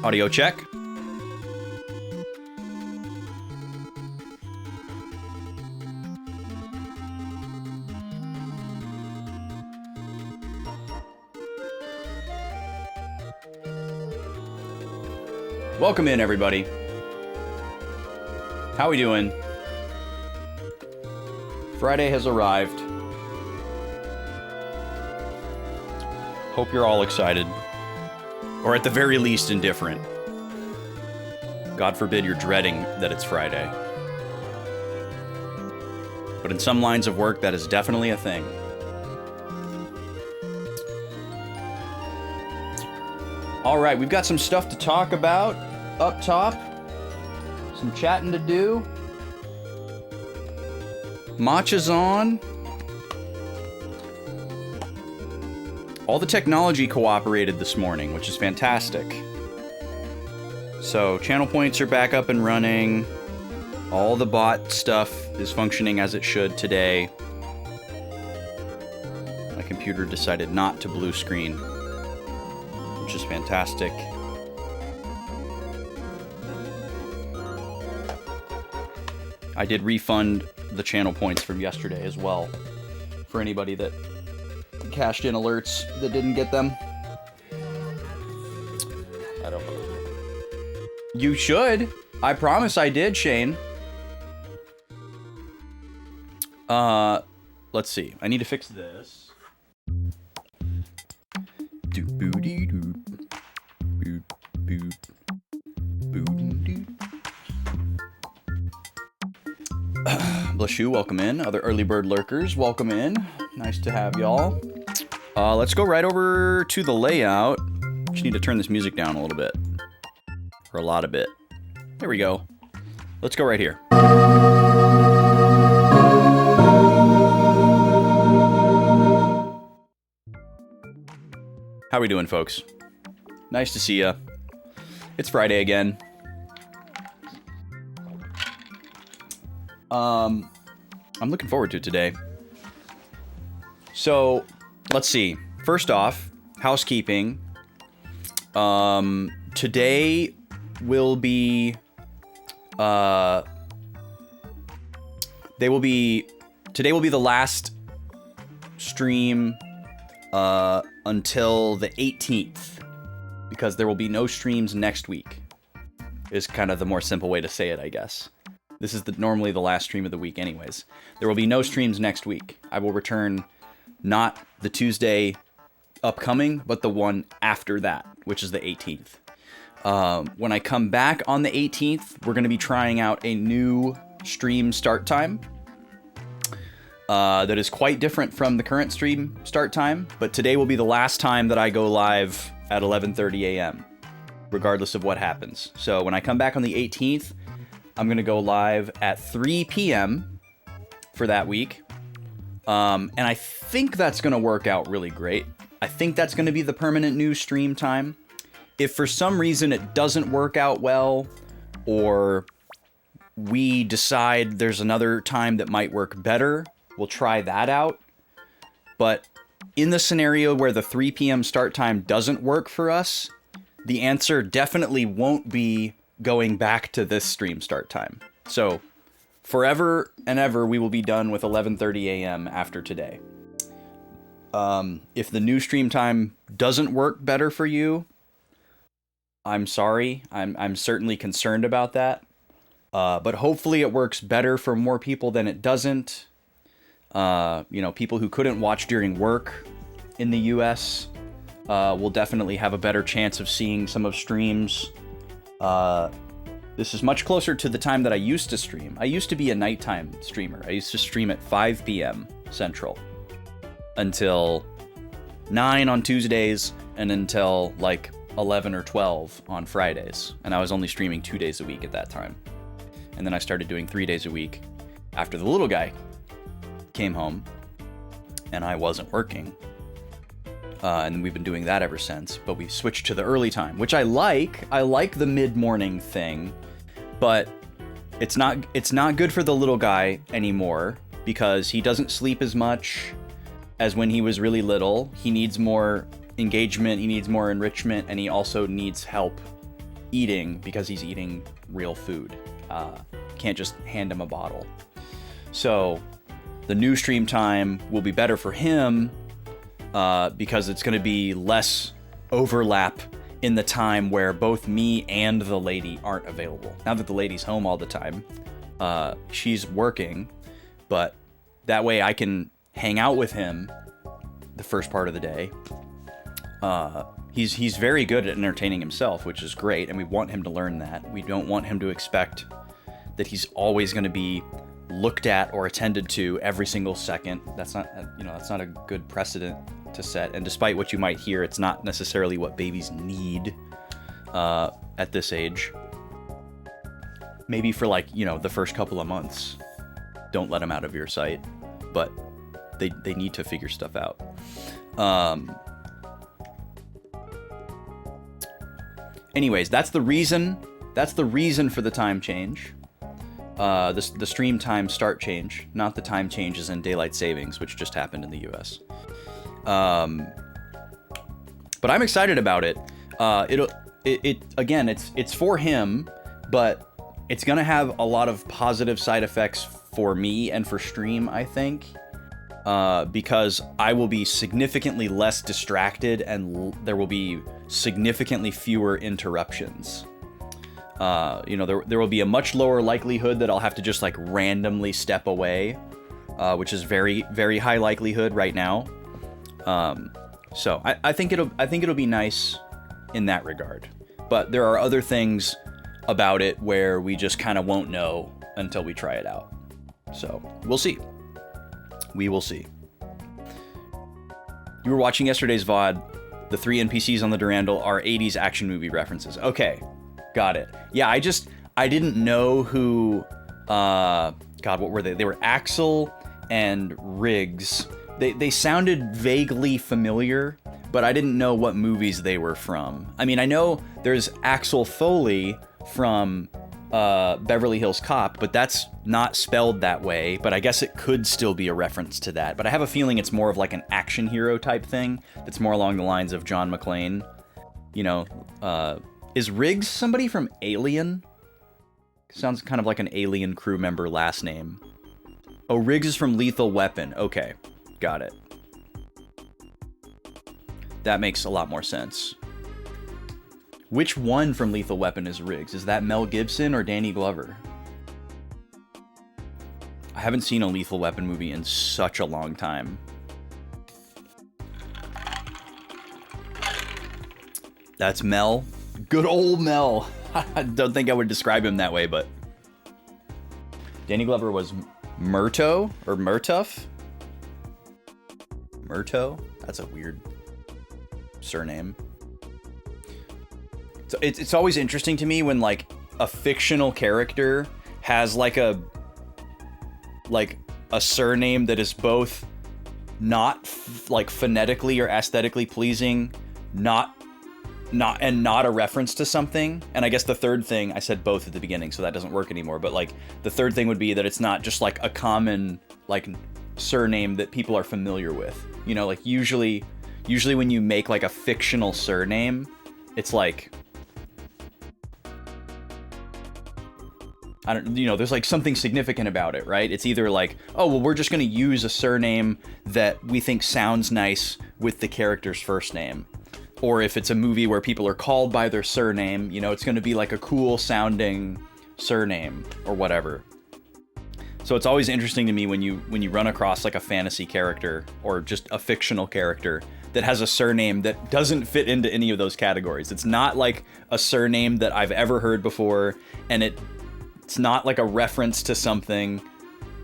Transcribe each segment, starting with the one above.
Audio check. Welcome in, everybody. How we doing? Friday has arrived. Hope you're all excited. Or at the very least, indifferent. God forbid you're dreading that it's Friday. But in some lines of work, that is definitely a thing. Alright, we've got some stuff to talk about up top. Some chatting to do. Matcha's on. All the technology cooperated this morning, which is fantastic. So, channel points are back up and running. All the bot stuff is functioning as it should today. My computer decided not to blue screen, which is fantastic. I did refund the channel points from yesterday as well, for anybody that cashed in alerts that didn't get them. I don't believe it. You should. I promise I did, Shane. Let's see. I need to fix this. Bless you, welcome in. Other early bird lurkers, welcome in. Nice to have y'all. Let's go right over to the layout. Just need to turn this music down a little bit. Or a lot of bit. There we go. Let's go right here. How we doing, folks? Nice to see ya. It's Friday again. I'm looking forward to it today. So, let's see. First off, housekeeping. Today will be... Today will be the last stream until the 18th, because there will be no streams next week, is kind of the more simple way to say it, I guess. This is normally the last stream of the week anyways. There will be no streams next week. I will return not the Tuesday upcoming, but the one after that, which is the 18th. When I come back on the 18th, we're going to be trying out a new stream start time. That is quite different from the current stream start time, but today will be the last time that I go live at 11:30 a.m., regardless of what happens. So when I come back on the 18th, I'm going to go live at 3 p.m. for that week. And I think that's going to work out really great. I think that's going to be the permanent new stream time. If for some reason it doesn't work out well, or we decide there's another time that might work better, we'll try that out. But in the scenario where the 3 p.m. start time doesn't work for us, the answer definitely won't be going back to this stream start time. So forever and ever, we will be done with 11:30 a.m. after today. If the new stream time doesn't work better for you, I'm sorry. I'm certainly concerned about that. But hopefully it works better for more people than it doesn't. People who couldn't watch during work in the US will definitely have a better chance of seeing some of streams. This is much closer to the time that I used to stream. I used to be a nighttime streamer. I used to stream at 5 p.m. Central until 9 on Tuesdays and until like 11 or 12 on Fridays. And I was only streaming 2 days a week at that time. And then I started doing 3 days a week after the little guy came home and I wasn't working. And we've been doing that ever since, but we switched to the early time, which I like. I like the mid-morning thing, but it's not good for the little guy anymore because he doesn't sleep as much as when he was really little. He needs more engagement, he needs more enrichment, and he also needs help eating because he's eating real food. Can't just hand him a bottle. So the new stream time will be better for him because it's going to be less overlap in the time where both me and the lady aren't available. Now that the lady's home all the time, she's working, but that way I can hang out with him the first part of the day. He's very good at entertaining himself, which is great, and we want him to learn that. We don't want him to expect that he's always going to be looked at or attended to every single second. That's not a good precedent to set. And despite what you might hear, it's not necessarily what babies need at this age. Maybe for the first couple of months, don't let them out of your sight, but they need to figure stuff out. Anyways, that's the reason for the time change. The stream time start change, not the time changes in daylight savings, which just happened in the US. But I'm excited about it. It's for him, but it's gonna have a lot of positive side effects for me and for stream, I think, because I will be significantly less distracted and there will be significantly fewer interruptions. There will be a much lower likelihood that I'll have to just randomly step away, which is very, very high likelihood right now. So I think it'll be nice in that regard. But there are other things about it where we just kind of won't know until we try it out. So we'll see. We will see. You were watching yesterday's VOD. The 3 NPCs on the Durandal are 80s action movie references. Okay. Got it. Yeah, I didn't know who, God, what were they? They were Axel and Riggs. They sounded vaguely familiar, but I didn't know what movies they were from. I mean, I know there's Axel Foley from Beverly Hills Cop, but that's not spelled that way, but I guess it could still be a reference to that. But I have a feeling it's more of an action hero type thing that's more along the lines of John McClane. Is Riggs somebody from Alien? Sounds kind of like an Alien crew member last name. Oh, Riggs is from Lethal Weapon. Okay, got it. That makes a lot more sense. Which one from Lethal Weapon is Riggs? Is that Mel Gibson or Danny Glover? I haven't seen a Lethal Weapon movie in such a long time. That's Mel. Good old Mel. I don't think I would describe him that way, but Danny Glover was Murto or Murtuff? Murto? That's a weird surname. So it's always interesting to me when a fictional character has a surname that is both not phonetically or aesthetically pleasing, not a reference to something. And I guess the third thing, I said both at the beginning, so that doesn't work anymore, but the third thing would be that it's not just a common surname that people are familiar with. Usually when you make a fictional surname, it's there's something significant about it, right? It's either oh, well, we're just going to use a surname that we think sounds nice with the character's first name. Or if it's a movie where people are called by their surname, it's going to be a cool sounding surname or whatever. So it's always interesting to me when you run across a fantasy character or just a fictional character that has a surname that doesn't fit into any of those categories. It's not a surname that I've ever heard before, and it's not a reference to something,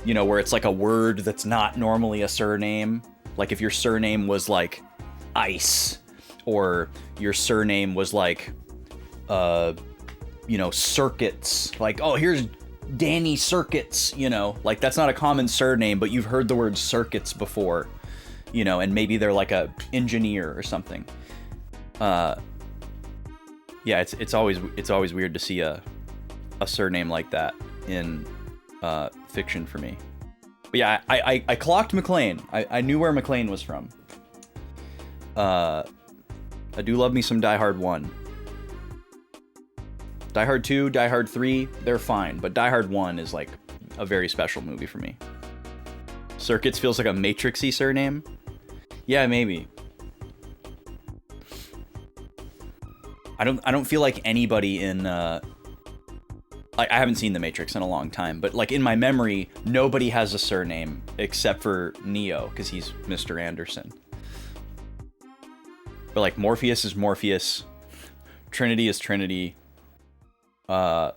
where it's a word that's not normally a surname. If your surname was Ice, or your surname was Circuits. Oh, here's Danny Circuits, that's not a common surname, but you've heard the word Circuits before, and maybe they're a engineer or something. Yeah, it's always weird to see a surname like that in fiction for me. But yeah, I clocked McClane. I knew where McClane was from. I do love me some Die Hard 1. Die Hard 2, Die Hard 3, they're fine, but Die Hard 1 is a very special movie for me. Circuits feels like a Matrixy surname. Yeah, maybe. I don't feel like anybody in I haven't seen The Matrix in a long time, but in my memory, nobody has a surname except for Neo, because he's Mr. Anderson. But like Morpheus is Morpheus, Trinity is Trinity. You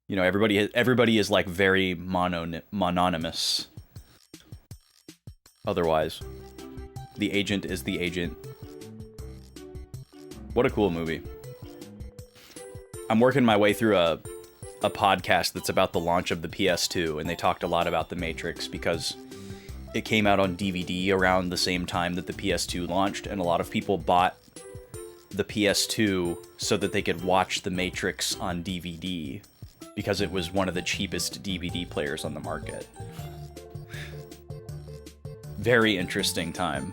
know, everybody is like very mononymous. Otherwise, the agent is the agent. What a cool movie. I'm working my way through a podcast that's about the launch of the PS2, and they talked a lot about The Matrix because it came out on DVD around the same time that the PS2 launched, and a lot of people bought the PS2 so that they could watch The Matrix on DVD because it was one of the cheapest DVD players on the market. Very interesting time.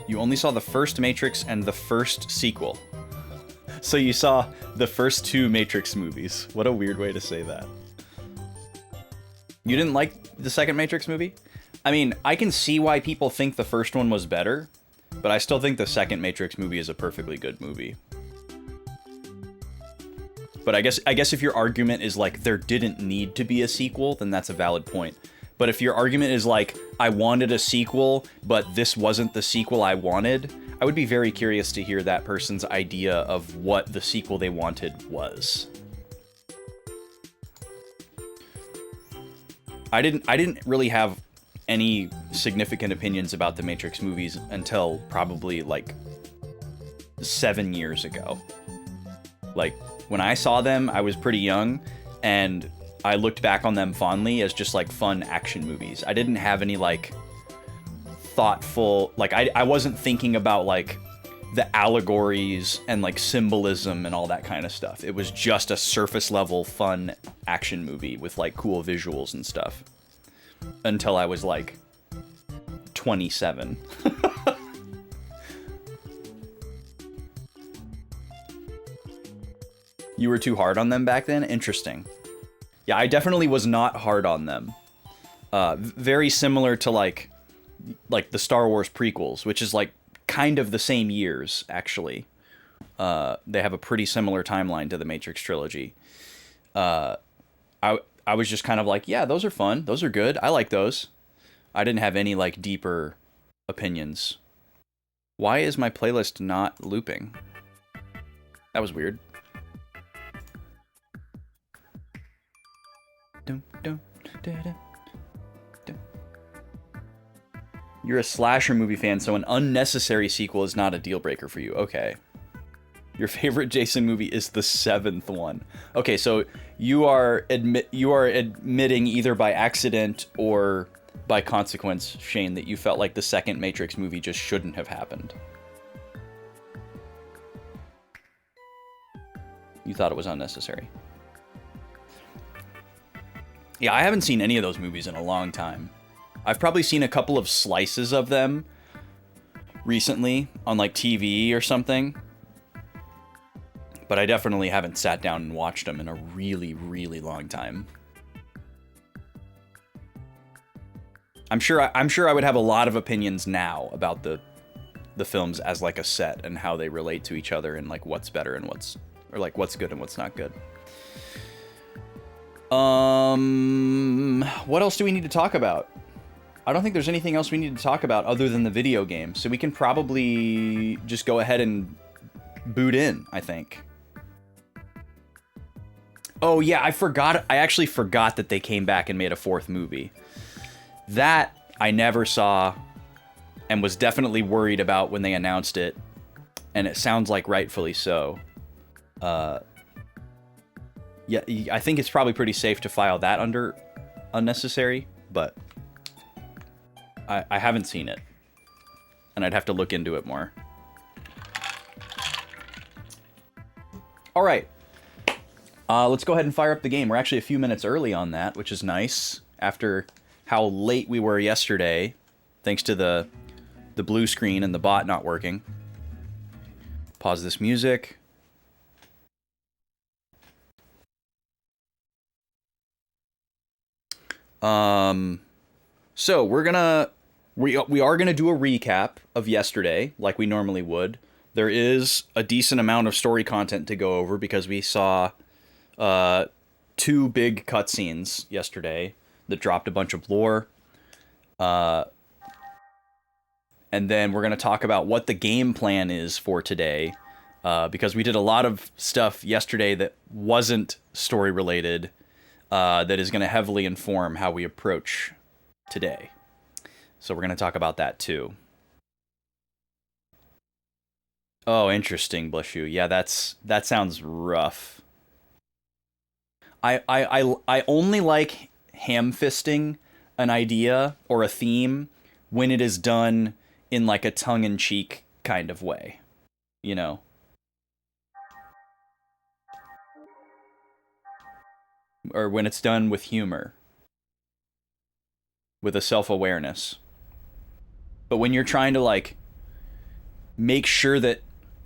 You only saw the first Matrix and the first sequel. So you saw the first two Matrix movies. What a weird way to say that. You didn't like the second Matrix movie? I mean, I can see why people think the first one was better, but I still think the second Matrix movie is a perfectly good movie. But I guess if your argument is like there didn't need to be a sequel, then that's a valid point. But if your argument is like, I wanted a sequel, but this wasn't the sequel I wanted, I would be very curious to hear that person's idea of what the sequel they wanted was. I didn't really have any significant opinions about the Matrix movies until probably like 7 years ago. Like, when I saw them, I was pretty young, and I looked back on them fondly as just like fun action movies. I didn't have any like thoughtful, like I wasn't thinking about like the allegories and like symbolism and all that kind of stuff. It was just a surface level fun action movie with like cool visuals and stuff. Until I was like 27. You were too hard on them back then? Interesting. Yeah, I definitely was not hard on them. Very similar to like the Star Wars prequels, which is like kind of the same years, actually. They have a pretty similar timeline to the Matrix trilogy. I was just kind of like, yeah, those are fun. Those are good. I like those. I didn't have any like deeper opinions. Why is my playlist not looping? That was weird. You're a slasher movie fan, so an unnecessary sequel is not a deal breaker for you. Okay. Your favorite Jason movie is the 7th one. Okay, so you are admitting either by accident or by consequence, Shane, that you felt like the second Matrix movie just shouldn't have happened. You thought it was unnecessary. Yeah, I haven't seen any of those movies in a long time. I've probably seen a couple of slices of them recently on like TV or something. But I definitely haven't sat down and watched them in a really, really long time. I'm sure I would have a lot of opinions now about the films as like a set and how they relate to each other and like what's better and what's good and what's not good. What else do we need to talk about? I don't think there's anything else we need to talk about other than the video game. So we can probably just go ahead and boot in, I think. Oh yeah, I actually forgot that they came back and made a 4th movie. That I never saw and was definitely worried about when they announced it. And it sounds like rightfully so. Yeah, I think it's probably pretty safe to file that under unnecessary, but I haven't seen it. And I'd have to look into it more. All right. Let's go ahead and fire up the game. We're actually a few minutes early on that, which is nice. After how late we were yesterday, thanks to the blue screen and the bot not working. Pause this music. So we are gonna do a recap of yesterday, like we normally would. There is a decent amount of story content to go over because we saw 2 big cutscenes yesterday. that dropped a bunch of lore. And then we're going to talk about what the game plan is for today, because we did a lot of stuff yesterday that wasn't story related, that is going to heavily inform how we approach today. So we're going to talk about that too. Oh, interesting, Blushu. Yeah, that sounds rough. I only like ham-fisting an idea or a theme when it is done in like a tongue-in-cheek kind of way, you know? Or when it's done with humor, with a self-awareness. But when you're trying to like make sure that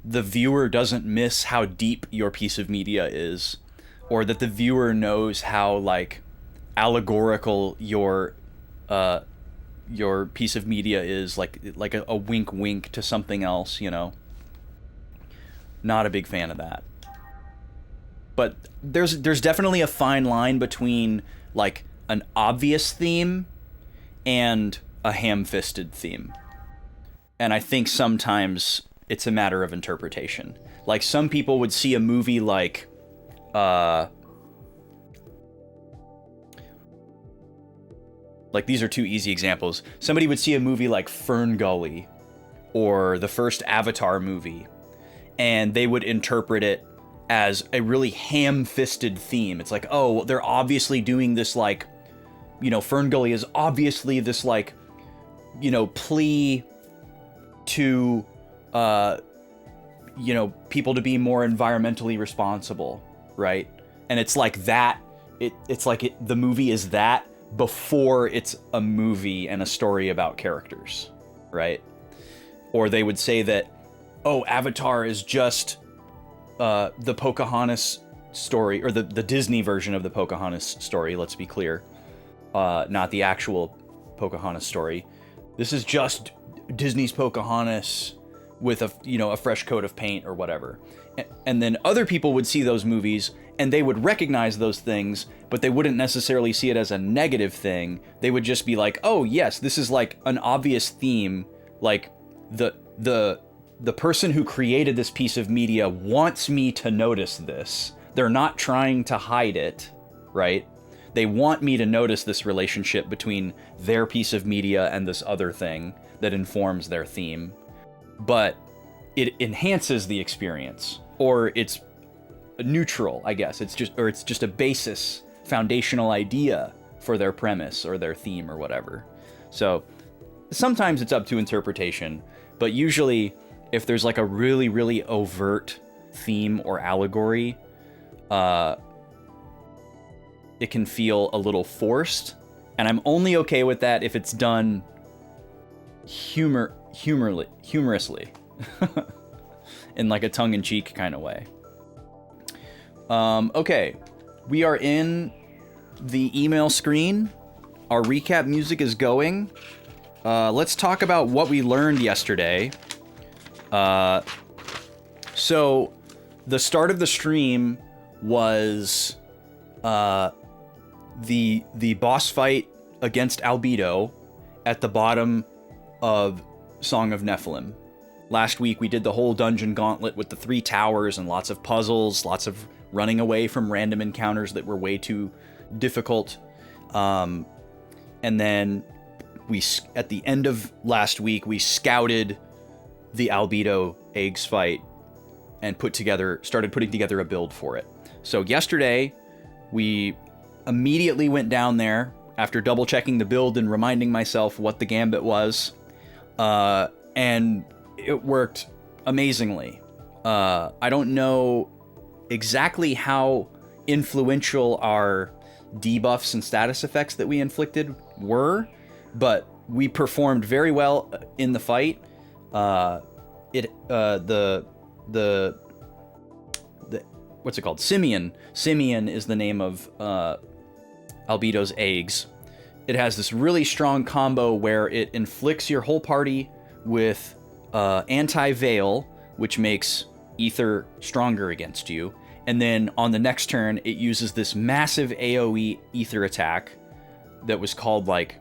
the viewer doesn't miss how deep your piece of media is, or that the viewer knows how like allegorical your piece of media is, like a wink wink to something else, you know. Not a big fan of that. But there's definitely a fine line between like an obvious theme and a ham-fisted theme. And I think sometimes it's a matter of interpretation. Like some people would see a movie like these are two easy examples. Somebody would see a movie like Fern Gully or the first Avatar movie, and they would interpret it as a really ham-fisted theme. It's like, oh, they're obviously doing this, like, you know, Fern Gully is obviously this, like, you know, plea to, you know, people to be more environmentally responsible, right? And it's like that, it's like the movie is that before it's a movie and a story about characters, right? Or they would say that, oh, Avatar is just the Pocahontas story, or the Disney version of the Pocahontas story, let's be clear. Not the actual Pocahontas story. This is just Disney's Pocahontas with a fresh coat of paint or whatever. And then other people would see those movies and they would recognize those things, but they wouldn't necessarily see it as a negative thing. They would just be like, oh yes, this is like an obvious theme. Like the person who created this piece of media wants me to notice this. They're not trying to hide it, right? They want me to notice this relationship between their piece of media and this other thing that informs their theme. But it enhances the experience, or it's neutral, I guess. It's just a basis, foundational idea for their premise or their theme or whatever. So sometimes it's up to interpretation, but usually if there's like a really, really overt theme or allegory, it can feel a little forced, and I'm only okay with that if it's done humorously, in like a tongue-in-cheek kind of way. Okay, we are in the email screen. Our recap music is going. Let's talk about what we learned yesterday. So the start of the stream was the boss fight against Albedo at the bottom of Song of Nephilim. Last week we did the whole dungeon gauntlet with the 3 towers and lots of puzzles, lots of running away from random encounters that were way too difficult. And then at the end of last week, we scouted the Albedo eggs fight and started putting together a build for it. So yesterday, we immediately went down there after double checking the build and reminding myself what the gambit was. And it worked amazingly. I don't know exactly how influential our debuffs and status effects that we inflicted were, but we performed very well in the fight. What's it called? Simeon. Simeon is the name of Albedo's eggs. It has this really strong combo where it inflicts your whole party with anti-veil, which makes ether stronger against you. And then on the next turn, it uses this massive AoE ether attack that was called like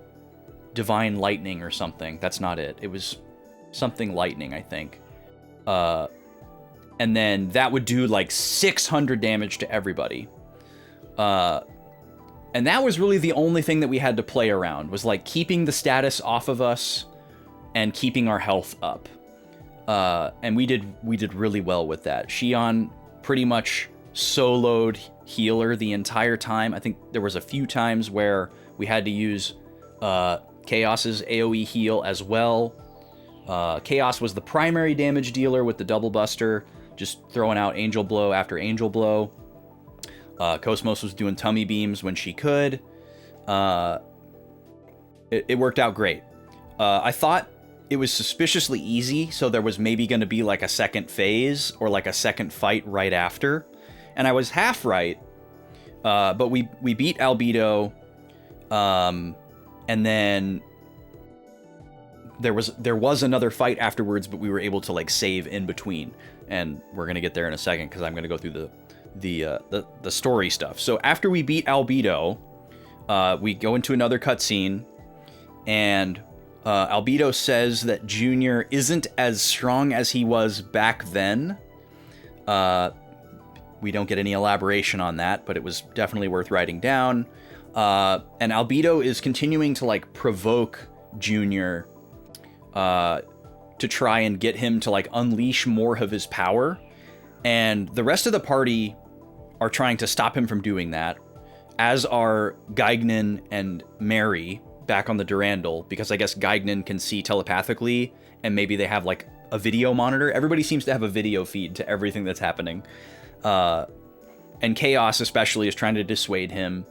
Divine Lightning or something. That's not it. It was something lightning, I think. And then that would do like 600 damage to everybody. And that was really the only thing that we had to play around, was like keeping the status off of us and keeping our health up. And we did really well with that. Xion pretty much soloed healer the entire time. I think there was a few times where we had to use Chaos's AoE heal as well. Chaos was the primary damage dealer with the double buster, just throwing out Angel Blow after Angel Blow. Cosmos was doing tummy beams when she could. It worked out great. I thought it was suspiciously easy, so there was maybe going to be like a second phase or like a second fight right after. And I was half right, but we beat Albedo, and then there was another fight afterwards, but we were able to like save in between, and we're gonna get there in a second because I'm gonna go through the story stuff. So after we beat Albedo, we go into another cutscene, and Albedo says that Junior isn't as strong as he was back then. We don't get any elaboration on that, but it was definitely worth writing down. And Albedo is continuing to like provoke Junior to try and get him to like unleash more of his power. And the rest of the party are trying to stop him from doing that, as are Geignan and Mary back on the Durandal, because I guess Geignan can see telepathically, and maybe they have like a video monitor. Everybody seems to have a video feed to everything that's happening. And Chaos especially is trying to dissuade him.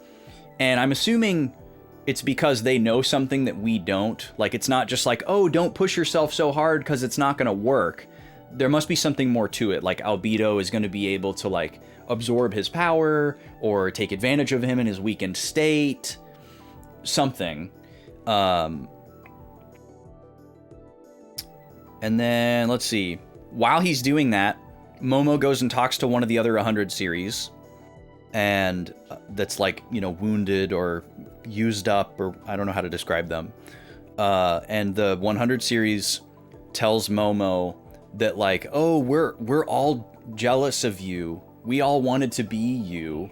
And I'm assuming it's because they know something that we don't. Like, it's not just like, oh, don't push yourself so hard because it's not going to work. There must be something more to it. Like, Albedo is going to be able to, like, absorb his power or take advantage of him in his weakened state. Something. And then, let's see. While he's doing that, Momo goes and talks to one of the other 100 series, and that's like, you know, wounded or used up, or I don't know how to describe them. And the 100 series tells Momo that like, oh, we're all jealous of you. We all wanted to be you.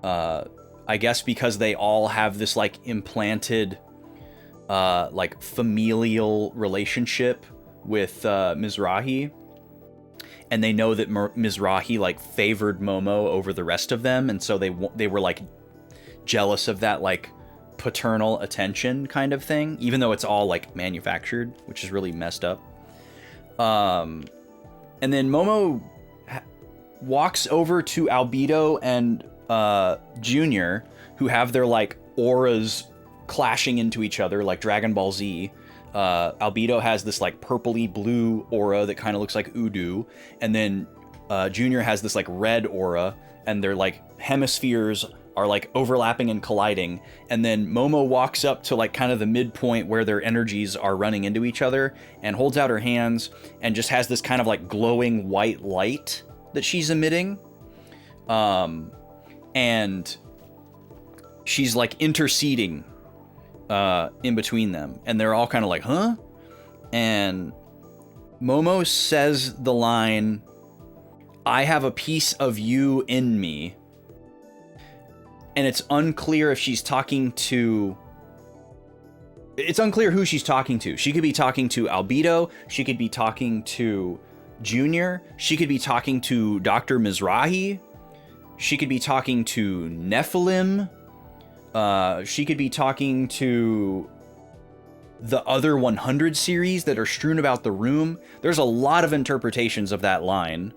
I guess because they all have this like implanted like familial relationship with Mizrahi. And they know that Mizrahi like favored Momo over the rest of them, and so they were like jealous of that like paternal attention kind of thing, even though it's all like manufactured, which is really messed up. And then Momo walks over to Albedo and Junior, who have their like auras clashing into each other like Dragon Ball Z. Albedo has this like purpley blue aura that kind of looks like Udu, and then Junior has this like red aura, and their like hemispheres are like overlapping and colliding. And then Momo walks up to like kind of the midpoint where their energies are running into each other and holds out her hands and just has this kind of like glowing white light that she's emitting. And she's like interceding in between them, and they're all kind of like, huh? And Momo says the line, "I have a piece of you in me." And it's unclear if she's talking to... It's unclear who she's talking to. She could be talking to Albedo, she could be talking to Junior, she could be talking to Dr. Mizrahi, she could be talking to Nephilim, she could be talking to the other 100 series that are strewn about the room. There's a lot of interpretations of that line.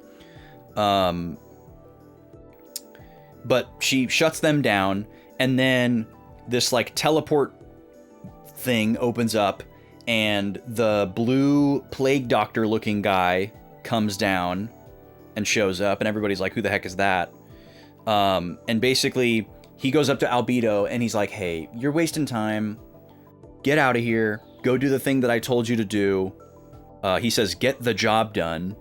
But she shuts them down, and then this like teleport thing opens up, and the blue plague doctor looking guy comes down and shows up, and everybody's like, who the heck is that? And basically he goes up to Albedo and he's like, hey, you're wasting time. Get out of here. Go do the thing that I told you to do. He says, get the job done.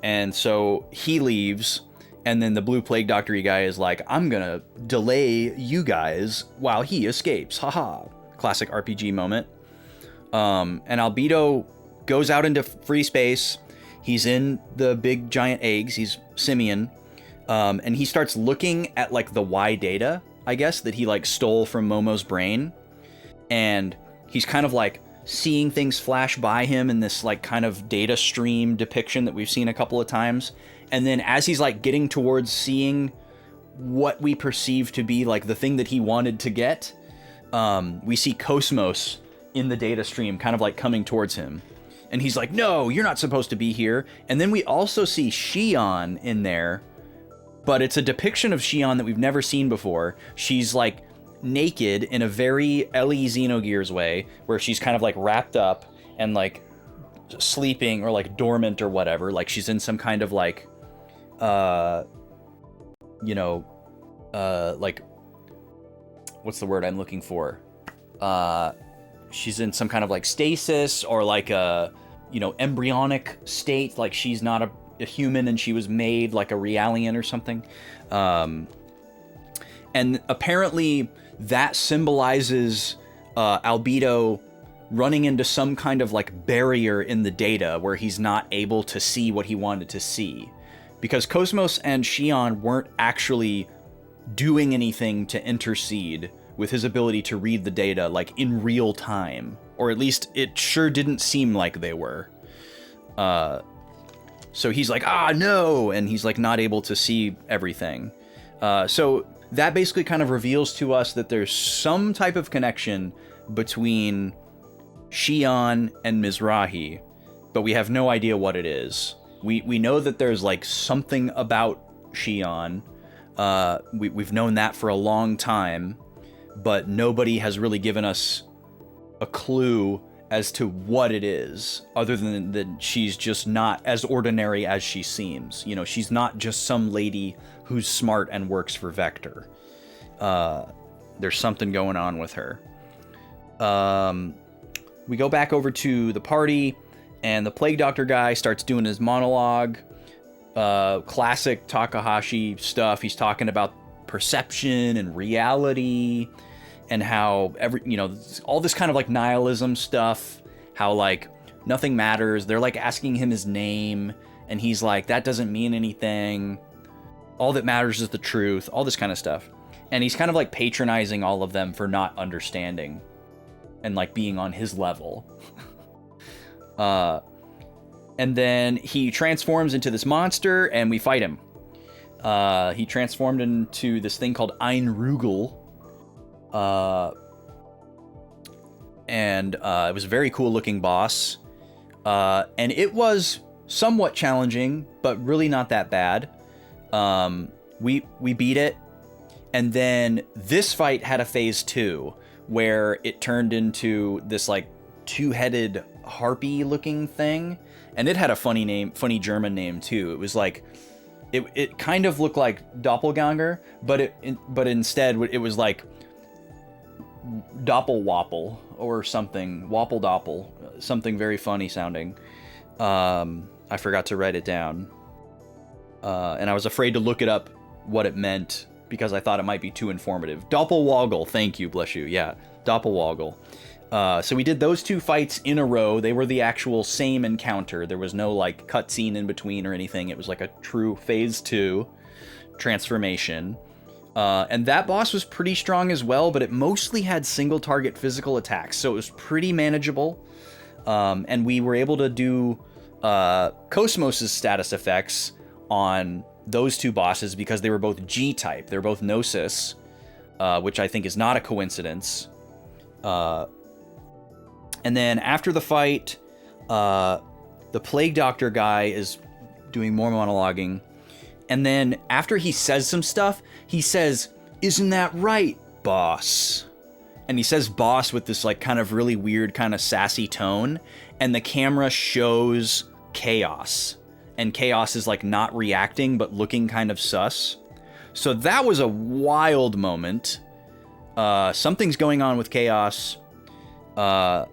And so he leaves, And then the blue plague doctor-y guy is like, I'm gonna delay you guys while he escapes. Haha. Classic RPG moment. And Albedo goes out into free space. He's in the big giant eggs. He's Simeon. And he starts looking at like the Y data, I guess, that he like stole from Momo's brain. And he's kind of like seeing things flash by him in this like kind of data stream depiction that we've seen a couple of times. And then as he's like getting towards seeing what we perceive to be like the thing that he wanted to get, we see Cosmos in the data stream kind of like coming towards him. And he's like, no, you're not supposed to be here. And then we also see Shion in there, but it's a depiction of Shion that we've never seen before. She's like naked in a very Ellie Xenogears way, where she's kind of like wrapped up and like sleeping or like dormant or whatever. Like she's in some kind of like, like, what's the word I'm looking for? She's in some kind of like stasis or like a, embryonic state. Like she's not a human and she was made like a Realian or something. And apparently that symbolizes Albedo running into some kind of like barrier in the data where he's not able to see what he wanted to see. Because Cosmos and Shion weren't actually doing anything to intercede with his ability to read the data like in real time. Or at least it sure didn't seem like they were. So he's like, no! And he's like not able to see everything. So that basically kind of reveals to us that there's some type of connection between Shion and Mizrahi, but we have no idea what it is. We know that there's like something about Shion. We've known that for a long time, but nobody has really given us a clue as to what it is, other than that she's just not as ordinary as she seems. She's not just some lady who's smart and works for Vector. There's something going on with her. We go back over to the party, and the Plague Doctor guy starts doing his monologue. Classic Takahashi stuff. He's talking about perception and reality, and how all this kind of like nihilism stuff, how like nothing matters. They're like asking him his name, and he's like, that doesn't mean anything. All that matters is the truth, all this kind of stuff. And he's kind of like patronizing all of them for not understanding and like being on his level. And then he transforms into this monster and we fight him. He transformed into this thing called Ein Rugel. And it was a very cool looking boss. And it was somewhat challenging, but really not that bad. We beat it. And then this fight had a phase 2 where it turned into this like two-headed harpy looking thing. And it had a funny German name too. It was like, it kind of looked like Doppelganger, but instead it was like Doppelwapple or something, Wapple Doppel, something very funny sounding. I forgot to write it down. And I was afraid to look it up what it meant because I thought it might be too informative. Doppelwoggle, thank you, bless you. Yeah, Doppelwoggle. So we did those two fights in a row. They were the actual same encounter. There was no like cutscene in between or anything. It was like a true phase 2 transformation. And that boss was pretty strong as well, but it mostly had single target physical attacks, so it was pretty manageable. And we were able to do Cosmos' status effects on those two bosses because they were both G-type. They're both Gnosis, which I think is not a coincidence. And then after the fight, the Plague Doctor guy is doing more monologuing. And then after he says some stuff, he says, "Isn't that right, boss?" And he says boss with this like kind of really weird kind of sassy tone. And the camera shows Chaos. And Chaos is like not reacting, but looking kind of sus. So that was a wild moment. Something's going on with Chaos. And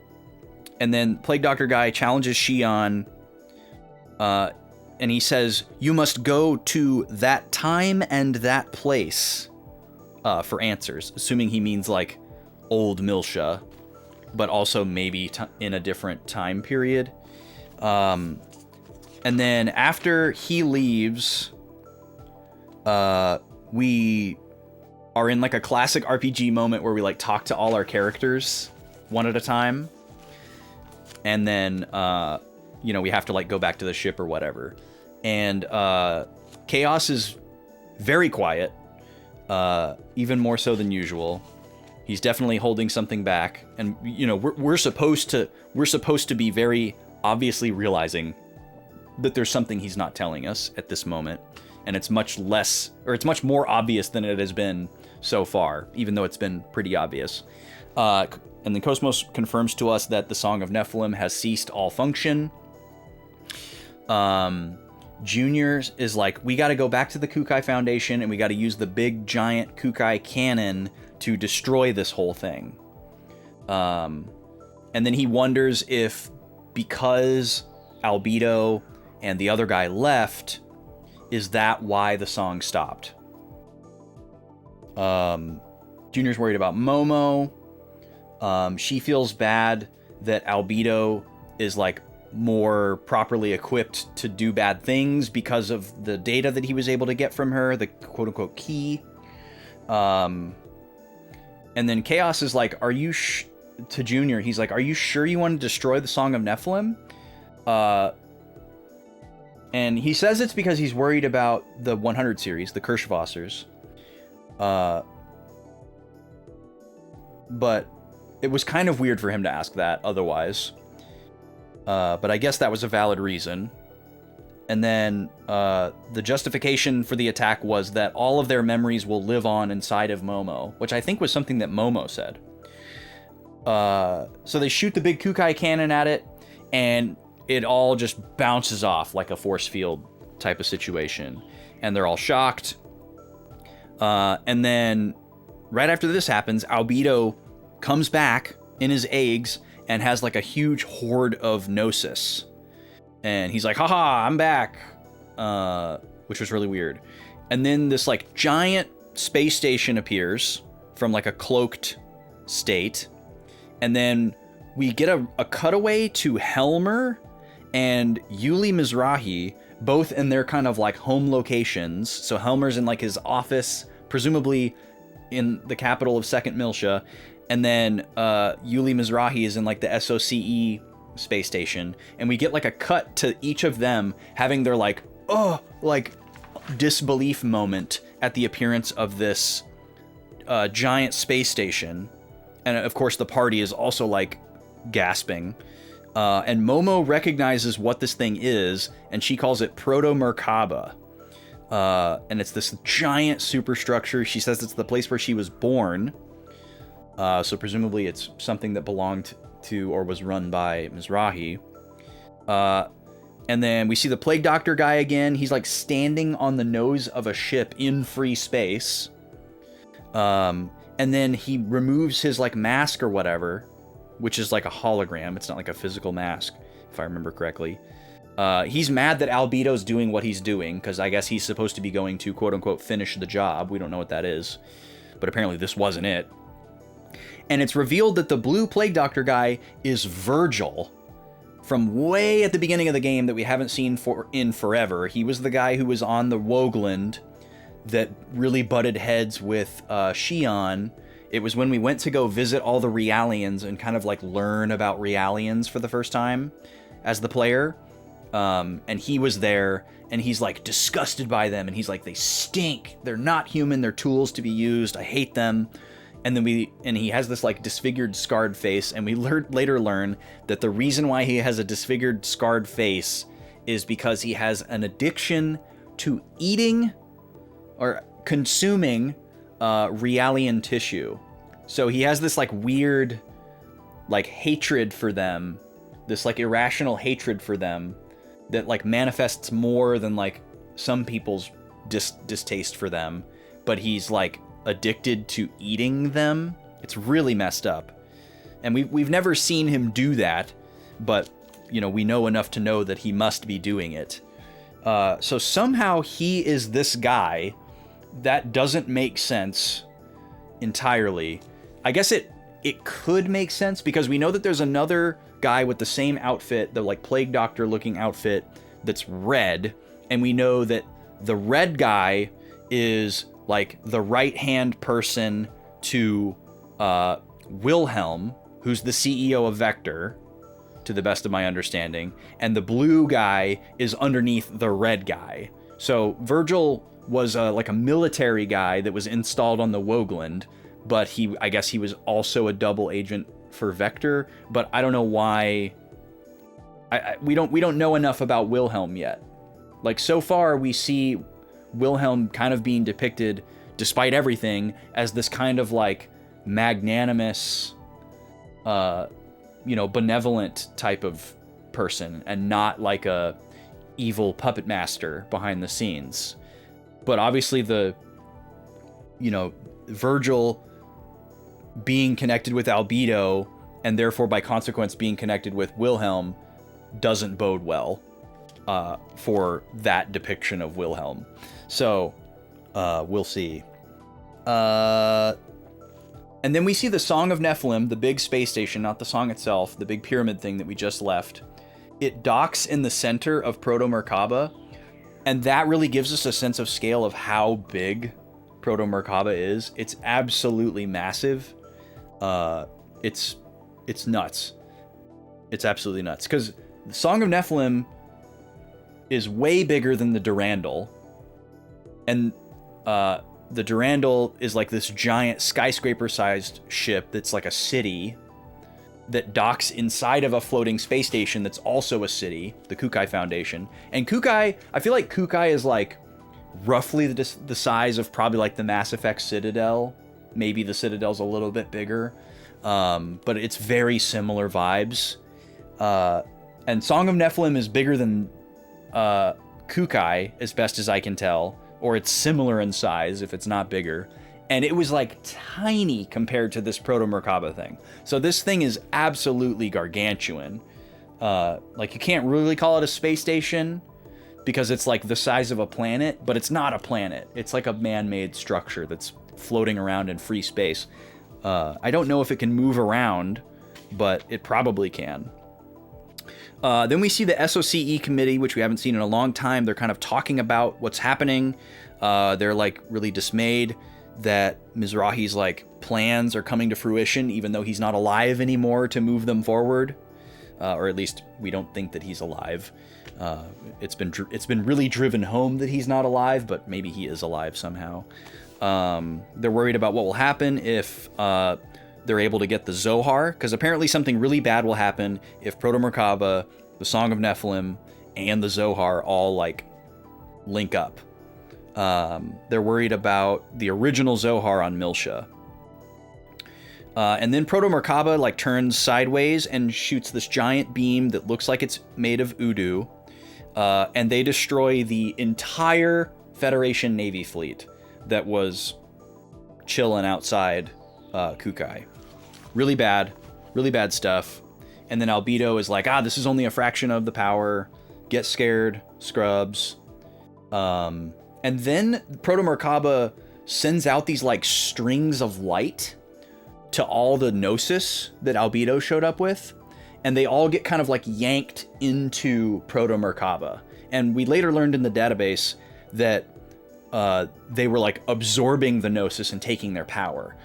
then Plague Doctor guy challenges Shion. and he says, "You must go to that time and that place for answers," assuming he means like old Milsha, but also maybe in a different time period. And then after he leaves, we are in like a classic RPG moment where we like talk to all our characters one at a time. And then, we have to like go back to the ship or whatever. And Chaos is very quiet, even more so than usual. He's definitely holding something back, and we're supposed to be very obviously realizing that there's something he's not telling us at this moment, and it's much more obvious than it has been so far, even though it's been pretty obvious. And then Cosmos confirms to us that the Song of Nephilim has ceased all function. Junior is like, we got to go back to the Kukai Foundation, and we got to use the big giant Kukai cannon to destroy this whole thing. And then he wonders if, because Albedo and the other guy left, is that why the song stopped? Junior's worried about Momo. She feels bad that Albedo is like more properly equipped to do bad things because of the data that he was able to get from her, the quote-unquote key. And then Chaos is like, to Junior, he's like, "Are you sure you want to destroy the Song of Nephilim?" And he says it's because he's worried about the 100 series, the Kirschwassers. But it was kind of weird for him to ask that otherwise. But I guess that was a valid reason. And then the justification for the attack was that all of their memories will live on inside of Momo, which I think was something that Momo said. So they shoot the big Kukai cannon at it, and it all just bounces off like a force field type of situation. And they're all shocked. And then right after this happens, Albedo comes back in his eggs and has like a huge horde of Gnosis. And he's like, "Haha, I'm back," which was really weird. And then this like giant space station appears from like a cloaked state. And then we get a cutaway to Helmer and Yuli Mizrahi, both in their kind of like home locations. So Helmer's in like his office, presumably in the capital of Second Milsha. And then Yuli Mizrahi is in like the SOCE space station. And we get like a cut to each of them having their like disbelief moment at the appearance of this giant space station. And of course the party is also like gasping. And Momo recognizes what this thing is, and she calls it Proto-Merkaba. And it's this giant superstructure. She says it's the place where she was born. So presumably it's something that belonged to or was run by Mizrahi. And then we see the Plague Doctor guy again. He's like standing on the nose of a ship in free space. And then he removes his like mask or whatever, which is like a hologram. It's not like a physical mask, if I remember correctly. He's mad that Albedo's doing what he's doing, because I guess he's supposed to be going to quote-unquote finish the job. We don't know what that is, but apparently this wasn't it. And it's revealed that the blue Plague Doctor guy is Virgil from way at the beginning of the game that we haven't seen in forever. He was the guy who was on the Wogland that really butted heads with Shion. It was when we went to go visit all the Realians and kind of like learn about Realians for the first time as the player. And he was there, and he's like disgusted by them, and he's like, "They stink. They're not human. They're tools to be used. I hate them." And then he has this like disfigured, scarred face, and we later learn that the reason why he has a disfigured, scarred face is because he has an addiction to eating or consuming Realian tissue. So he has this like weird like hatred for them, this like irrational hatred for them that like manifests more than like some people's distaste for them, but he's like addicted to eating them. It's really messed up. And we've never seen him do that, but we know enough to know that he must be doing it. So somehow he is this guy. That doesn't make sense entirely. I guess it could make sense because we know that there's another guy with the same outfit, the like plague doctor looking outfit that's red, and we know that the red guy is like the right hand person to Wilhelm, who's the CEO of Vector, to the best of my understanding, and the blue guy is underneath the red guy. So Virgil was like a military guy that was installed on the Woogland, but I guess he was also a double agent for Vector, but I don't know why. We don't know enough about Wilhelm yet. Like, so far we see Wilhelm kind of being depicted, despite everything, as this kind of like magnanimous, benevolent type of person, and not like a evil puppet master behind the scenes. But obviously Virgil being connected with Albedo, and therefore by consequence being connected with Wilhelm, doesn't bode well for that depiction of Wilhelm. So we'll see. And then we see the Song of Nephilim, the big space station, not the song itself, the big pyramid thing that we just left. It docks in the center of Proto Merkaba, and that really gives us a sense of scale of how big Proto Merkaba is. It's absolutely massive. It's nuts. It's absolutely nuts. Because the Song of Nephilim is way bigger than the Durandal. And the Durandal is like this giant skyscraper-sized ship that's like a city that docks inside of a floating space station that's also a city, the Kukai Foundation. And Kukai, I feel like Kukai is like roughly the size of probably like the Mass Effect Citadel. Maybe the Citadel's a little bit bigger, but it's very similar vibes. And Song of Nephilim is bigger than Kukai, as best as I can tell, or it's similar in size if it's not bigger. And it was like tiny compared to this Proto Merkaba thing. So this thing is absolutely gargantuan. Like, you can't really call it a space station because it's like the size of a planet, but it's not a planet. It's like a man-made structure that's floating around in free space. I don't know if it can move around, but it probably can. Then we see the SOCE committee, which we haven't seen in a long time. They're kind of talking about what's happening. They're like really dismayed that Mizrahi's like plans are coming to fruition, even though he's not alive anymore to move them forward. Or at least we don't think that he's alive. It's been really driven home that he's not alive, but maybe he is alive somehow. They're worried about what will happen if they're able to get the Zohar, because apparently something really bad will happen if Proto Merkaba, the Song of Nephilim, and the Zohar all like link up. They're worried about the original Zohar on Milsha. And then Proto Merkaba like turns sideways and shoots this giant beam that looks like it's made of Udu. And they destroy the entire Federation Navy fleet that was chilling outside Kukai. Really bad stuff. And then Albedo is like, this is only a fraction of the power. Get scared, scrubs. And then Proto Merkaba sends out these like strings of light to all the Gnosis that Albedo showed up with. And they all get kind of like yanked into Proto Merkaba. And we later learned in the database that they were like absorbing the Gnosis and taking their power.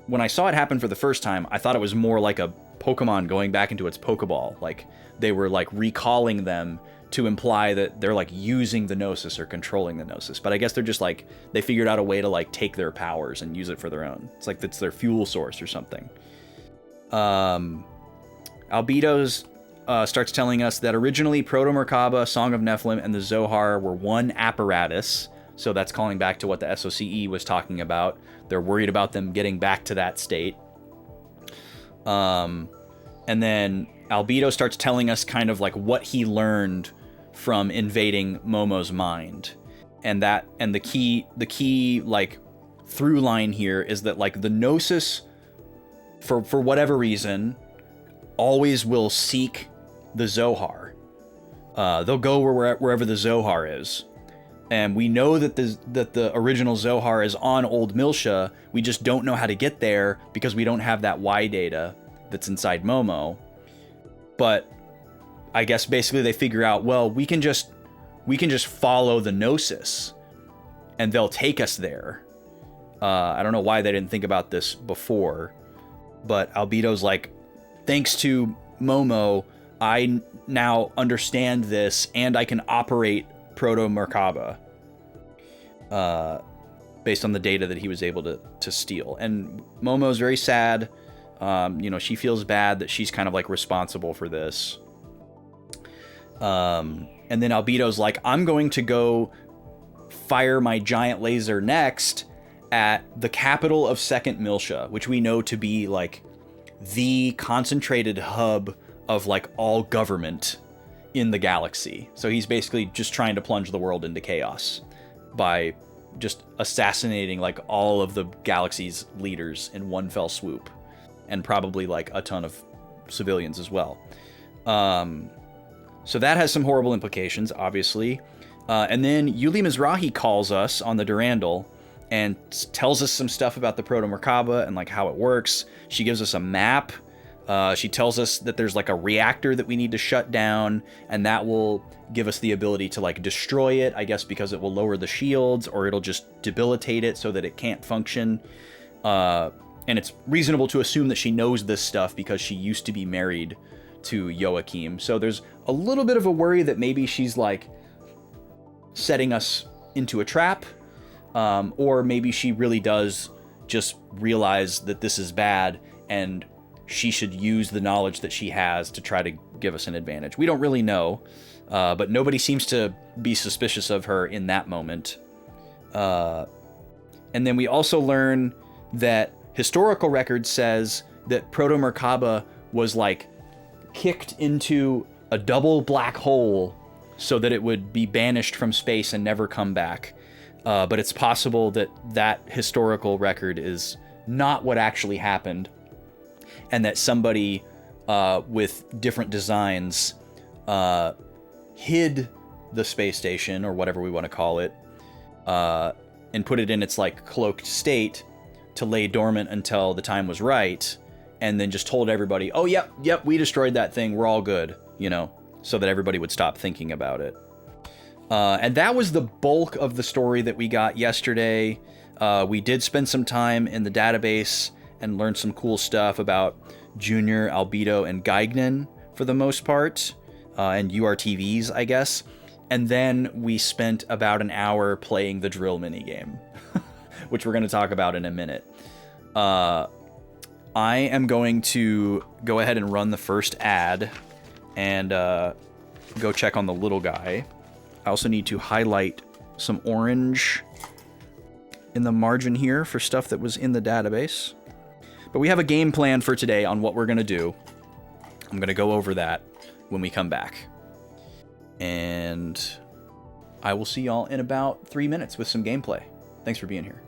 When I saw it happen for the first time, I thought it was more like a Pokemon going back into its Pokeball. Like they were like recalling them to imply that they're like using the Gnosis or controlling the Gnosis. But I guess they're just like, they figured out a way to like take their powers and use it for their own. It's like it's their fuel source or something. Albedo starts telling us that originally Proto Merkaba, Song of Nephilim, and the Zohar were one apparatus. So that's calling back to what the SOCE was talking about. They're worried about them getting back to that state. And then Albedo starts telling us kind of like what he learned from invading Momo's mind. And the key like through line here is that like the Gnosis, for whatever reason, always will seek the Zohar. They'll go wherever the Zohar is. And we know that the original Zohar is on Old Milsha. We just don't know how to get there because we don't have that Y data that's inside Momo. But I guess basically they figure out, well, we can just follow the Gnosis and they'll take us there. I don't know why they didn't think about this before, but Albedo's like, thanks to Momo, I now understand this and I can operate Proto-Merkaba based on the data that he was able to steal. And Momo's very sad. She feels bad that she's kind of like responsible for this. And then Albedo's like, I'm going to go fire my giant laser next at the capital of Second Milsha, which we know to be like the concentrated hub of like all government in the galaxy. So he's basically just trying to plunge the world into chaos by just assassinating like all of the galaxy's leaders in one fell swoop, and probably like a ton of civilians as well. So that has some horrible implications, obviously. And then Yuli Mizrahi calls us on the Durandal and tells us some stuff about the Proto-Merkaba and like how it works. She gives us a map. She tells us that there's like a reactor that we need to shut down, and that will give us the ability to like destroy it, I guess, because it will lower the shields, or it'll just debilitate it so that it can't function. And it's reasonable to assume that she knows this stuff because she used to be married to Joachim. So there's a little bit of a worry that maybe she's like setting us into a trap, or maybe she really does just realize that this is bad and she should use the knowledge that she has to try to give us an advantage. We don't really know, but nobody seems to be suspicious of her in that moment. And then we also learn that historical record says that Proto-Merkaba was like kicked into a double black hole so that it would be banished from space and never come back. But it's possible that that historical record is not what actually happened, and that somebody with different designs hid the space station, or whatever we want to call it, and put it in its like cloaked state to lay dormant until the time was right, and then just told everybody, oh, yep, we destroyed that thing, we're all good, so that everybody would stop thinking about it. And that was the bulk of the story that we got yesterday. We did spend some time in the database and learned some cool stuff about Junior, Albedo, and Geignan for the most part, and URTVs, I guess. And then we spent about an hour playing the drill minigame, which we're going to talk about in a minute. I am going to go ahead and run the first ad and go check on the little guy. I also need to highlight some orange in the margin here for stuff that was in the database. But we have a game plan for today on what we're going to do. I'm going to go over that when we come back. And I will see y'all in about 3 minutes with some gameplay. Thanks for being here.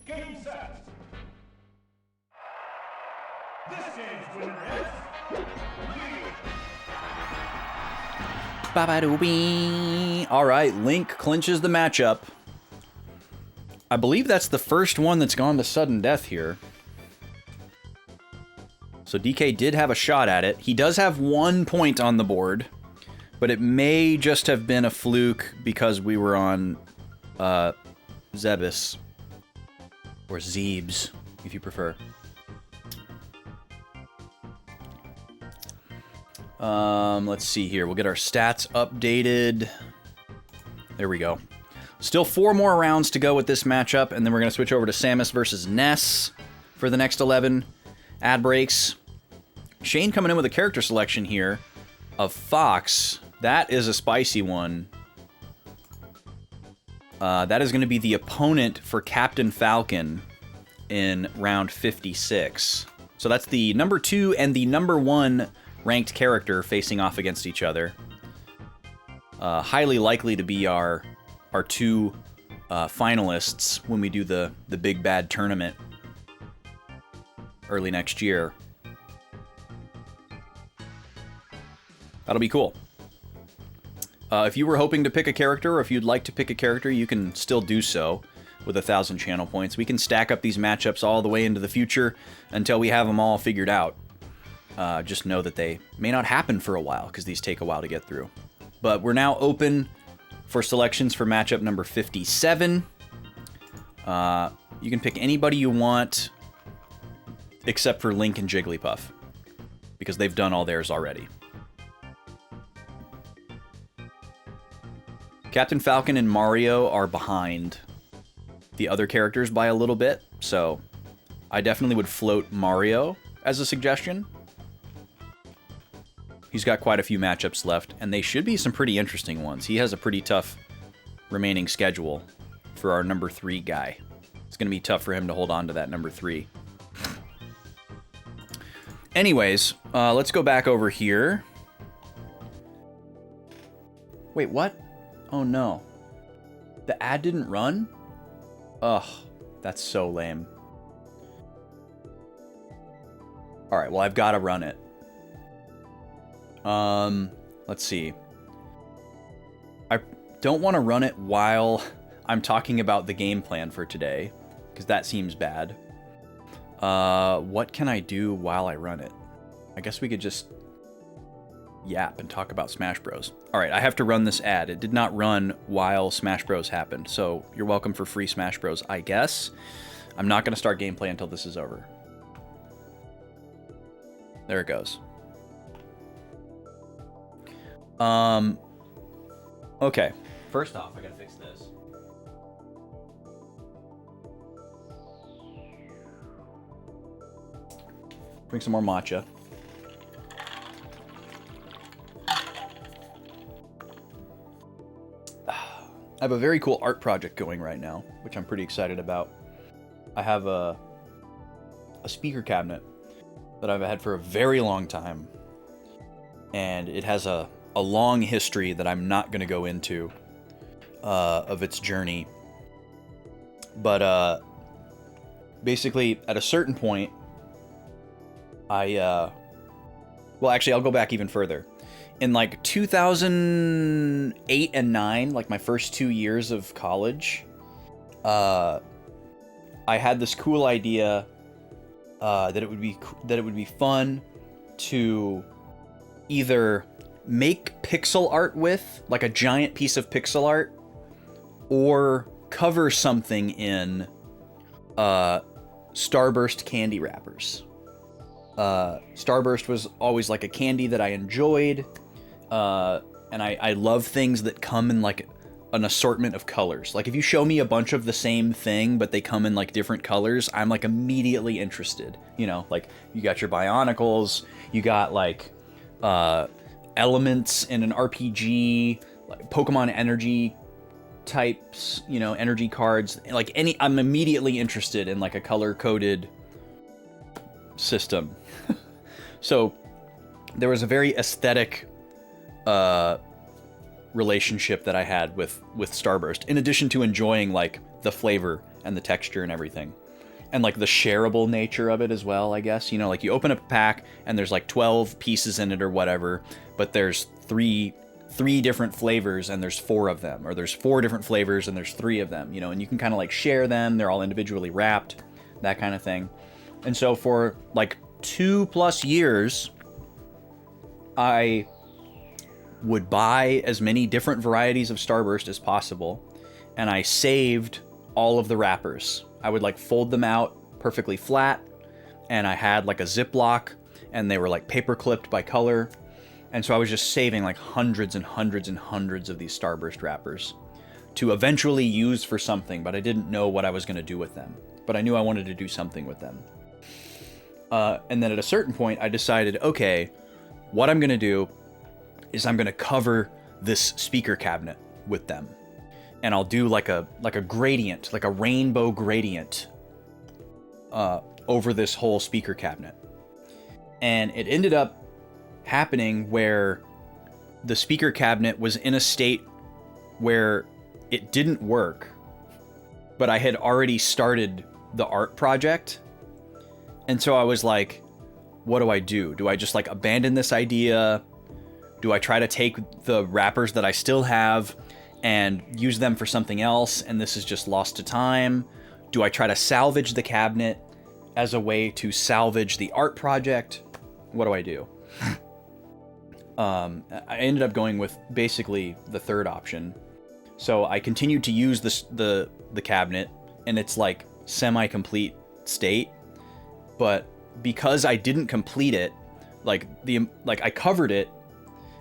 Game set. This game's winner is Ba-ba-doo-bee. All right, Link clinches the matchup. I believe that's the first one that's gone to sudden death here. So DK did have a shot at it. He does have 1 point on the board, but it may just have been a fluke because we were on Zebus. Or Zeebs, if you prefer. Let's see here. We'll get our stats updated. There we go. Still 4 more rounds to go with this matchup, and then we're going to switch over to Samus versus Ness for the next 11 ad breaks. Shane coming in with a character selection here of Fox. That is a spicy one. That is going to be the opponent for Captain Falcon in round 56. So that's the number 2 and the number 1 ranked character facing off against each other. Highly likely to be our 2 finalists when we do the big bad tournament early next year. That'll be cool. If you were hoping to pick a character, or if you'd like to pick a character, you can still do so with 1,000 channel points. We can stack up these matchups all the way into the future until we have them all figured out. Just know that they may not happen for a while, because these take a while to get through. But we're now open for selections for matchup number 57. You can pick anybody you want, except for Link and Jigglypuff, because they've done all theirs already. Captain Falcon and Mario are behind the other characters by a little bit, so I definitely would float Mario as a suggestion. He's got quite a few matchups left, and they should be some pretty interesting ones. He has a pretty tough remaining schedule for our number 3 guy. It's going to be tough for him to hold on to that number 3. Anyways, let's go back over here. Wait, what? Oh no. The ad didn't run? Ugh, that's so lame. Alright, well I've got to run it. Let's see. I don't want to run it while I'm talking about the game plan for today, because that seems bad. What can I do while I run it? I guess we could just yap and talk about Smash Bros. Alright, I have to run this ad. It did not run while Smash Bros happened, so you're welcome for free Smash Bros, I guess. I'm not going to start gameplay until this is over. There it goes. Okay. First off, I gotta fix this. Drink some more matcha. I have a very cool art project going right now, which I'm pretty excited about. I have a speaker cabinet that I've had for a very long time, and it has a a long history that I'm not going to go into of its journey. But basically, at a certain point, well, actually, I'll go back even further. In like 2008 and 9, like my first 2 years of college, I had this cool idea that it would be fun to either make pixel art with, like a giant piece of pixel art, or cover something in Starburst candy wrappers. Starburst was always like a candy that I enjoyed, and I love things that come in like an assortment of colors. Like if you show me a bunch of the same thing but they come in like different colors, I'm like immediately interested. You know, like you got your Bionicles, you got like elements in an RPG, like Pokemon energy types, you know, energy cards, like I'm immediately interested in like a color-coded system. So there was a very aesthetic relationship that I had with Starburst, in addition to enjoying like the flavor and the texture and everything, and like the shareable nature of it as well, I guess. You know, like you open up a pack and there's like 12 pieces in it or whatever, but there's three different flavors and there's 4 of them, or there's 4 different flavors and there's 3 of them, you know, and you can kind of like share them. They're all individually wrapped, that kind of thing. And so for like 2+ years, I would buy as many different varieties of Starburst as possible, and I saved all of the wrappers. I would like fold them out perfectly flat, and I had like a Ziploc, and they were like paper clipped by color, and so I was just saving like hundreds and hundreds and hundreds of these Starburst wrappers to eventually use for something, but I didn't know what I was going to do with them. But I knew I wanted to do something with them. And then at a certain point, I decided, okay, what I'm going to do is I'm going to cover this speaker cabinet with them. And I'll do like a gradient, like a rainbow gradient over this whole speaker cabinet. And it ended up happening where the speaker cabinet was in a state where it didn't work, but I had already started the art project. And so I was like, what do I do? Do I just like abandon this idea? Do I try to take the wrappers that I still have and use them for something else, and this is just lost to time? Do I try to salvage the cabinet as a way to salvage the art project? What do I do? I ended up going with basically the third option. So I continued to use the cabinet in its like semi-complete state, but because I didn't complete it, like I covered it,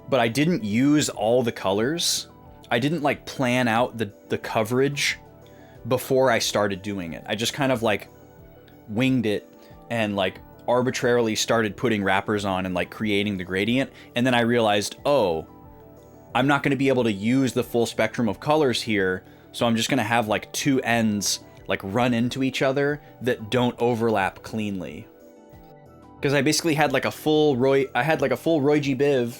but I didn't use all the colors. I didn't like plan out the coverage before I started doing it. I just kind of like winged it and like arbitrarily started putting wrappers on and like creating the gradient. And then I realized, oh, I'm not going to be able to use the full spectrum of colors here. So I'm just going to have like 2 ends like run into each other that don't overlap cleanly. Because I basically had like a full Roy G. Biv,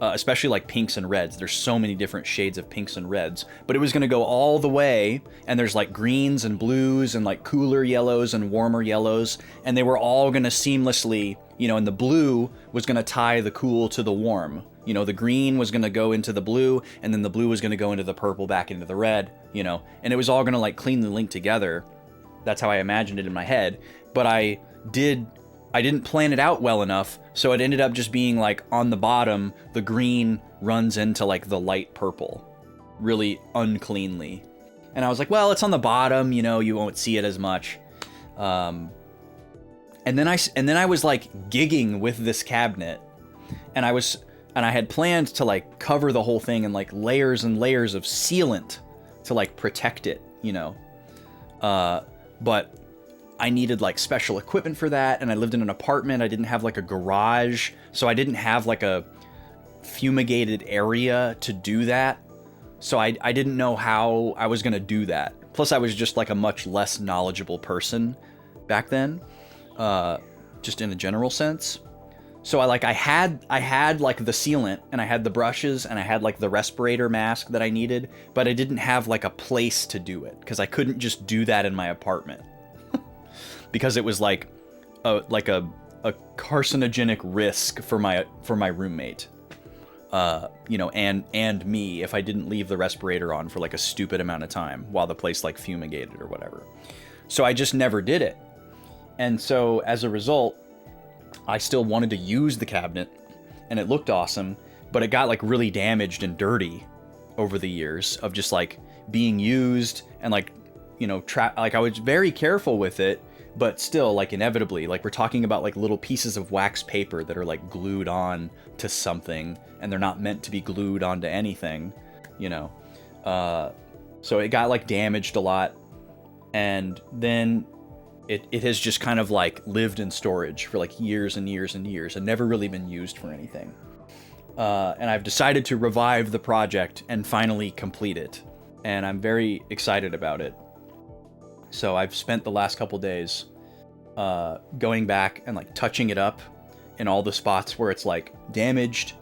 especially like pinks and reds. There's so many different shades of pinks and reds, but it was going to go all the way, and there's like greens and blues and like cooler yellows and warmer yellows, and they were all going to seamlessly, you know, and the blue was going to tie the cool to the warm. You know, the green was going to go into the blue, and then the blue was going to go into the purple, back into the red, you know, and it was all going to like cleanly link together. That's how I imagined it in my head, but I didn't plan it out well enough, so it ended up just being like on the bottom, the green runs into like the light purple, really uncleanly. And I was like, well, it's on the bottom, you know, you won't see it as much. And then I was like gigging with this cabinet, and I had planned to like cover the whole thing in like layers and layers of sealant to like protect it, you know. But I needed like special equipment for that, and I lived in an apartment. I didn't have like a garage, so I didn't have like a fumigated area to do that. So I didn't know how I was gonna do that. Plus I was just like a much less knowledgeable person back then, just in a general sense. So I had like the sealant, and I had the brushes, and I had like the respirator mask that I needed, but I didn't have like a place to do it because I couldn't just do that in my apartment because it was like a carcinogenic risk for my roommate, you know, and me if I didn't leave the respirator on for like a stupid amount of time while the place like fumigated or whatever. So I just never did it, and so as a result, I still wanted to use the cabinet, and it looked awesome, but it got like really damaged and dirty over the years of just like being used and like, you know, like I was very careful with it, but still like inevitably, like we're talking about like little pieces of wax paper that are like glued on to something, and they're not meant to be glued onto anything, you know. So it got like damaged a lot, and then it has just kind of like lived in storage for like years and years and years and never really been used for anything. And I've decided to revive the project and finally complete it. And I'm very excited about it. So I've spent the last couple days going back and like touching it up in all the spots where it's like damaged.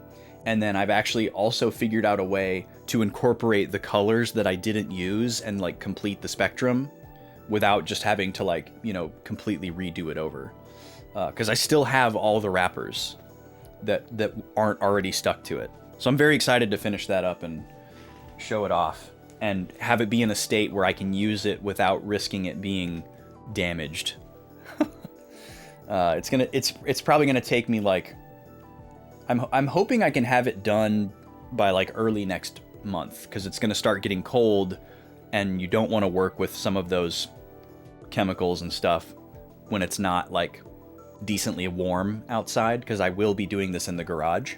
And then I've actually also figured out a way to incorporate the colors that I didn't use and like complete the spectrum without just having to like, you know, completely redo it over. Because I still have all the wrappers that aren't already stuck to it. So I'm very excited to finish that up and show it off and have it be in a state where I can use it without risking it being damaged. It's probably gonna take me like, I'm hoping I can have it done by like early next month, because it's gonna start getting cold, and you don't want to work with some of those chemicals and stuff when it's not like decently warm outside, because I will be doing this in the garage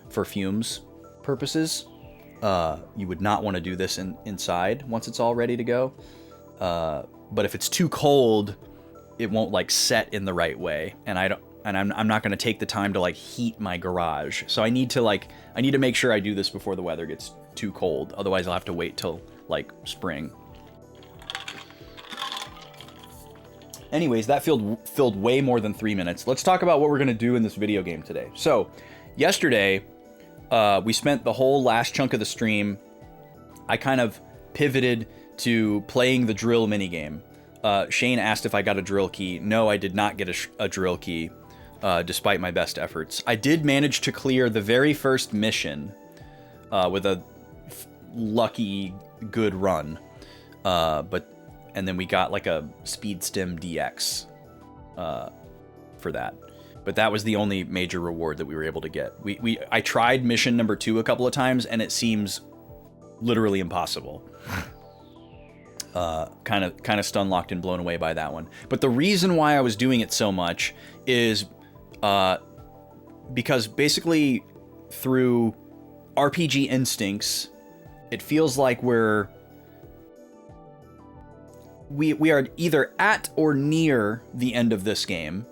for fumes purposes. You would not want to do this inside once it's all ready to go. But if it's too cold, it won't like set in the right way, and I'm not going to take the time to like heat my garage. So I need to make sure I do this before the weather gets too cold. Otherwise I'll have to wait till like spring. Anyways, that filled way more than 3 minutes. Let's talk about what we're going to do in this video game today. So yesterday, we spent the whole last chunk of the stream, I kind of pivoted to playing the drill minigame. Shane asked if I got a drill key. No, I did not get a drill key, despite my best efforts. I did manage to clear the very first mission with a lucky good run, and then we got like a Speed Stim DX for that. But that was the only major reward that we were able to get. I tried mission number 2 a couple of times, and it seems literally impossible. Kind of stun locked and blown away by that one. But the reason why I was doing it so much is because basically through RPG instincts, it feels like we are either at or near the end of this game.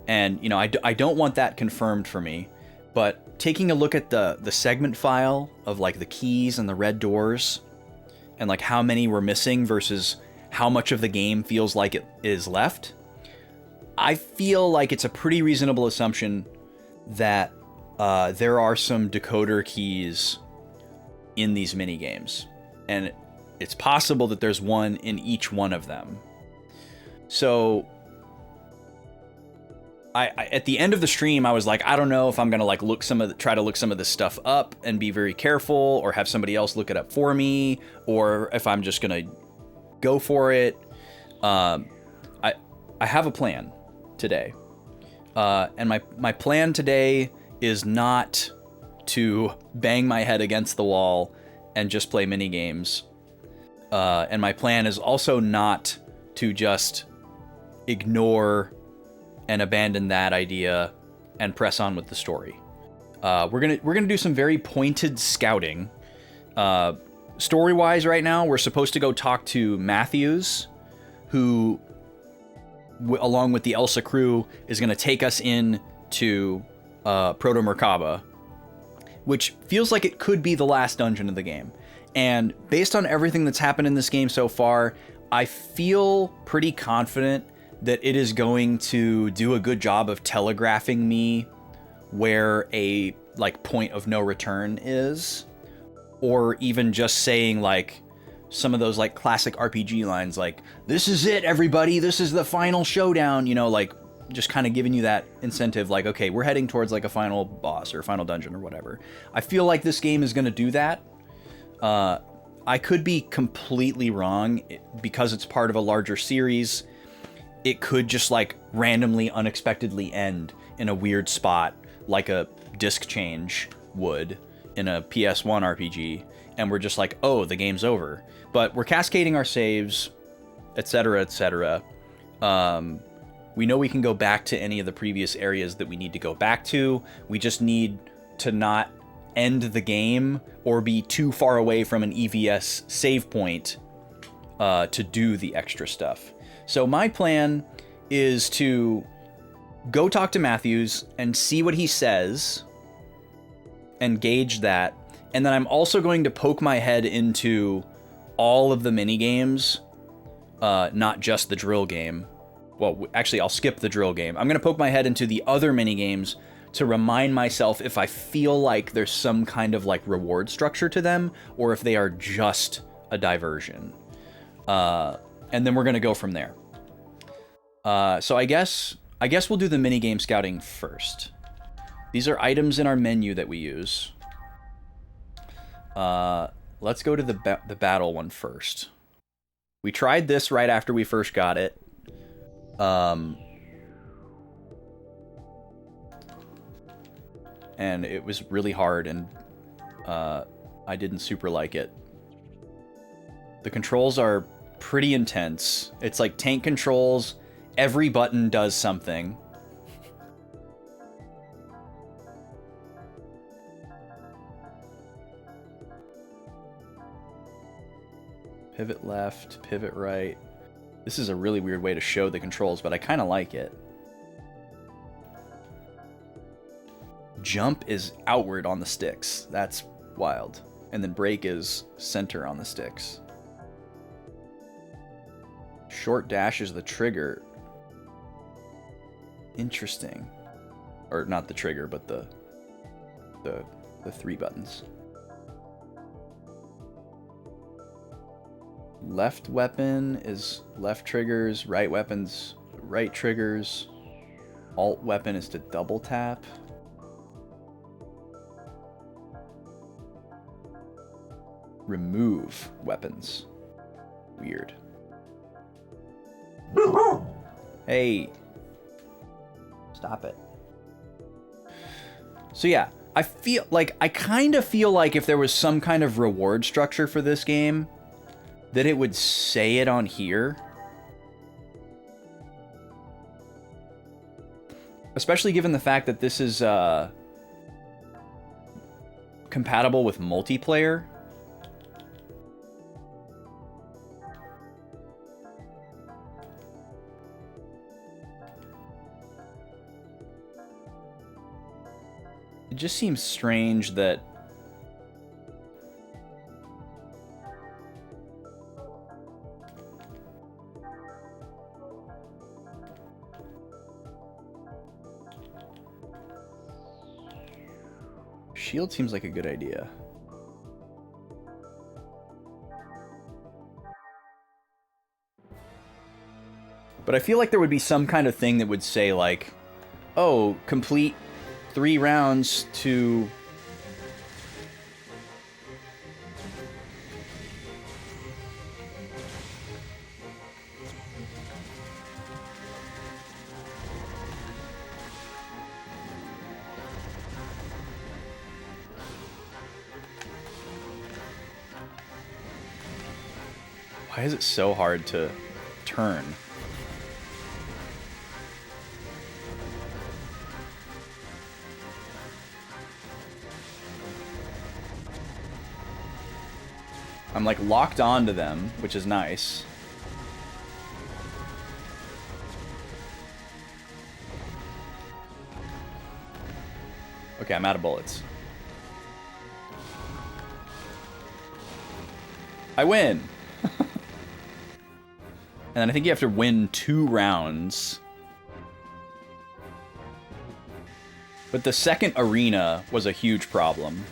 And, you know, I don't want that confirmed for me, but taking a look at the segment file of like the keys and the red doors and like how many we're missing versus how much of the game feels like it is left, I feel like it's a pretty reasonable assumption that there are some decoder keys in these mini games, and it's possible that there's one in each one of them. So I at the end of the stream, I was like, I don't know if I'm gonna like try to look some of this stuff up and be very careful, or have somebody else look it up for me, or if I'm just gonna go for it. I have a plan today, and my plan today is not to bang my head against the wall and just play mini games. And my plan is also not to just ignore and abandon that idea and press on with the story. We're gonna do some very pointed scouting. Story-wise, right now, we're supposed to go talk to Matthews, who, along with the Elsa crew, is gonna take us in to Proto Merkaba, which feels like it could be the last dungeon of the game. And based on everything that's happened in this game so far, I feel pretty confident that it is going to do a good job of telegraphing me where a like point of no return is, or even just saying like some of those like classic RPG lines like, this is it, everybody, this is the final showdown, you know, like just kind of giving you that incentive, like, okay, we're heading towards like a final boss or final dungeon or whatever. I feel like this game is going to do that. I could be completely wrong because it's part of a larger series. It could just like randomly, unexpectedly end in a weird spot, like a disc change would in a PS1 RPG, and we're just like, oh, the game's over. But we're cascading our saves, etc., etc. We know we can go back to any of the previous areas that we need to go back to. We just need to not end the game or be too far away from an EVS save point to do the extra stuff. So my plan is to go talk to Matthews and see what he says and gauge that. And then I'm also going to poke my head into all of the mini games, not just the drill game. Well, actually, I'll skip the drill game. I'm going to poke my head into the other mini games to remind myself if I feel like there's some kind of like reward structure to them, or if they are just a diversion. And then we're going to go from there. So I guess we'll do the mini game scouting first. These are items in our menu that we use. Let's go to the battle one first. We tried this right after we first got it. And it was really hard, and I didn't super like it. The controls are pretty intense. It's like tank controls. Every button does something. Pivot left, pivot right. This is a really weird way to show the controls, but I kind of like it. Jump is outward on the sticks. That's wild. And then brake is center on the sticks. Short dash is the trigger. Interesting. Or not the trigger, but the three buttons. Left weapon is left triggers, right weapons, right triggers. Alt weapon is to double tap. Remove weapons. Weird. Hey. Stop it. So yeah, I kind of feel like if there was some kind of reward structure for this game, that it would say it on here. Especially given the fact that this is compatible with multiplayer. It just seems strange that shield seems like a good idea. But I feel like there would be some kind of thing that would say like, oh, complete 3 rounds to... Why is it so hard to turn? I'm like locked onto them, which is nice. Okay, I'm out of bullets. I win! And then I think you have to win 2 rounds. But the second arena was a huge problem.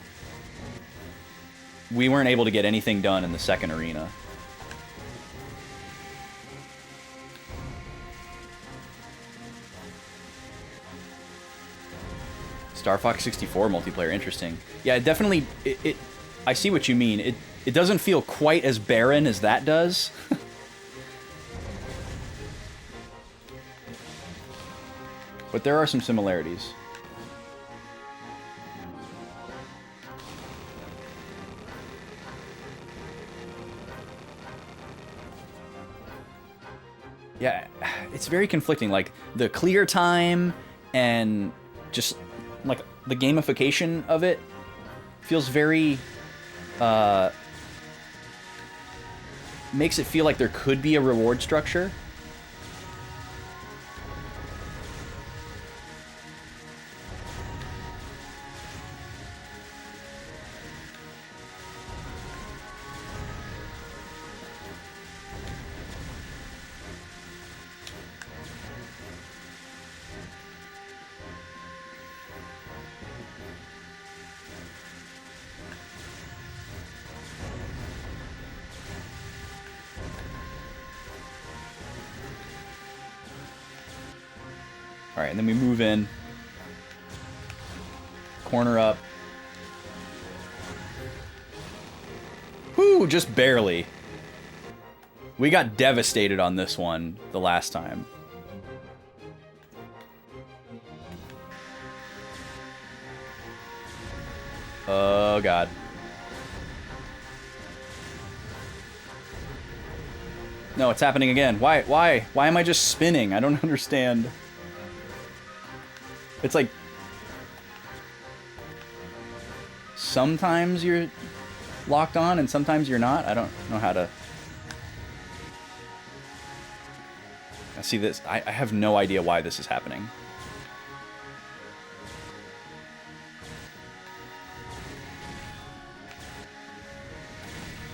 We weren't able to get anything done in the second arena. Star Fox 64 multiplayer, interesting. Yeah, it definitely... I see what you mean. It doesn't feel quite as barren as that does. But there are some similarities. Yeah, it's very conflicting. Like, the clear time and just, like, the gamification of it feels very... makes it feel like there could be a reward structure. Alright, and then we move in. Corner up. Whew, just barely. We got devastated on this one the last time. Oh, God. No, it's happening again. Why? Why am I just spinning? I don't understand. It's like... sometimes you're locked on and sometimes you're not. I don't know how to... I see this. I have no idea why this is happening.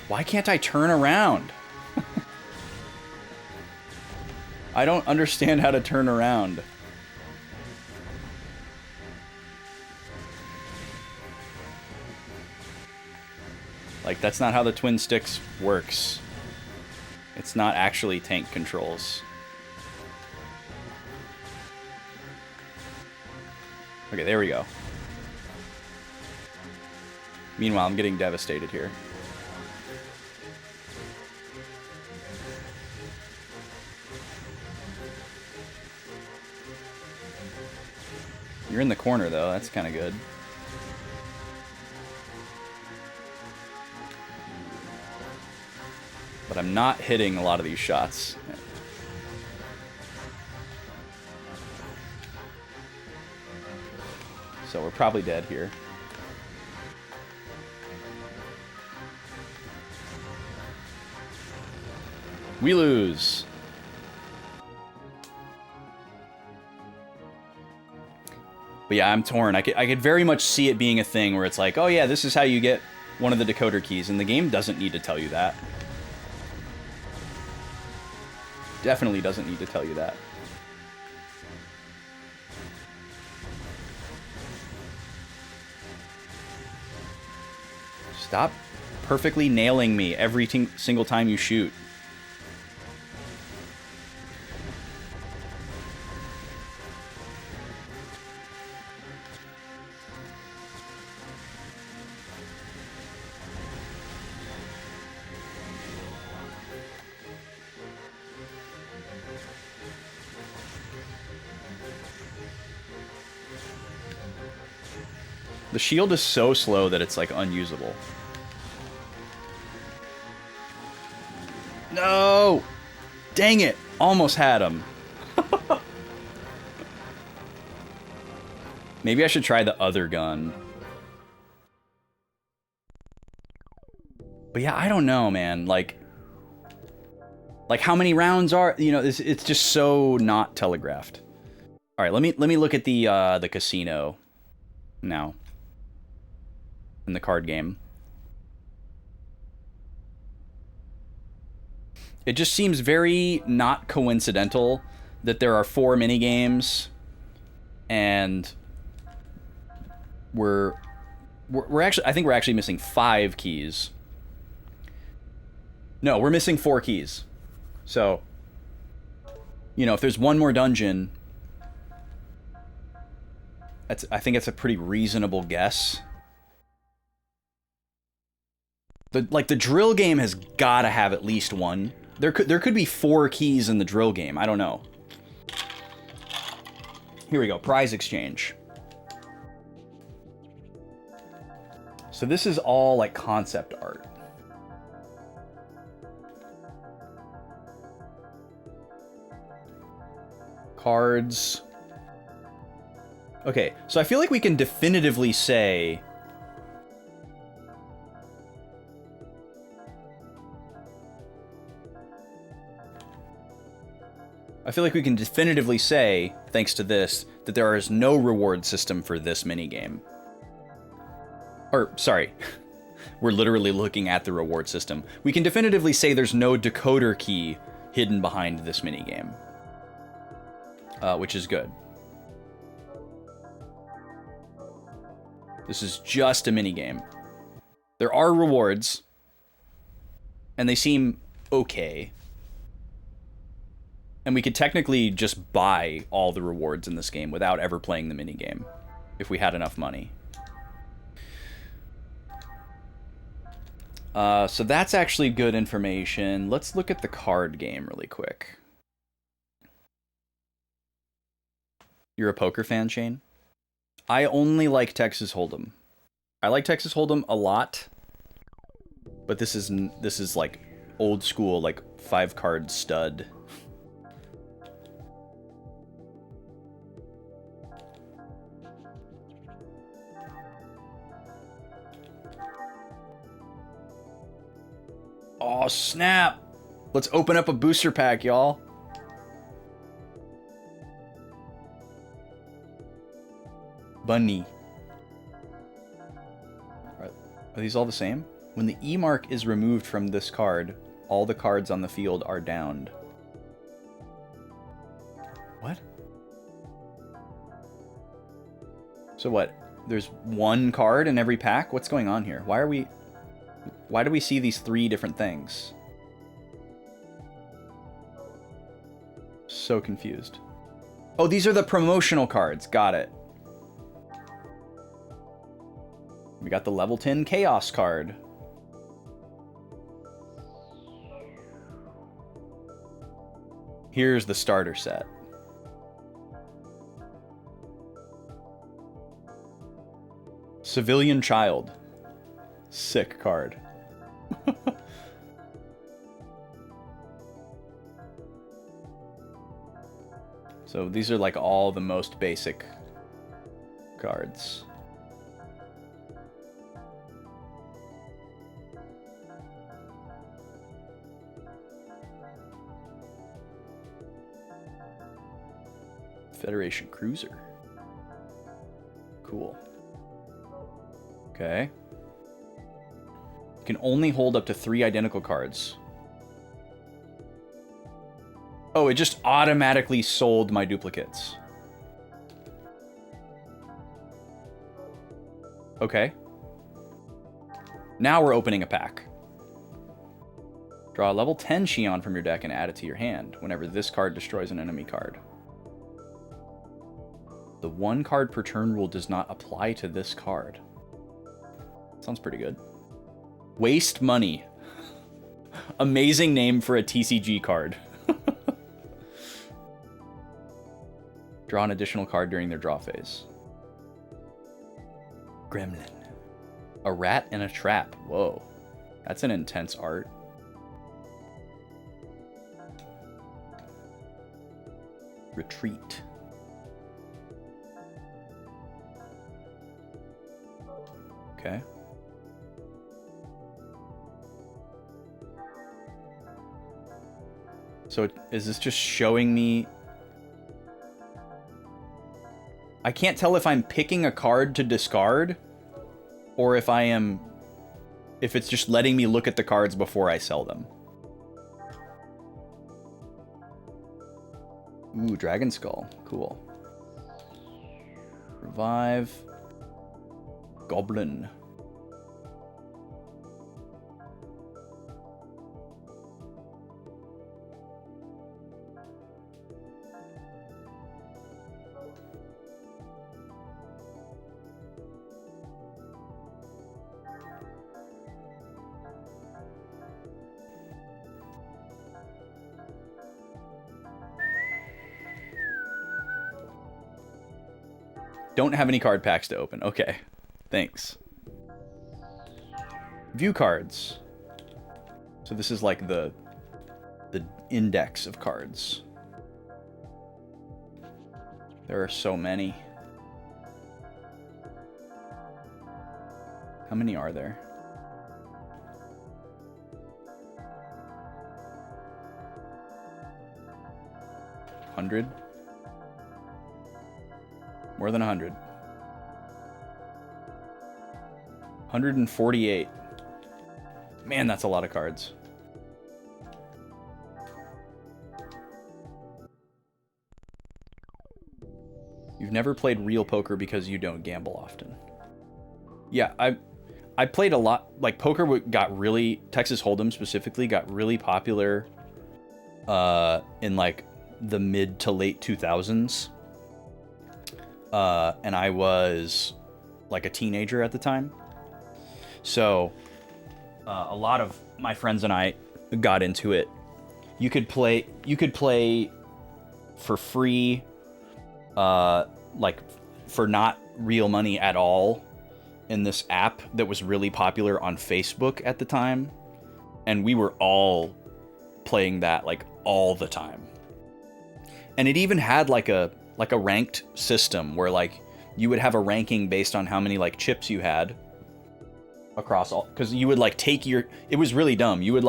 Why can't I turn around? I don't understand how to turn around. Like, that's not how the twin sticks works. It's not actually tank controls. Okay, there we go. Meanwhile, I'm getting devastated here. You're in the corner, though. That's kind of good. But I'm not hitting a lot of these shots. So we're probably dead here. We lose. But yeah, I'm torn. I could very much see it being a thing where it's like, oh yeah, this is how you get one of the decoder keys, and the game doesn't need to tell you that. Definitely doesn't need to tell you that. Stop perfectly nailing me every single time you shoot. The shield is so slow that it's like unusable. No! Dang it! Almost had him. Maybe I should try the other gun. But yeah, I don't know, man. Like how many rounds are, you know, it's just so not telegraphed. All right, let me look at the casino now. In the card game. It just seems very not coincidental that there are 4 minigames, and we're actually, I think we're actually missing 5 keys. No, we're missing 4 keys. So, you know, if there's one more dungeon, I think it's a pretty reasonable guess. The drill game has got to have at least one. There could be 4 keys in the drill game. I don't know. Here we go. Prize exchange. So this is all like concept art. Cards. Okay, so I feel like we can definitively say thanks to this, that there is no reward system for this minigame. Or, sorry, we're literally looking at the reward system. We can definitively say there's no decoder key hidden behind this minigame. Which is good. This is just a minigame. There are rewards, and they seem okay. And we could technically just buy all the rewards in this game without ever playing the minigame, if we had enough money. So that's actually good information. Let's look at the card game really quick. You're a poker fan, Shane? I only like Texas Hold'em. I like Texas Hold'em a lot, but this is like old school, like 5-card stud. Oh, snap! Let's open up a booster pack, y'all. Bunny. Are these all the same? When the E mark is removed from this card, all the cards on the field are downed. What? So what? There's one card in every pack? What's going on here? Why do we see these 3 different things? So confused. Oh, these are the promotional cards. Got it. We got the level 10 Chaos card. Here's the starter set. Civilian Child. Sick card. So these are like all the most basic cards. Federation Cruiser. Cool. Okay. You can only hold up to 3 identical cards. Oh, it just automatically sold my duplicates. Okay. Now we're opening a pack. Draw a level 10 Xion from your deck and add it to your hand whenever this card destroys an enemy card. The 1 card per turn rule does not apply to this card. Sounds pretty good. Waste Money. Amazing name for a TCG card. Draw an additional card during their draw phase. Gremlin. A rat and a trap. Whoa. That's an intense art. Retreat. Okay. So is this just showing me... I can't tell if I'm picking a card to discard or if it's just letting me look at the cards before I sell them. Ooh, Dragon Skull. Cool. Revive. Goblin. Don't have any card packs to open. Okay. Thanks. View cards. So this is like the index of cards. There are so many. How many are there? $100? More than 100. 148. Man, that's a lot of cards. You've never played real poker because you don't gamble often. Yeah, I played a lot. Like, poker got really... Texas Hold'em specifically got really popular in, like, the mid to late 2000s. And I was like a teenager at the time. So a lot of my friends and I got into it. You could play for free, like for not real money at all in this app that was really popular on Facebook at the time. And we were all playing that like all the time. And it even had like a ranked system where like you would have a ranking based on how many like chips you had across all, because you would like take your, it was really dumb. You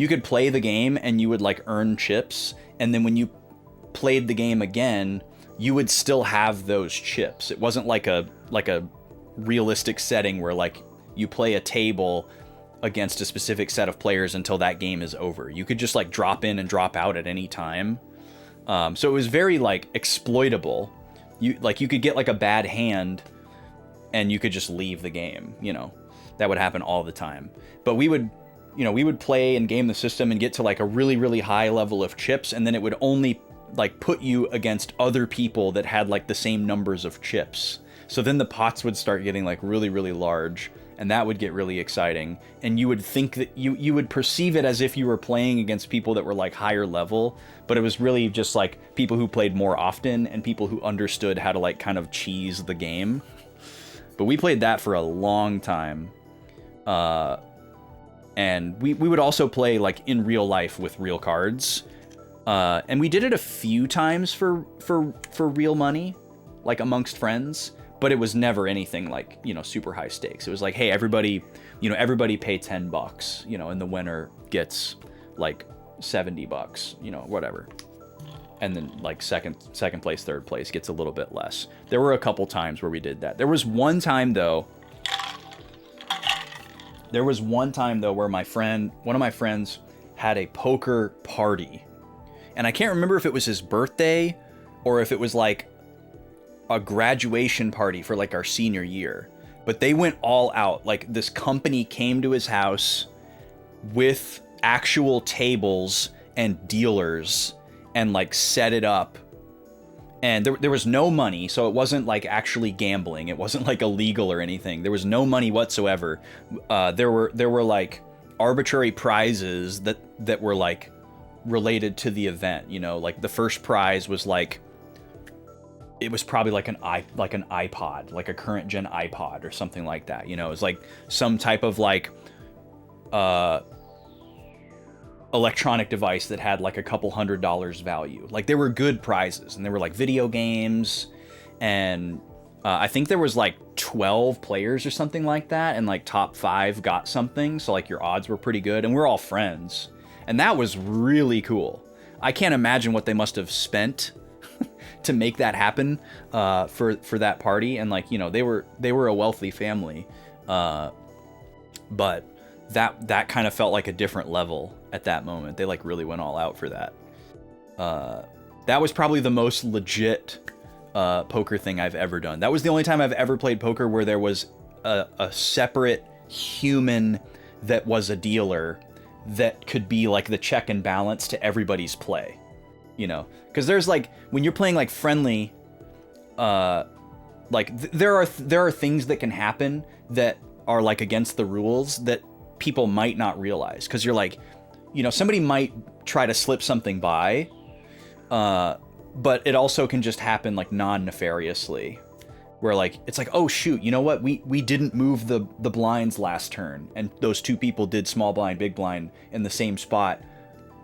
could play the game and you would like earn chips, and then when you played the game again, you would still have those chips. It wasn't like a realistic setting where like you play a table against a specific set of players until that game is over. You could just like drop in and drop out at any time. So it was very like exploitable. You could get like a bad hand and you could just leave the game, you know. That would happen all the time. But we would play and game the system and get to like a really, really high level of chips, and then it would only like put you against other people that had like the same numbers of chips. So then the pots would start getting like really, really large, and that would get really exciting. And you would think that you would perceive it as if you were playing against people that were like higher level, but it was really just like people who played more often and people who understood how to like kind of cheese the game. But we played that for a long time. And we would also play like in real life with real cards. And we did it a few times for real money, like amongst friends, but it was never anything like, you know, super high stakes. It was like, hey, everybody pay $10, you know, and the winner gets like $70, you know, whatever. And then like second place, third place gets a little bit less. There were a couple times where we did that. There was one time though where one of my friends had a poker party. And I can't remember if it was his birthday or if it was like a graduation party for like our senior year. But they went all out. Like this company came to his house with actual tables and dealers and like set it up. And there was no money, so it wasn't like actually gambling. It wasn't like illegal or anything. There was no money whatsoever. There were like arbitrary prizes that were like related to the event. You know, like the first prize was like, it was probably like an iPod, like a current gen iPod or something like that. You know, it was like some type of like electronic device that had like a couple $100 value. Like they were good prizes, and they were like video games, and I think there was like 12 players or something like that, and like top 5 got something, so like your odds were pretty good, and we're all friends, and that was really cool. I can't imagine what they must have spent to make that happen for that party, and like, you know, they were a wealthy family, but that kind of felt like a different level at that moment. They like really went all out for that. That was probably the most legit poker thing I've ever done. That was the only time I've ever played poker where there was a separate human that was a dealer that could be like the check and balance to everybody's play. You know, because there's like, when you're playing like friendly, there are things that can happen that are like against the rules that people might not realize, because you're like, you know, somebody might try to slip something by, but it also can just happen like non-nefariously, where like it's like, oh shoot, you know what, we didn't move the blinds last turn, and those two people did small blind big blind in the same spot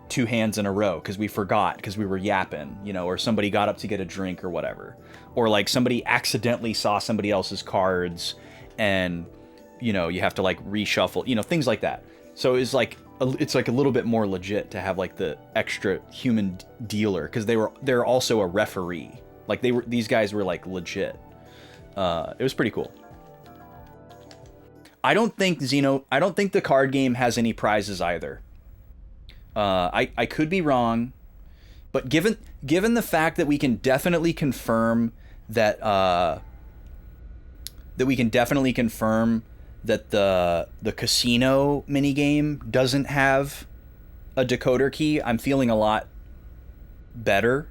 2 hands in a row because we forgot, because we were yapping, you know, or somebody got up to get a drink or whatever, or like somebody accidentally saw somebody else's cards and, you know, you have to like reshuffle, you know, things like that. So it's like a little bit more legit to have like the extra human dealer, because they're also a referee. Like these guys were like legit. It was pretty cool. I don't think the card game has any prizes either. I could be wrong, but given the fact that we can definitely confirm that the casino minigame doesn't have a decoder key, I'm feeling a lot better.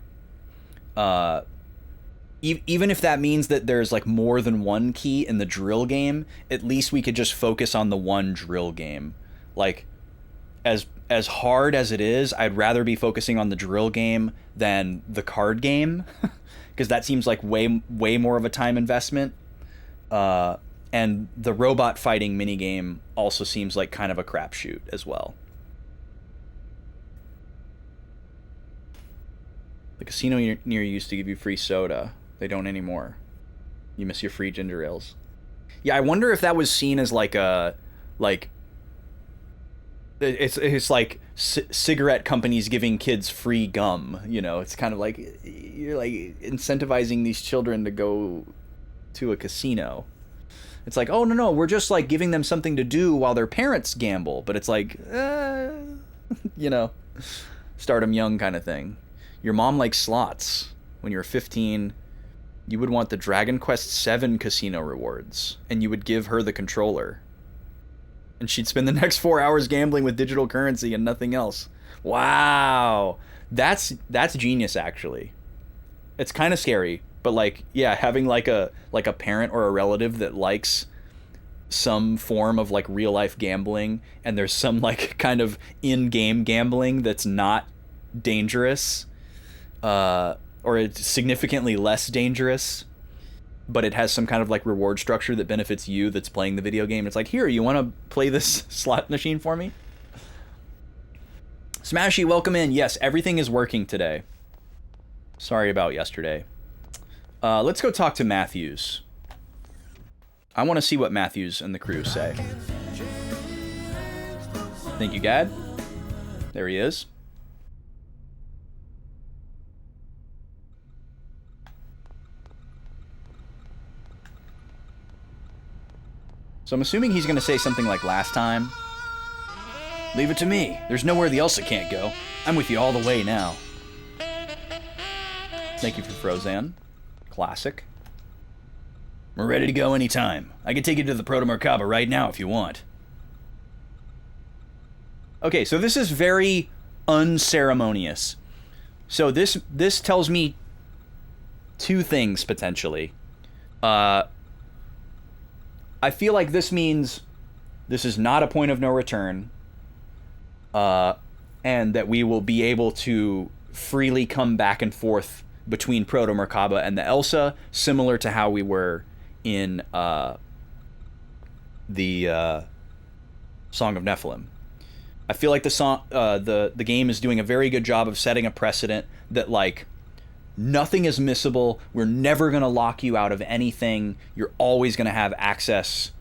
Even if that means that there's like more than one key in the drill game, at least we could just focus on the one drill game. Like, as hard as it is, I'd rather be focusing on the drill game than the card game, because that seems like way more of a time investment. And the robot fighting minigame also seems like kind of a crapshoot as well. The casino near you used to give you free soda. They don't anymore. You miss your free ginger ales. Yeah, I wonder if that was seen as like a it's like cigarette companies giving kids free gum. You know, it's kind of like you're like incentivizing these children to go to a casino. It's like, oh no, we're just like giving them something to do while their parents gamble. But it's like, you know, start them young kind of thing. Your mom likes slots. When you were 15, you would want the Dragon Quest VII casino rewards, and you would give her the controller. And she'd spend the next 4 hours gambling with digital currency and nothing else. Wow. That's genius, actually. It's kind of scary, but like, yeah, having like a parent or a relative that likes some form of like real life gambling, and there's some like kind of in-game gambling that's not dangerous, or it's significantly less dangerous, but it has some kind of like reward structure that benefits you that's playing the video game. It's like, here, you want to play this slot machine for me? Smashy, welcome in. Yes, everything is working today. Sorry about yesterday. Let's go talk to Matthews. I want to see what Matthews and the crew say. Thank you, Gad. There he is. So I'm assuming he's going to say something like last time. Leave it to me. There's nowhere the Elsa can't go. I'm with you all the way now. Thank you for Frozan. Classic. We're ready to go anytime. I can take you to the Proto Merkaba right now if you want. Okay, so this is very unceremonious. So this tells me two things, potentially. I feel like this means this is not a point of no return, and that we will be able to freely come back and forth between Proto Merkaba and the Elsa, similar to how we were in the Song of Nephilim. I feel like the game is doing a very good job of setting a precedent that like nothing is missable. We're never going to lock you out of anything. You're always going to have access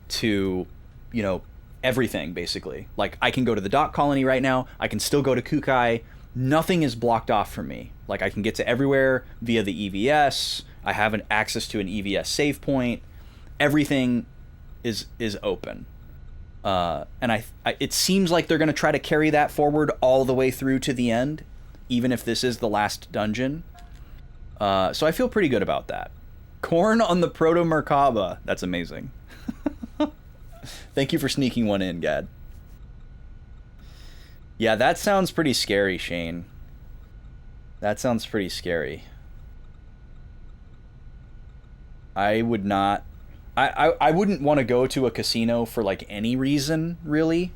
to, you know, everything, basically. Like, I can go to the Dock Colony right now. I can still go to Kukai. Nothing is blocked off from me. Like, I can get to everywhere via the EVS. I have an access to an EVS save point. Everything is open. And it seems like they're going to try to carry that forward all the way through to the end. even if this is the last dungeon. So I feel pretty good about that. Corn on the Proto Merkaba. That's amazing. Thank you for sneaking one in, Gad. Yeah, that sounds pretty scary, Shane. That sounds pretty scary. I would not... I wouldn't want to go to a casino for, like, any reason, really.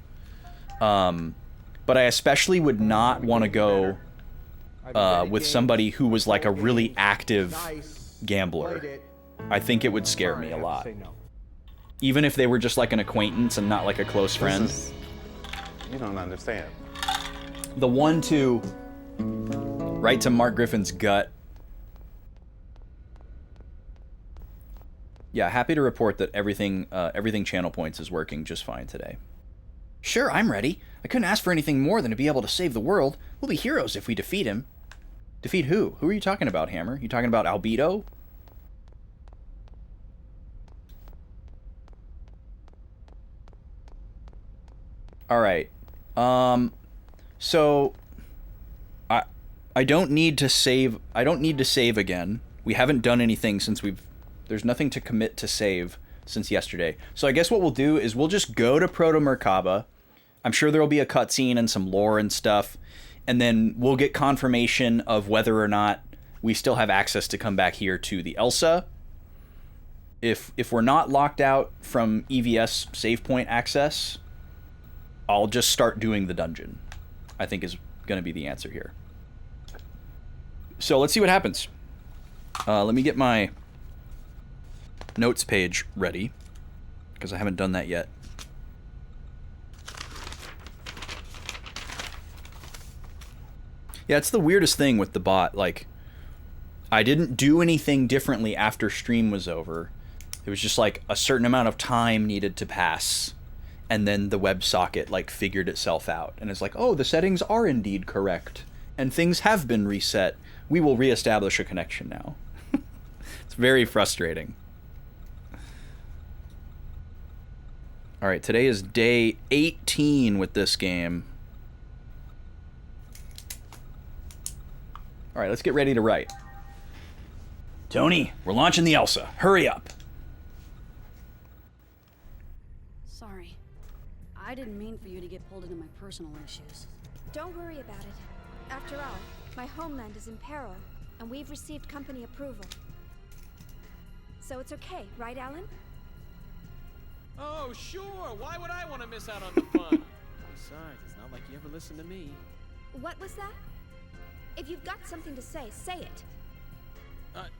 But I especially would not want to go with somebody who was, like, a really active gambler. I think it would scare me a lot. Even if they were just, like, an acquaintance and not, like, a close friend. You don't understand. The 1-2 right to Mark Griffin's gut. Yeah, happy to report that everything channel points is working just fine today. Sure, I'm ready. I couldn't ask for anything more than to be able to save the world. We'll be heroes if we defeat him. Defeat who? Who are you talking about, Hammer? You talking about Albedo? Alright. So I don't need to save again. We haven't done anything since there's nothing to commit to save since yesterday. So I guess what we'll do is we'll just go to Proto Merkaba. I'm sure there'll be a cutscene and some lore and stuff, and then we'll get confirmation of whether or not we still have access to come back here to the Elsa. If we're not locked out from EVS save point access, I'll just start doing the dungeon, I think is going to be the answer here. So let's see what happens. Let me get my notes page ready, because I haven't done that yet. Yeah, it's the weirdest thing with the bot. Like, I didn't do anything differently after stream was over. It was just like a certain amount of time needed to pass, and then the WebSocket like figured itself out, and it's like, oh, the settings are indeed correct, and things have been reset. We will reestablish a connection now. It's very frustrating. Alright, today is day 18 with this game. Alright, let's get ready to write. Tony, we're launching the Elsa. Hurry up. Sorry. I didn't mean for you to get pulled into my personal issues. Don't worry about it. After all, my homeland is in peril, and we've received company approval. So it's okay, right, Alan? Oh, sure. Why would I want to miss out on the fun? Besides, it's not like you ever listen to me. What was that? If you've got something to say, say it.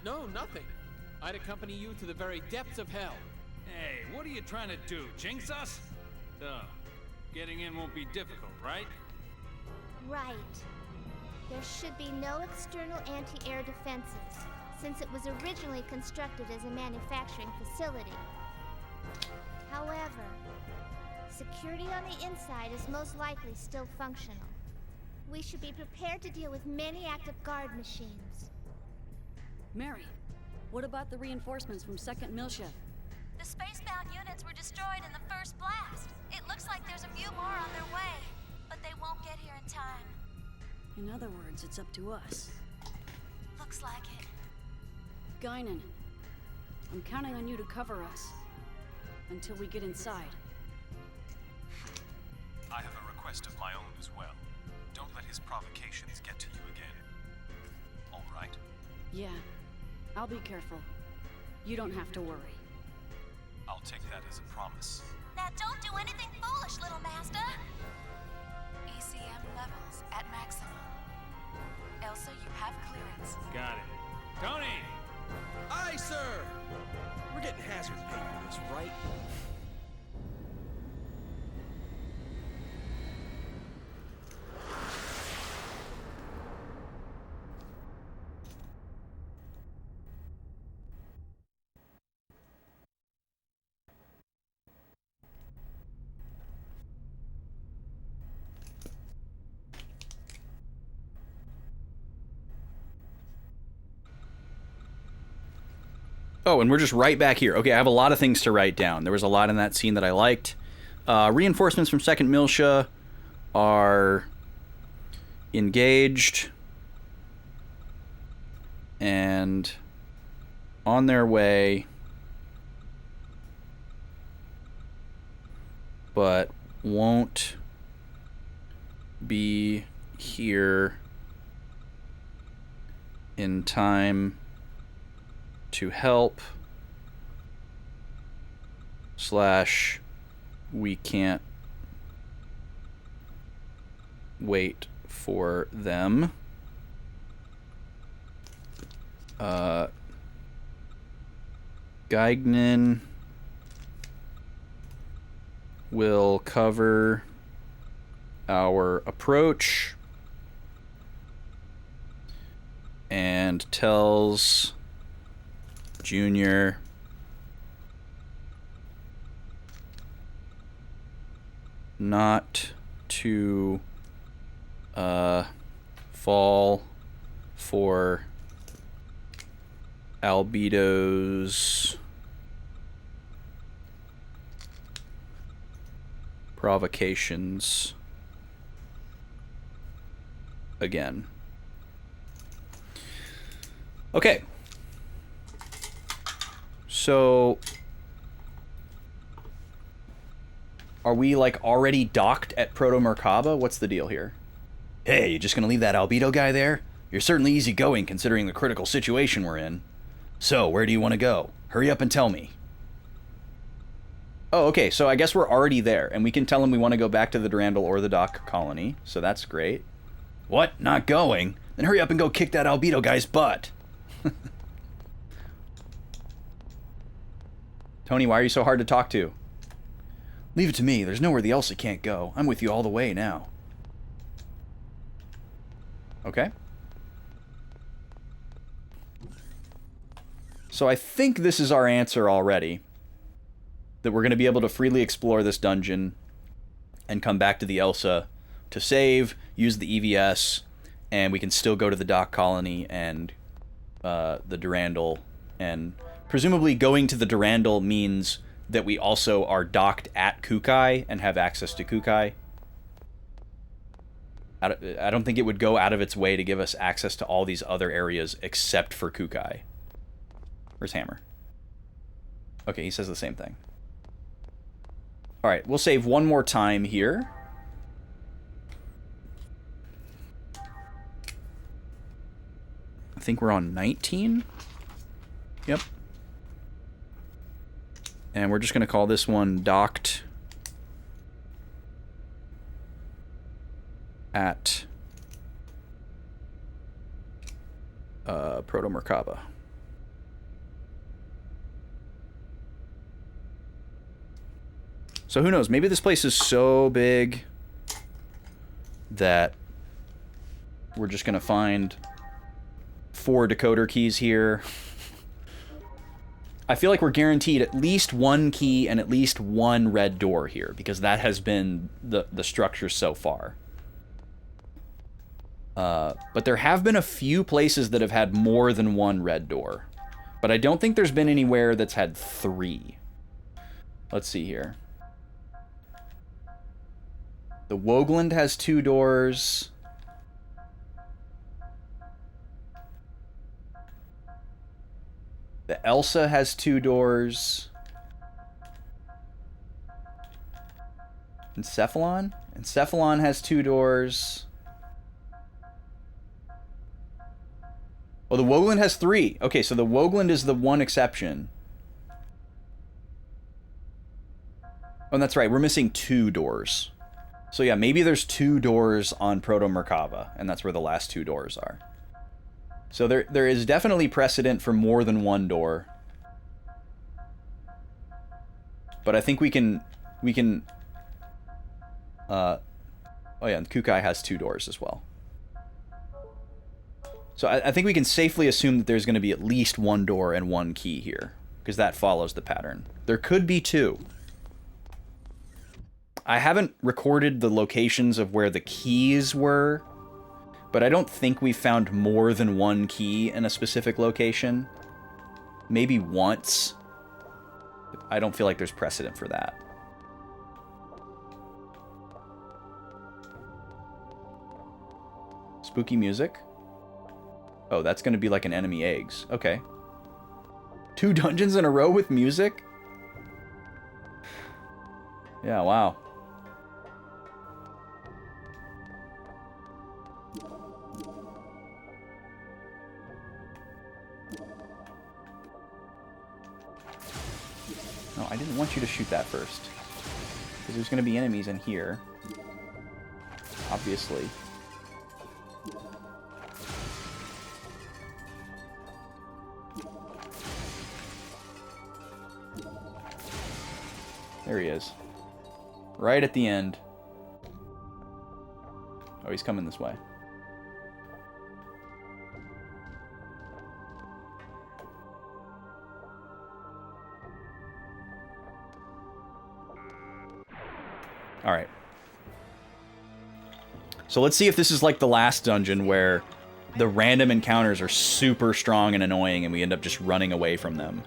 No, nothing. I'd accompany you to the very depths of hell. Hey, what are you trying to do? Jinx us? Duh. Getting in won't be difficult, right? Right. There should be no external anti-air defenses, since it was originally constructed as a manufacturing facility. However, security on the inside is most likely still functional. We should be prepared to deal with many active guard machines. Mary, what about the reinforcements from 2nd Miltia? The spacebound units were destroyed in the first blast. It looks like there's a few more on their way, but they won't get here in time. In other words, it's up to us. Looks like it. Guinan, I'm counting on you to cover us. Until we get inside. I have a request of my own as well. Don't let his provocations get to you again. All right? Yeah, I'll be careful. You don't have to worry. I'll take that as a promise. Now don't do anything foolish, little master! ECM levels at maximum. Elsa, you have clearance. Got it. Tony! Aye, sir! We're getting hazard pay for this, right? Oh, and we're just right back here. Okay, I have a lot of things to write down. There was a lot in that scene that I liked. Reinforcements from 2nd Miltia are engaged. And on their way, but won't be here in time to help / we can't wait for them. Geignan will cover our approach and tells Junior not to fall for Albedo's provocations again. Okay. So are we like already docked at Proto Merkaba? What's the deal here? Hey, you just gonna leave that Albedo guy there? You're certainly easygoing considering the critical situation we're in. So, where do you want to go? Hurry up and tell me. Oh, okay, so I guess we're already there, and we can tell him we want to go back to the Durandal or the Dock colony, so that's great. What? Not going? Then hurry up and go kick that Albedo guy's butt. Tony, why are you so hard to talk to? Leave it to me. There's nowhere the Elsa can't go. I'm with you all the way now. Okay. So I think this is our answer already. That we're going to be able to freely explore this dungeon and come back to the Elsa to save, use the EVS, and we can still go to the Dock colony and the Durandal. And presumably going to the Durandal means that we also are docked at Kukai and have access to Kukai. I don't think it would go out of its way to give us access to all these other areas except for Kukai. Where's Hammer? Okay, he says the same thing. Alright, we'll save one more time here. I think we're on 19. Yep. And we're just going to call this one docked at Proto Merkaba. So who knows? Maybe this place is so big that we're just going to find 4 decoder keys here. I feel like we're guaranteed at least 1 key and at least 1 red door here, because that has been the structure so far. But there have been a few places that have had more than 1 red door. But I don't think there's been anywhere that's had 3. Let's see here. The Wogland has 2 doors. The Elsa has 2 doors. Encephalon? Encephalon has 2 doors. Oh, the Wogland has 3. Okay, so the Wogland is the one exception. Oh, that's right. We're missing 2 doors. So yeah, maybe there's 2 doors on Proto Merkaba, and that's where the last 2 doors are. So there is definitely precedent for more than 1 door. But I think we can oh yeah, and Kukai has 2 doors as well. So I think we can safely assume that there's going to be at least 1 door and 1 key here, because that follows the pattern. There could be 2. I haven't recorded the locations of where the keys were, but I don't think we found more than 1 key in a specific location. Maybe once. I don't feel like there's precedent for that. Spooky music. Oh, that's going to be like an enemy eggs. Okay. 2 dungeons in a row with music? Yeah, wow. No, I didn't want you to shoot that first. Because there's going to be enemies in here. Obviously. There he is. Right at the end. Oh, he's coming this way. Alright. So let's see if this is like the last dungeon where the random encounters are super strong and annoying and we end up just running away from them.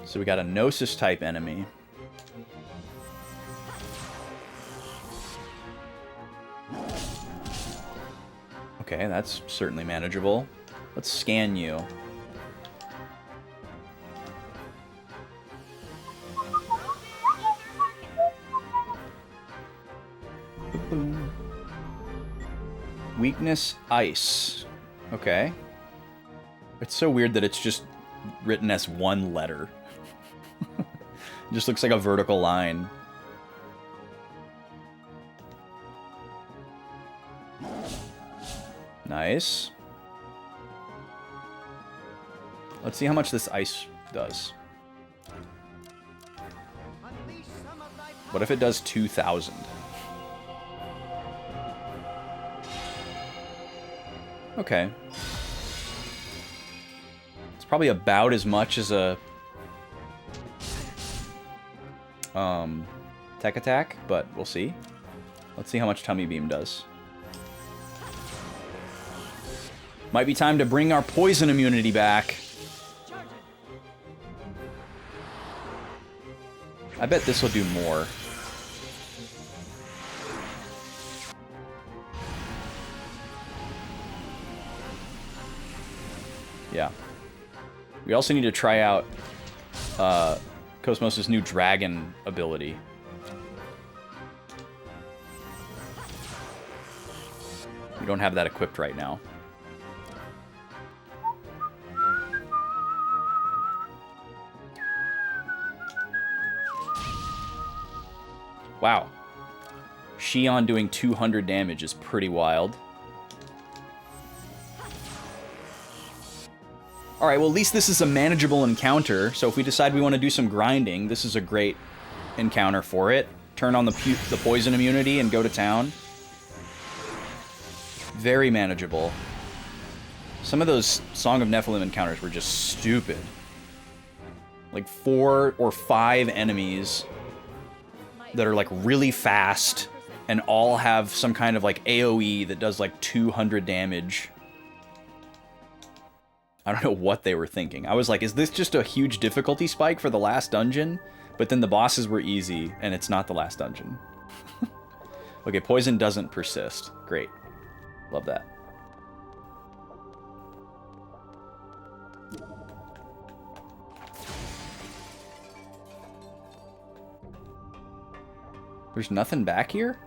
So we got a Gnosis type enemy. Okay, that's certainly manageable. Let's scan you. Boom. Weakness, ice. Okay. It's so weird that it's just written as one letter. It just looks like a vertical line. Nice. Let's see how much this ice does. What if it does 2,000? Okay. It's probably about as much as a tech attack, but we'll see. Let's see how much Tummy Beam does. Might be time to bring our poison immunity back. I bet this will do more. Yeah. We also need to try out Cosmos' new dragon ability. We don't have that equipped right now. Wow. Xion doing 200 damage is pretty wild. Alright, well at least this is a manageable encounter, so if we decide we want to do some grinding, this is a great encounter for it. Turn on the poison immunity and go to town. Very manageable. Some of those Song of Nephilim encounters were just stupid. Like 4 or 5 enemies that are like really fast and all have some kind of like AoE that does like 200 damage. I don't know what they were thinking. I was like, is this just a huge difficulty spike for the last dungeon? But then the bosses were easy and it's not the last dungeon. Okay, poison doesn't persist. Great. Love that. There's nothing back here?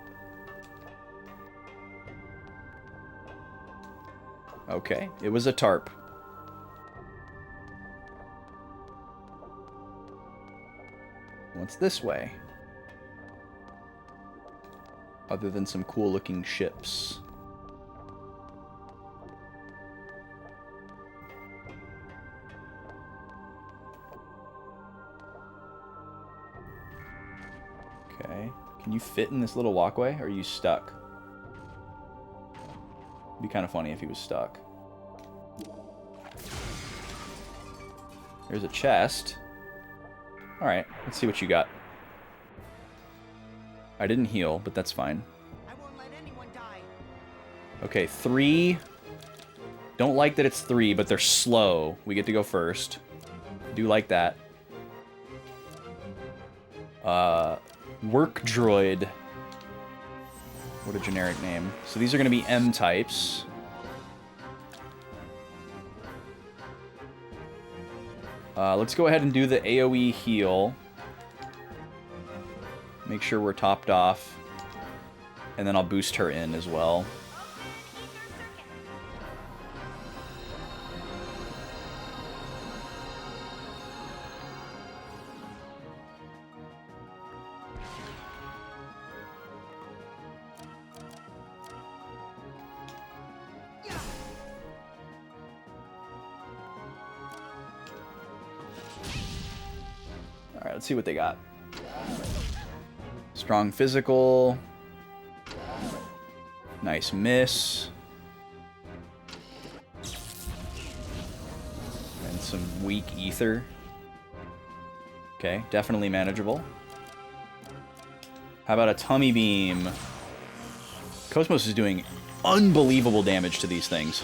Okay, it was a tarp. What's this way? Other than some cool looking ships. Okay. Can you fit in this little walkway, or are you stuck? It'd be kind of funny if he was stuck. There's a chest. Alright, let's see what you got. I didn't heal, but that's fine. I won't let anyone die. Okay, 3. Don't like that it's 3, but they're slow. We get to go first. Do like that. Work droid. What a generic name. So these are going to be M types. Let's go ahead and do the AoE heal. Make sure we're topped off. And then I'll boost her in as well. Alright, let's see what they got. Strong physical. Nice miss. And some weak ether. Okay, definitely manageable. How about a tummy beam? Cosmos is doing unbelievable damage to these things.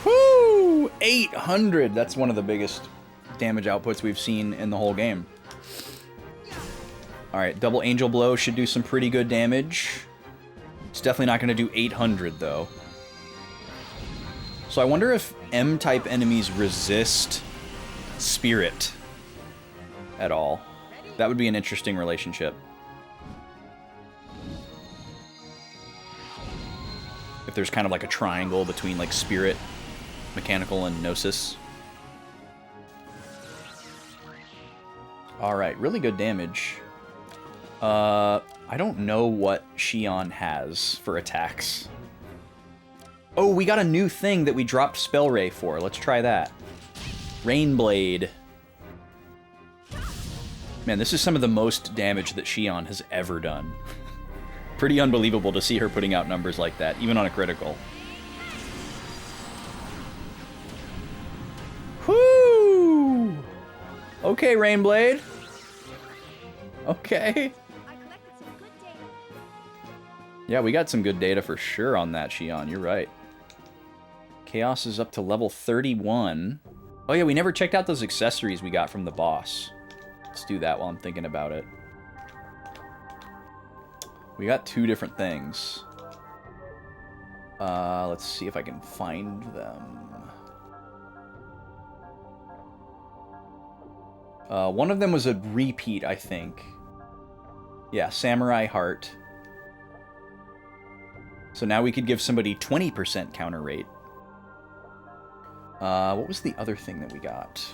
Woo! 800! That's one of the biggest damage outputs we've seen in the whole game. Alright, double angel blow should do some pretty good damage. It's definitely not going to do 800 though. So I wonder if M-type enemies resist spirit at all. That would be an interesting relationship. If there's kind of like a triangle between like spirit, mechanical, and gnosis. Alright, really good damage. I don't know what Xion has for attacks. Oh, we got a new thing that we dropped Spell Ray for. Let's try that. Rainblade. Man, this is some of the most damage that Xion has ever done. Pretty unbelievable to see her putting out numbers like that, even on a critical. Whoo! Okay, Rainblade. Okay. Yeah, we got some good data for sure on that, Xion. You're right. Chaos is up to level 31. Oh yeah, we never checked out those accessories we got from the boss. Let's do that while I'm thinking about it. We got two different things. Let's see if I can find them. One of them was a repeat, I think. Yeah, Samurai Heart. So now we could give somebody 20% counter rate. What was the other thing that we got?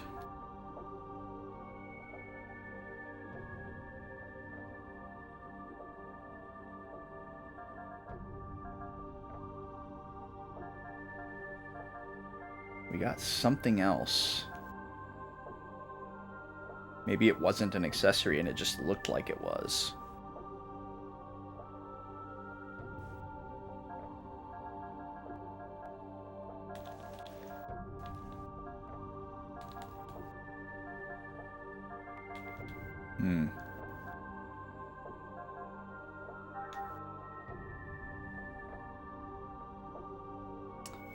We got something else. Maybe it wasn't an accessory and it just looked like it was.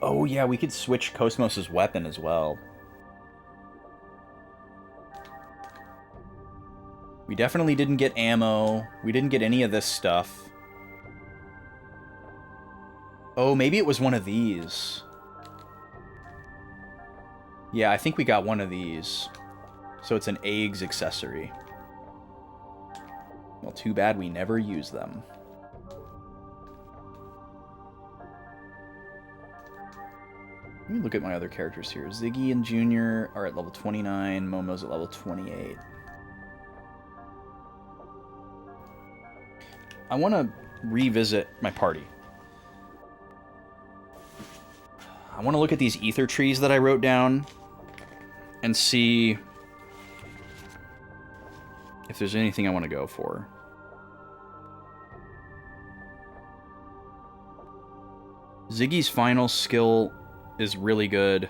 Oh yeah, we could switch Cosmos' weapon as well. We definitely didn't get ammo. We didn't get any of this stuff. Oh, maybe it was one of these. Yeah, I think we got one of these. So it's an eggs accessory. Well, too bad we never use them. Let me look at my other characters here. Ziggy and Junior are at level 29. Momo's at level 28. I want to revisit my party. I want to look at these ether trees that I wrote down and see if there's anything I want to go for. Ziggy's final skill is really good.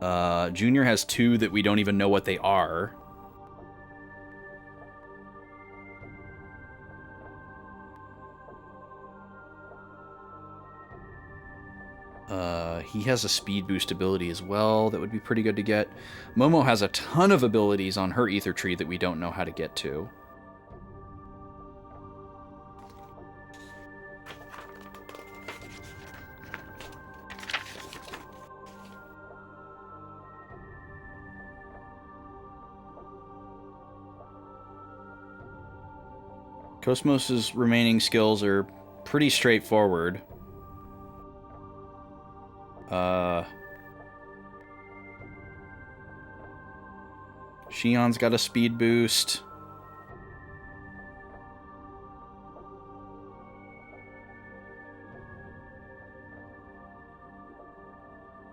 Junior has two that we don't even know what they are. He has a speed boost ability as well that would be pretty good to get. Momo has a ton of abilities on her ether tree that we don't know how to get to. Cosmos's remaining skills are pretty straightforward. Shion's got a speed boost.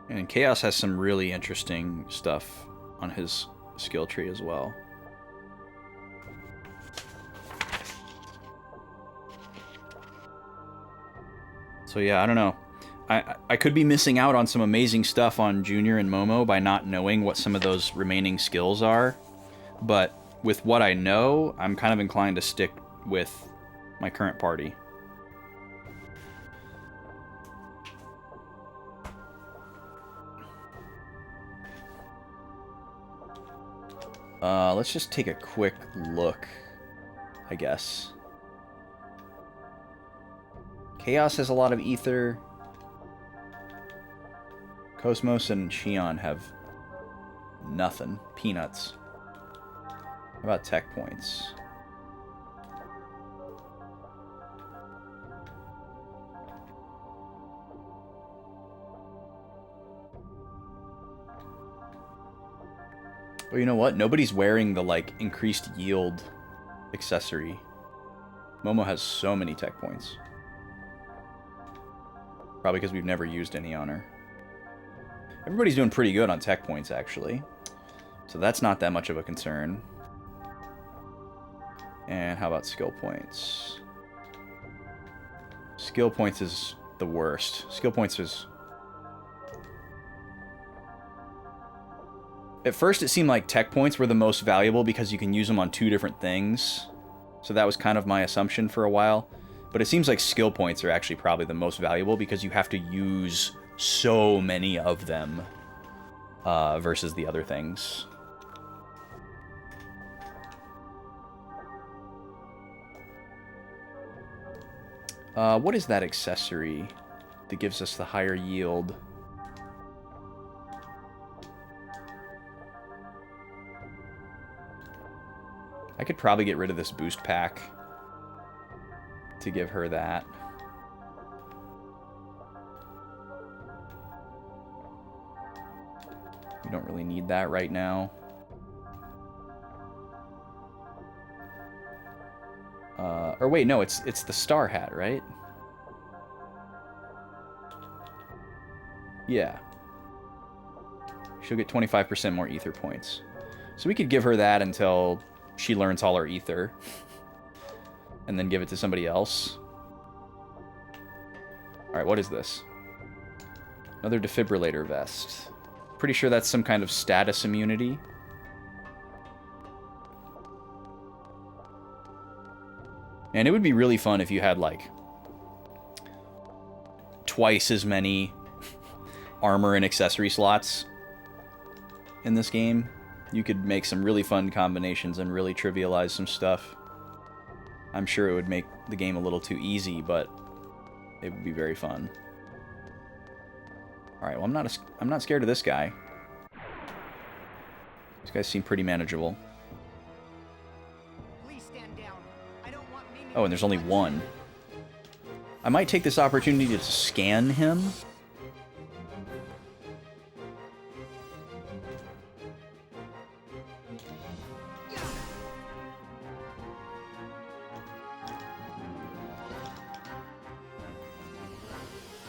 And Chaos has some really interesting stuff on his skill tree as well. So yeah, I don't know. I could be missing out on some amazing stuff on Junior and Momo by not knowing what some of those remaining skills are. But with what I know, I'm kind of inclined to stick with my current party. Let's just take a quick look, I guess. Chaos has a lot of ether. Cosmos and Shion have nothing. Peanuts. How about tech points? Well, you know what? Nobody's wearing the, like, increased yield accessory. Momo has so many tech points. Probably because we've never used any on her. Everybody's doing pretty good on tech points, actually. So that's not that much of a concern. And how about skill points? Skill points is the worst. Skill points is... At first it seemed like tech points were the most valuable because you can use them on 2 different things. So that was kind of my assumption for a while. But it seems like skill points are actually probably the most valuable because you have to use so many of them versus the other things. What is that accessory that gives us the higher yield? I could probably get rid of this boost pack to give her that. We don't really need that right now. Or wait, no, it's the star hat, right? Yeah. She'll get 25% more ether points. So we could give her that until she learns all her ether. And then give it to somebody else. Alright, what is this? Another defibrillator vest. Pretty sure that's some kind of status immunity. And it would be really fun if you had, like, twice as many armor and accessory slots in this game. You could make some really fun combinations and really trivialize some stuff. I'm sure it would make the game a little too easy, but it would be very fun. Alright, well, I'm not scared of this guy. These guys seem pretty manageable. Please stand down. I don't want Mimi. Oh, and there's only one. I might take this opportunity to scan him.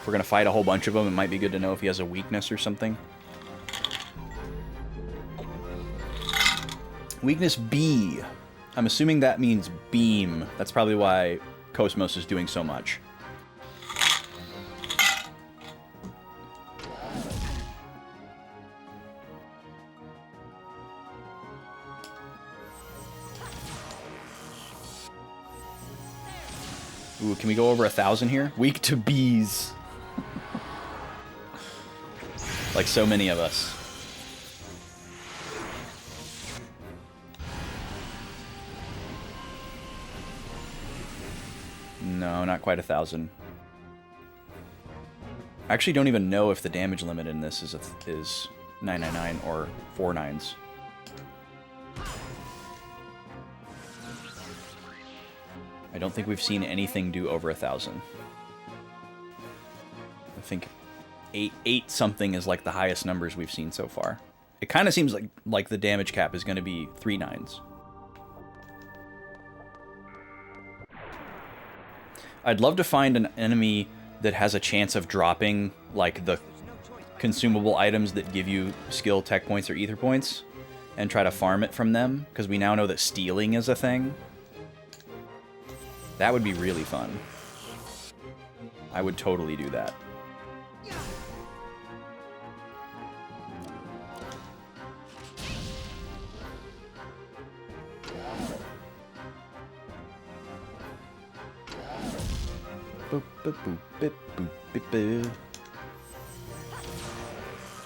If we're gonna fight a whole bunch of them, it might be good to know if he has a weakness or something. Weakness B. I'm assuming that means beam. That's probably why Cosmos is doing so much. Ooh, can we go over 1,000 here? Weak to bees. like so many of us. No, not quite 1,000. I actually don't even know if the damage limit in this is 999 or 4 nines. I don't think we've seen anything do over 1,000. I think 8 something is like the highest numbers we've seen so far. It kind of seems like the damage cap is going to be 3 nines. I'd love to find an enemy that has a chance of dropping like the consumable items that give you skill, tech points, or ether points, and try to farm it from them, because we now know that stealing is a thing. That would be really fun. I would totally do that. Boop, boop, boop, boop, boop, boop, boop.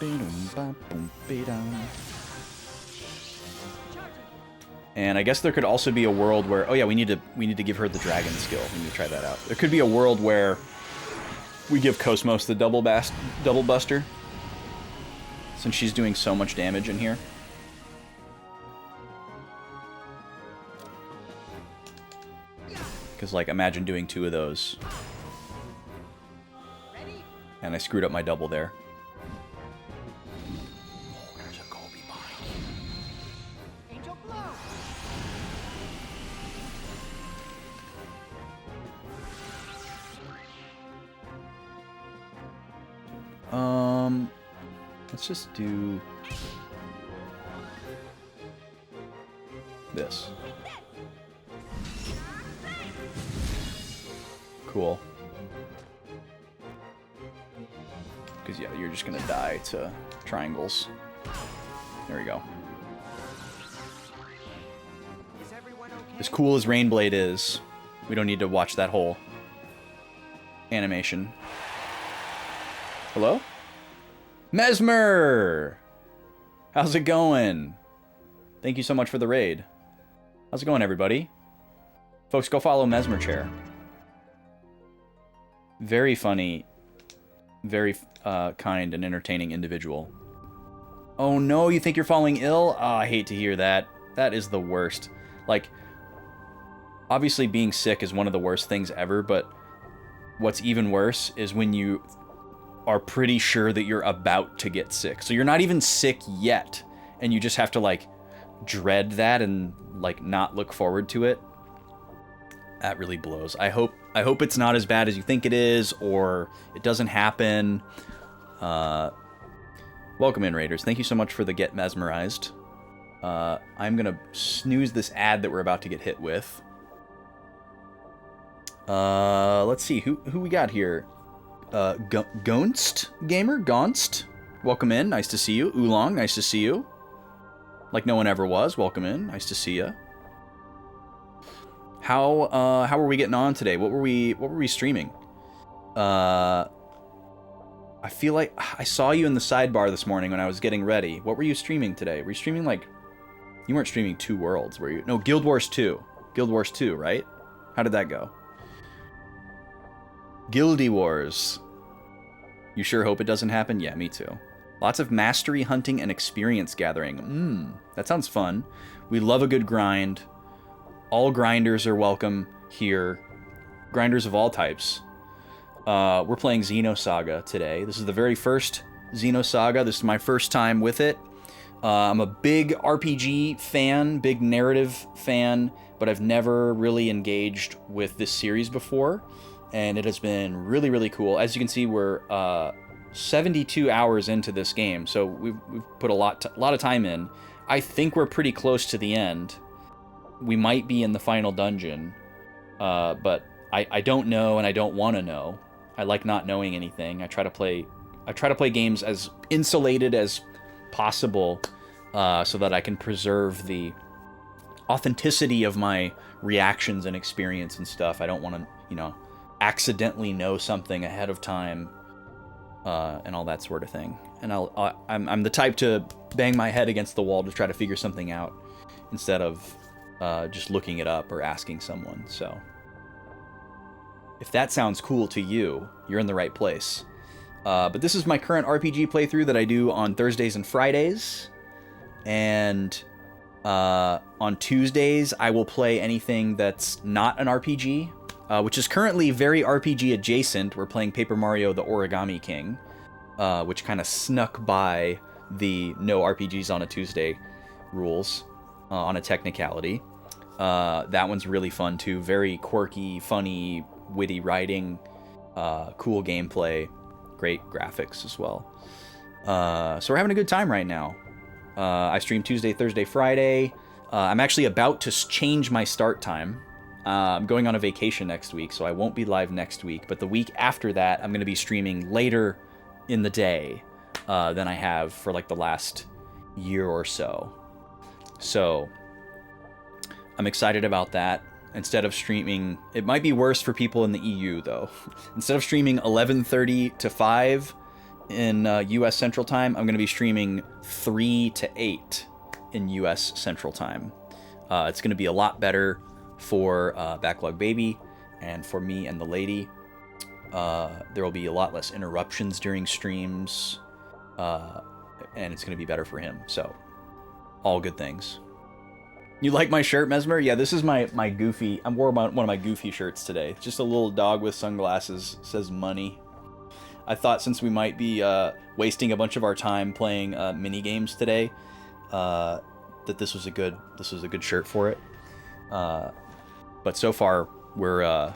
Ba-dum, ba, boom, ba-dum. And I guess there could also be a world where, oh yeah, we need to give her the dragon skill. We need to try that out. There could be a world where we give Cosmos the double buster, since she's doing so much damage in here. Because, like, imagine doing 2 of those. And I screwed up my double there. Oh, there's a goal behind. Angel blow. Let's just do this. Cool. Because, yeah, you're just going to die to triangles. There we go. Is everyone okay? As cool as Rainblade is, we don't need to watch that whole animation. Hello? Mesmer! How's it going? Thank you so much for the raid. How's it going, everybody? Folks, go follow Mesmer Chair. Very funny, very kind and entertaining individual. Oh no, you think you're falling ill? Oh, I hate to hear that. That is the worst. Like, obviously being sick is one of the worst things ever, but what's even worse is when you are pretty sure that you're about to get sick. So you're not even sick yet, and you just have to, like, dread that and, like, not look forward to it. That really blows. I hope it's not as bad as you think it is, or it doesn't happen. Welcome in, Raiders. Thank you so much for the Get Mesmerized. I'm gonna snooze this ad that we're about to get hit with. Let's see, who we got here? Gonst Gamer? Gonst? Welcome in, nice to see you. Oolong, nice to see you. Like no one ever was, welcome in, nice to see you. How were we getting on today? What were we streaming? I feel like I saw you in the sidebar this morning when I was getting ready. What were you streaming today? Were you streaming, like, you weren't streaming Two Worlds, were you? No, Guild Wars 2. Guild Wars 2, right? How did that go? Guildy Wars. You sure hope it doesn't happen? Yeah, me too. Lots of mastery hunting and experience gathering. That sounds fun. We love a good grind. All grinders are welcome here. Grinders of all types. We're playing Xenosaga today. This is the very first Xenosaga. This is my first time with it. I'm a big RPG fan, big narrative fan, but I've never really engaged with this series before, and it has been really, really cool. As you can see, we're 72 hours into this game, so we've put a lot of time in. I think we're pretty close to the end. We might be in the final dungeon, but I don't know, and I don't want to know. I like not knowing anything. I try to play games as insulated as possible, so that I can preserve the authenticity of my reactions and experience and stuff. I don't want to, accidentally know something ahead of time. and all that sort of thing. And I'm the type to bang my head against the wall to try to figure something out instead of just looking it up or asking someone. So if that sounds cool to you, you're in the right place. But this is my current RPG playthrough that I do on Thursdays and Fridays. And on Tuesdays, I will play anything that's not an RPG, which is currently very RPG adjacent. We're playing Paper Mario The Origami King, which kind of snuck by the no RPGs on a Tuesday rules on a technicality. That one's really fun too. Very quirky, funny, witty writing, cool gameplay, great graphics as well. So we're having a good time right now. I stream Tuesday, Thursday, Friday. I'm actually about to change my start time. I'm going on a vacation next week, so I won't be live next week. But the week after that, I'm going to be streaming later in the day than I have for like the last year or so. So I'm excited about that. Instead of streaming, it might be worse for people in the EU though. Instead of streaming 11:30 to 5 in US Central Time, I'm going to be streaming 3 to 8 in US Central Time. It's going to be a lot better for Backlog Baby and for me and the lady. There will be a lot less interruptions during streams, and it's going to be better for him. So, all good things. You like my shirt, Mesmer? Yeah, this is my goofy... I wore one of my goofy shirts today. Just a little dog with sunglasses. Says money. I thought since we might be wasting a bunch of our time playing mini-games today, that this was a good shirt for it. But so far, we're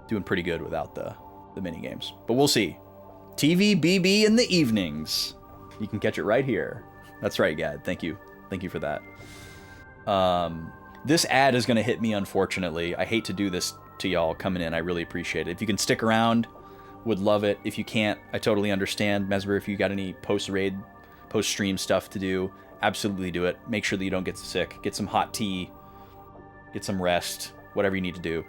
doing pretty good without the mini-games. But we'll see. TVBB in the evenings. You can catch it right here. That's right, Gad. Thank you. Thank you for that. This ad is going to hit me, unfortunately. I hate to do this to y'all coming in. I really appreciate it. If you can stick around, would love it. If you can't, I totally understand. Mesmer, if you got any post-raid, post-stream stuff to do, absolutely do it. Make sure that you don't get sick. Get some hot tea. Get some rest. Whatever you need to do.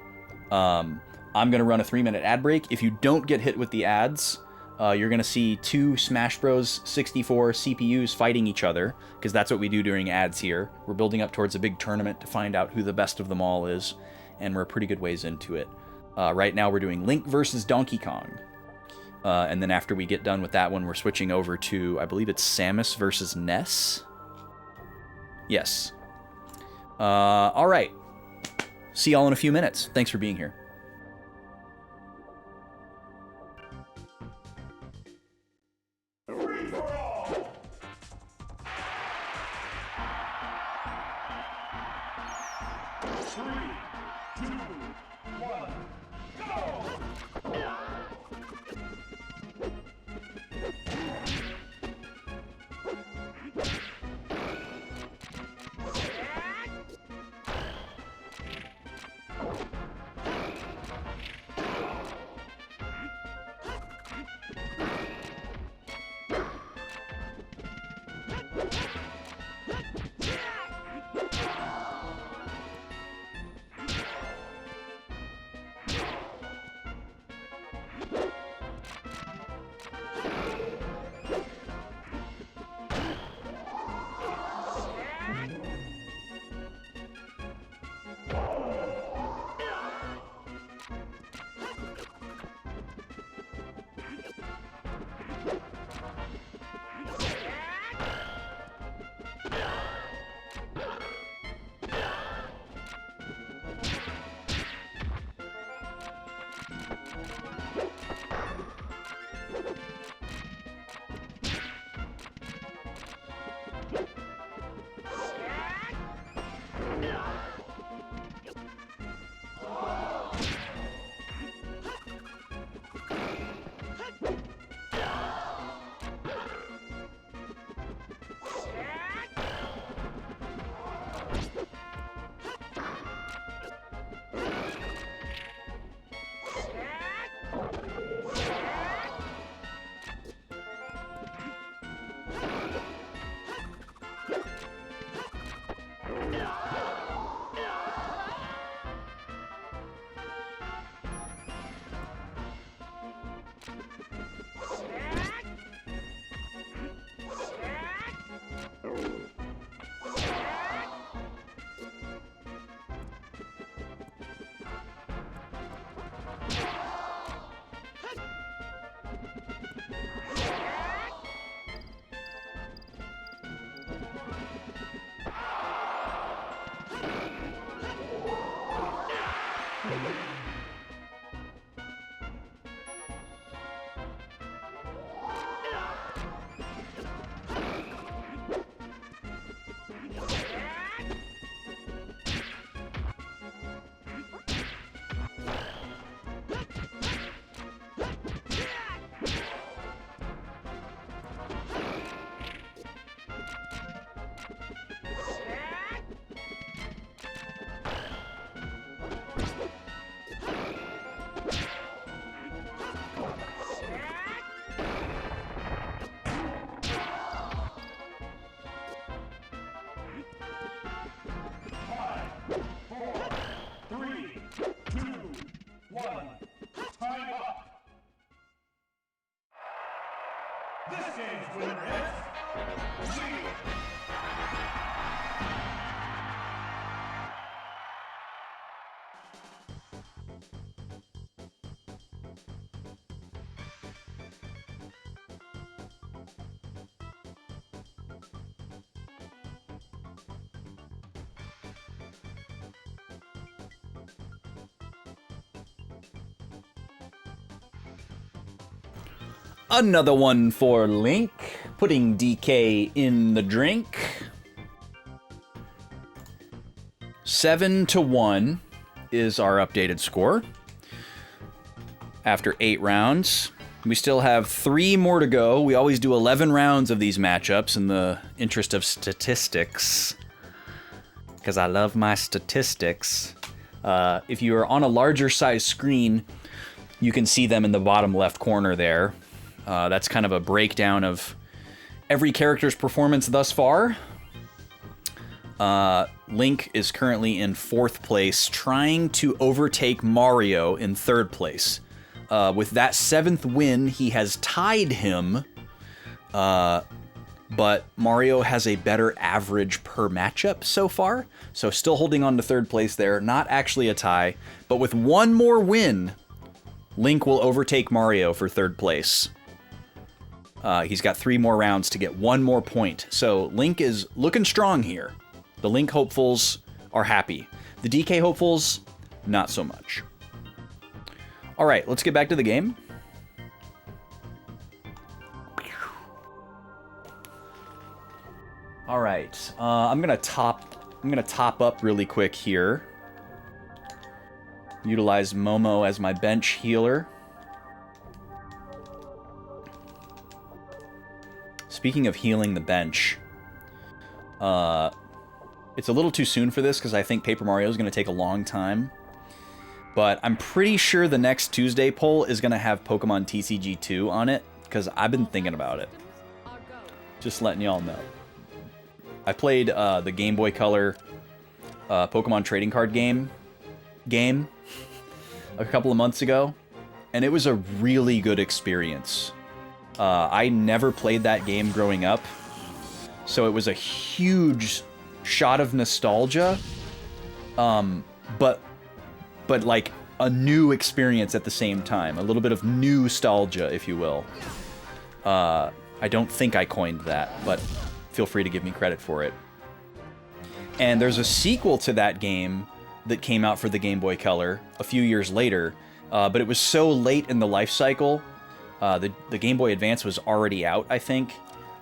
I'm going to run a 3-minute ad break. If you don't get hit with the ads, you're going to see 2 Smash Bros. 64 CPUs fighting each other, because that's what we do during ads here. We're building up towards a big tournament to find out who the best of them all is, and we're a pretty good ways into it. Right now we're doing Link versus Donkey Kong. And then after we get done with that one, we're switching over to, I believe it's Samus versus Ness? Yes. All right. See y'all in a few minutes. Thanks for being here. Another one for Link, putting DK in the drink. 7-1 is our updated score. After 8 rounds. We still have 3 more to go. We always do 11 rounds of these matchups in the interest of statistics. Because I love my statistics. If you are on a larger size screen, you can see them in the bottom left corner there. That's kind of a breakdown of every character's performance thus far. Link is currently in 4th place, trying to overtake Mario in 3rd place. With that 7th win, he has tied him, but Mario has a better average per matchup so far, so still holding on to 3rd place there. Not actually a tie, but with one more win, Link will overtake Mario for 3rd place. He's got 3 more rounds to get 1 more point. So Link is looking strong here. The Link hopefuls are happy. The DK hopefuls, not so much. All right, let's get back to the game. All right, I'm gonna top up really quick here. Utilize Momo as my bench healer. Speaking of healing the bench, it's a little too soon for this because I think Paper Mario is going to take a long time. But I'm pretty sure the next Tuesday poll is going to have Pokemon TCG 2 on it because I've been thinking about it. Just letting y'all know. I played the Game Boy Color Pokemon trading card game a couple of months ago, and it was a really good experience. I never played that game growing up, so it was a huge shot of nostalgia, but like a new experience at the same time. A little bit of new nostalgia, if you will. I don't think I coined that, but feel free to give me credit for it. And there's a sequel to that game that came out for the Game Boy Color a few years later, but it was so late in the life cycle. The Game Boy Advance was already out, I think,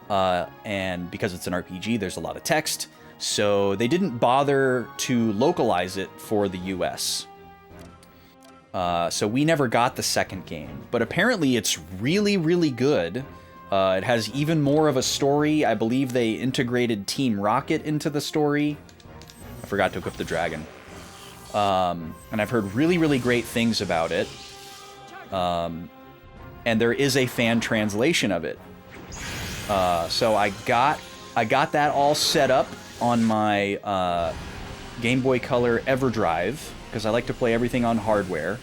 and because it's an RPG, there's a lot of text, so they didn't bother to localize it for the US. So we never got the second game, but apparently it's really, really good. It has even more of a story. I believe they integrated Team Rocket into the story. I forgot to equip the dragon. And I've heard really, really great things about it. And there is a fan translation of it. So I got that all set up on my Game Boy Color EverDrive, because I like to play everything on hardware.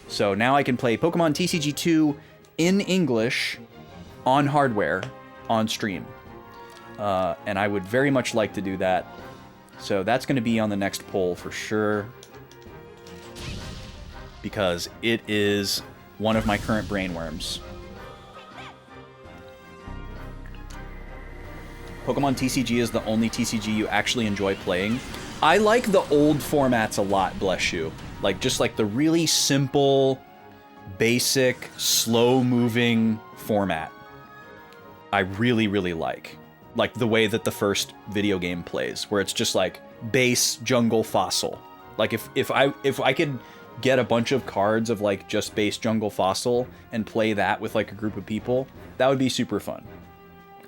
So now I can play Pokemon TCG 2 in English on hardware on stream. And I would very much like to do that. So that's going to be on the next poll for sure, because it is one of my current brainworms. Pokemon TCG is the only TCG you actually enjoy playing. I like the old formats a lot, bless you. Like, just like the really simple, basic, slow-moving format. I really, really like. Like the way that the first video game plays, where it's just like base jungle fossil. Like if I could get a bunch of cards of like just base jungle fossil and play that with like a group of people, that would be super fun.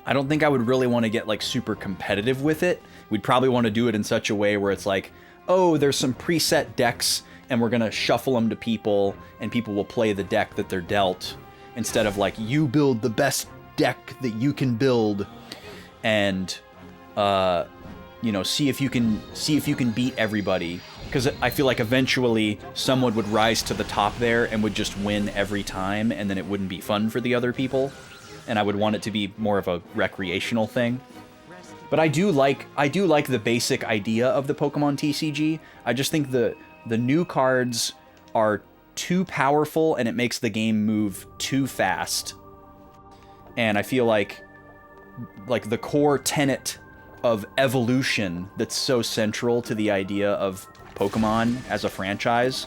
I don't think I would really want to get like super competitive with it. We'd probably want to do it in such a way where it's like, oh, there's some preset decks and we're gonna shuffle them to people and people will play the deck that they're dealt, instead of like, you build the best deck that you can build and you know, see if you can beat everybody. Because I feel like eventually someone would rise to the top there and would just win every time, and then it wouldn't be fun for the other people. And I would want it to be more of a recreational thing. But I do like the basic idea of the Pokemon TCG. I just think the new cards are too powerful and it makes the game move too fast. And I feel like the core tenet of evolution that's so central to the idea of Pokemon as a franchise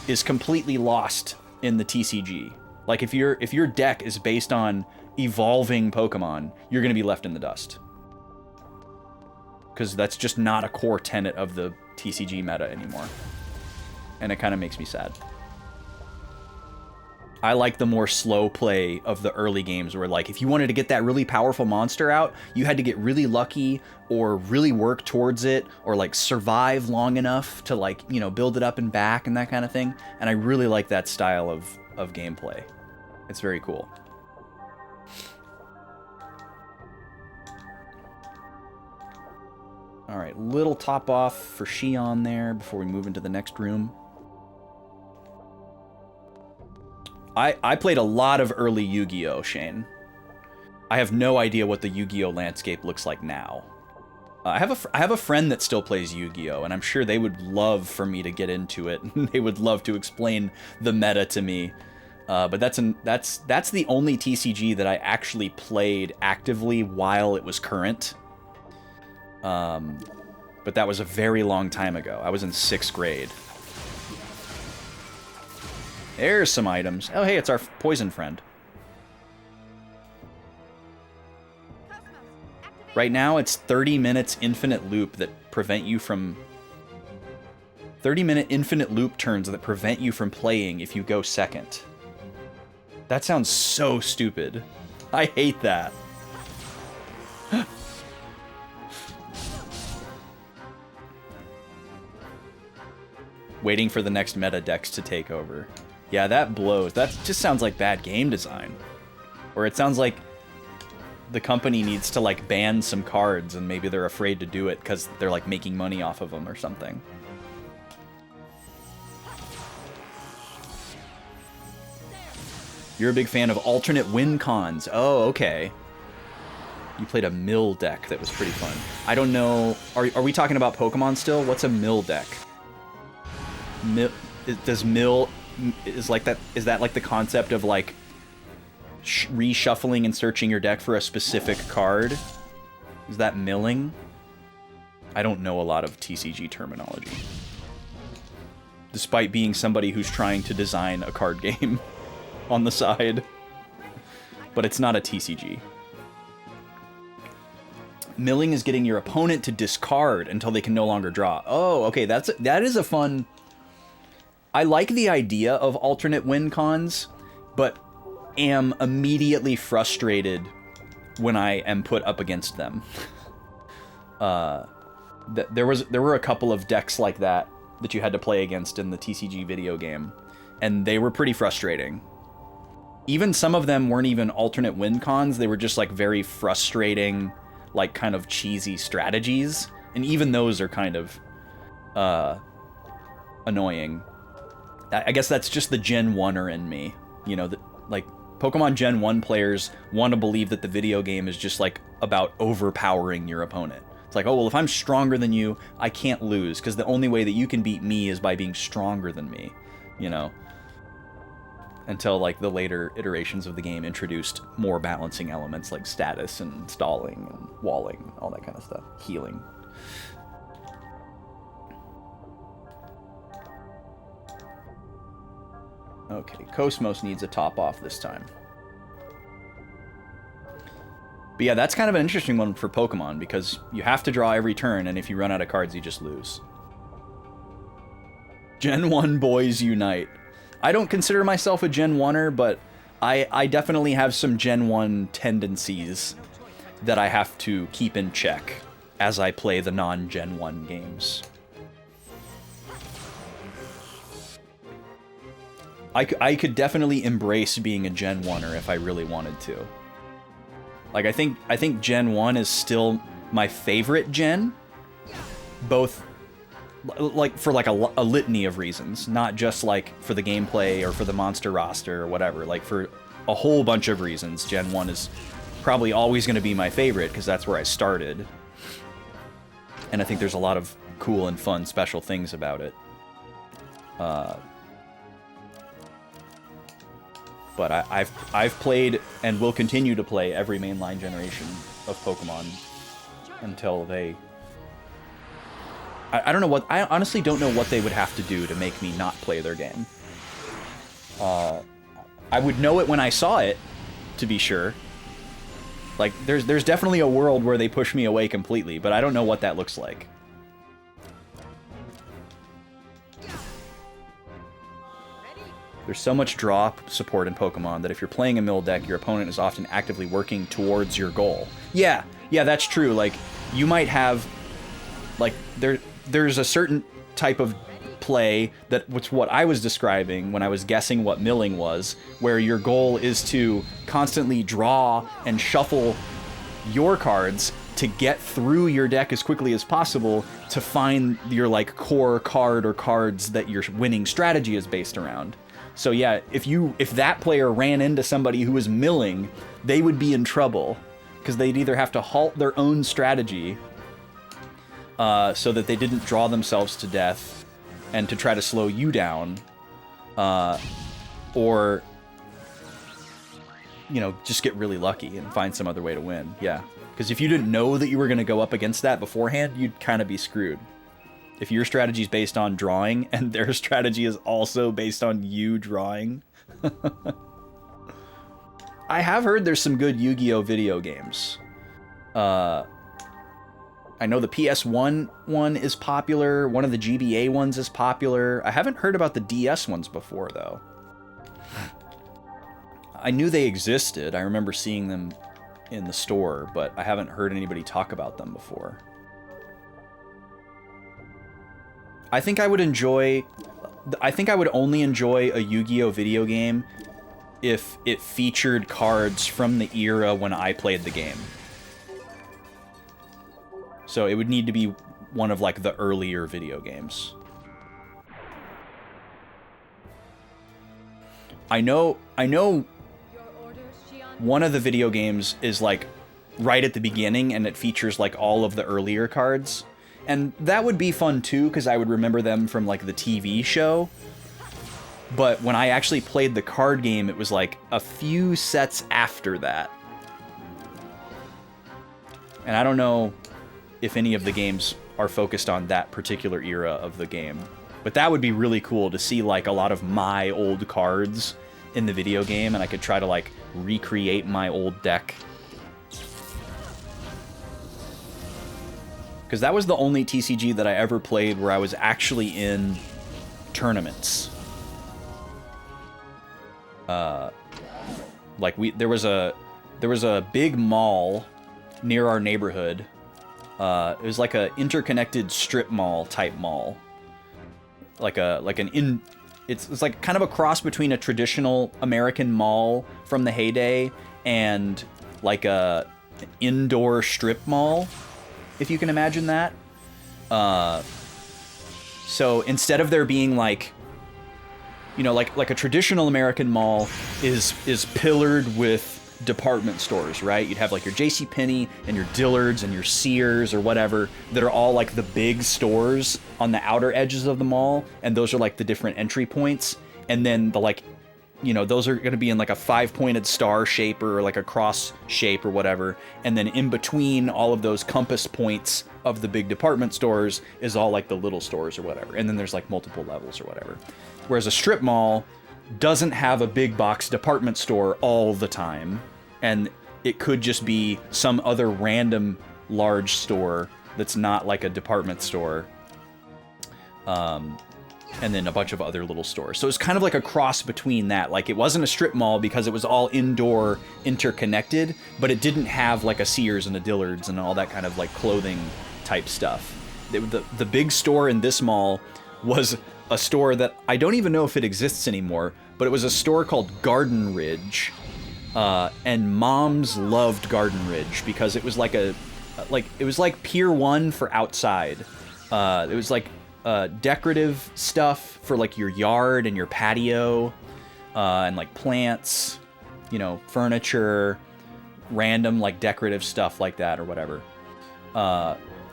is completely lost in the TCG. Like if your deck is based on evolving Pokemon, you're going to be left in the dust. Because that's just not a core tenet of the TCG meta anymore. And it kind of makes me sad. I like the more slow play of the early games where, like, if you wanted to get that really powerful monster out, you had to get really lucky or really work towards it or, like, survive long enough to, like, you know, build it up and back and that kind of thing. And I really like that style of gameplay. It's very cool. All right, little top off for Shion there before we move into the next room. I played a lot of early Yu-Gi-Oh, Shane. I have no idea what the Yu-Gi-Oh landscape looks like now. I have a friend that still plays Yu-Gi-Oh, and I'm sure they would love for me to get into it. They would love to explain the meta to me. But that's the only TCG that I actually played actively while it was current. But that was a very long time ago. I was in 6th grade. There's some items. Oh, hey, it's our poison friend. Right now, it's 30 minutes infinite loop that prevent you from... 30-minute infinite loop turns that prevent you from playing if you go second. That sounds so stupid. I hate that. Waiting for the next meta decks to take over. Yeah, that blows. That just sounds like bad game design. Or it sounds like the company needs to, like, ban some cards and maybe they're afraid to do it because they're, like, making money off of them or something. You're a big fan of alternate win cons. Oh, okay. You played a mill deck that was pretty fun. I don't know. Are we talking about Pokemon still? What's a mill deck? Does mill... Is that like the concept of like reshuffling and searching your deck for a specific card? Is that milling? I don't know a lot of TCG terminology. Despite being somebody who's trying to design a card game on the side. But it's not a TCG. Milling is getting your opponent to discard until they can no longer draw. Oh, okay, that is a fun... I like the idea of alternate win cons, but am immediately frustrated when I am put up against them. There were a couple of decks like that you had to play against in the TCG video game, and they were pretty frustrating. Even some of them weren't even alternate win cons, they were just like very frustrating, like kind of cheesy strategies, and even those are kind of annoying. I guess that's just the Gen 1er in me. You know, like, Pokemon Gen 1 players want to believe that the video game is just, like, about overpowering your opponent. It's like, oh, well, if I'm stronger than you, I can't lose, because the only way that you can beat me is by being stronger than me, you know? Until, like, the later iterations of the game introduced more balancing elements, like status and stalling and walling and all that kind of stuff. Healing. Okay, Cosmos needs a top off this time. But yeah, that's kind of an interesting one for Pokemon, because you have to draw every turn, and if you run out of cards, you just lose. Gen 1 boys unite. I don't consider myself a Gen 1er, but I definitely have some Gen 1 tendencies that I have to keep in check as I play the non-Gen 1 games. I could definitely embrace being a Gen 1er if I really wanted to. Like, I think Gen 1 is still my favorite gen, both like for like a litany of reasons, not just like for the gameplay or for the monster roster or whatever. Like, for a whole bunch of reasons, Gen 1 is probably always going to be my favorite because that's where I started. And I think there's a lot of cool and fun special things about it. But I've played and will continue to play every mainline generation of Pokemon until they... I don't know what... I honestly don't know what they would have to do to make me not play their game. I would know it when I saw it, to be sure. Like, there's definitely a world where they push me away completely, but I don't know what that looks like. There's so much draw support in Pokemon that if you're playing a mill deck, your opponent is often actively working towards your goal. Yeah, that's true. Like, you might have... Like, there's a certain type of play that was what I was describing when I was guessing what milling was, where your goal is to constantly draw and shuffle your cards to get through your deck as quickly as possible to find your, like, core card or cards that your winning strategy is based around. So yeah, if that player ran into somebody who was milling, they would be in trouble, because they'd either have to halt their own strategy so that they didn't draw themselves to death and to try to slow you down, or, you know, just get really lucky and find some other way to win. Yeah, because if you didn't know that you were going to go up against that beforehand, you'd kind of be screwed. If your strategy is based on drawing, and their strategy is also based on you drawing. I have heard there's some good Yu-Gi-Oh! Video games. I know the PS1 one is popular. One of the GBA ones is popular. I haven't heard about the DS ones before, though. I knew they existed. I remember seeing them in the store, but I haven't heard anybody talk about them before. I think I would only enjoy a Yu-Gi-Oh! Video game if it featured cards from the era when I played the game. So it would need to be one of, like, the earlier video games. I know one of the video games is, like, right at the beginning, and it features, like, all of the earlier cards. And that would be fun too, because I would remember them from, like, the TV show. But when I actually played the card game, it was like a few sets after that. And I don't know if any of the games are focused on that particular era of the game. But that would be really cool to see, like, a lot of my old cards in the video game, and I could try to, like, recreate my old deck. Because that was the only TCG that I ever played where I was actually in tournaments. Like, there was a big mall near our neighborhood. It was like a interconnected strip mall type mall. It's like kind of a cross between a traditional American mall from the heyday and like a indoor strip mall, if you can imagine that. So instead of there being like, you know, like a traditional American mall is pillared with department stores, right? You'd have like your JCPenney and your Dillard's and your Sears or whatever that are all like the big stores on the outer edges of the mall, and those are like the different entry points. And then the, like, you know, those are going to be in like a 5-pointed star shape or like a cross shape or whatever. And then in between all of those compass points of the big department stores is all like the little stores or whatever. And then there's like multiple levels or whatever. Whereas a strip mall doesn't have a big box department store all the time, and it could just be some other random large store that's not like a department store. And then a bunch of other little stores. So it's kind of like a cross between that. Like, it wasn't a strip mall because it was all indoor interconnected, but it didn't have like a Sears and a Dillard's and all that kind of like clothing type stuff. The big store in this mall was a store that I don't even know if it exists anymore, but it was a store called Garden Ridge. And moms loved Garden Ridge because it was like it was like Pier 1 for outside. It was like decorative stuff for like your yard and your patio, and like plants, you know, furniture, random like decorative stuff like that or whatever.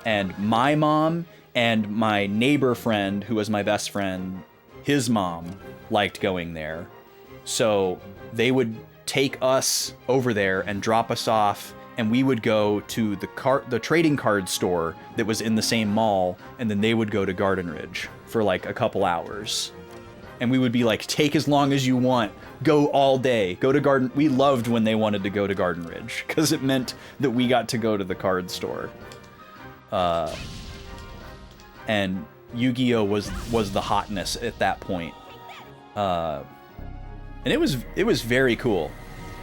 And my mom and my neighbor friend, who was my best friend, his mom liked going there. So they would take us over there and drop us off, and we would go to the trading card store that was in the same mall, and then they would go to Garden Ridge for like a couple hours. And we would be like, take as long as you want, go all day, go to Garden. We loved when they wanted to go to Garden Ridge because it meant that we got to go to the card store. And Yu-Gi-Oh was the hotness at that point. And it was very cool.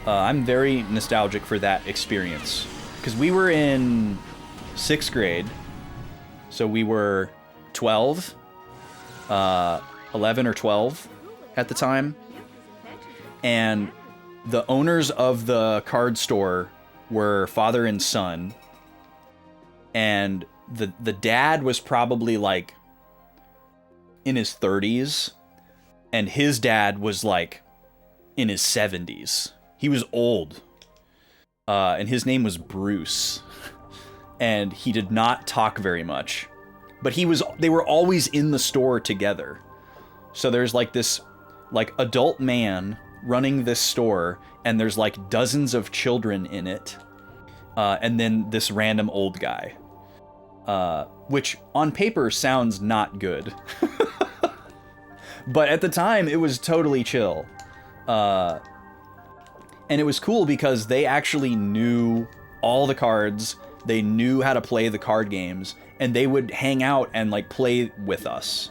I'm very nostalgic for that experience because we were in 6th grade, so we were 12, 11 or 12 at the time, and the owners of the card store were father and son, and the dad was probably like in his 30s, and his dad was like in his 70s. He was old, and his name was Bruce, and he did not talk very much, but they were always in the store together. So there's like this like adult man running this store, and there's like dozens of children in it, and then this random old guy, which on paper sounds not good. But at the time it was totally chill. And it was cool because they actually knew all the cards, they knew how to play the card games, and they would hang out and like play with us.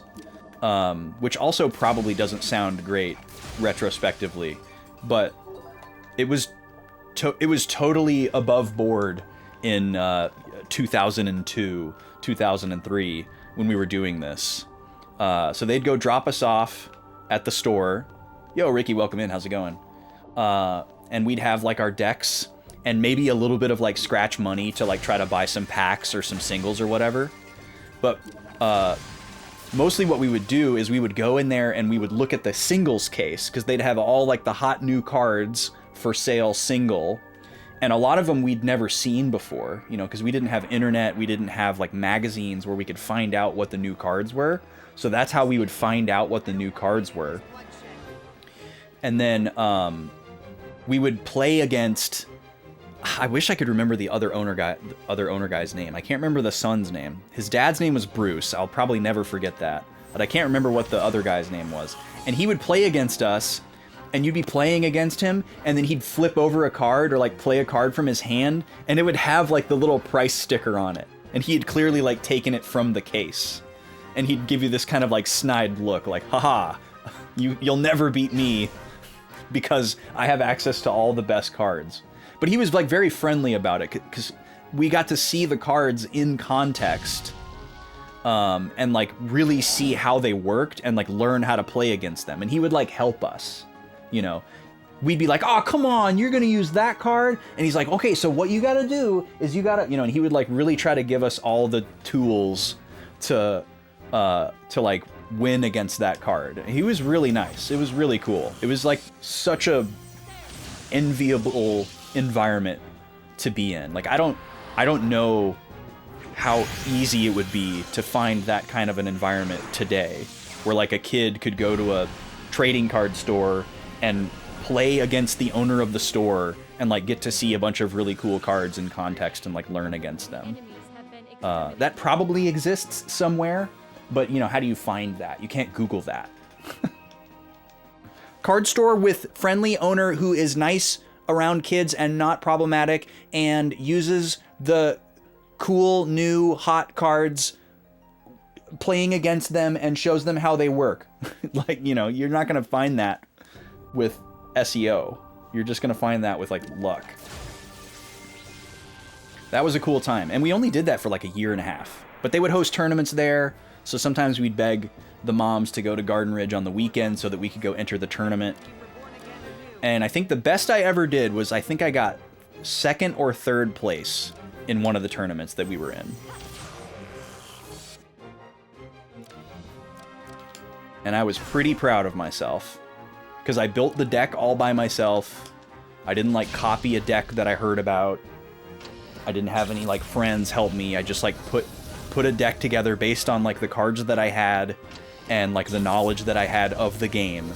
Which also probably doesn't sound great retrospectively, but it was totally above board in 2002, 2003 when we were doing this. So they'd go drop us off at the store. Yo, Ricky, welcome in. How's it going? And we'd have like our decks and maybe a little bit of like scratch money to like try to buy some packs or some singles or whatever. But mostly what we would do is we would go in there and we would look at the singles case because they'd have all like the hot new cards for sale single. And a lot of them we'd never seen before, you know, because we didn't have internet. We didn't have like magazines where we could find out what the new cards were. So that's how we would find out what the new cards were. And then we would play against. I wish I could remember the other owner guy's name. I can't remember the son's name. His dad's name was Bruce. I'll probably never forget that. But I can't remember what the other guy's name was. And he would play against us, and you'd be playing against him, and then he'd flip over a card or like play a card from his hand, and it would have like the little price sticker on it. And he had clearly like taken it from the case. And he'd give you this kind of like snide look, like, haha, you'll never beat me because I have access to all the best cards. But he was like very friendly about it because we got to see the cards in context, and like really see how they worked and like learn how to play against them. And he would like help us, you know. We'd be like, oh, come on, you're going to use that card. And he's like, okay, so what you got to do is you got to, you know, and he would like really try to give us all the tools to like win against that card. He was really nice. It was really cool. It was like such a enviable environment to be in. Like I don't know how easy it would be to find that kind of an environment today where like a kid could go to a trading card store and play against the owner of the store and like get to see a bunch of really cool cards in context and like learn against them. That probably exists somewhere, but you know, how do you find that? You can't Google that. card store with friendly owner who is nice around kids and not problematic and uses the cool new hot cards, playing against them and shows them how they work. Like, you know, you're not going to find that with SEO. You're just going to find that with like luck. That was a cool time. And we only did that for like a year and a half. But they would host tournaments there. So sometimes we'd beg the moms to go to Garden Ridge on the weekend so that we could go enter the tournament. And I think the best I ever did was I think I got second or third place in one of the tournaments that we were in. And I was pretty proud of myself because I built the deck all by myself. I didn't like copy a deck that I heard about. I didn't have any like friends help me. I just like put a deck together based on like the cards that I had and like the knowledge that I had of the game.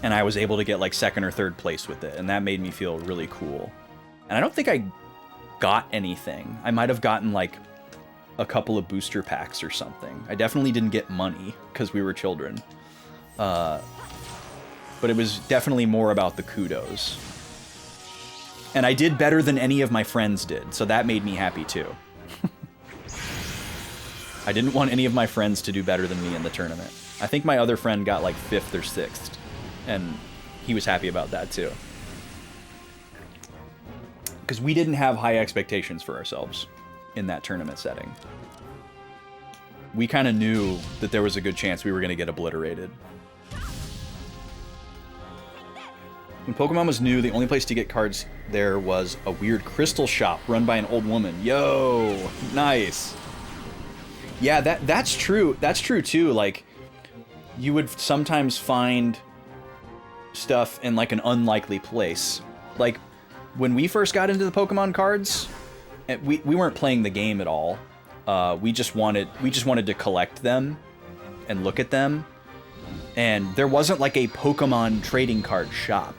And I was able to get like second or third place with it, and that made me feel really cool. And I don't think I got anything. I might have gotten like a couple of booster packs or something. I definitely didn't get money because we were children. But it was definitely more about the kudos. And I did better than any of my friends did, so that made me happy too. I didn't want any of my friends to do better than me in the tournament. I think my other friend got like 5th or 6th, and he was happy about that too. Because we didn't have high expectations for ourselves in that tournament setting. We kind of knew that there was a good chance we were going to get obliterated. When Pokemon was new, the only place to get cards there was a weird crystal shop run by an old woman. Yo, nice. Yeah, that's true. That's true too. Like, you would sometimes find stuff in like an unlikely place. Like, when we first got into the Pokemon cards, we weren't playing the game at all. We just wanted to collect them and look at them. And there wasn't like a Pokemon trading card shop.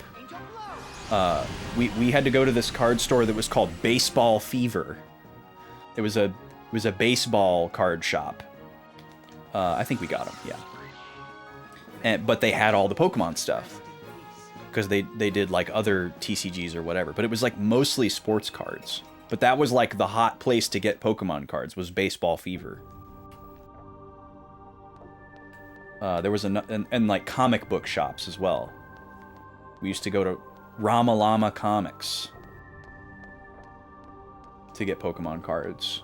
We had to go to this card store that was called Baseball Fever. It was a baseball card shop. I think we got them, yeah. But they had all the Pokemon stuff because they did like other TCGs or whatever. But it was like mostly sports cards. But that was like the hot place to get Pokemon cards, was Baseball Fever. There was and like comic book shops as well. We used to go to Ramalama Comics to get Pokemon cards.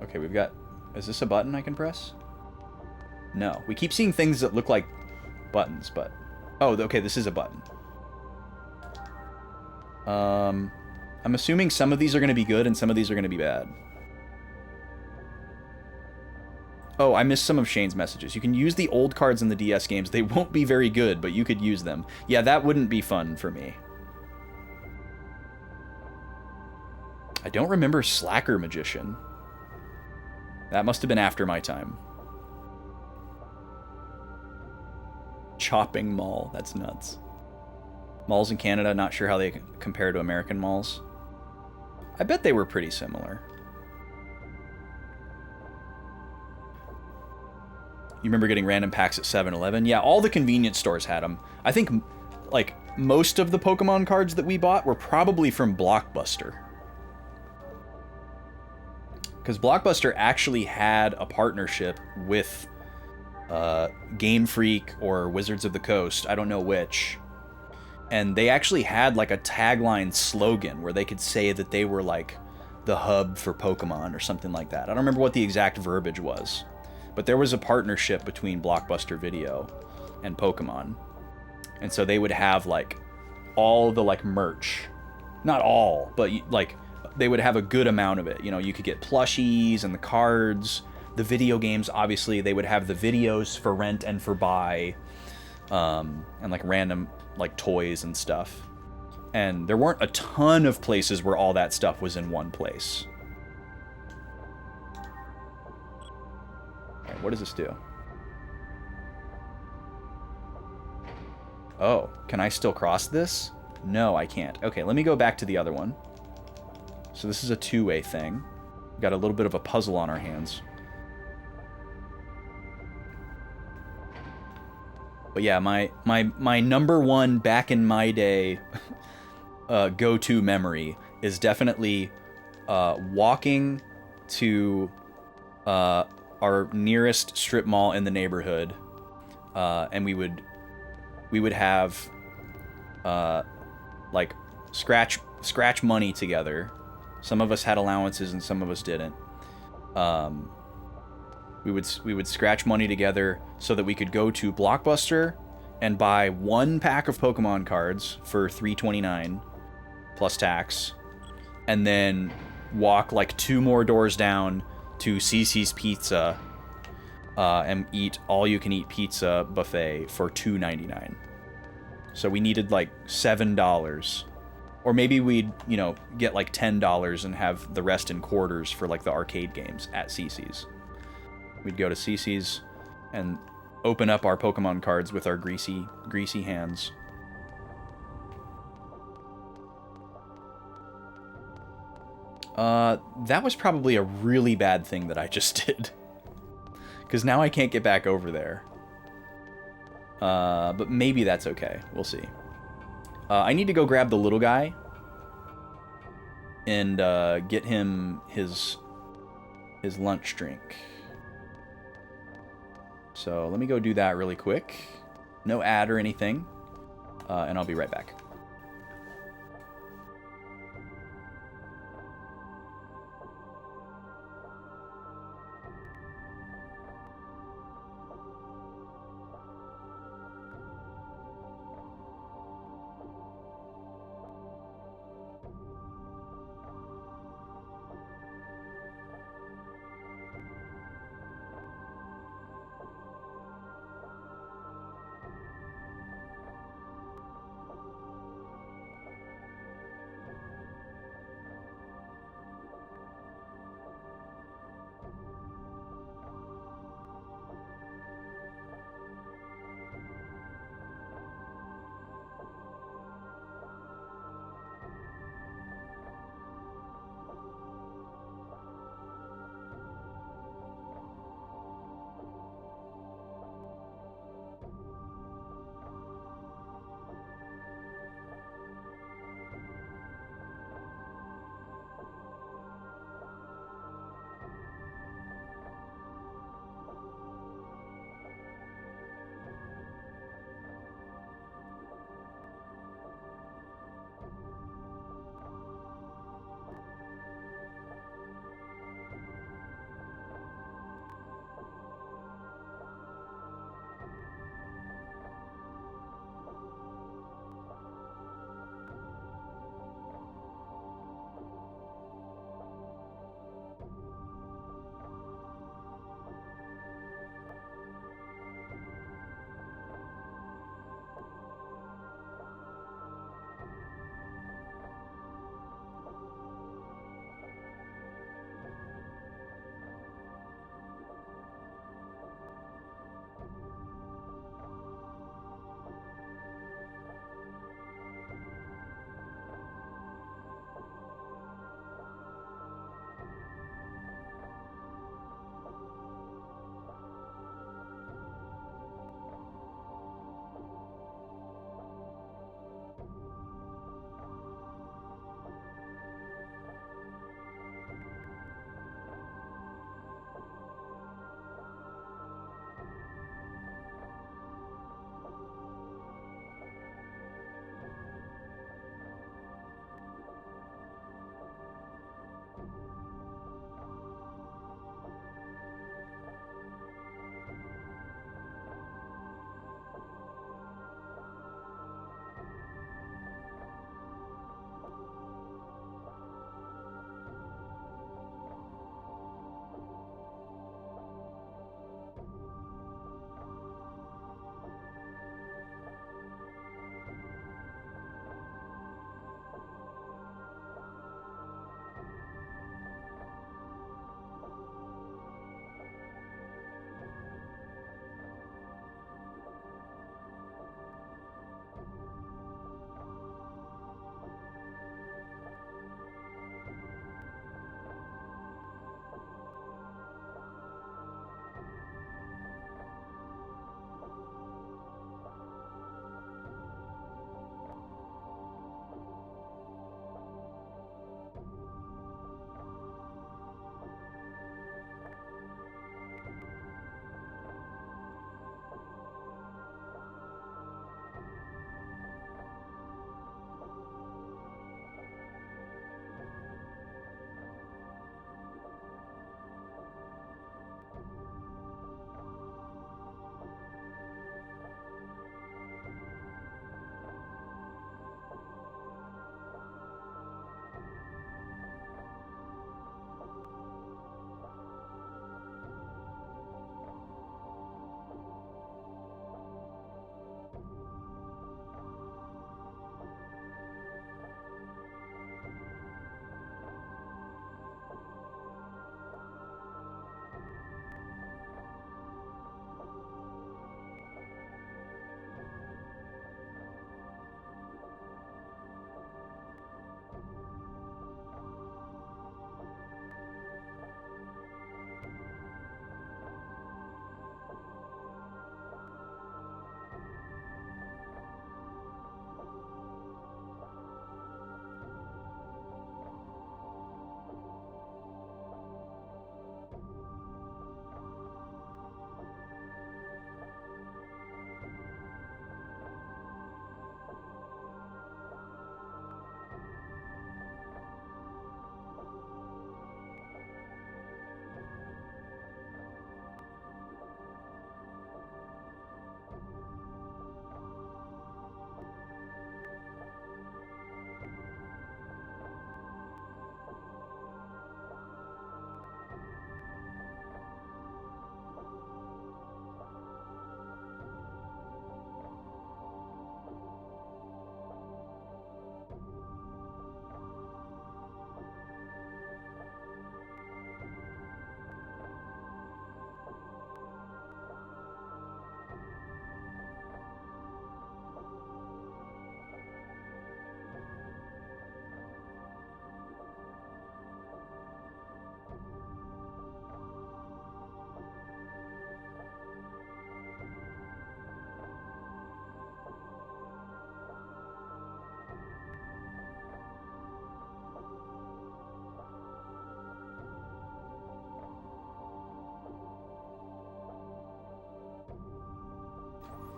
Okay, we've got... Is this a button I can press? No. We keep seeing things that look like buttons, but... Oh, okay, this is a button. I'm assuming some of these are going to be good and some of these are going to be bad. Oh, I missed some of Shane's messages. You can use the old cards in the DS games. They won't be very good, but you could use them. Yeah, that wouldn't be fun for me. I don't remember Slacker Magician. That must have been after my time. Chopping Mall. That's nuts. Malls in Canada, not sure how they compare to American malls. I bet they were pretty similar. You remember getting random packs at 7-Eleven? Yeah, all the convenience stores had them. I think, like, most of the Pokemon cards that we bought were probably from Blockbuster. Because Blockbuster actually had a partnership with Game Freak or Wizards of the Coast, I don't know which. And they actually had like a tagline slogan where they could say that they were like the hub for Pokemon or something like that. I don't remember what the exact verbiage was. But there was a partnership between Blockbuster Video and Pokemon. And so they would have like all the like merch. Not all, but like they would have a good amount of it. You know, you could get plushies and the cards, the video games, obviously they would have the videos for rent and for buy, and like random like toys and stuff. And there weren't a ton of places where all that stuff was in one place. What does this do? Oh, can I still cross this? No, I can't. Okay, let me go back to the other one. So this is a two-way thing. We've got a little bit of a puzzle on our hands. But yeah, my number one back in my day go-to memory is definitely walking to our nearest strip mall in the neighborhood, and we would have like scratch money together. Some of us had allowances and some of us didn't. We would scratch money together so that we could go to Blockbuster and buy one pack of Pokemon cards for $3.29 plus tax, and then walk like 2 more doors down to CC's Pizza and eat all-you-can-eat pizza buffet for $2.99. So we needed like $7. Or maybe we'd, you know, get like $10 and have the rest in quarters for like the arcade games at CC's. We'd go to CC's and open up our Pokemon cards with our greasy hands. That was probably a really bad thing that I just did. Because now I can't get back over there. But maybe that's okay. We'll see. I need to go grab the little guy and get him his lunch drink. So let me go do that really quick. No ad or anything. And I'll be right back.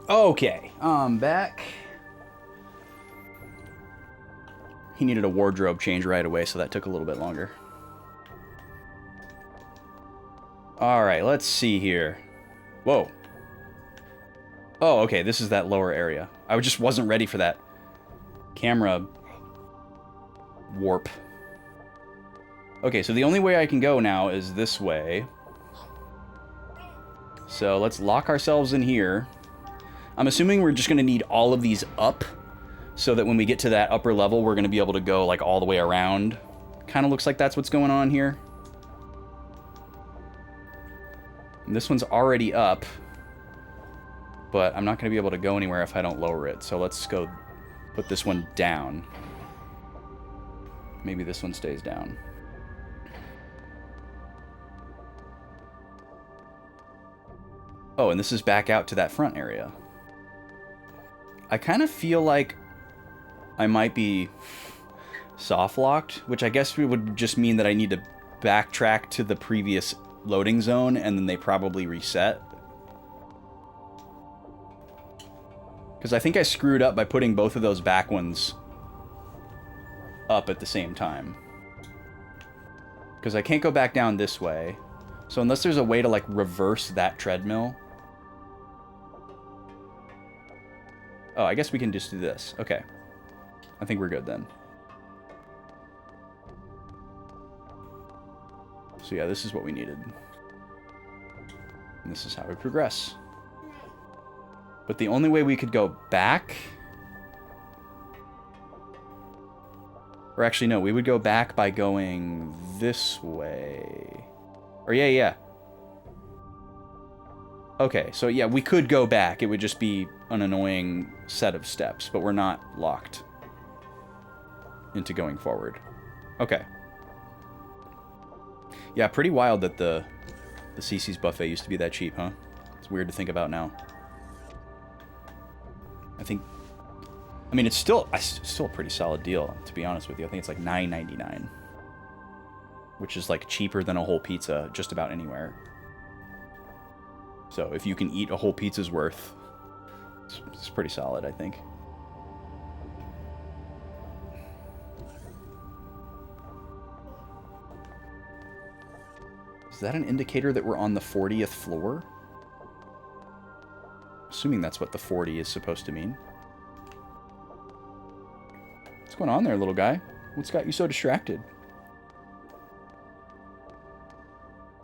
Okay, back. He needed a wardrobe change right away, so that took a little bit longer. Alright, let's see here. Whoa. Oh, okay, this is that lower area. I just wasn't ready for that camera warp. Okay, so the only way I can go now is this way. So let's lock ourselves in here. I'm assuming we're just going to need all of these up, so that when we get to that upper level, we're going to be able to go like all the way around. Kind of looks like that's what's going on here. And this one's already up, but I'm not going to be able to go anywhere if I don't lower it. So let's go put this one down. Maybe this one stays down. Oh, and this is back out to that front area. I kind of feel like I might be soft-locked, which I guess would just mean that I need to backtrack to the previous loading zone, and then they probably reset. Because I think I screwed up by putting both of those back ones up at the same time. Because I can't go back down this way. So unless there's a way to, like, reverse that treadmill... Oh, I guess we can just do this. Okay. I think we're good then. So yeah, this is what we needed. And this is how we progress. But the only way we could go back... Or actually, no, we would go back by going this way. Or yeah. Okay, so yeah, we could go back. It would just be an annoying set of steps, but we're not locked into going forward. Okay. Yeah, pretty wild that the CC's buffet used to be that cheap, huh? It's weird to think about now. I mean, it's still a pretty solid deal, to be honest with you. I think it's like $9.99, which is like cheaper than a whole pizza just about anywhere. So if you can eat a whole pizza's worth, it's pretty solid, I think. Is that an indicator that we're on the 40th floor? Assuming that's what the 40 is supposed to mean. What's going on there, little guy? What's got you so distracted?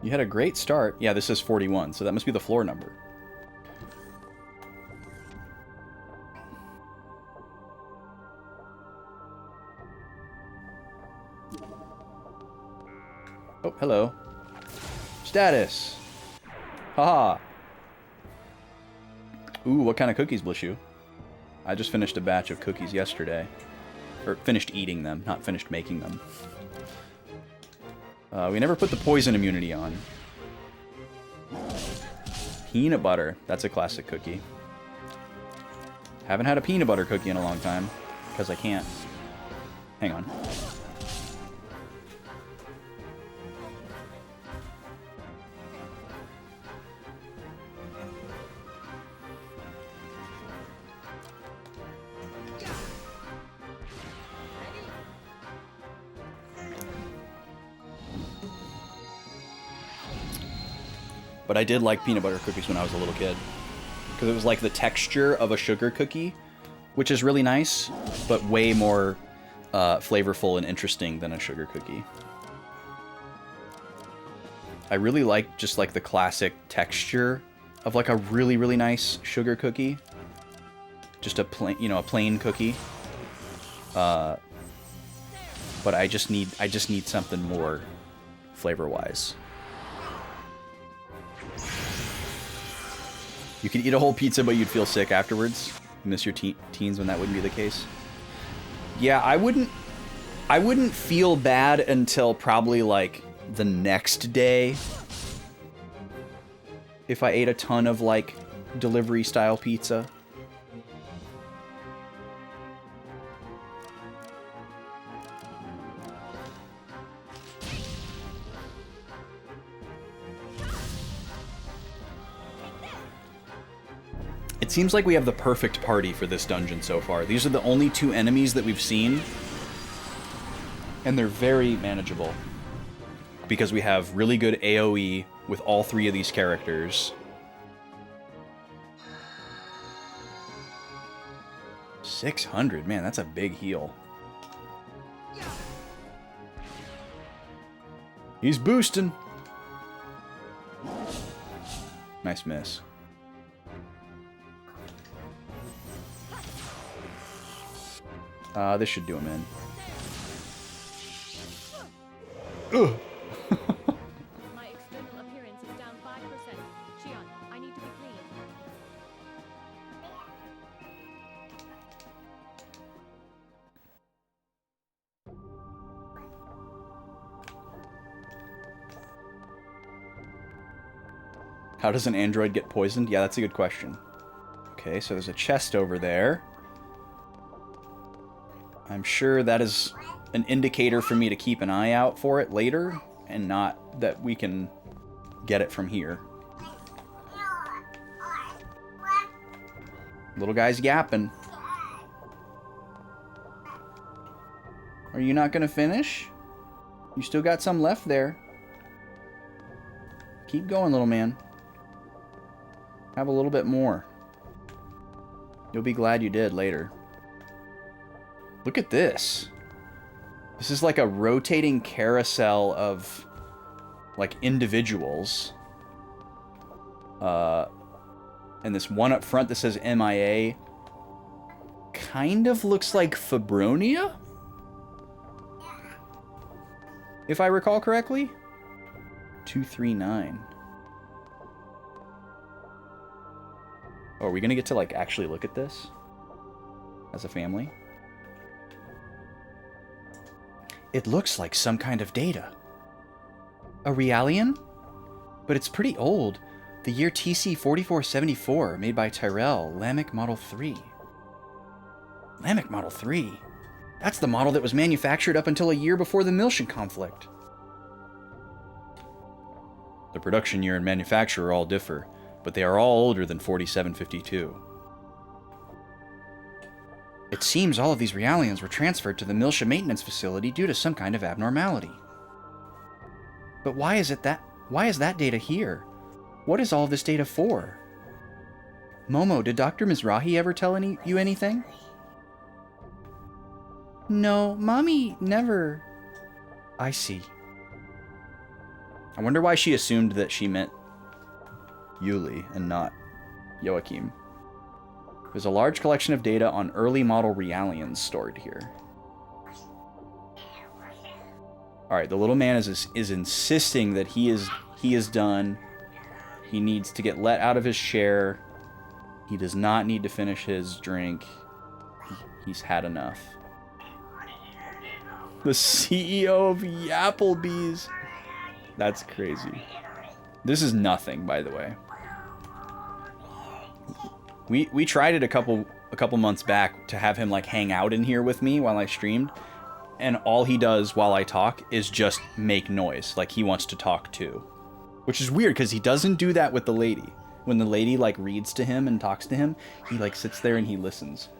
You had a great start. Yeah, this is 41, so that must be the floor number. Oh, hello. Status. Haha. Ooh, what kind of cookies, bless you? I just finished a batch of cookies yesterday. Or finished eating them, not finished making them. We never put the poison immunity on. Peanut butter. That's a classic cookie. Haven't had a peanut butter cookie in a long time, because I can't. Hang on. But I did like peanut butter cookies when I was a little kid. Because it was like the texture of a sugar cookie, which is really nice, but way more flavorful and interesting than a sugar cookie. I really like just like the classic texture of like a really, really nice sugar cookie. Just a plain, you know, a plain cookie. But I just need something more flavor-wise. You could eat a whole pizza, but you'd feel sick afterwards. You miss your teens when that wouldn't be the case. Yeah, I wouldn't feel bad until probably like the next day. If I ate a ton of like delivery style pizza. It seems like we have the perfect party for this dungeon so far. These are the only 2 enemies that we've seen, and they're very manageable because we have really good AoE with all 3 of these characters. 600, man, that's a big heal. He's boosting. Nice miss. This should do him in. Ugh. My external appearance is down 5%. Shion, I need to be clean. How does an android get poisoned? Yeah, that's a good question. Okay, so there's a chest over there. I'm sure that is an indicator for me to keep an eye out for it later, and not that we can get it from here. Little guy's yapping. Are you not gonna finish? You still got some left there. Keep going, little man. Have a little bit more. You'll be glad you did later. Look at this. This is like a rotating carousel of, like, individuals. And this one up front that says MIA kind of looks like Fabronia? If I recall correctly? 239. Oh, are we gonna get to, like, actually look at this? As a family? It looks like some kind of data. A Realian? But it's pretty old. The year TC 4474, made by Tyrell, Lamech Model 3. Lamech Model 3? That's the model that was manufactured up until a year before the Miltian conflict. The production year and manufacturer all differ, but they are all older than 4752. It seems all of these Realians were transferred to the Miltia maintenance facility due to some kind of abnormality. But why is that data here? What is all of this data for? Momo, did Dr. Mizrahi ever tell you anything? No, Mommy never. I see. I wonder why she assumed that she meant Yuli and not Joachim. There's a large collection of data on early model Realians stored here. Alright, the little man is insisting that he is done. He needs to get let out of his chair. He does not need to finish his drink. He's had enough. The CEO of Applebee's. That's crazy. This is nothing, by the way. We tried it a couple months back to have him, like, hang out in here with me while I streamed, and all he does while I talk is just make noise, like he wants to talk too. Which is weird, because he doesn't do that with the lady. When the lady, like, reads to him and talks to him, he, like, sits there and he listens.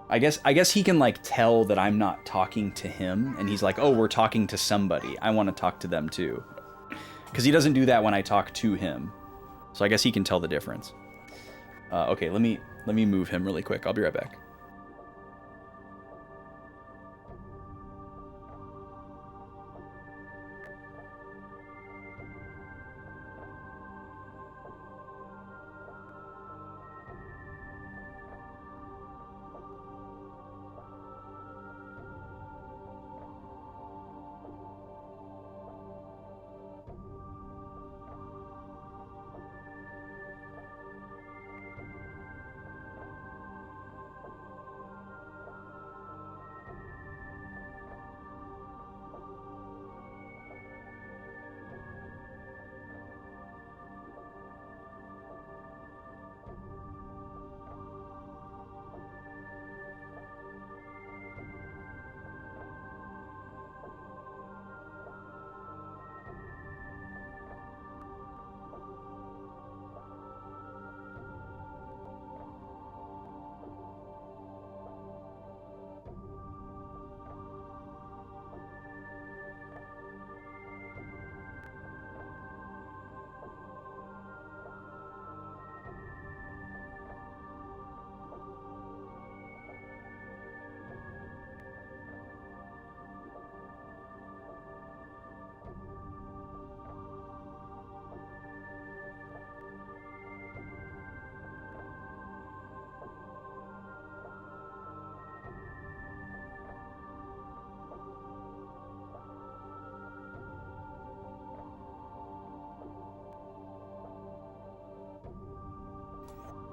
I guess he can, like, tell that I'm not talking to him, and he's like, oh, we're talking to somebody. I want to talk to them too. Because he doesn't do that when I talk to him. So I guess he can tell the difference. Okay, let me move him really quick. I'll be right back.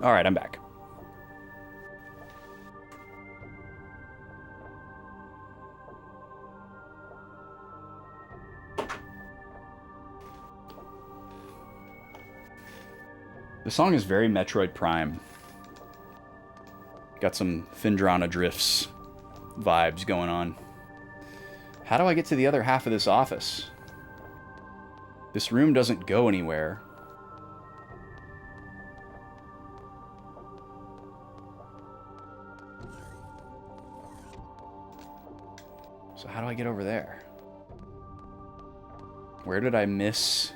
Alright, I'm back. The song is very Metroid Prime. Got some Phendrana Drifts vibes going on. How do I get to the other half of this office? This room doesn't go anywhere. So how do I get over there? Where did I miss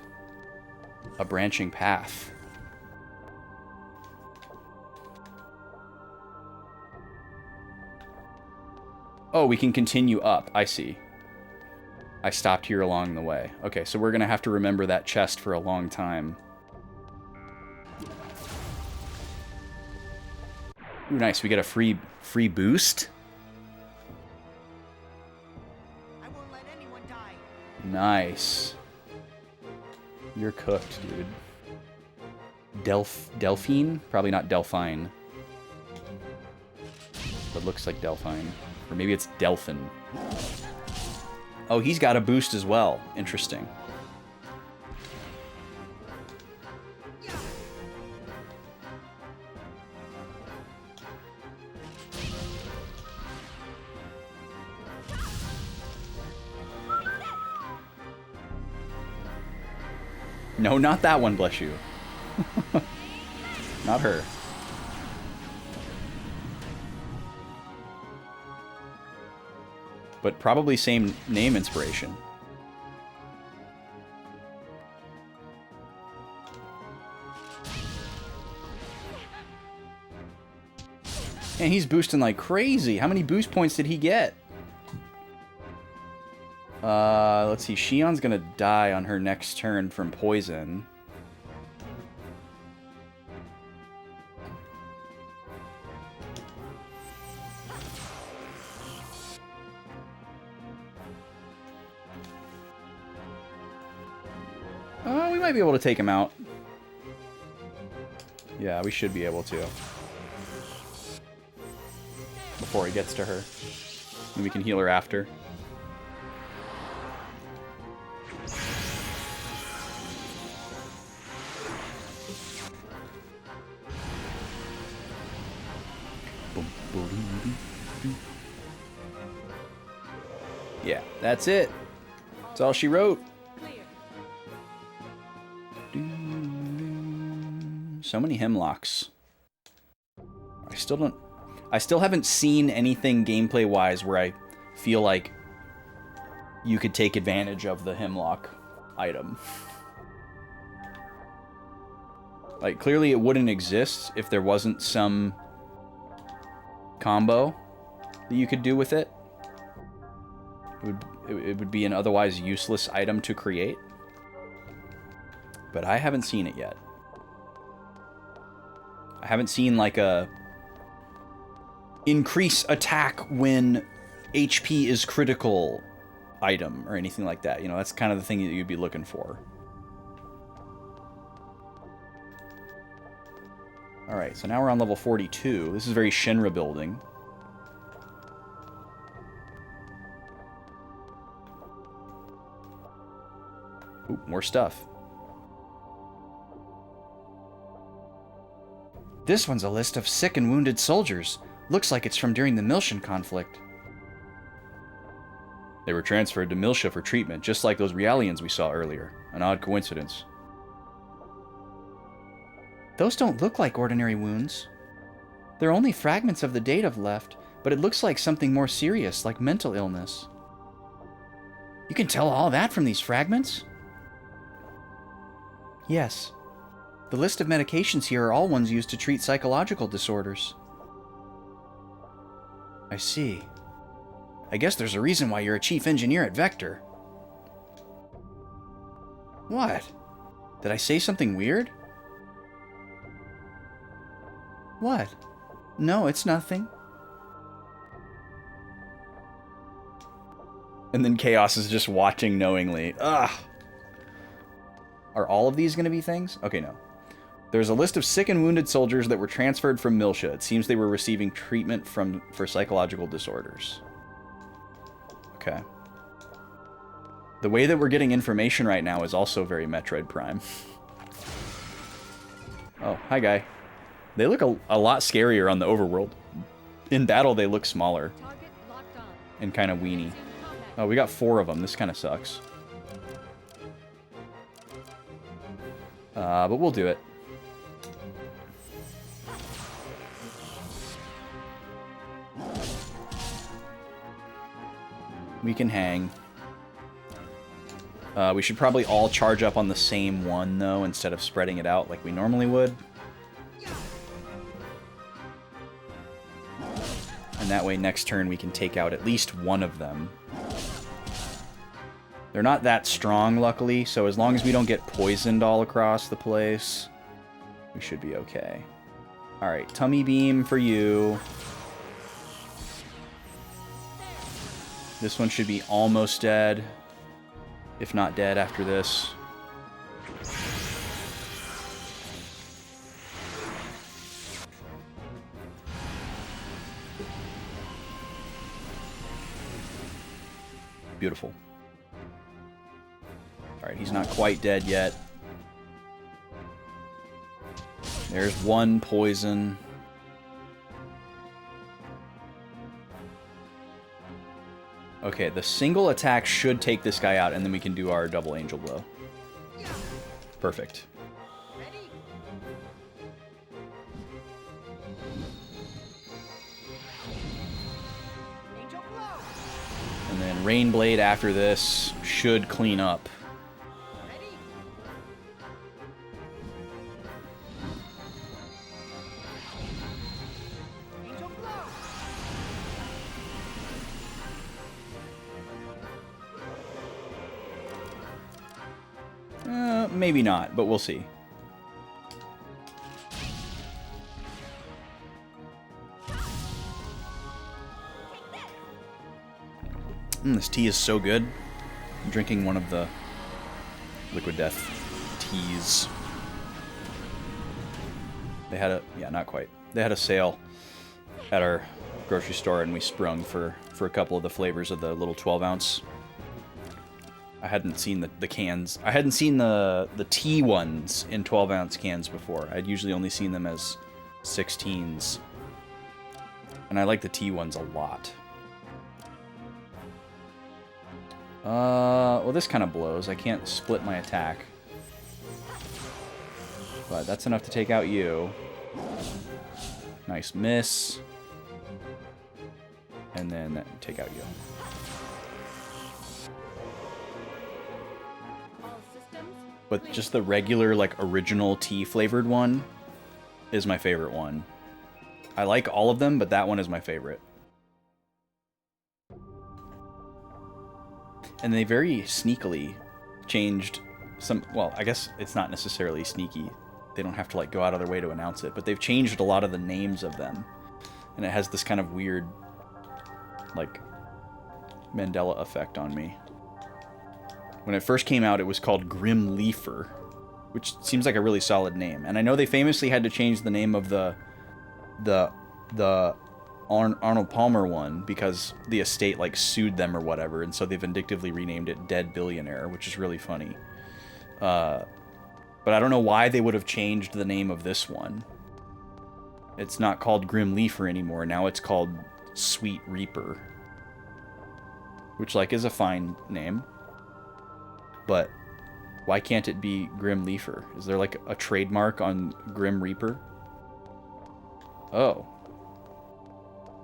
a branching path? Oh, we can continue up. I see. I stopped here along the way. Okay, so we're going to have to remember that chest for a long time. Ooh, nice. We get a free boost. I won't let anyone die. Nice. You're cooked, dude. Delphine? Probably not Delphine. But looks like Delphine. Or maybe it's Delphin. Oh, he's got a boost as well. Interesting. No, not that one, bless you. Not her. But probably same name inspiration. And he's boosting like crazy. How many boost points did he get? Let's see. Shion's gonna die on her next turn from poison. We might be able to take him out. Yeah, we should be able to. Before he gets to her. And we can heal her after. Yeah, that's it. That's all she wrote. So many hemlocks. I still haven't seen anything gameplay-wise where I feel like you could take advantage of the hemlock item. Like, clearly it wouldn't exist if there wasn't some combo that you could do with it. It would be an otherwise useless item to create. But I haven't seen it yet. I haven't seen like a increase attack when HP is critical item or anything like that. You know, that's kind of the thing that you'd be looking for. Alright, so now we're on level 42. This is very Shinra building. Ooh, more stuff. This one's a list of sick and wounded soldiers. Looks like it's from during the Miltian conflict. They were transferred to Miltia for treatment, just like those Realians we saw earlier. An odd coincidence. Those don't look like ordinary wounds. There are only fragments of the dative left, but it looks like something more serious, like mental illness. You can tell all that from these fragments? Yes. The list of medications here are all ones used to treat psychological disorders. I see. I guess there's a reason why you're a chief engineer at Vector. What? Did I say something weird? What? No, it's nothing. And then Chaos is just watching knowingly. Ugh! Are all of these going to be things? Okay, no. There's a list of sick and wounded soldiers that were transferred from Miltia. It seems they were receiving treatment for psychological disorders. Okay. The way that we're getting information right now is also very Metroid Prime. Oh, hi, guy. They look a lot scarier on the overworld. In battle, they look smaller. And kind of weenie. Oh, we got 4 of them. This kind of sucks. But we'll do it. We can hang. We should probably all charge up on the same one, though, instead of spreading it out like we normally would. And that way, next turn, we can take out at least one of them. They're not that strong, luckily, so as long as we don't get poisoned all across the place, we should be okay. Alright, tummy beam for you. This one should be almost dead. If not dead after this. Beautiful. Alright, he's not quite dead yet. There's one poison. Okay, the single attack should take this guy out, and then we can do our double angel blow. Perfect. And then Rain Blade after this should clean up. Maybe not, but we'll see. This tea is so good. I'm drinking one of the Liquid Death teas. They had a... yeah, not quite. They had a sale at our grocery store, and we sprung for a couple of the flavors of the little 12-ounce. I hadn't seen the cans. I hadn't seen the tea ones in 12-ounce cans before. I'd usually only seen them as 16s. And I like the tea ones a lot. Well, this kind of blows. I can't split my attack. But that's enough to take out you. Nice miss. And then take out you. But just the regular, like, original tea-flavored one is my favorite one. I like all of them, but that one is my favorite. And they very sneakily changed some... well, I guess it's not necessarily sneaky. They don't have to, like, go out of their way to announce it. But they've changed a lot of the names of them. And it has this kind of weird, like, Mandela effect on me. When it first came out, it was called Grim Leafer, which seems like a really solid name. And I know they famously had to change the name of the Arnold Palmer one because the estate like sued them or whatever, and so they vindictively renamed it Dead Billionaire, which is really funny. But I don't know why they would have changed the name of this one. It's not called Grim Leafer anymore. Now it's called Sweet Reaper, which like is a fine name. But why can't it be Grim Leafer? Is there like a trademark on Grim Reaper? Oh.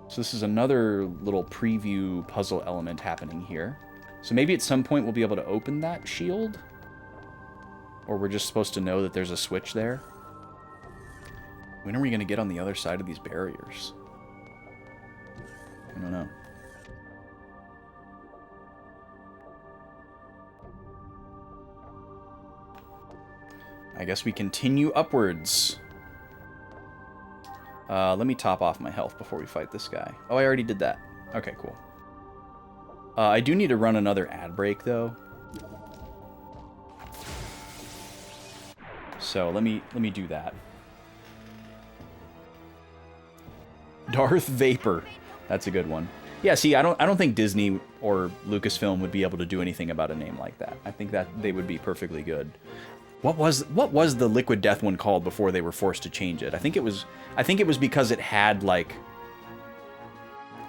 So this is another little preview puzzle element happening here. So maybe at some point we'll be able to open that shield? Or we're just supposed to know that there's a switch there? When are we going to get on the other side of these barriers? I don't know. I guess we continue upwards. Let me top off my health before we fight this guy. Oh, I already did that. Okay, cool. I do need to run another ad break, though. So let me do that. Darth Vapor. That's a good one. Yeah, see, I don't think Disney or Lucasfilm would be able to do anything about a name like that. I think that they would be perfectly good. What was the Liquid Death one called before they were forced to change it? I think it was because it had like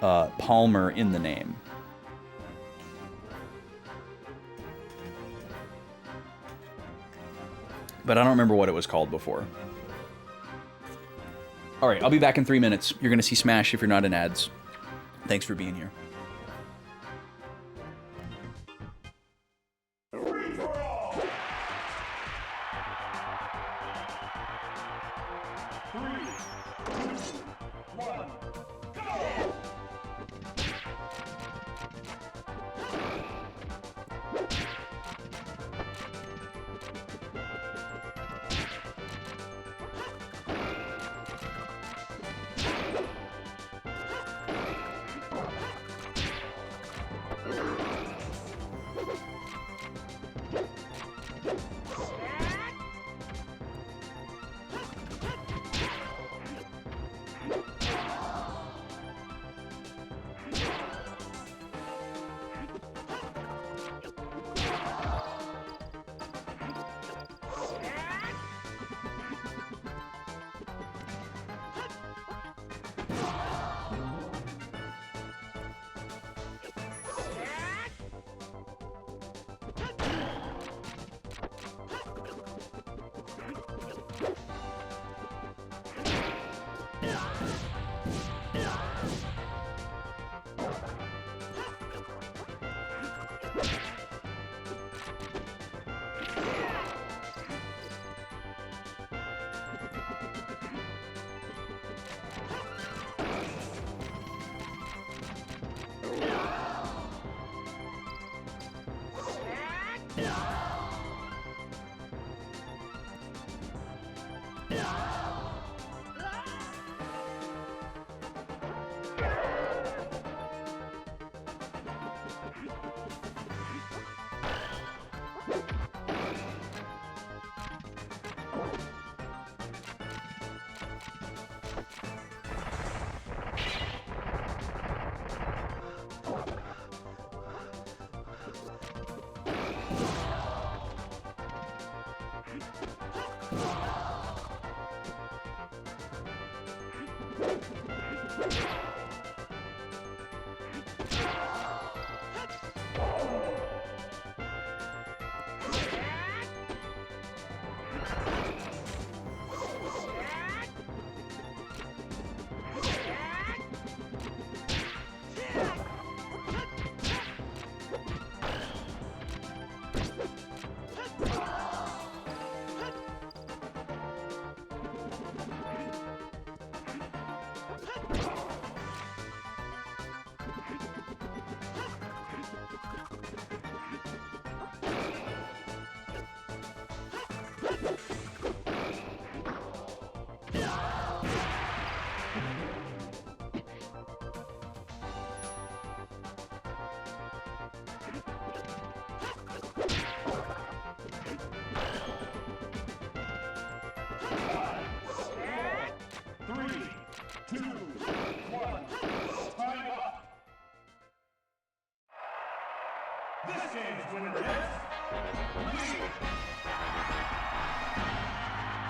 Palmer in the name. But I don't remember what it was called before. All right, I'll be back in 3 minutes. You're going to see Smash if you're not in ads. Thanks for being here.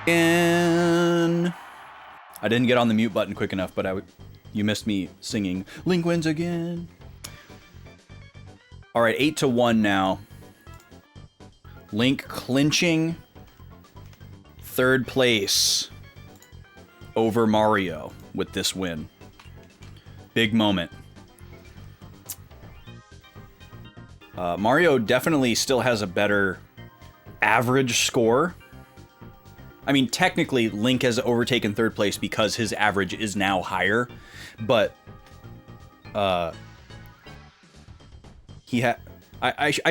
And I didn't get on the mute button quick enough, but you missed me singing Link wins again. All right, 8-1 now. Link clinching third place over Mario with this win. Big moment. Mario definitely still has a better average score. I mean, technically, Link has overtaken third place because his average is now higher, but I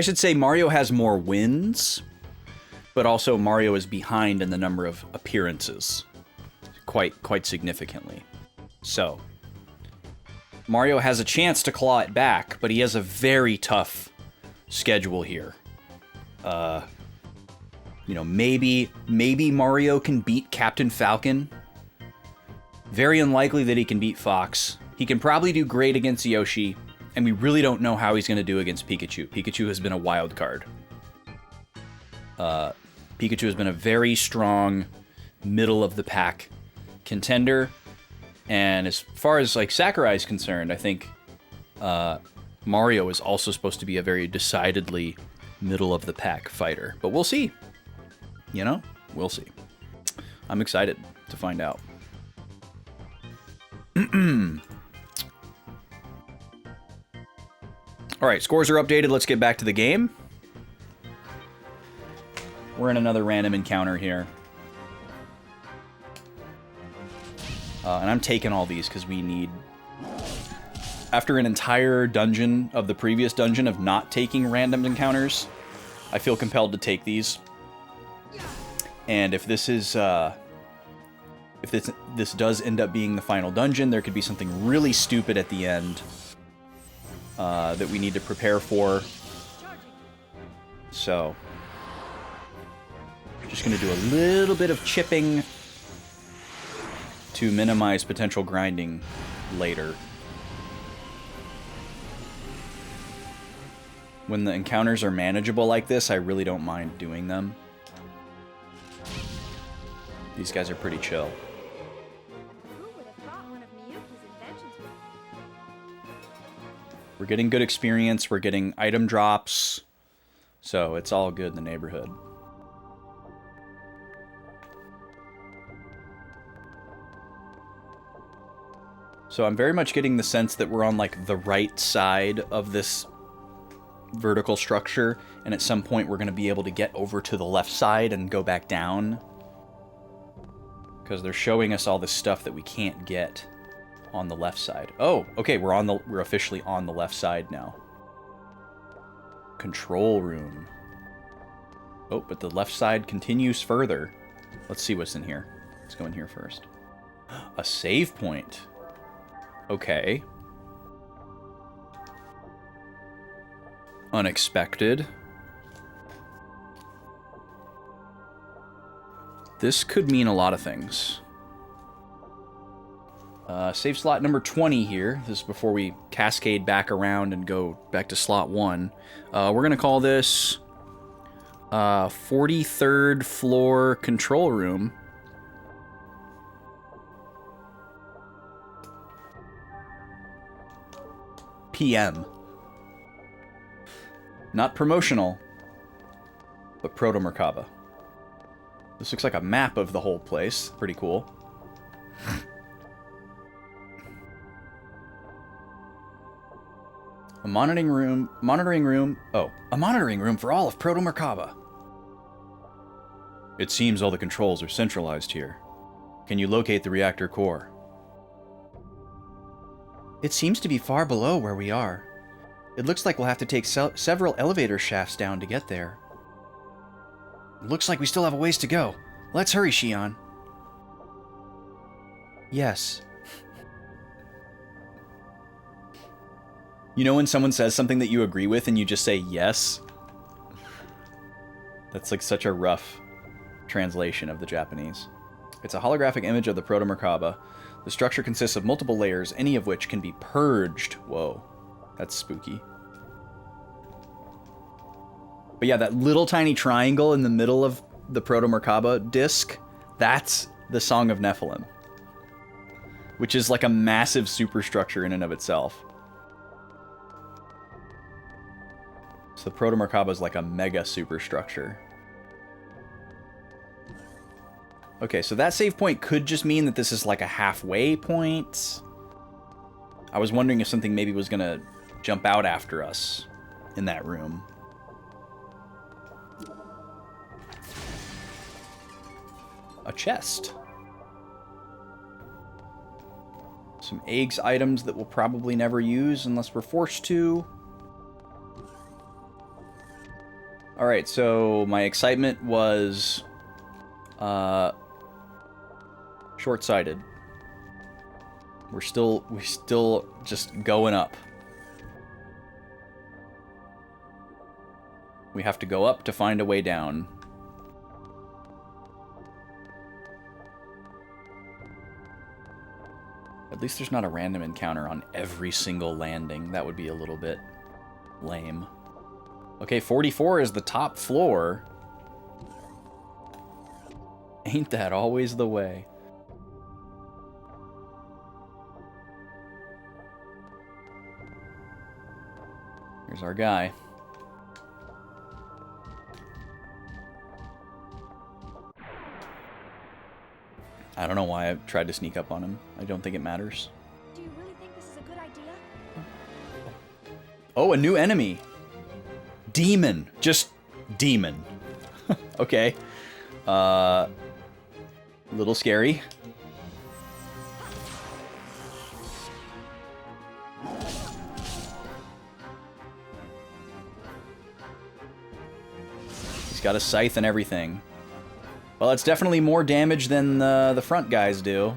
should say Mario has more wins, but also Mario is behind in the number of appearances quite significantly. So Mario has a chance to claw it back, but he has a very tough schedule here. You know, maybe Mario can beat Captain Falcon. Very unlikely that he can beat Fox. He can probably do great against Yoshi, and we really don't know how he's going to do against Pikachu. Pikachu has been a wild card. Pikachu has been a very strong middle-of-the-pack contender, and as far as like Sakurai is concerned, I think Mario is also supposed to be a very decidedly middle-of-the-pack fighter. But we'll see. You know? We'll see. I'm excited to find out. Alright, scores are updated. Let's get back to the game. We're in another random encounter here. And I'm taking all these because we need... After an entire dungeon of the previous dungeon of not taking random encounters, I feel compelled to take these. And if this is... if this does end up being the final dungeon, there could be something really stupid at the end that we need to prepare for. So, just going to do a little bit of chipping to minimize potential grinding later. When the encounters are manageable like this, I really don't mind doing them. These guys are pretty chill. Who would have thought one of Miyuki's inventions would... We're getting good experience, we're getting item drops, so it's all good in the neighborhood. So I'm very much getting the sense that we're on like the right side of this vertical structure, and at some point we're going to be able to get over to the left side and go back down. Because they're showing us all this stuff that we can't get on the left side. Oh, okay, we're officially on the left side now. Control room. Oh, but the left side continues further. Let's see what's in here. Let's go in here first. A save point. Okay. Unexpected. This could mean a lot of things. Save slot number 20 here. This is before we cascade back around and go back to slot 1. We're going to call this 43rd floor control room. PM. Not promotional, but Proto Merkaba. This looks like a map of the whole place. Pretty cool. A monitoring room. Oh, a monitoring room for all of Proto Merkaba. It seems all the controls are centralized here. Can you locate the reactor core? It seems to be far below where we are. It looks like we'll have to take several elevator shafts down to get there. Looks like we still have a ways to go. Let's hurry, Shion. Yes. You know when someone says something that you agree with and you just say yes? That's like such a rough translation of the Japanese. It's a holographic image of the Proto Merkaba. The structure consists of multiple layers, any of which can be purged. Whoa, that's spooky. But yeah, that little tiny triangle in the middle of the Proto Merkaba disc, that's the Song of Nephilim. Which is like a massive superstructure in and of itself. So the Proto Merkaba is like a mega superstructure. Okay, so that save point could just mean that this is like a halfway point. I was wondering if something maybe was gonna jump out after us in that room. A chest. Some eggs items that we'll probably never use unless we're forced to. Alright, so my excitement was short-sighted. We're still just going up. We have to go up to find a way down. At least there's not a random encounter on every single landing. That would be a little bit lame. Okay, 44 is the top floor. Ain't that always the way? Here's our guy. I don't know why I tried to sneak up on him. I don't think it matters. Do you really think this is a good idea? Oh, a new enemy. Demon. Just demon. Okay. Little scary. He's got a scythe and everything. Well, it's definitely more damage than the front guys do.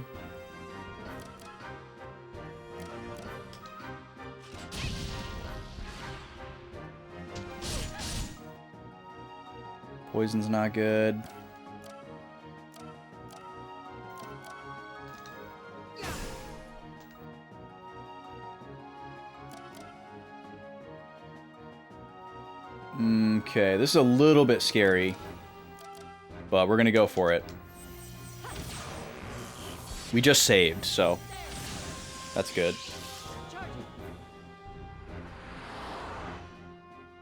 Poison's not good. Okay, this is a little bit scary, but we're gonna go for it. We just saved, so that's good.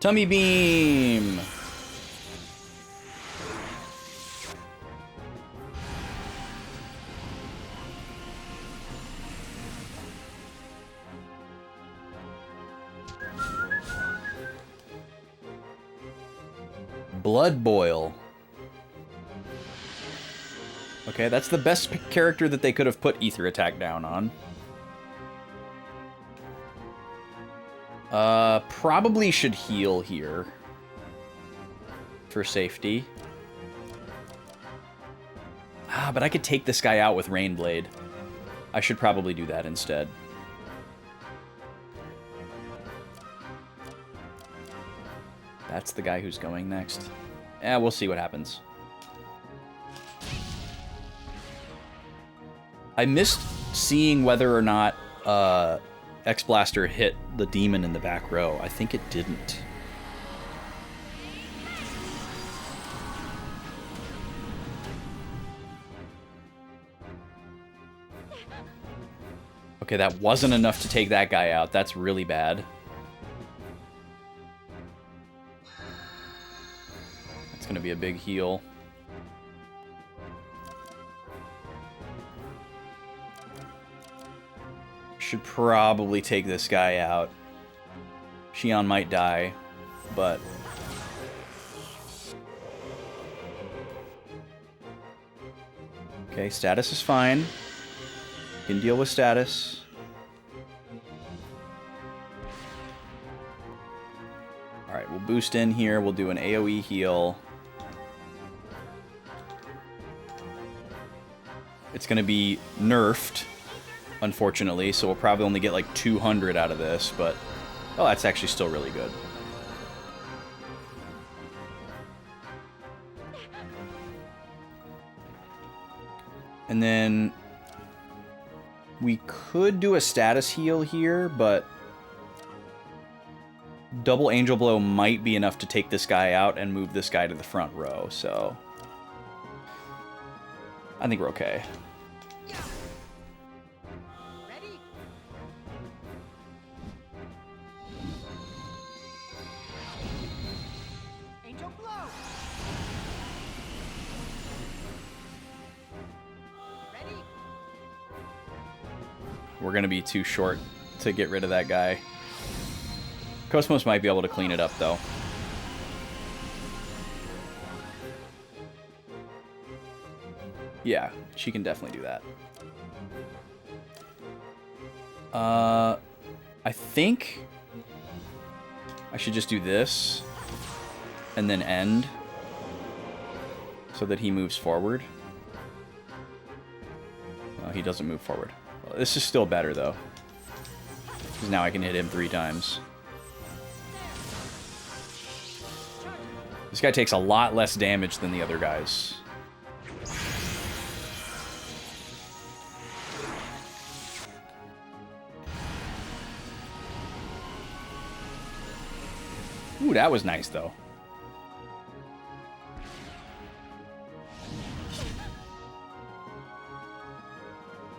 Tummy beam! Blood boil. Okay, that's the best character that they could have put ether attack down on. Probably should heal here for safety. Ah, but I could take this guy out with Rainblade. I should probably do that instead. That's the guy who's going next. Yeah, we'll see what happens. I missed seeing whether or not X-Blaster hit the demon in the back row. I think it didn't. Okay, that wasn't enough to take that guy out. That's really bad. That's gonna be a big heal. Should probably take this guy out. Xion might die, but... Okay, status is fine. Can deal with status. Alright, we'll boost in here. We'll do an AoE heal. It's going to be nerfed, unfortunately, so we'll probably only get like 200 out of this, but... Oh, that's actually still really good. And then... we could do a status heal here, but... double Angel Blow might be enough to take this guy out and move this guy to the front row, so... I think we're okay. Ready? Angel blow. Ready? We're gonna be too short to get rid of that guy. Cosmos might be able to clean it up, though. Yeah, she can definitely do that. I think I should just do this and then end so that he moves forward. No, he doesn't move forward. Well, this is still better, though, because now I can hit him 3 times. This guy takes a lot less damage than the other guys. that was nice, though.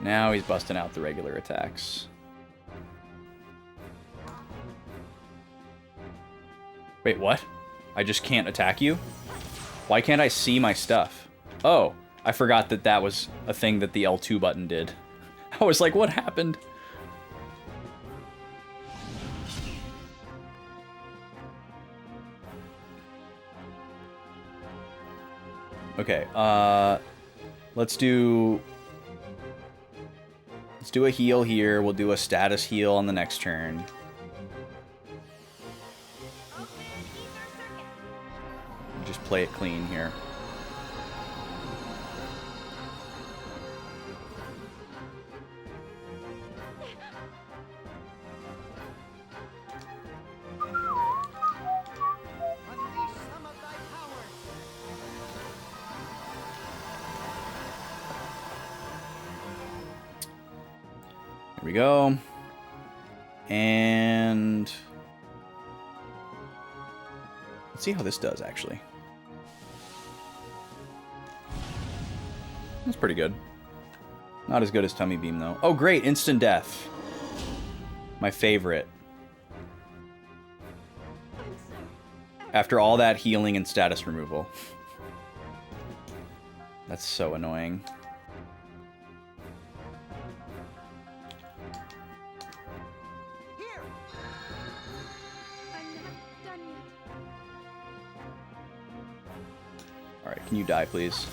Now he's busting out the regular attacks. Wait, what? I just can't attack you? Why can't I see my stuff? Oh, I forgot that that was a thing that the L2 button did. I was like, what happened? Okay, let's do a heal here. We'll do a status heal on the next turn. Just play it clean here. Here we go. And let's see how this does, actually. That's pretty good. Not as good as Tummy Beam, though. Oh, great. Instant death. My favorite. After all that healing and status removal. That's so annoying. Alright, can you die, please?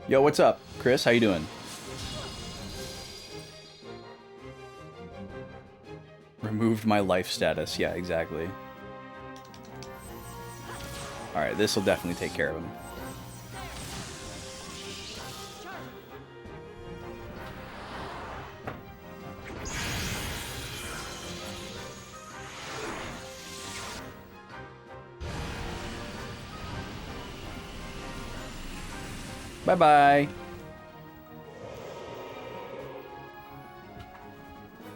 Yo, what's up, Chris? How you doing? Removed my life status. Yeah, exactly. Alright, this will definitely take care of him. Bye-bye.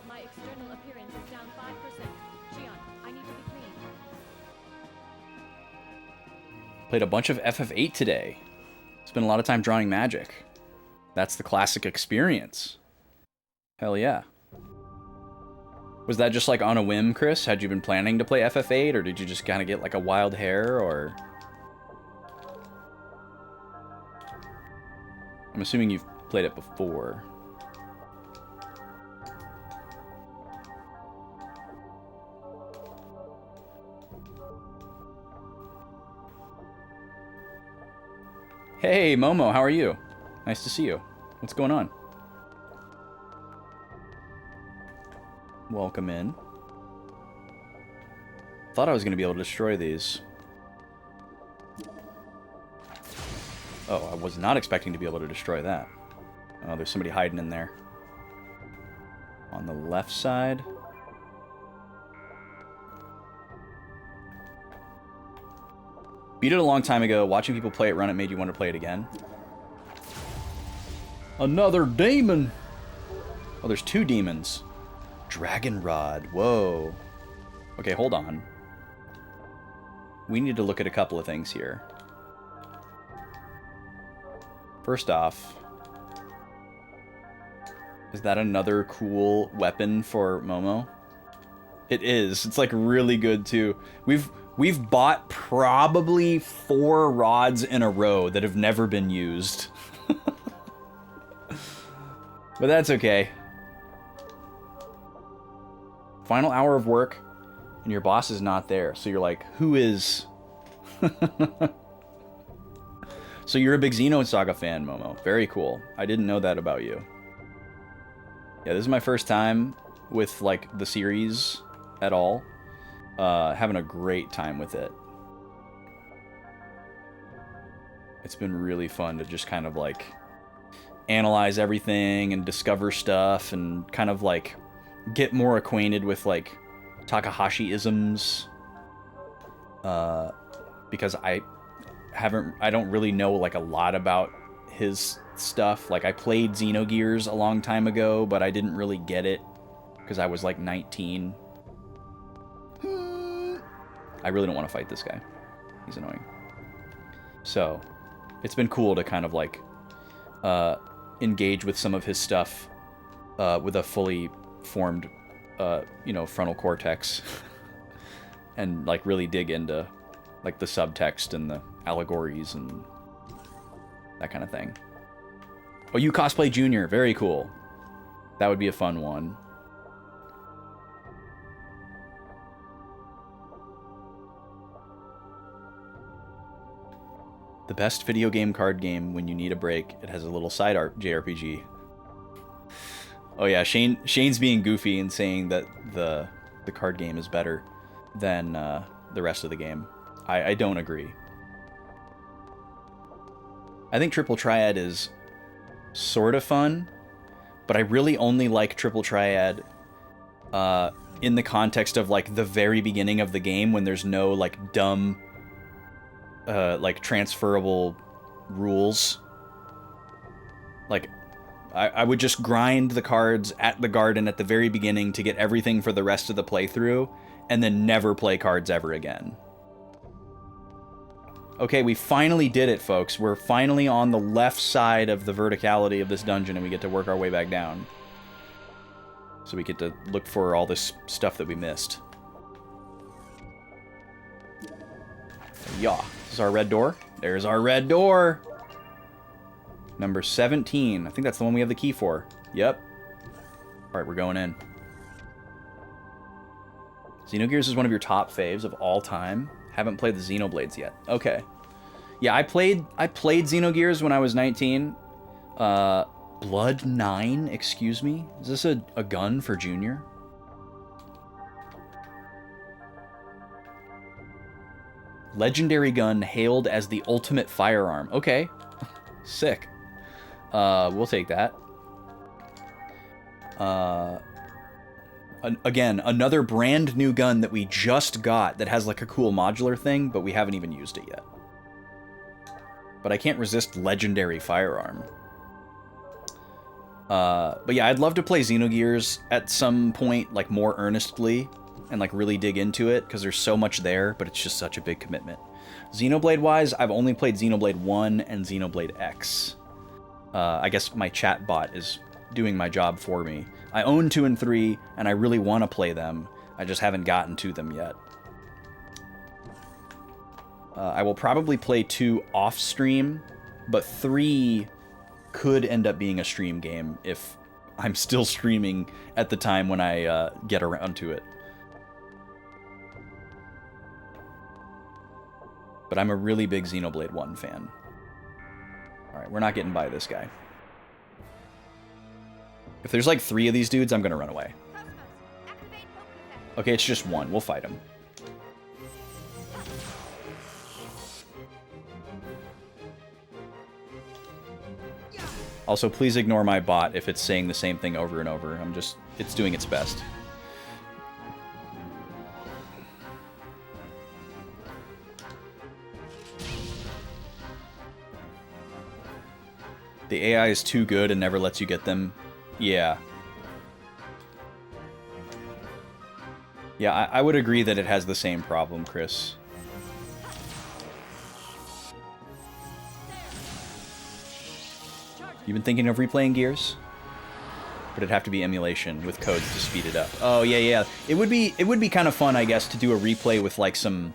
My external appearance is down 5%. Shion, I need to be clean. Played a bunch of FF8 today. Spent a lot of time drawing magic. That's the classic experience. Hell yeah. Was that just like on a whim, Chris? Had you been planning to play FF8, or did you just kind of get like a wild hair, or... I'm assuming you've played it before. Hey, Momo, how are you? Nice to see you. What's going on? Welcome in. Thought I was going to be able to destroy these. Oh, I was not expecting to be able to destroy that. Oh, there's somebody hiding in there. On the left side. Beat it a long time ago. Watching people play it run, it made you want to play it again. Another demon! Oh, there's two demons. Dragon Rod. Whoa. Okay, hold on. We need to look at a couple of things here. First off, is that another cool weapon for Momo? It is. It's like really good too. We've bought probably 4 rods in a row that have never been used. But that's okay. Final hour of work and your boss is not there. So you're like, who is... So you're a big Xenosaga fan, Momo. Very cool. I didn't know that about you. Yeah, this is my first time with, like, the series at all. Having a great time with it. It's been really fun to just kind of, like, analyze everything and discover stuff and kind of, like, get more acquainted with, like, Takahashi-isms. Because I don't really know like a lot about his stuff. Like I played Xenogears a long time ago, but I didn't really get it because I was like 19. I really don't want to fight this guy. He's annoying. So, it's been cool to kind of like engage with some of his stuff with a fully formed, you know, frontal cortex, and like really dig into like the subtext and the allegories and that kind of thing. Oh, you cosplay Junior. Very cool. That would be a fun one. The best video game card game when you need a break. It has a little side art JRPG. Oh yeah, Shane's being goofy and saying that the card game is better than the rest of the game. I don't agree. I think Triple Triad is sort of fun, but I really only like Triple Triad in the context of like the very beginning of the game when there's no like dumb like transferable rules. Like I would just grind the cards at the garden at the very beginning to get everything for the rest of the playthrough and then never play cards ever again. Okay, we finally did it, folks. We're finally on the left side of the verticality of this dungeon, and we get to work our way back down. So we get to look for all this stuff that we missed. Yeah. This is our red door. There's our red door! Number 17. I think that's the one we have the key for. Yep. Alright, we're going in. Xenogears is one of your top faves of all time. Haven't played the Xenoblades yet. Okay. Yeah, I played Xenogears when I was 19. Blood 9, excuse me? Is this a gun for Junior? Legendary gun hailed as the ultimate firearm. Okay. Sick. We'll take that. Again, another brand new gun that we just got that has like a cool modular thing, but we haven't even used it yet. But I can't resist legendary firearm. But yeah, I'd love to play Xenogears at some point, like more earnestly, and like really dig into it, because there's so much there, but it's just such a big commitment. Xenoblade-wise, I've only played Xenoblade 1 and Xenoblade X. I guess my chat bot is doing my job for me. I own 2 and 3, and I really want to play them. I just haven't gotten to them yet. I will probably play 2 off-stream, but 3 could end up being a stream game if I'm still streaming at the time when I get around to it. But I'm a really big Xenoblade 1 fan. Alright, we're not getting by this guy. If there's like 3 of these dudes, I'm gonna run away. Okay, it's just 1. We'll fight him. Also, please ignore my bot if it's saying the same thing over and over. It's doing its best. The AI is too good and never lets you get them. Yeah. Yeah, I would agree that it has the same problem, Chris. You've been thinking of replaying Gears? But it'd have to be emulation with codes to speed it up. Oh, yeah, yeah. It would be kind of fun, I guess, to do a replay with, like, some,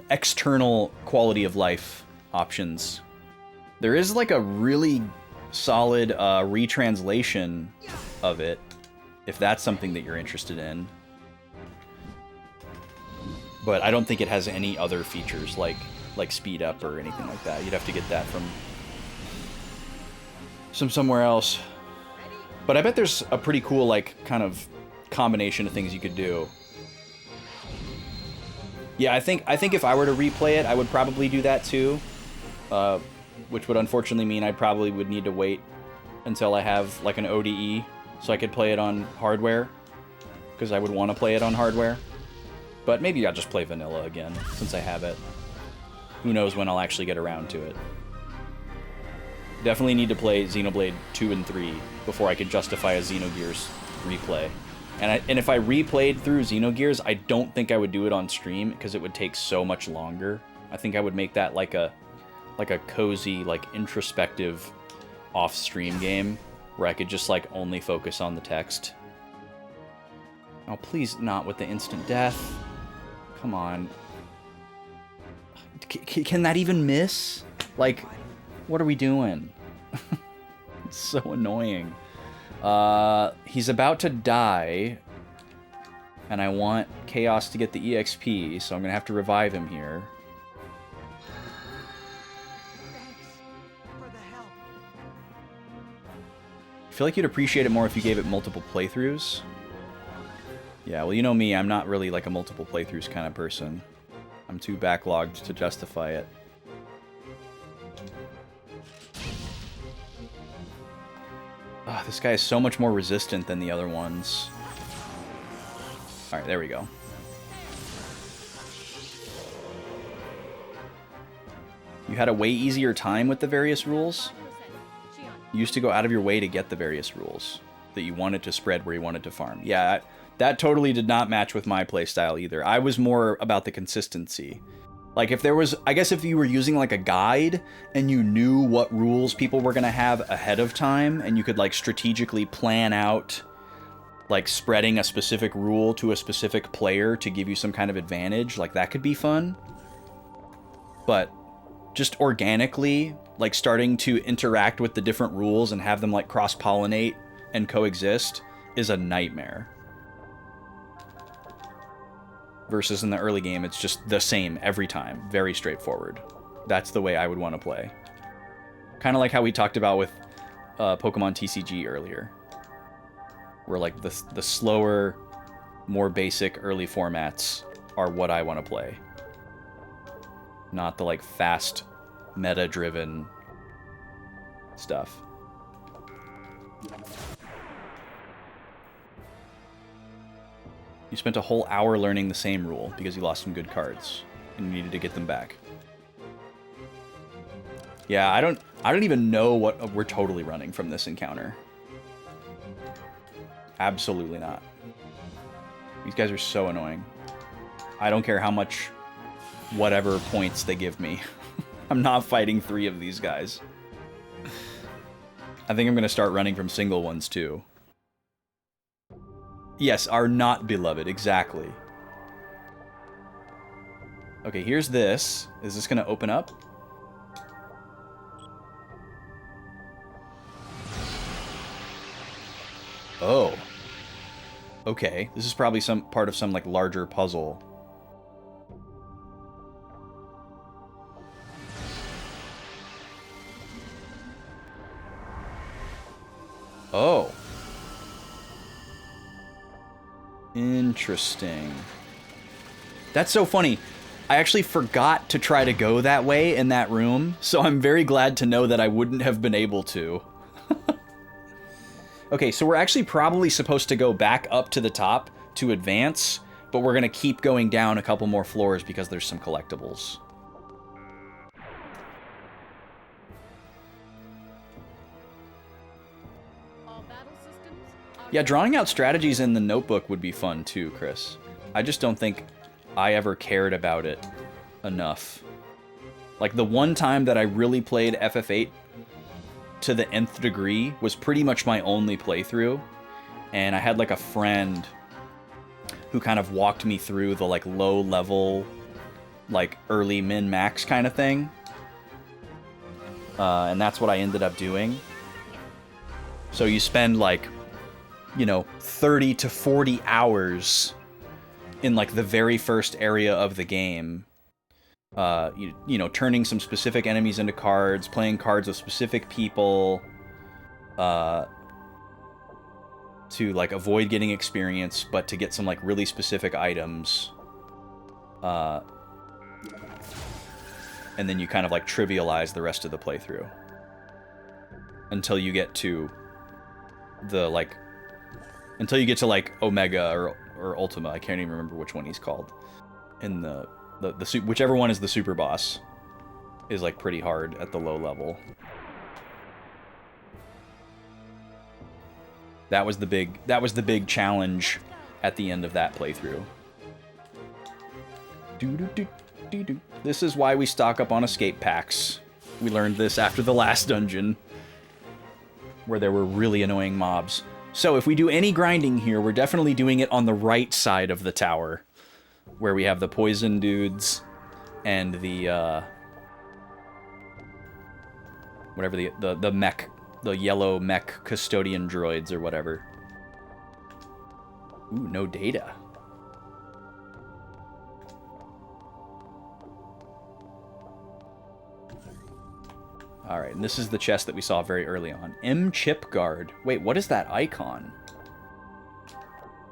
external quality of life options. There is, like, a really solid retranslation of it, if that's something that you're interested in. But I don't think it has any other features like speed up or anything like that. You'd have to get that from somewhere else. But I bet there's a pretty cool, like, kind of combination of things you could do. Yeah, I think if I were to replay it, I would probably do that too. Which would unfortunately mean I probably would need to wait until I have, like, an ODE so I could play it on hardware. Because I would want to play it on hardware. But maybe I'll just play vanilla again, since I have it. Who knows when I'll actually get around to it. Definitely need to play Xenoblade 2 and 3 before I can justify a Xenogears replay. And if I replayed through Xenogears, I don't think I would do it on stream because it would take so much longer. I think I would make that like a cozy, like introspective off-stream game where I could just like only focus on the text. Oh, please not with the instant death. Come on. Can that even miss? Like, what are we doing? It's so annoying. He's about to die, and I want Chaos to get the EXP, so I'm gonna have to revive him here. I feel like you'd appreciate it more if you gave it multiple playthroughs. Yeah, well, you know me, I'm not really like a multiple playthroughs kind of person. I'm too backlogged to justify it. Oh, this guy is so much more resistant than the other ones. Alright, there we go. You had a way easier time with the various rules? You used to go out of your way to get the various rules that you wanted to spread where you wanted to farm. Yeah, that totally did not match with my playstyle either. I was more about the consistency. Like, if there was... I guess if you were using, like, a guide, and you knew what rules people were gonna have ahead of time, and you could, like, strategically plan out, like, spreading a specific rule to a specific player to give you some kind of advantage, like, that could be fun. But just organically, like, starting to interact with the different rules and have them, like, cross-pollinate and coexist is a nightmare. Versus in the early game, it's just the same every time. Very straightforward. That's the way I would want to play. Kind of like how we talked about with Pokemon TCG earlier. Where, like, the slower, more basic early formats are what I want to play. Not the, like, fast, meta-driven stuff. You spent a whole hour learning the same rule because you lost some good cards and you needed to get them back. Yeah, I don't even know what we're totally running from this encounter. Absolutely not. These guys are so annoying. I don't care how much whatever points they give me. I'm not fighting 3 of these guys. I think I'm going to start running from single ones too. Yes, are not beloved, exactly. Okay, here's this. Is this gonna open up? Oh. Okay, this is probably some part of some, like, larger puzzle. Oh. Interesting. That's so funny. I actually forgot to try to go that way in that room, so I'm very glad to know that I wouldn't have been able to. Okay, so we're actually probably supposed to go back up to the top to advance, but we're gonna keep going down a couple more floors because there's some collectibles. Yeah, drawing out strategies in the notebook would be fun too, Chris. I just don't think I ever cared about it enough. Like, the one time that I really played FF8 to the nth degree was pretty much my only playthrough. And I had, like, a friend who kind of walked me through the, like, low-level, like, early min-max kind of thing. And that's what I ended up doing. So you spend, like, you know, 30 to 40 hours in, like, the very first area of the game. You know, turning some specific enemies into cards, playing cards with specific people, to, like, avoid getting experience, but to get some, like, really specific items. And then you kind of, like, trivialize the rest of the playthrough. Until you get to the, like... Until you get to, like, Omega or Ultima. I can't even remember which one he's called. In the whichever one is the super boss is, like, pretty hard at the low level. That was the big challenge at the end of that playthrough. This is why we stock up on escape packs. We learned this after the last dungeon, where there were really annoying mobs. So if we do any grinding here, we're definitely doing it on the right side of the tower, where we have the poison dudes and the whatever the mech, the yellow mech custodian droids or whatever. Ooh, no data. All right, and this is the chest that we saw very early on. M chip guard. Wait, what is that icon?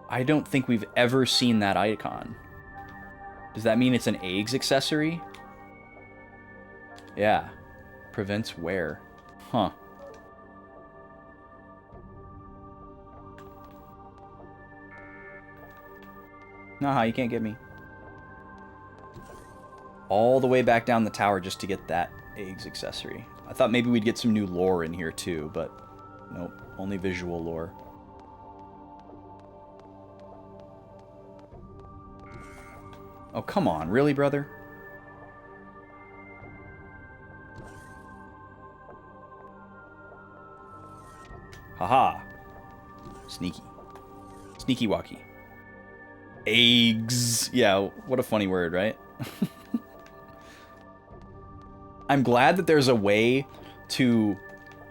I don't think we've ever seen that icon. Does that mean it's an eggs accessory? Yeah. Prevents wear. Huh. Nah, you can't get me. All the way back down the tower just to get that eggs accessory. I thought maybe we'd get some new lore in here too, but nope, only visual lore. Oh, come on, really, brother? Haha. Sneaky. Sneaky walkie. Eggs. Yeah, what a funny word, right? I'm glad that there's a way to,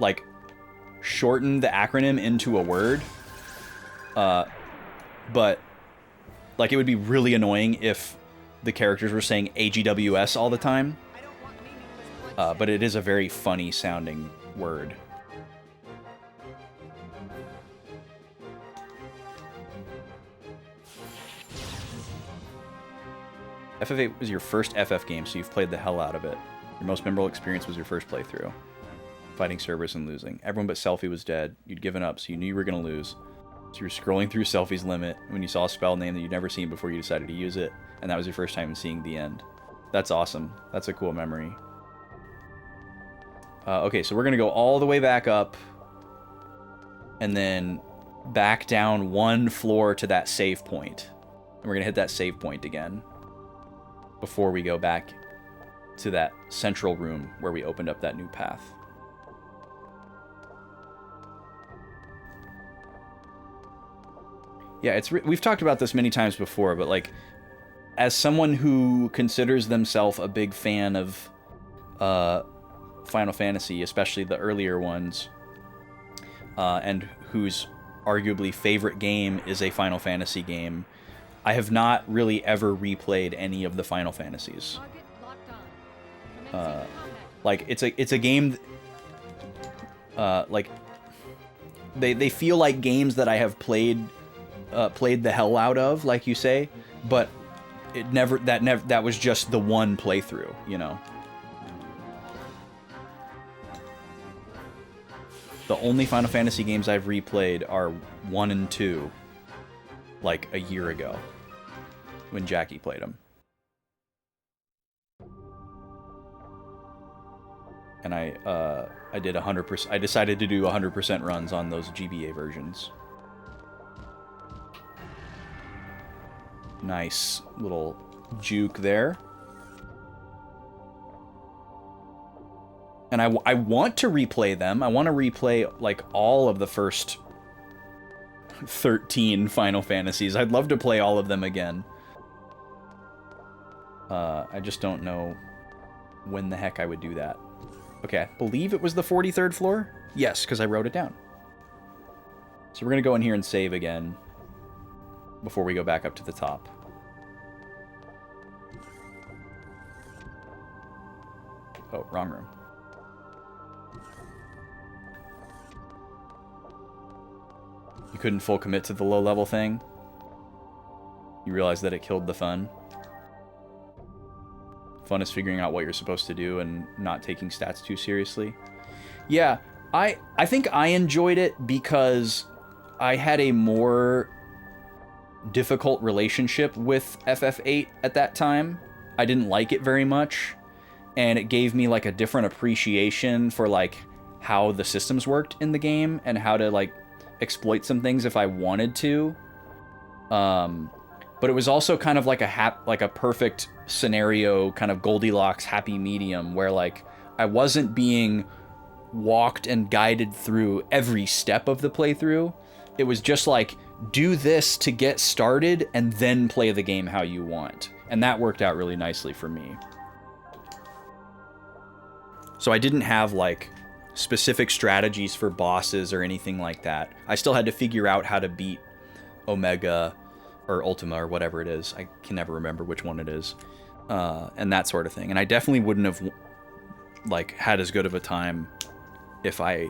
like, shorten the acronym into a word. But, like, it would be really annoying if the characters were saying AGWS all the time. But it is a very funny sounding word. FF8 was your first FF game, so you've played the hell out of it. Your most memorable experience was your first playthrough. Fighting Cerberus and losing. Everyone but Selphie was dead. You'd given up, so you knew you were going to lose. So you were scrolling through Selphie's limit when you saw a spell name that you'd never seen before you decided to use it, and that was your first time seeing the end. That's awesome. That's a cool memory. Okay, so we're going to go all the way back up, and then back down one floor to that save point. And we're going to hit that save point again before we go back to that central room where we opened up that new path. Yeah, we've talked about this many times before, but like, as someone who considers themselves a big fan of Final Fantasy, especially the earlier ones, and whose arguably favorite game is a Final Fantasy game, I have not really ever replayed any of the Final Fantasies. Like, it's a game, like, they feel like games that I have played the hell out of, like you say, but that was just the one playthrough, you know. The only Final Fantasy games I've replayed are 1 and 2, like a year ago, when Jackie played them. And I did 100%. I decided to do 100% runs on those GBA versions. Nice little juke there. And I want to replay them. I want to replay, like, all of the first 13 Final Fantasies. I'd love to play all of them again. I just don't know when the heck I would do that. Okay, I believe it was the 43rd floor? Yes, because I wrote it down. So we're going to go in here and save again before we go back up to the top. Oh, wrong room. You couldn't full commit to the low-level thing? You realized that it killed the fun? Fun is figuring out what you're supposed to do and not taking stats too seriously. Yeah, I think I enjoyed it because I had a more difficult relationship with FF8 at that time. I didn't like it very much, and it gave me like a different appreciation for like how the systems worked in the game and how to like exploit some things if I wanted to. But it was also kind of like a perfect scenario, kind of Goldilocks happy medium, where like I wasn't being walked and guided through every step of the playthrough. It was just like, do this to get started and then play the game how you want. And that worked out really nicely for me. So I didn't have like specific strategies for bosses or anything like that. I still had to figure out how to beat Omega or Ultima or whatever it is. I can never remember which one it is. And that sort of thing. And I definitely wouldn't have like had as good of a time if I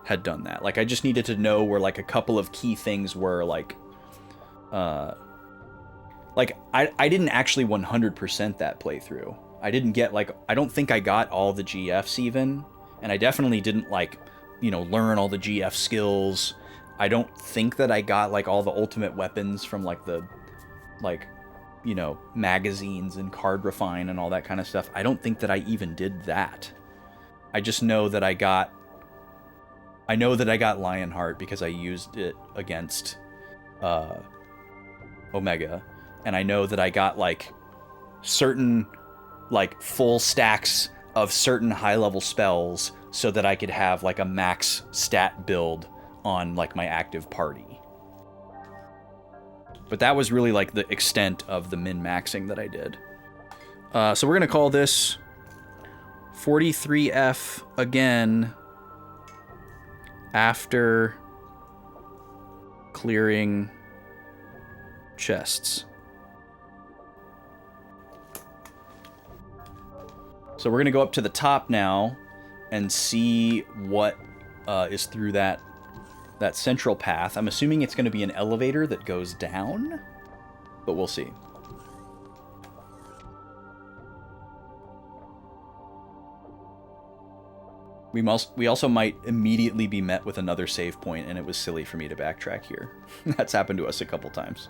had done that. Like I just needed to know where like a couple of key things were, like I didn't actually 100% that playthrough. I didn't get like, I don't think I got all the GFs even, and I definitely didn't like, you know, learn all the GF skills. I don't think that I got like all the ultimate weapons from like the, like, you know, magazines and card refine and all that kind of stuff. I don't think that I even did that. I just know that I got Lionheart because I used it against Omega, and I know that I got like certain like full stacks of certain high level spells so that I could have like a max stat build on like my active party. But that was really like the extent of the min-maxing that I did. So we're gonna call this 43F again after clearing chests. So we're going to go up to the top now and see what is through that central path. I'm assuming it's going to be an elevator that goes down, but we'll see. We also might immediately be met with another save point, and it was silly for me to backtrack here. That's happened to us a couple times.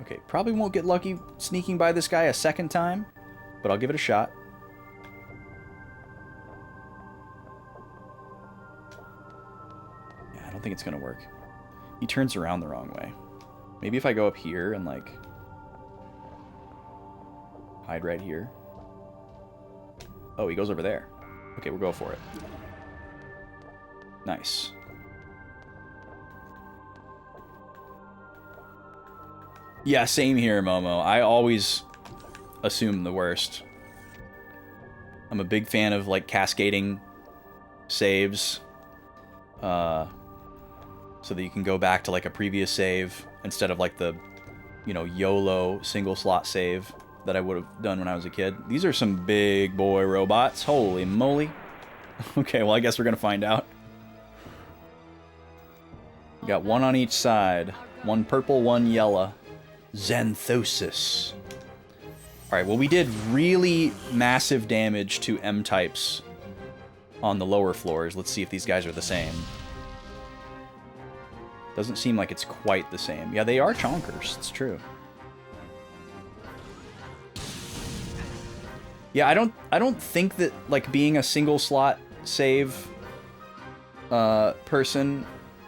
Okay, probably won't get lucky sneaking by this guy a second time, but I'll give it a shot. Yeah, I don't think it's gonna work. He turns around the wrong way. Maybe if I go up here and, like, hide right here. Oh, he goes over there. Okay, we'll go for it. Nice. Yeah, same here, Momo. I always assume the worst. I'm a big fan of, like, cascading saves. So that you can go back to, like, a previous save instead of, like, the, you know, YOLO single slot save that I would have done when I was a kid. These are some big boy robots. Holy moly. Okay, well, I guess we're gonna find out. We got one on each side. One purple, one yellow. Xanthosis. Alright, well, we did really massive damage to M-types on the lower floors. Let's see if these guys are the same. Doesn't seem like it's quite the same. Yeah, they are chonkers. It's true. Yeah, I don't think that, like, being a single slot save person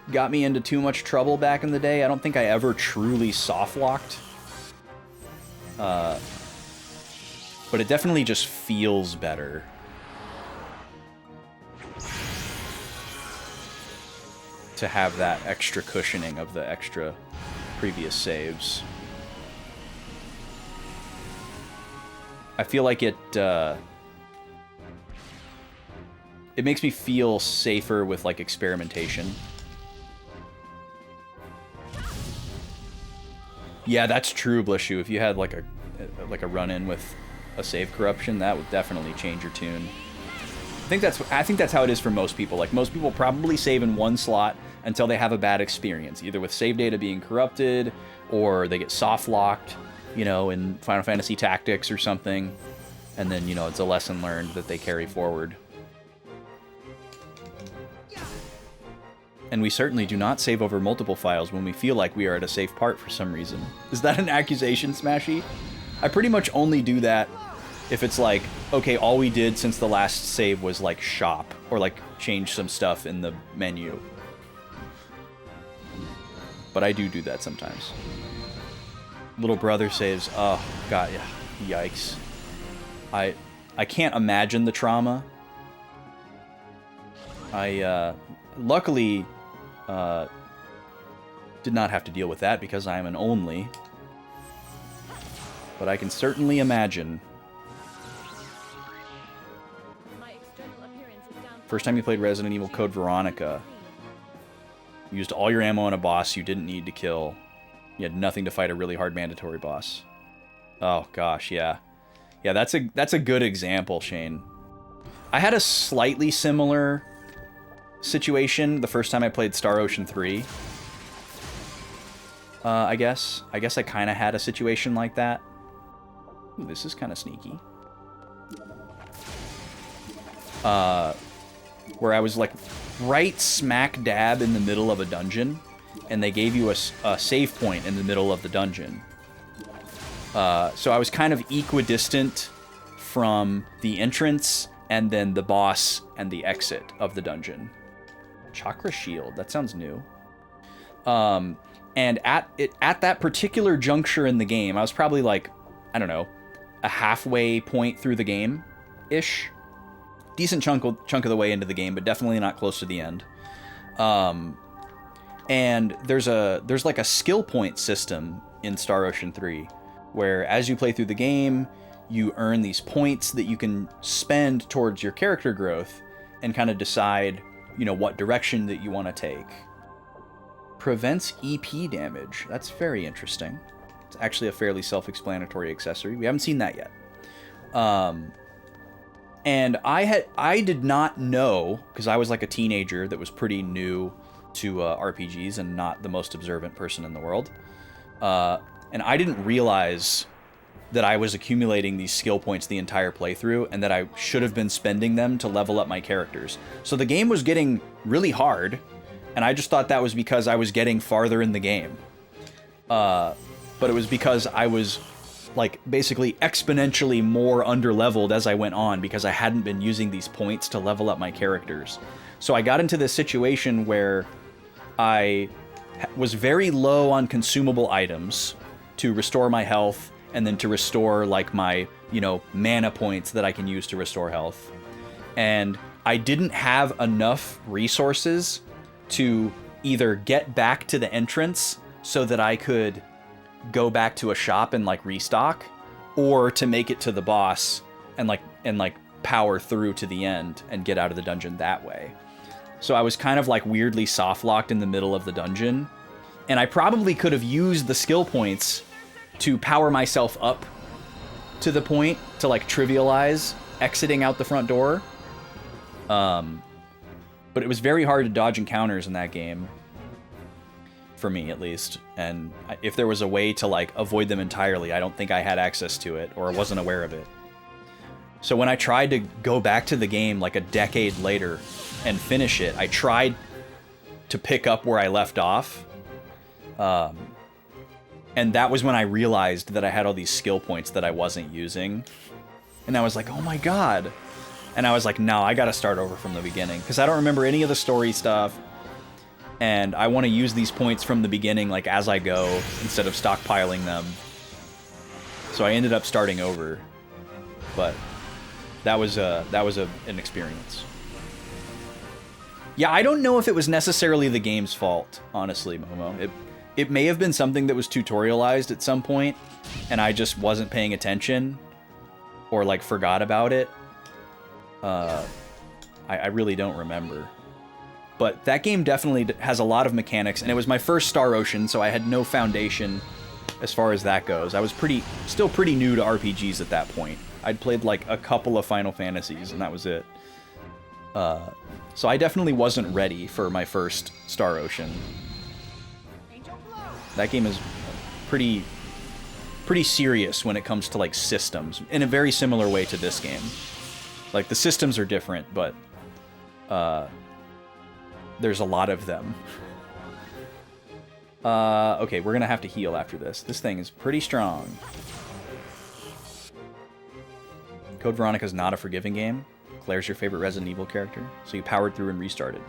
got me into too much trouble back in the day. I don't think I ever truly soft-locked. But it definitely just feels better. To have that extra cushioning of the extra previous saves. I feel like it makes me feel safer with, like, experimentation. Yeah, that's true, Blishu. If you had like a run-in with a save corruption, that would definitely change your tune. I think that's how it is for most people. Like, most people probably save in one slot until they have a bad experience, either with save data being corrupted or they get soft locked, you know, in Final Fantasy Tactics or something, and then, you know, it's a lesson learned that they carry forward. And we certainly do not save over multiple files when we feel like we are at a safe part for some reason. Is that an accusation, Smashy? I pretty much only do that if it's like, okay, all we did since the last save was like shop or like change some stuff in the menu. But I do that sometimes. Little brother saves. Oh, God, yeah. Yikes. I can't imagine the trauma. I luckily did not have to deal with that because I am an only. But I can certainly imagine. First time you played Resident Evil Code Veronica, you used all your ammo on a boss you didn't need to kill. You had nothing to fight a really hard mandatory boss. Oh gosh, yeah. Yeah, that's a good example, Shane. I had a slightly similar situation the first time I played Star Ocean 3. I guess I kind of had a situation like that. Ooh, this is kind of sneaky. Where I was like right smack dab in the middle of a dungeon, and they gave you a save point in the middle of the dungeon. So I was kind of equidistant from the entrance and then the boss and the exit of the dungeon. Chakra Shield, that sounds new. And at that particular juncture in the game, I was probably like, I don't know, a halfway point through the game-ish. Decent chunk of the way into the game, but definitely not close to the end. And there's like a skill point system in Star Ocean 3, where as you play through the game, you earn these points that you can spend towards your character growth and kind of decide, you know, what direction that you want to take. Prevents EP damage. That's very interesting. It's actually a fairly self-explanatory accessory. We haven't seen that yet. And I did not know, because I was like a teenager that was pretty new to RPGs and not the most observant person in the world. And I didn't realize that I was accumulating these skill points the entire playthrough and that I should have been spending them to level up my characters. So the game was getting really hard, and I just thought that was because I was getting farther in the game. But it was because I was like basically exponentially more underleveled as I went on because I hadn't been using these points to level up my characters. So I got into this situation where I was very low on consumable items to restore my health and then to restore like my, you know, mana points that I can use to restore health. And I didn't have enough resources to either get back to the entrance so that I could go back to a shop and like restock, or to make it to the boss and like power through to the end and get out of the dungeon that way. So I was kind of like weirdly soft locked in the middle of the dungeon, and I probably could have used the skill points to power myself up to the point to like trivialize exiting out the front door. But it was very hard to dodge encounters in that game. For me, at least. And if there was a way to, like, avoid them entirely, I don't think I had access to it, or wasn't aware of it. So when I tried to go back to the game, like, a decade later and finish it, I tried to pick up where I left off. And that was when I realized that I had all these skill points that I wasn't using. And I was like, oh my god. And I was like, no, I gotta start over from the beginning. Because I don't remember any of the story stuff. And I want to use these points from the beginning, like, as I go, instead of stockpiling them. So I ended up starting over. But that was an experience. Yeah, I don't know if it was necessarily the game's fault, honestly, Momo. It may have been something that was tutorialized at some point, and I just wasn't paying attention, or, like, forgot about it. I really don't remember. But that game definitely has a lot of mechanics, and it was my first Star Ocean, so I had no foundation as far as that goes. I was still pretty new to RPGs at that point. I'd played like a couple of Final Fantasies, and that was it. So I definitely wasn't ready for my first Star Ocean. That game is pretty serious when it comes to like systems, in a very similar way to this game. Like the systems are different, but there's a lot of them. Okay, we're gonna have to heal after this. This thing is pretty strong. Code Veronica's not a forgiving game. Claire's your favorite Resident Evil character, so you powered through and restarted.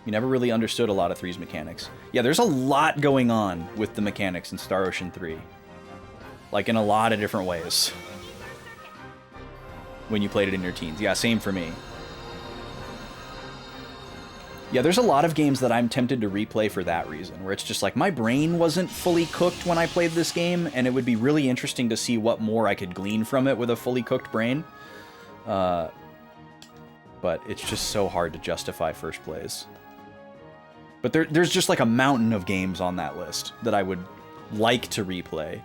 You never really understood a lot of 3's mechanics. Yeah, there's a lot going on with the mechanics in Star Ocean 3. Like, in a lot of different ways. When you played it in your teens. Yeah, same for me. Yeah, there's a lot of games that I'm tempted to replay for that reason, where it's just like, my brain wasn't fully cooked when I played this game, and it would be really interesting to see what more I could glean from it with a fully cooked brain. But it's just so hard to justify first plays. But there's just like a mountain of games on that list that I would like to replay.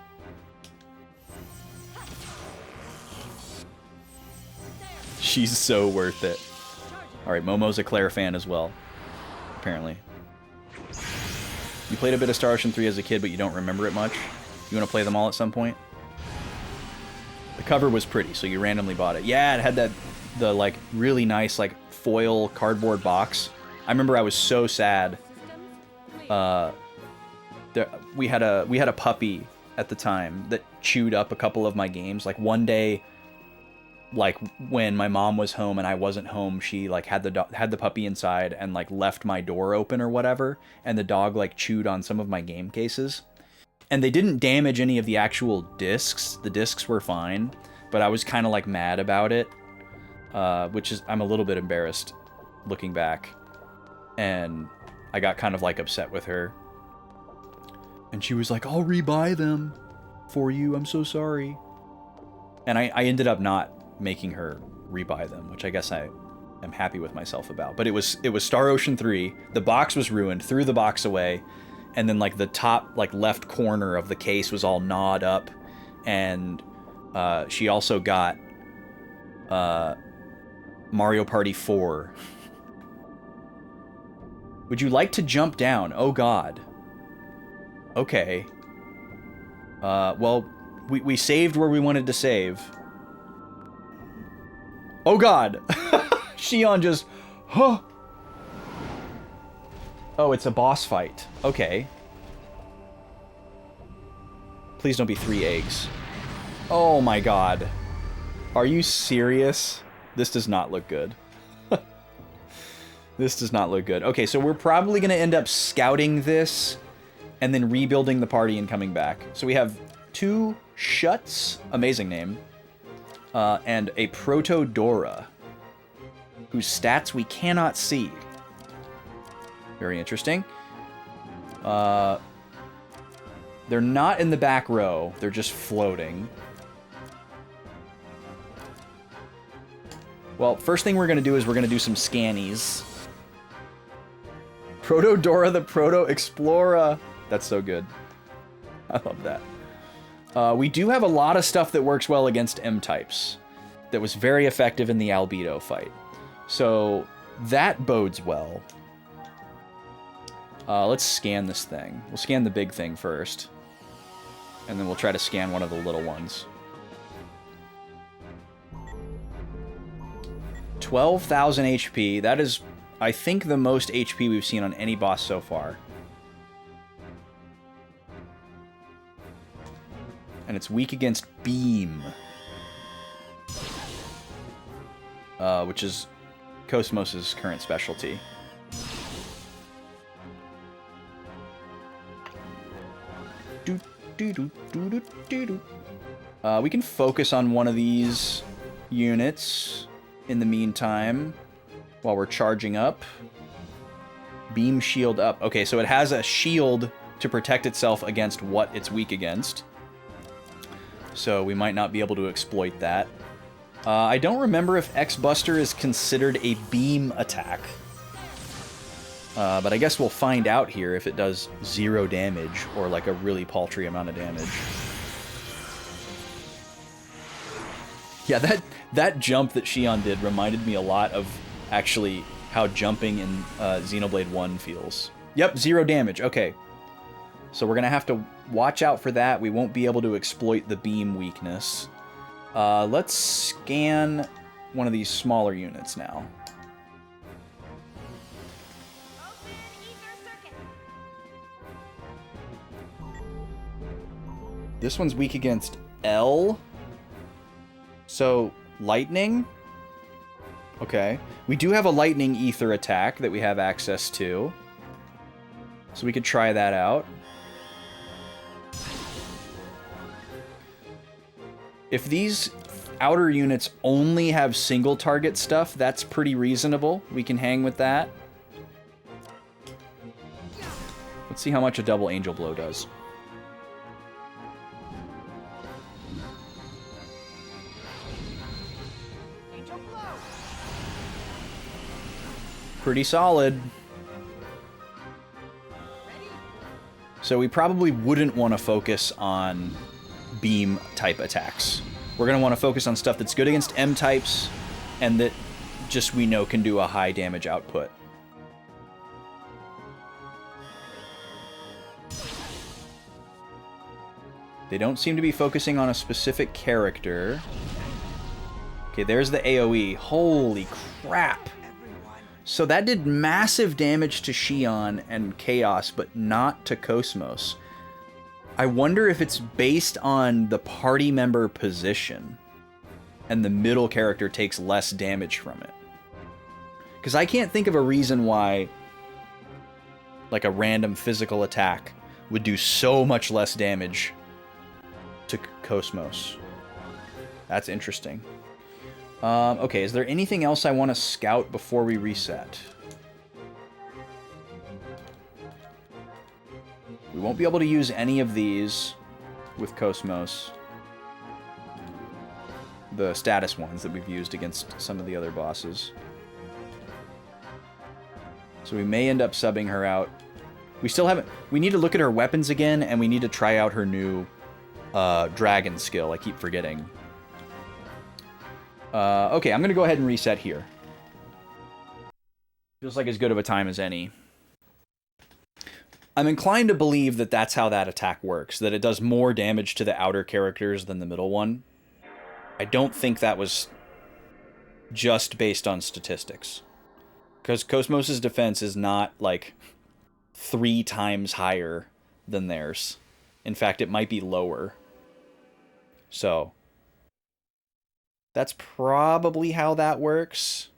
She's so worth it. Alright, Momo's a Claire fan as well. Apparently. You played a bit of Star Ocean 3 as a kid, but you don't remember it much? You want to play them all at some point? The cover was pretty, so you randomly bought it. Yeah, it had the like really nice like foil cardboard box. I remember I was so sad. We had a puppy at the time that chewed up a couple of my games. Like one day, like when my mom was home and I wasn't home, she like had the puppy inside and like left my door open or whatever, and the dog like chewed on some of my game cases. And they didn't damage any of the actual discs. The discs were fine, but I was kind of like mad about it, which is I'm a little bit embarrassed looking back. And I got kind of like upset with her. And she was like, I'll rebuy them for you. I'm so sorry. And I ended up not making her rebuy them, which I guess I am happy with myself about. But it was Star Ocean 3. The box was ruined. Threw the box away. And then like the top like left corner of the case was all gnawed up. And she also got Mario Party 4. Would you like to jump down? Oh god. Okay. Well, we saved where we wanted to save. Oh god! Shion just... Huh! Oh, it's a boss fight. Okay. Please don't be 3 eggs. Oh my god. Are you serious? This does not look good. This does not look good. Okay, so we're probably going to end up scouting this and then rebuilding the party and coming back. So we have 2 Shuts, amazing name, and a Proto-Dora, whose stats we cannot see. Very interesting. They're not in the back row. They're just floating. Well, first thing we're going to do is we're going to do some scannies. Proto-Dora the Proto-Explorer. That's so good. I love that. We do have a lot of stuff that works well against M-types. That was very effective in the Albedo fight. So that bodes well. Let's scan this thing. We'll scan the big thing first. And then we'll try to scan one of the little ones. 12,000 HP. That is, I think, the most HP we've seen on any boss so far. And it's weak against Beam. Which is Cosmos' current specialty. We can focus on one of these units in the meantime while we're charging up. Beam shield up. Okay, so it has a shield to protect itself against what it's weak against. So we might not be able to exploit that. I don't remember if X-Buster is considered a beam attack. But I guess we'll find out here if it does 0 damage or like a really paltry amount of damage. Yeah, that jump that Shion did reminded me a lot of actually how jumping in Xenoblade 1 feels. Yep, 0 damage. Okay. So we're going to have to watch out for that. We won't be able to exploit the beam weakness. Let's scan one of these smaller units now. This one's weak against L. So, lightning? Okay. We do have a lightning ether attack that we have access to. So we could try that out. If these outer units only have single target stuff, that's pretty reasonable. We can hang with that. Let's see how much a double angel blow does. Pretty solid. So we probably wouldn't want to focus on beam type attacks. We're going to want to focus on stuff that's good against M types and that just we know can do a high damage output. They don't seem to be focusing on a specific character. Okay, there's the AoE. Holy crap. So that did massive damage to Xion and Chaos, but not to Cosmos. I wonder if it's based on the party member position, and the middle character takes less damage from it. Because I can't think of a reason why, like, a random physical attack would do so much less damage to Cosmos. That's interesting. Okay, is there anything else I want to scout before we reset? We won't be able to use any of these with Cosmos. The status ones that we've used against some of the other bosses. So we may end up subbing her out. We still haven't... We need to look at her weapons again, and we need to try out her new dragon skill. I keep forgetting. Okay, I'm going to go ahead and reset here. Feels like as good of a time as any. I'm inclined to believe that that's how that attack works, that it does more damage to the outer characters than the middle one. I don't think that was just based on statistics. Because Cosmos' defense is not, like, 3 times higher than theirs. In fact, it might be lower. So... that's probably how that works.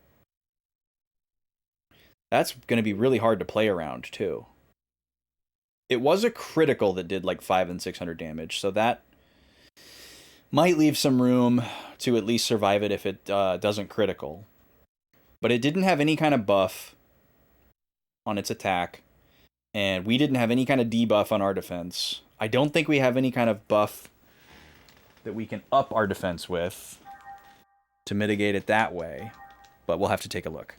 That's going to be really hard to play around, too. It was a critical that did like 500 and 600 damage, so that might leave some room to at least survive it if it doesn't critical. But it didn't have any kind of buff on its attack, and we didn't have any kind of debuff on our defense. I don't think we have any kind of buff that we can up our defense with to mitigate it that way, but we'll have to take a look.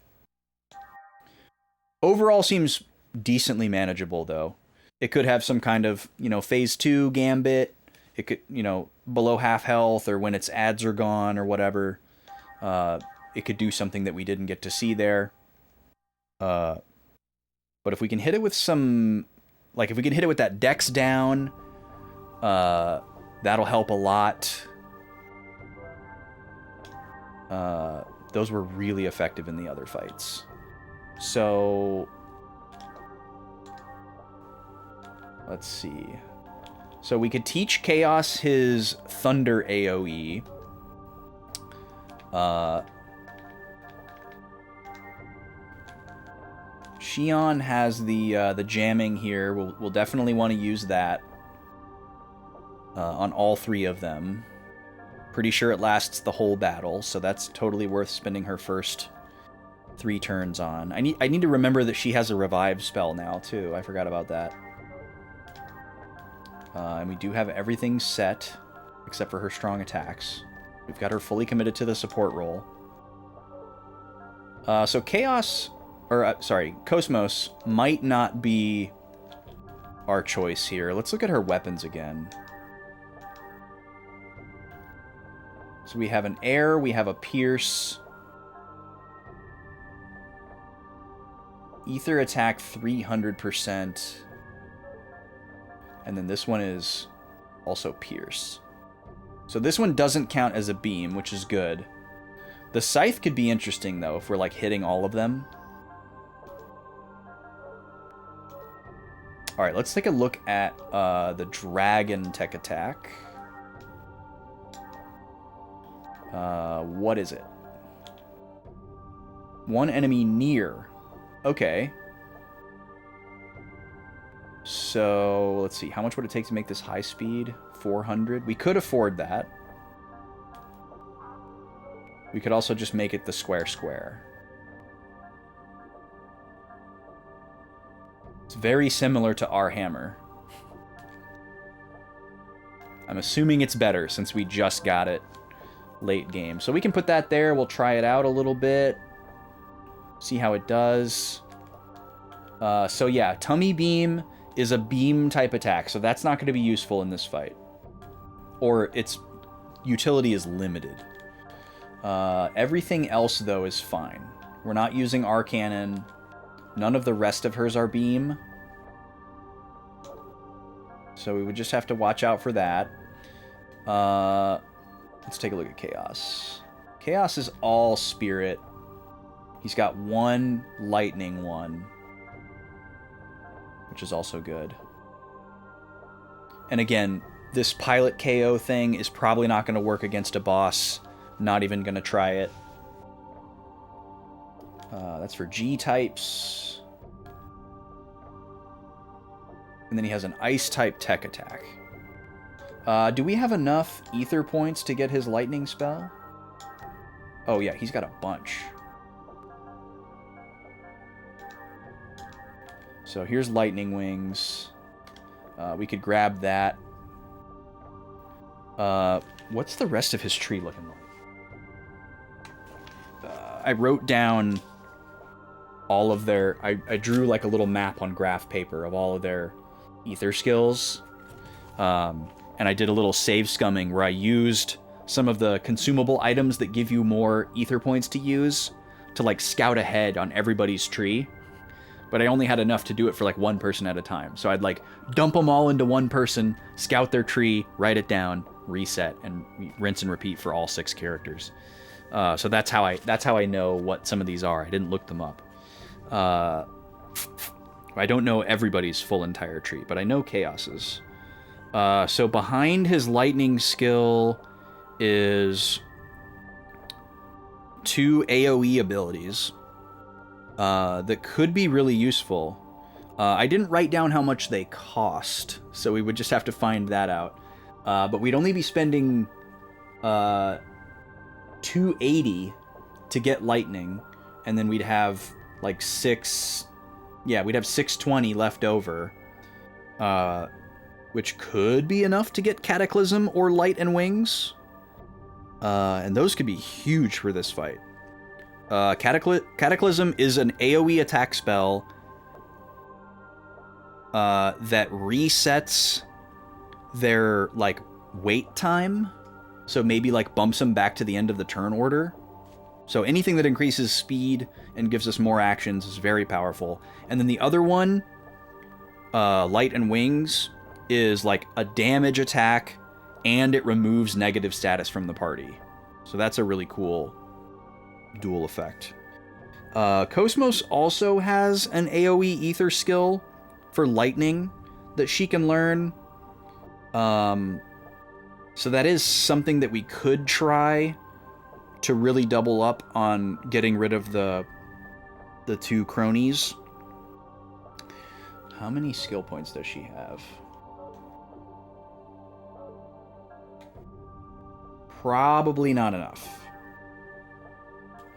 Overall seems decently manageable, though. It could have some kind of, phase 2 gambit. It could, below half health, or when its ads are gone, or whatever. It could do something that we didn't get to see there. But if we can hit it with some... like, if we can hit it with that dex down, that'll help a lot. Those were really effective in the other fights. So... let's see. So we could teach Chaos his Thunder AoE. Xion has the jamming here. We'll definitely want to use that on all 3 of them. Pretty sure it lasts the whole battle, so that's totally worth spending her first 3 turns on. I need to remember that she has a revive spell now too. I forgot about that. And we do have everything set except for her strong attacks. We've got her fully committed to the support role. So Cosmos might not be our choice here. Let's look at her weapons again. So we have an air, we have a pierce. Ether attack 300%. And then this one is also pierce. So this one doesn't count as a beam, which is good. The scythe could be interesting, though, if we're, like, hitting all of them. Alright, let's take a look at the dragon tech attack. What is it? One enemy near. Okay. So, let's see. How much would it take to make this high speed? 400? We could afford that. We could also just make it the square. It's very similar to our hammer. I'm assuming it's better since we just got it late game. So we can put that there. We'll try it out a little bit. See how it does. So yeah, Tummy Beam is a beam type attack. So that's not going to be useful in this fight. Or its utility is limited. Everything else, though, is fine. We're not using our cannon. None of the rest of hers are beam. So we would just have to watch out for that. Let's take a look at Chaos. Chaos is all spirit. He's got one lightning one, which is also good. And again, this pilot KO thing is probably not going to work against a boss. Not even going to try it. That's for G types. And then he has an ice type tech attack. Do we have enough ether points to get his lightning spell? Oh yeah, he's got a bunch. So here's lightning wings. We could grab that. What's the rest of his tree looking like? I wrote down all of their... I drew like a little map on graph paper of all of their ether skills. And I did a little save scumming where I used some of the consumable items that give you more ether points to use to like scout ahead on everybody's tree. But I only had enough to do it for like one person at a time. So I'd like dump them all into one person, scout their tree, write it down, reset, and rinse and repeat for all 6 characters. So that's how I know what some of these are. I didn't look them up. I don't know everybody's full entire tree, but I know Chaos's. So behind his lightning skill is 2 AoE abilities that could be really useful. I didn't write down how much they cost, so we would just have to find that out. But we'd only be spending 280 to get lightning, and then we'd have like 620 left over, which could be enough to get Cataclysm or Light and Wings. And those could be huge for this fight. Cataclysm is an AoE attack spell that resets their like wait time, so maybe like bumps them back to the end of the turn order. So anything that increases speed and gives us more actions is very powerful. And then the other one, Light and Wings, is like a damage attack, and it removes negative status from the party. So that's a really cool dual effect. Cosmos also has an AoE ether skill for lightning that she can learn. So that is something that we could try to really double up on getting rid of the 2 cronies. How many skill points does she have? Probably not enough.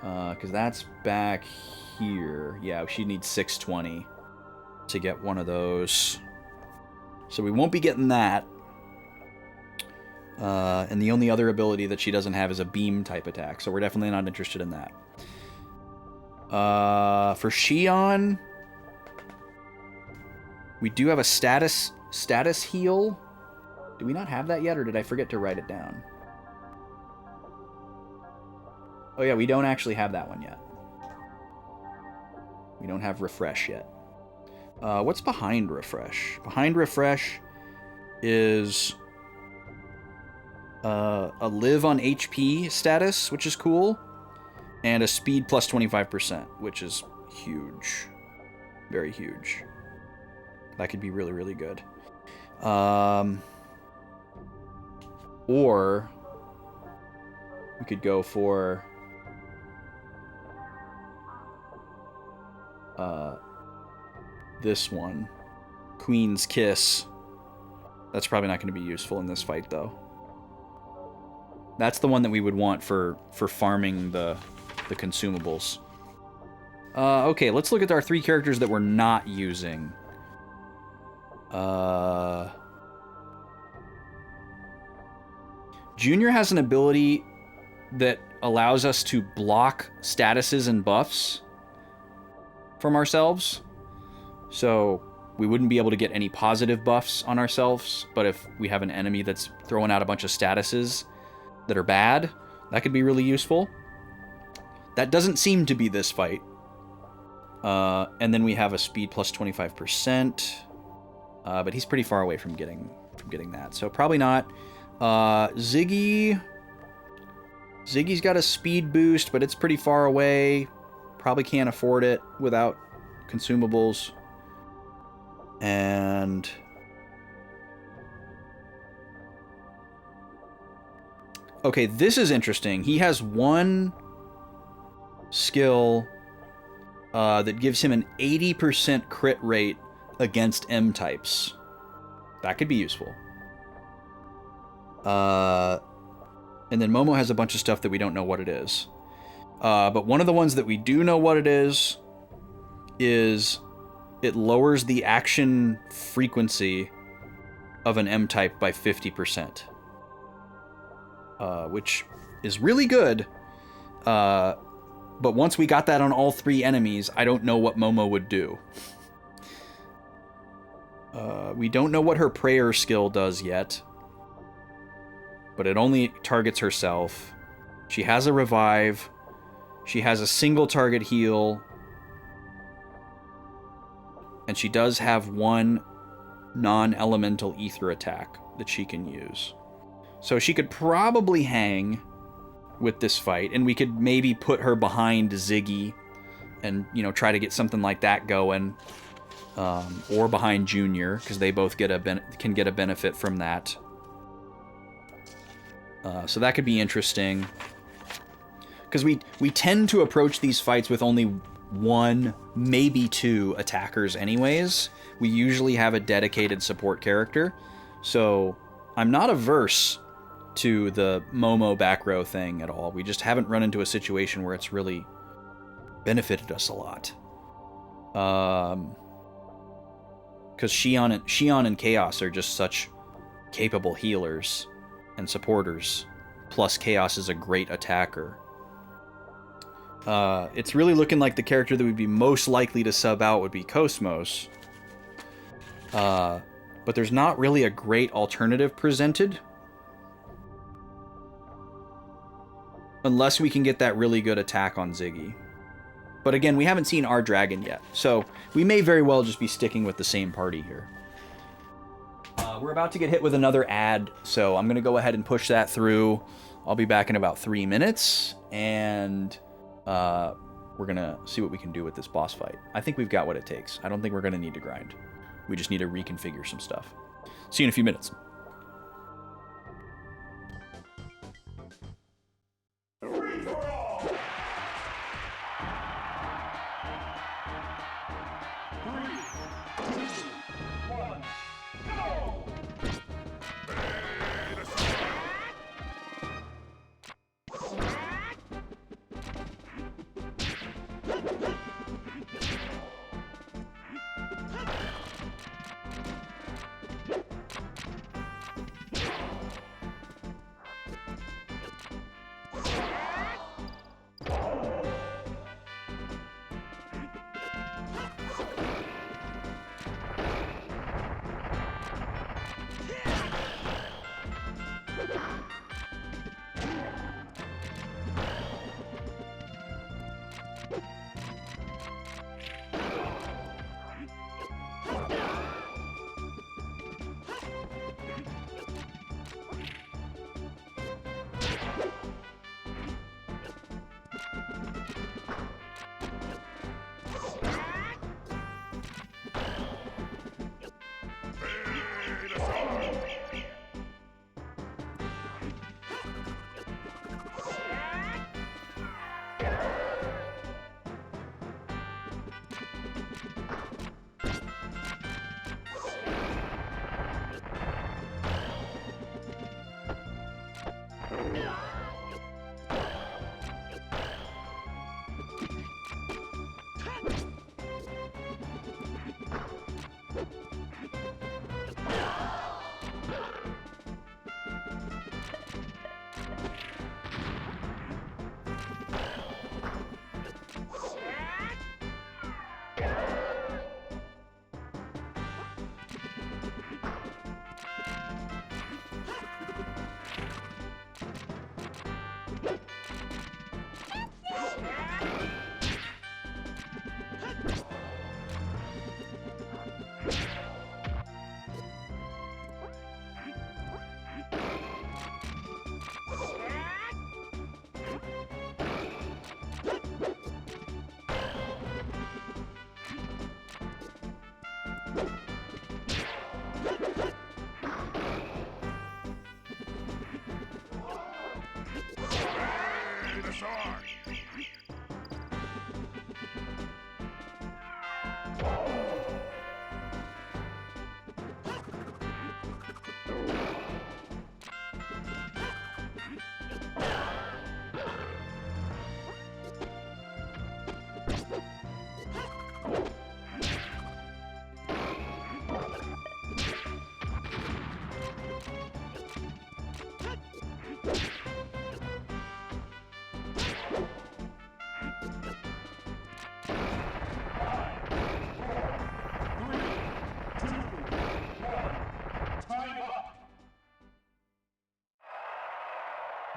Because that's back here. Yeah, she needs 620 to get one of those. So we won't be getting that. And the only other ability that she doesn't have is a beam type attack, so we're definitely not interested in that. For Shion, we do have a status heal. Do we not have that yet, or did I forget to write it down? Oh yeah, we don't actually have that one yet. We don't have Refresh yet. What's behind Refresh? Behind Refresh is a live on HP status, which is cool, and a speed plus 25%, which is huge. Very huge. That could be really, really good. Or we could go for this one, Queen's Kiss. That's probably not going to be useful in this fight, though. That's the one that we would want for farming the consumables. Okay, let's look at our 3 characters that we're not using. Junior has an ability that allows us to block statuses and buffs from ourselves. So we wouldn't be able to get any positive buffs on ourselves, but if we have an enemy that's throwing out a bunch of statuses that are bad, that could be really useful. That doesn't seem to be this fight. And then we have a speed plus 25%, but he's pretty far away from getting that, so probably not. Ziggy's got a speed boost, but it's pretty far away. Probably can't afford it without consumables. And okay, this is interesting. He has one skill that gives him an 80% crit rate against M types. That could be useful. And then Momo has a bunch of stuff that we don't know what it is. But one of the ones that we do know what it is it lowers the action frequency of an M type by 50%. Which is really good. But once we got that on all 3 enemies, I don't know what Momo would do. We don't know what her prayer skill does yet. But it only targets herself. She has a revive. She has a single target heal. And she does have one non-elemental ether attack that she can use. So she could probably hang with this fight, and we could maybe put her behind Ziggy and, you know, try to get something like that going. Or behind Junior, because they both can get a benefit from that. So that could be interesting. Because we tend to approach these fights with only 1, maybe 2 attackers anyways. We usually have a dedicated support character. So I'm not averse to the Momo back row thing at all. We just haven't run into a situation where it's really benefited us a lot. Because Xion and Chaos are just such capable healers and supporters. Plus Chaos is a great attacker. It's really looking like the character that would be most likely to sub out would be Cosmos. But there's not really a great alternative presented. Unless we can get that really good attack on Ziggy. But again, we haven't seen our dragon yet. So we may very well just be sticking with the same party here. We're about to get hit with another ad, so I'm going to go ahead and push that through. I'll be back in about 3 minutes, and we're going to see what we can do with this boss fight. I think we've got what it takes. I don't think we're going to need to grind. We just need to reconfigure some stuff. See you in a few minutes.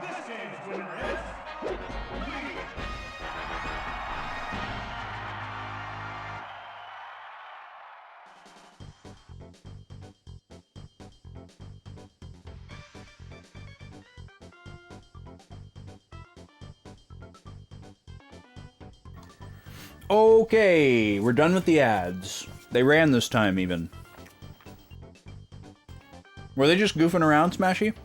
This game's winner is... Lee. Okay, we're done with the ads. They ran this time, even. Were they just goofing around, Smashy?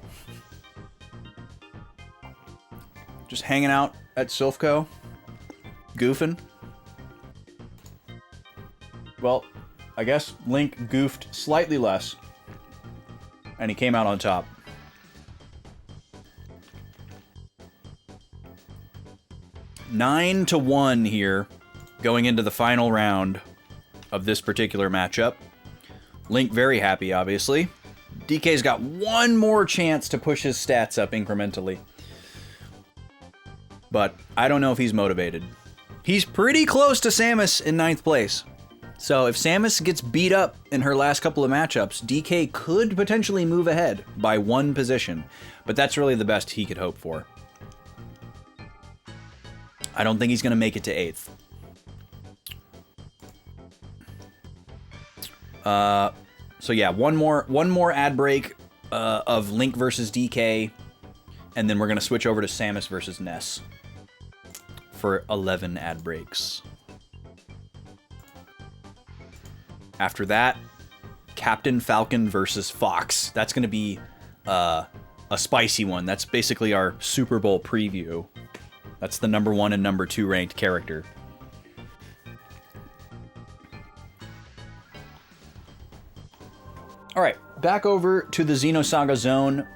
Just hanging out at Silphco? Goofing? Well, I guess Link goofed slightly less. And he came out on top. (9-1) here, going into the final round of this particular matchup. Link very happy, obviously. DK's got one more chance to push his stats up incrementally. But I don't know if he's motivated. He's pretty close to Samus in 9th place. So if Samus gets beat up in her last couple of matchups, DK could potentially move ahead by 1 position. But that's really the best he could hope for. I don't think he's going to make it to 8th. So yeah, one more ad break of Link versus DK, and then we're going to switch over to Samus versus Ness for 11 ad breaks. After that, Captain Falcon versus Fox. That's going to be a spicy one. That's basically our Super Bowl preview. That's the number 1 and number 2 ranked character. Alright, back over to the Xenosaga Zone.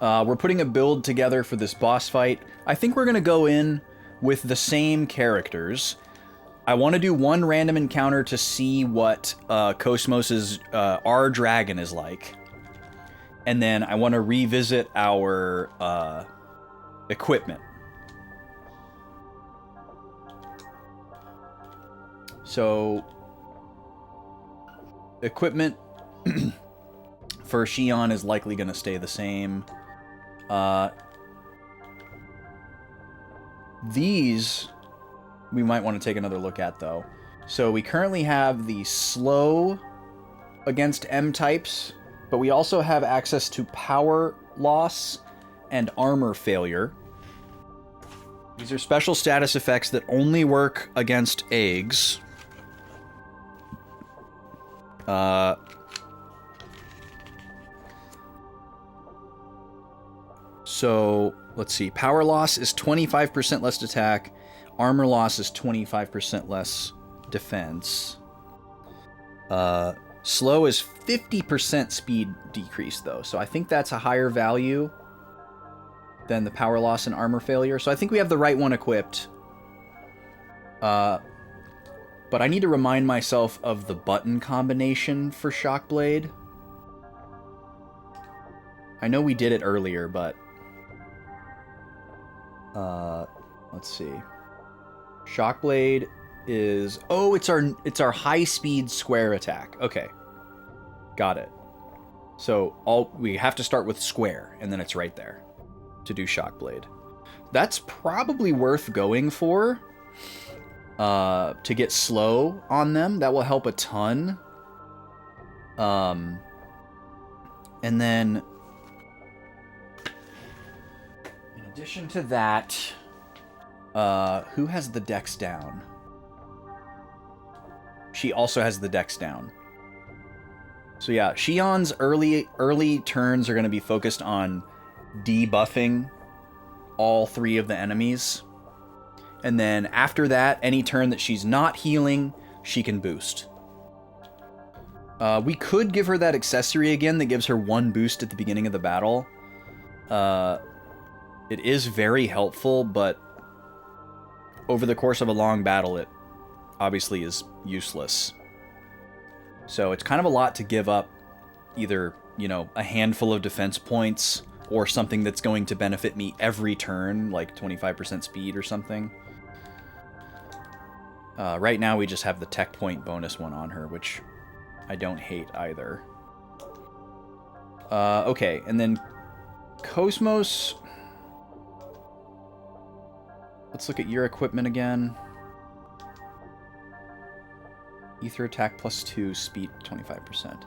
We're putting a build together for this boss fight. I think we're going to go in with the same characters. I want to do one random encounter to see what Cosmos's R-Dragon is like. And then I want to revisit our equipment. So, equipment for Xion is likely going to stay the same. These we might want to take another look at, though. So we currently have the slow against M-types, but we also have access to power loss and armor failure. These are special status effects that only work against eggs. So, let's see. Power loss is 25% less attack. Armor loss is 25% less defense. Slow is 50% speed decrease, though. So I think that's a higher value. than the power loss and armor failure. So I think we have the right one equipped. But I need to remind myself of the button combination for Shockblade. I know we did it earlier, but... let's see. Shockblade is... Oh, it's our high-speed square attack. Okay. Got it. So we have to start with square, and then it's right there to do Shockblade. That's probably worth going for to get slow on them. That will help a ton. And then in addition to that, who has the dex down? She also has the dex down. So yeah, Shion's early turns are going to be focused on debuffing all 3 of the enemies. And then after that, any turn that she's not healing, she can boost. We could give her that accessory again that gives her 1 boost at the beginning of the battle. It is very helpful, but over the course of a long battle, it obviously is useless. So it's kind of a lot to give up either, you know, a handful of defense points or something that's going to benefit me every turn, like 25% speed or something. Right now we just have the tech point bonus one on her, which I don't hate either. Okay, and then Cosmos... Let's look at your equipment again. Ether attack +2, speed 25%.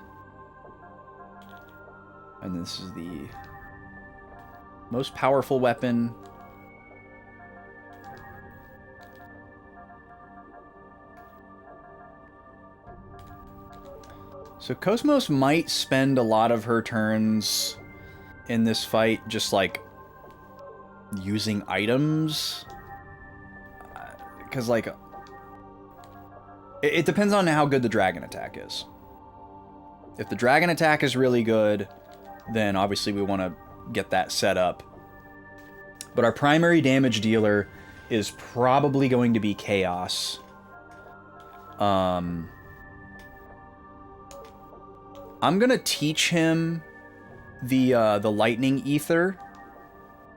And this is the most powerful weapon. So Cosmos might spend a lot of her turns in this fight just like using items. Because like... It depends on how good the dragon attack is. If the dragon attack is really good, then obviously we want to get that set up. But our primary damage dealer is probably going to be Chaos. I'm going to teach him the lightning ether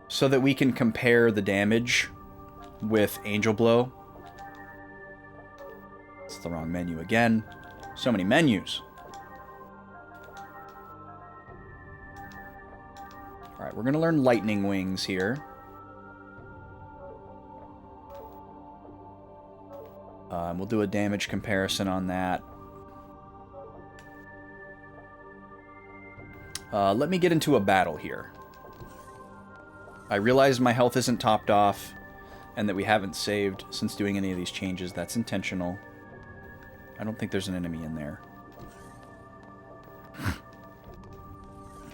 so that we can compare the damage with Angel Blow. It's the wrong menu again. So many menus. Alright, we're going to learn Lightning Wings here. We'll do a damage comparison on that. Let me get into a battle here. I realize my health isn't topped off, and that we haven't saved since doing any of these changes. That's intentional. I don't think there's an enemy in there.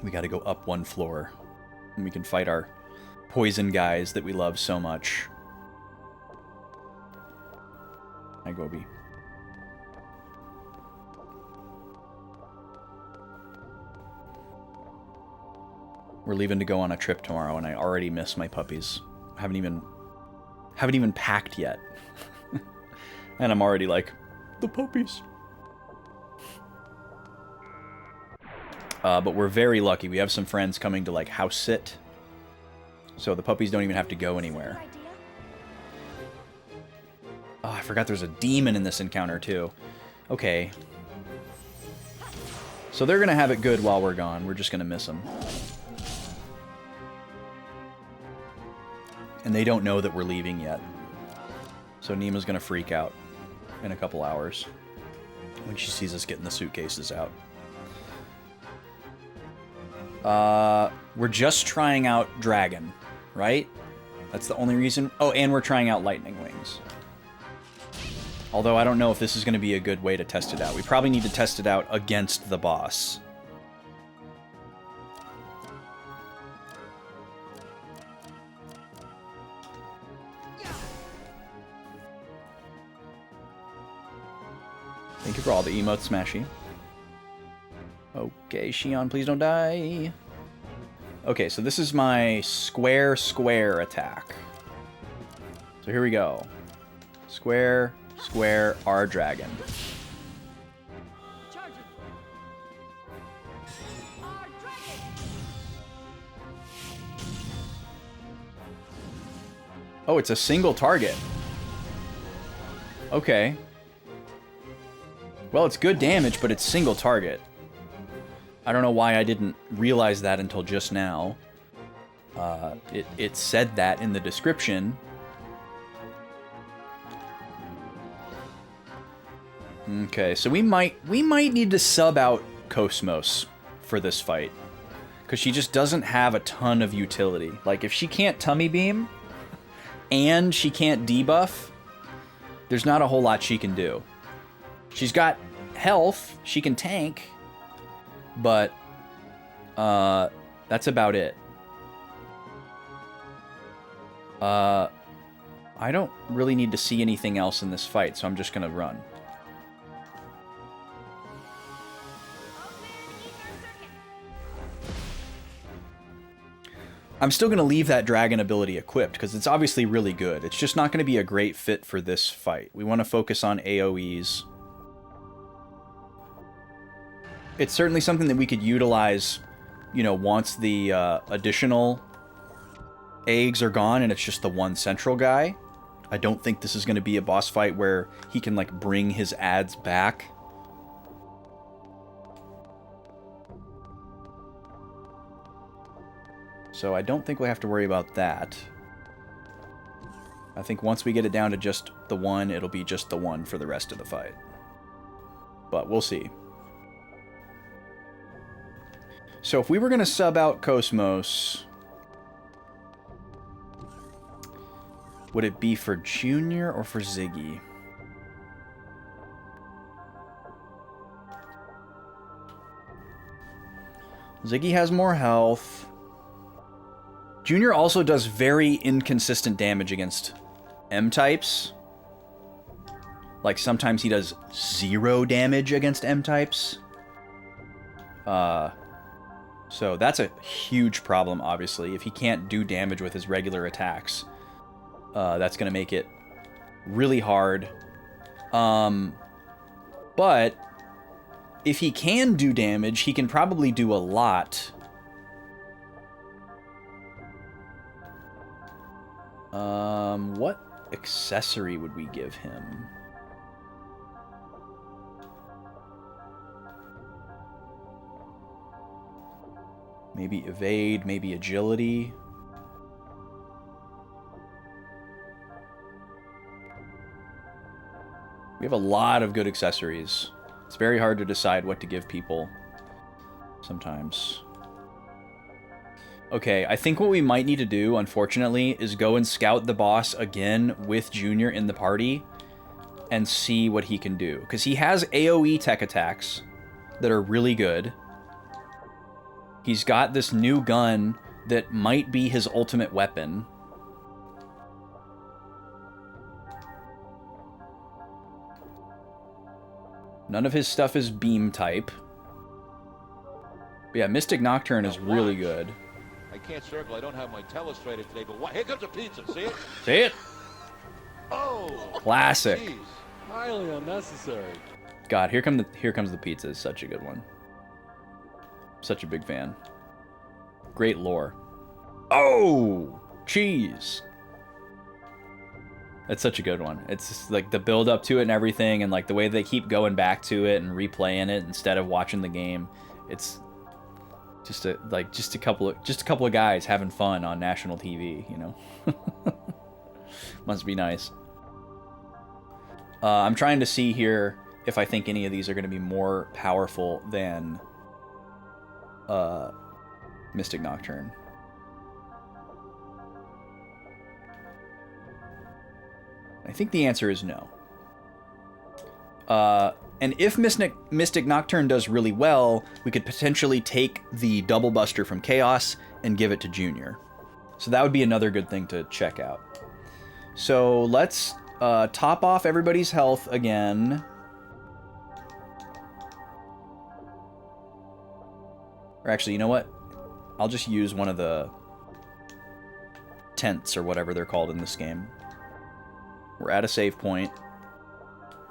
We gotta go up 1 floor. And we can fight our poison guys that we love so much. Hi, Gobi. We're leaving to go on a trip tomorrow, and I already miss my puppies. Haven't even packed yet. And I'm already like, the puppies. But we're very lucky. We have some friends coming to like house sit. So the puppies don't even have to go anywhere. Oh, I forgot there's a demon in this encounter too. Okay. So they're gonna have it good while we're gone. We're just gonna miss them. And they don't know that we're leaving yet. So Nima's gonna freak out in a couple hours when she sees us getting the suitcases out. We're just trying out Dragon, right? That's the only reason. Oh, and we're trying out Lightning Wings. Although I don't know if this is going to be a good way to test it out. We probably need to test it out against the boss. Thank you for all the emotes, Smashy. Okay, Shion, please don't die. Okay, so this is my square attack. So here we go. Square, our dragon. Oh, it's a single target. Okay. Well, it's good damage, but it's single target. I don't know why I didn't realize that until just now. It said that in the description. Okay, so we might need to sub out Cosmos for this fight, because she just doesn't have a ton of utility. Like, if she can't tummy beam and she can't debuff, there's not a whole lot she can do. She's got health, she can tank, but that's about it. I don't really need to see anything else in this fight, so I'm just gonna run. I'm still going to leave that dragon ability equipped, because it's obviously really good. It's just not going to be a great fit for this fight. We want to focus on AoEs. It's certainly something that we could utilize, you know, once the additional eggs are gone and it's just the one central guy. I don't think this is going to be a boss fight where he can, like, bring his ads back. So I don't think we'll have to worry about that. I think once we get it down to just the one, it'll be just the one for the rest of the fight. But we'll see. So if we were going to sub out Cosmos, would it be for Junior or for Ziggy? Ziggy has more health. Junior also does very inconsistent damage against M-types. Like, sometimes he does 0 damage against M-types. So that's a huge problem, obviously. If he can't do damage with his regular attacks, that's going to make it really hard. But if he can do damage, he can probably do a lot. What accessory would we give him? Maybe evade, maybe agility. We have a lot of good accessories. It's very hard to decide what to give people sometimes. Okay, I think what we might need to do, unfortunately, is go and scout the boss again with Junior in the party and see what he can do. Because he has AoE tech attacks that are really good. He's got this new gun that might be his ultimate weapon. None of his stuff is beam type. But yeah, Mystic Nocturne is really good. I can't circle. I don't have my telestrator today, but what? Here comes a pizza. See it? See it? Oh! Classic. Geez. Highly unnecessary. God, here comes the pizza is such a good one. Such a big fan. Great lore. Oh! Cheese! It's such a good one. It's just, like, the build up to it and everything, and like the way they keep going back to it and replaying it instead of watching the game. It's just a couple of guys having fun on national TV, you know. Must be nice. I'm trying to see here if I think any of these are going to be more powerful than Mystic Nocturne. I think the answer is no. And if Mystic Nocturne does really well, we could potentially take the Double Buster from Chaos and give it to Junior. So that would be another good thing to check out. So let's top off everybody's health again. Or actually, you know what? I'll just use one of the tents or whatever they're called in this game. We're at a save point.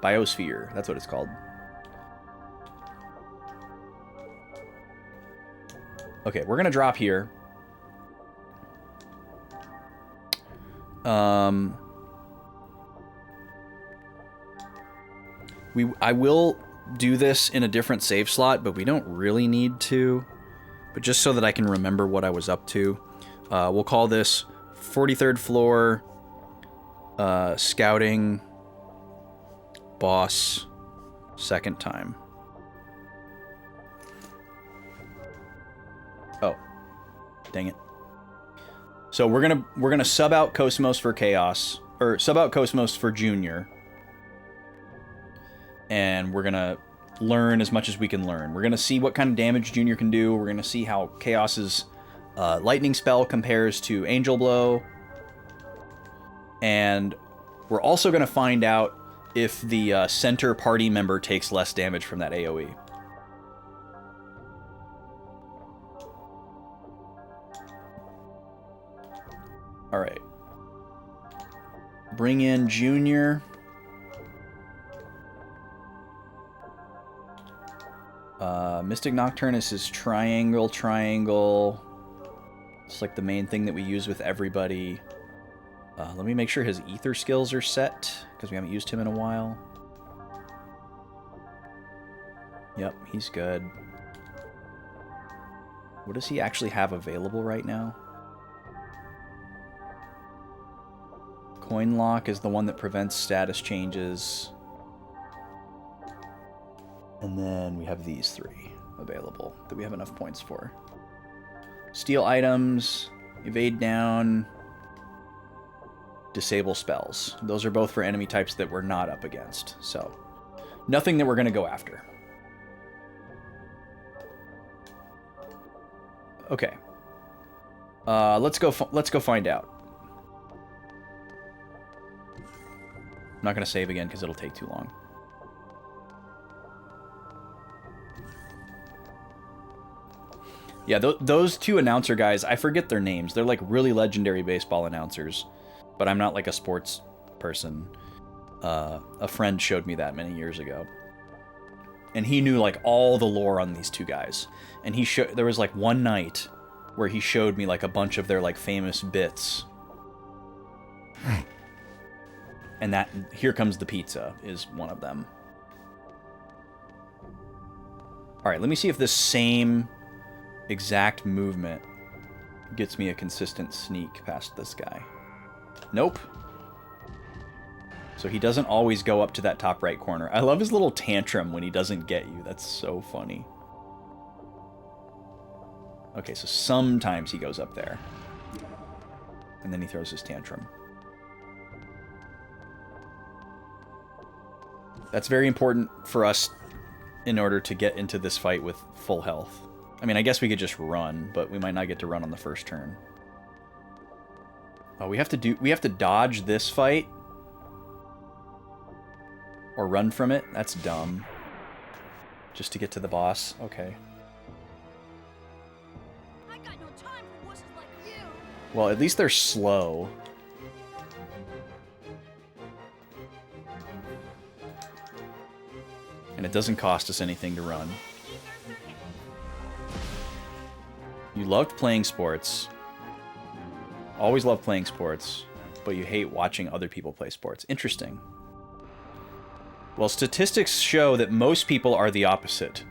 Biosphere, that's what it's called. Okay, we're gonna drop here. I will do this in a different save slot, but we don't really need to. But just so that I can remember what I was up to, we'll call this 43rd floor scouting boss second time. Oh, dang it. So we're gonna sub out Cosmos for Chaos, or sub out Cosmos for Junior, and we're gonna learn as much as we can learn. We're gonna see what kind of damage Junior can do. We're gonna see how Chaos's lightning spell compares to Angel Blow, and we're also gonna find out if the center party member takes less damage from that AoE. All right. Bring in Junior. Mystic Nocturnus is triangle, triangle. It's like the main thing that we use with everybody. Let me make sure his ether skills are set, because we haven't used him in a while. Yep, he's good. What does he actually have available right now? Coin Lock is the one that prevents status changes. And then we have these three available that we have enough points for. Steal items, evade down, disable spells. Those are both for enemy types that we're not up against. So, nothing that we're going to go after. Okay. Let's go find out. I'm not going to save again because it'll take too long. Yeah, those two announcer guys, I forget their names. They're like really legendary baseball announcers, but I'm not like a sports person. A friend showed me that many years ago. And he knew like all the lore on these two guys. And there was like one night where he showed me like a bunch of their like famous bits. And that Here Comes the Pizza is one of them. All right, let me see if this same exact movement gets me a consistent sneak past this guy. Nope. So he doesn't always go up to that top right corner. I love his little tantrum when he doesn't get you. That's so funny. Okay, so sometimes he goes up there. And then he throws his tantrum. That's very important for us in order to get into this fight with full health. I mean, I guess we could just run, but we might not get to run on the first turn. Oh, we have to dodge this fight? Or run from it? That's dumb. Just to get to the boss? Okay. I got no time for wusses like you. Well, at least they're slow. And it doesn't cost us anything to run. You loved playing sports. Always loved playing sports, but you hate watching other people play sports. Interesting. Well, statistics show that most people are the opposite.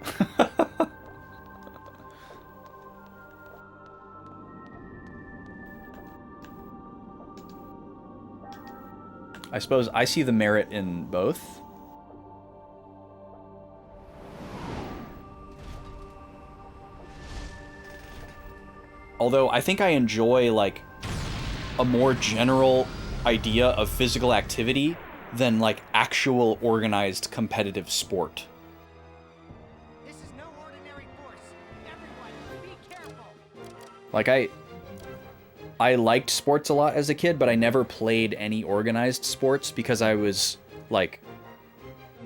I suppose I see the merit in both. Although I think I enjoy like a more general idea of physical activity than like actual organized competitive sport. This is no ordinary force. Everyone, be careful. Like I liked sports a lot as a kid, but I never played any organized sports because I was like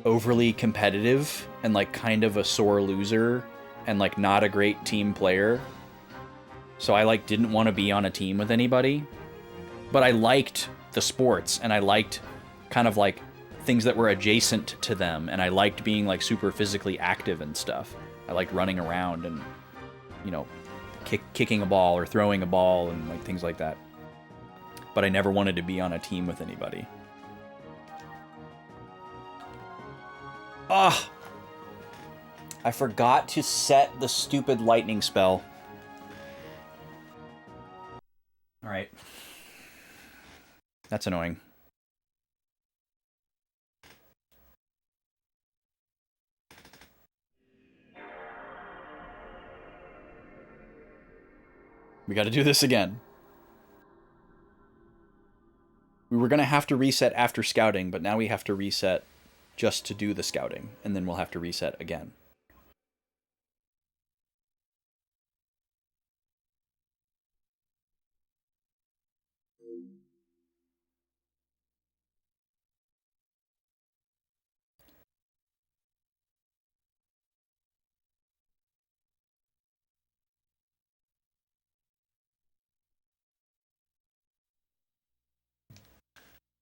overly competitive and like kind of a sore loser and like not a great team player. So I like didn't want to be on a team with anybody, but I liked the sports and I liked kind of like things that were adjacent to them, and I liked being like super physically active and stuff. I liked running around and, you know, kicking a ball or throwing a ball and like things like that. But I never wanted to be on a team with anybody. Ah! I forgot to set the stupid lightning spell. Alright. That's annoying. We gotta do this again. We were gonna have to reset after scouting, but now we have to reset just to do the scouting, and then we'll have to reset again.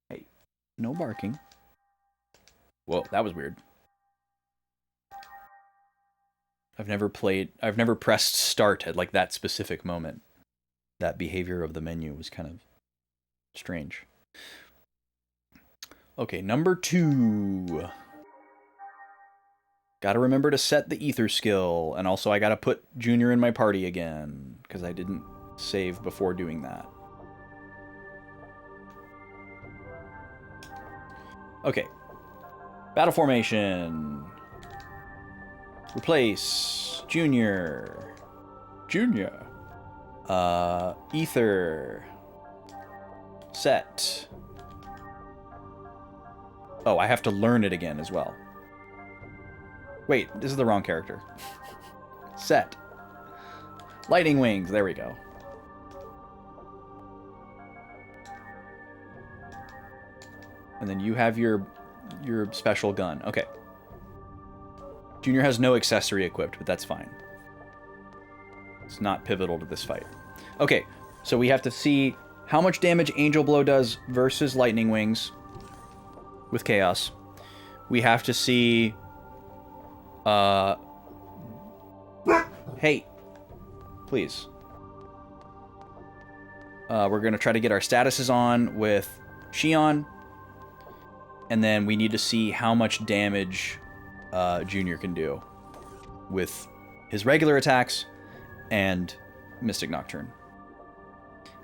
Hey, no barking. Whoa, that was weird. I've never pressed start at like that specific moment. That behavior of the menu was kind of strange. Okay, number 2. Gotta remember to set the ether skill, and also I gotta put Junior in my party again, because I didn't save before doing that. Okay. Battle formation. Replace Junior. Junior. Ether. Set. Oh, I have to learn it again as well. Wait, this is the wrong character. Set. Lightning wings, there we go. And then you have your special gun. Okay. Junior has no accessory equipped, but that's fine. It's not pivotal to this fight. Okay, so we have to see how much damage Angel Blow does versus Lightning Wings with Chaos. We have to see... Hey! Please. We're going to try to get our statuses on with Shion. And then we need to see how much damage Junior can do with his regular attacks and Mystic Nocturne.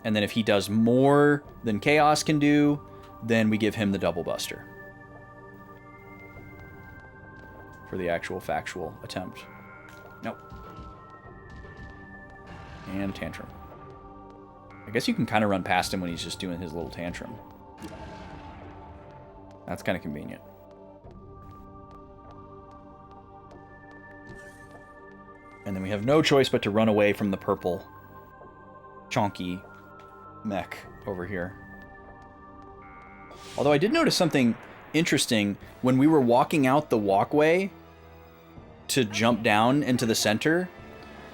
And then if he does more than Chaos can do, then we give him the Double Buster for the actual factual attempt. Nope. And Tantrum. I guess you can kind of run past him when he's just doing his little tantrum. That's kind of convenient. And then we have no choice but to run away from the purple chonky mech over here. Although I did notice something interesting when we were walking out the walkway to jump down into the center.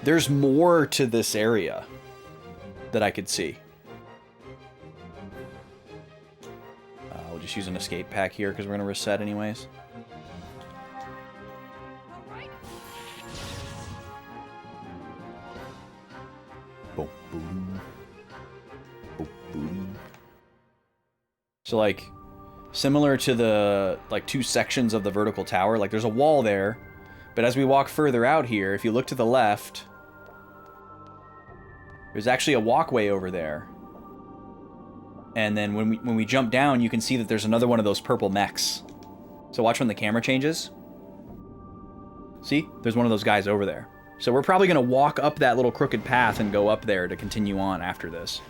There's more to this area that I could see. We'll just use an escape pack here because we're going to reset anyways. Boom, boom. Boom, boom. So, like, similar to the, like, 2 sections of the vertical tower, like, there's a wall there, but as we walk further out here, if you look to the left, there's actually a walkway over there. And then when we jump down, you can see that there's another one of those purple mechs. So watch when the camera changes. See? There's one of those guys over there. So we're probably going to walk up that little crooked path and go up there to continue on after this.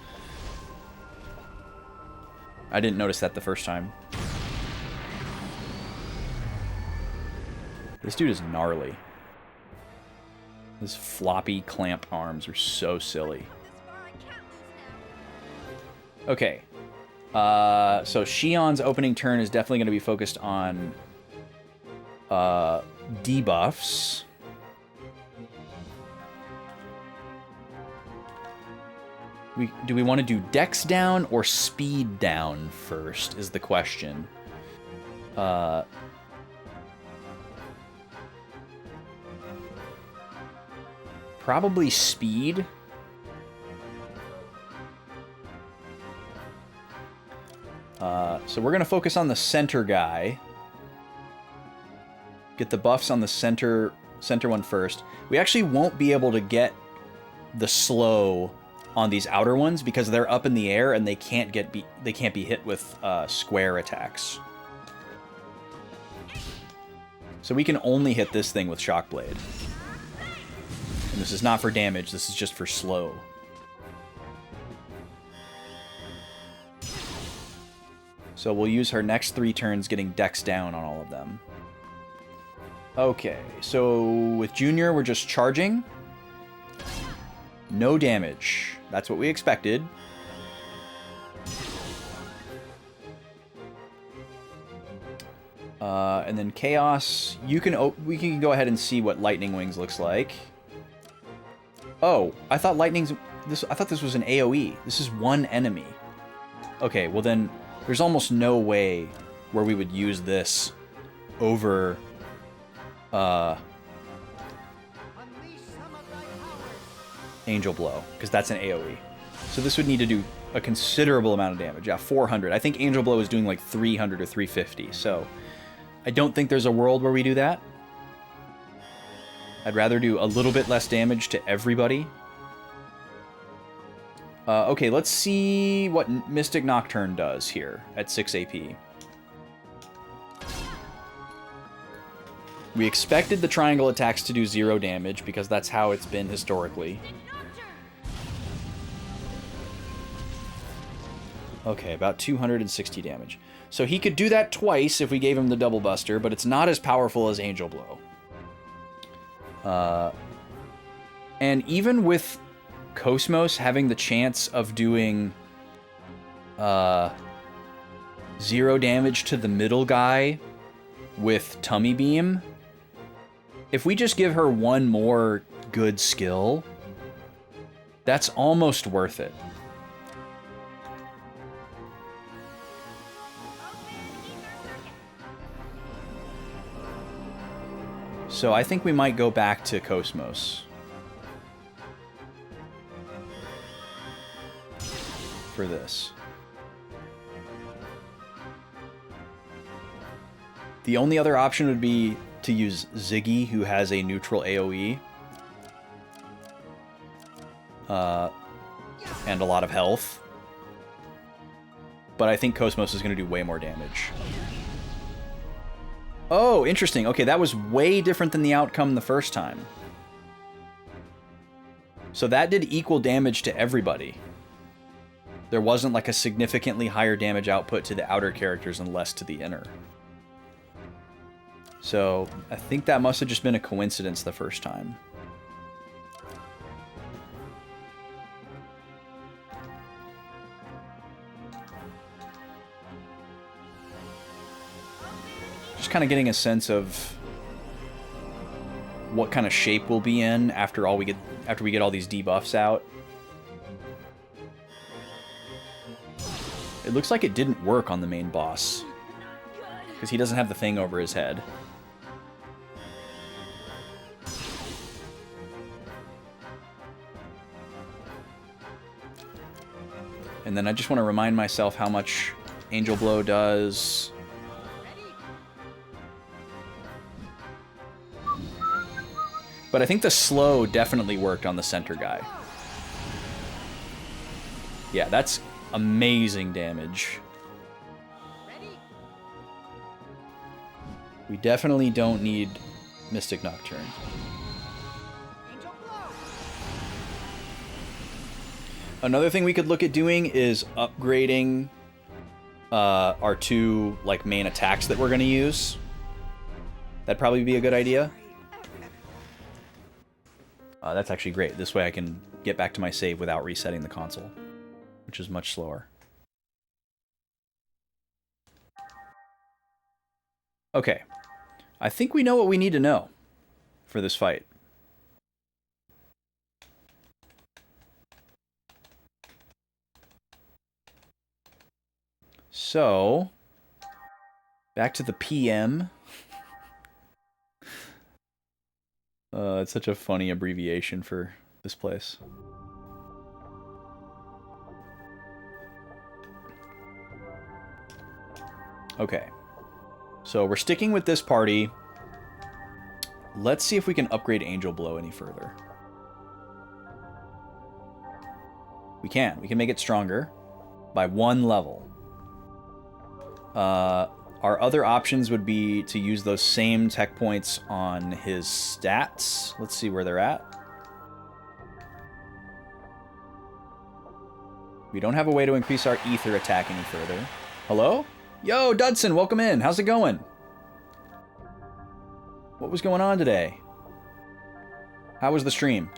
I didn't notice that the first time. This dude is gnarly. His floppy clamp arms are so silly. Okay. So Shion's opening turn is definitely going to be focused on debuffs. Do we want to do dex down or speed down first is the question. Probably speed. So we're going to focus on the center guy. Get the buffs on the center one first. We actually won't be able to get the slow on these outer ones because they're up in the air and they can't be hit with square attacks. So we can only hit this thing with Shockblade. And this is not for damage, this is just for slow. So we'll use her next 3 turns getting dex down on all of them. Okay, so with Junior, we're just charging. No damage. That's what we expected. And then Chaos, we can go ahead and see what Lightning Wings looks like. Oh, I thought this was an AoE. This is one enemy. Okay, well then there's almost no way where we would use this over Angel Blow, because that's an AoE. So this would need to do a considerable amount of damage. Yeah, 400. I think Angel Blow is doing like 300 or 350, so I don't think there's a world where we do that. I'd rather do a little bit less damage to everybody. Okay, let's see what Mystic Nocturne does here at 6 AP. We expected the triangle attacks to do 0 damage because that's how it's been historically. Okay, about 260 damage. So he could do that twice if we gave him the double buster, but it's not as powerful as Angel Blow. And even with Cosmos having the chance of doing 0 damage to the middle guy with Tummy Beam, if we just give her one more good skill, that's almost worth it. So I think we might go back to Cosmos for this. The only other option would be to use Ziggy, who has a neutral AoE. And a lot of health. But I think Cosmos is going to do way more damage. Oh, interesting. Okay, that was way different than the outcome the first time. So that did equal damage to everybody. There wasn't like a significantly higher damage output to the outer characters and less to the inner. So I think that must have just been a coincidence the first time. Just kind of getting a sense of what kind of shape we'll be in after we get all these debuffs out. It looks like it didn't work on the main boss because he doesn't have the thing over his head. And then I just want to remind myself how much Angel Blow does. But I think the slow definitely worked on the center guy. Yeah, that's amazing damage. We definitely don't need Mystic Nocturne. Another thing we could look at doing is upgrading our 2 like main attacks that we're going to use. That'd probably be a good idea. That's actually great. This way I can get back to my save without resetting the console, which is much slower. Okay. I think we know what we need to know for this fight. So, back to the PM. It's such a funny abbreviation for this place. Okay. So we're sticking with this party. Let's see if we can upgrade Angel Blow any further. We can. We can make it stronger by 1 level. Our other options would be to use those same tech points on his stats. Let's see where they're at. We don't have a way to increase our ether attack any further. Hello? Yo, Dudson, welcome in. How's it going? What was going on today? How was the stream?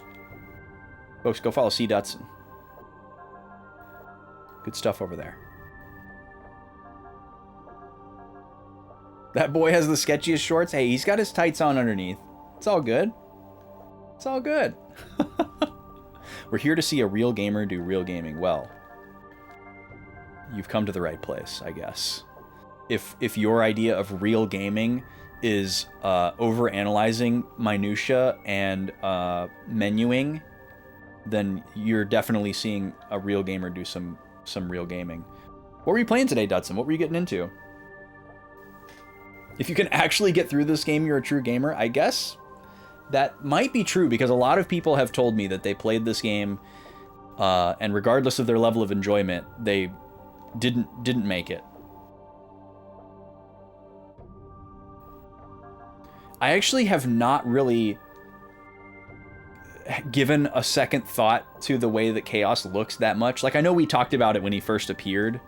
Folks, go follow C. Dudson. Good stuff over there. That boy has the sketchiest shorts. Hey, he's got his tights on underneath. It's all good. It's all good. We're here to see a real gamer do real gaming. Well, you've come to the right place, I guess. If your idea of real gaming is over-analyzing minutia and menuing, then you're definitely seeing a real gamer do some real gaming. What were you playing today, Dudson? What were you getting into? If you can actually get through this game, you're a true gamer. I guess that might be true, because a lot of people have told me that they played this game, and regardless of their level of enjoyment, they didn't make it. I actually have not really given a second thought to the way that Chaos looks that much. Like, I know we talked about it when he first appeared,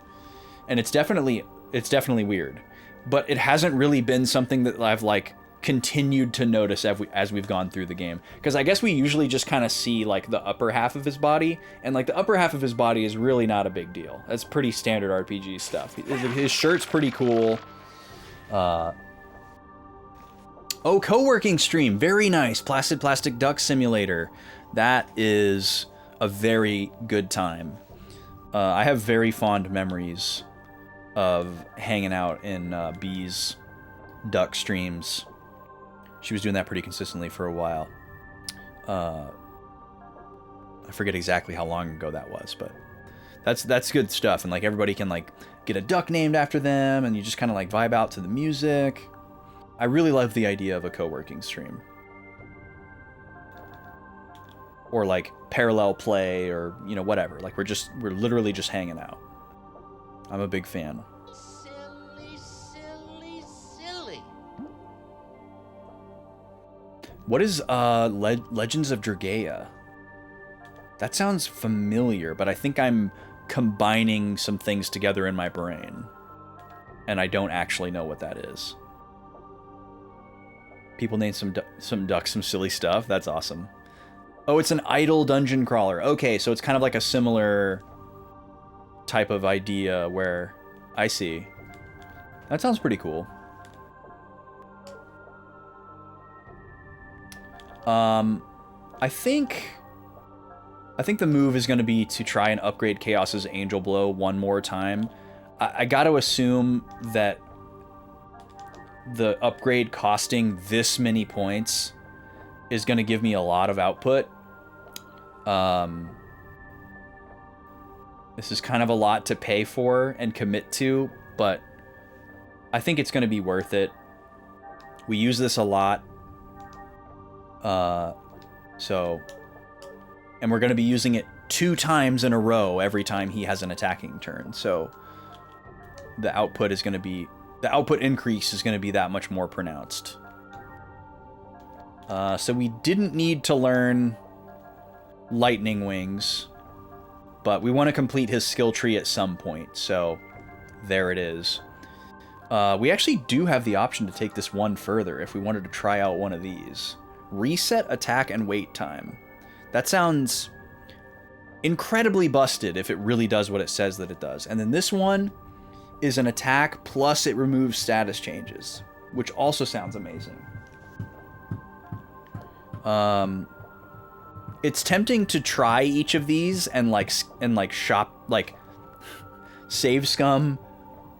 and it's definitely weird. But it hasn't really been something that I've, like, continued to notice as we've gone through the game. Because I guess we usually just kind of see, like, the upper half of his body. And, like, the upper half of his body is really not a big deal. That's pretty standard RPG stuff. His shirt's pretty cool. Oh, co-working stream. Very nice. Placid Plastic Duck Simulator. That is a very good time. I have very fond memories of hanging out in B's duck streams. She was doing that pretty consistently for a while. I forget exactly how long ago that was, but that's good stuff. And like everybody can like get a duck named after them, and you just kind of like vibe out to the music. I really love the idea of a co-working stream. Or like parallel play, or you know, whatever. Like we're literally just hanging out. I'm a big fan. Silly. What is Legends of Dragaea? That sounds familiar, but I think I'm combining some things together in my brain. And I don't actually know what that is. People name some ducks some silly stuff. That's awesome. Oh, it's an idle dungeon crawler. Okay, so it's kind of like a similar type of idea where I see. That sounds pretty cool. I think the move is going to be to try and upgrade Chaos's Angel Blow one more time. I got to assume that the upgrade costing this many points is going to give me a lot of output. This is kind of a lot to pay for and commit to, but I think it's going to be worth it. We use this a lot. And we're going to be using it 2 times in a row every time he has an attacking turn. So the output increase is going to be that much more pronounced. So we didn't need to learn Lightning Wings, but we want to complete his skill tree at some point, so there it is. We actually do have the option to take this one further if we wanted to try out one of these. Reset attack and wait time. That sounds incredibly busted if it really does what it says that it does. And then this one is an attack plus it removes status changes, which also sounds amazing. It's tempting to try each of these and shop, like, save scum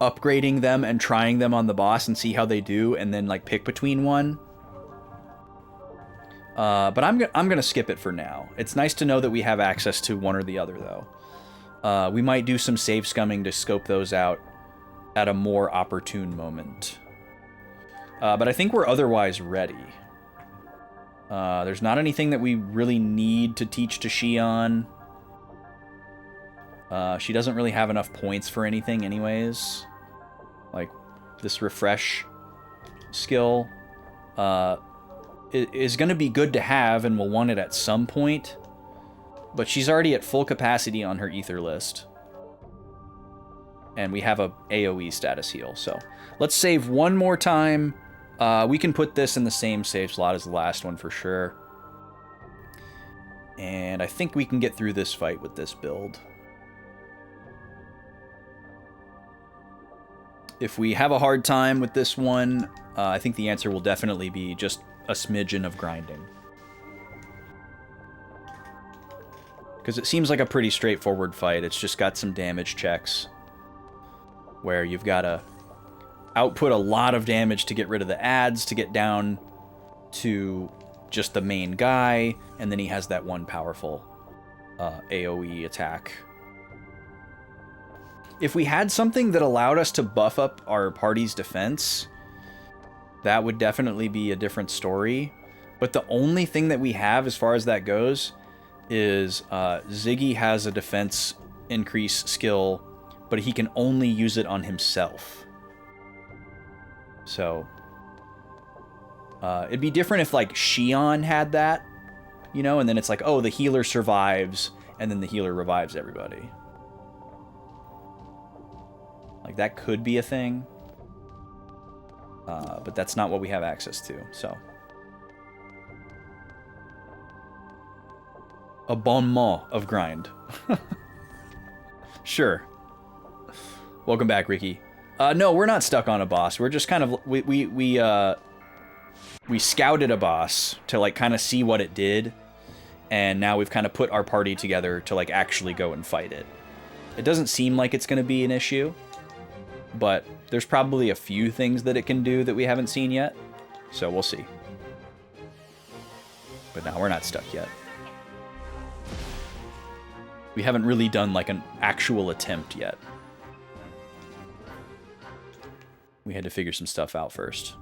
upgrading them and trying them on the boss and see how they do, and then like pick between one. But I'm gonna skip it for now. It's nice to know that we have access to one or the other, though. We might do some save scumming to scope those out at a more opportune moment. But I think we're otherwise ready. There's not anything that we really need to teach to Xion. She doesn't really have enough points for anything anyways. Like, this refresh skill is going to be good to have, and we'll want it at some point. But she's already at full capacity on her ether list. And we have a AoE status heal, so let's save one more time. We can put this in the same save slot as the last one for sure. And I think we can get through this fight with this build. If we have a hard time with this one, I think the answer will definitely be just a smidgen of grinding. Because it seems like a pretty straightforward fight. It's just got some damage checks where you've got to output a lot of damage to get rid of the ads to get down to just the main guy, and then he has that one powerful AoE attack. If we had something that allowed us to buff up our party's defense, that would definitely be a different story. But the only thing that we have as far as that goes is Ziggy has a defense increase skill, but he can only use it on himself. So it'd be different if like Xion had that, you know, and then it's like, oh, the healer survives, and then the healer revives everybody. Like, that could be a thing. But that's not what we have access to, so. A bon mot of grind. Sure. Welcome back, Ricky. No, we're not stuck on a boss. We're just kind of... We scouted a boss to, like, kind of see what it did. And now we've kind of put our party together to, like, actually go and fight it. It doesn't seem like it's going to be an issue. But there's probably a few things that it can do that we haven't seen yet. So we'll see. But no, we're not stuck yet. We haven't really done like an actual attempt yet. We had to figure some stuff out first.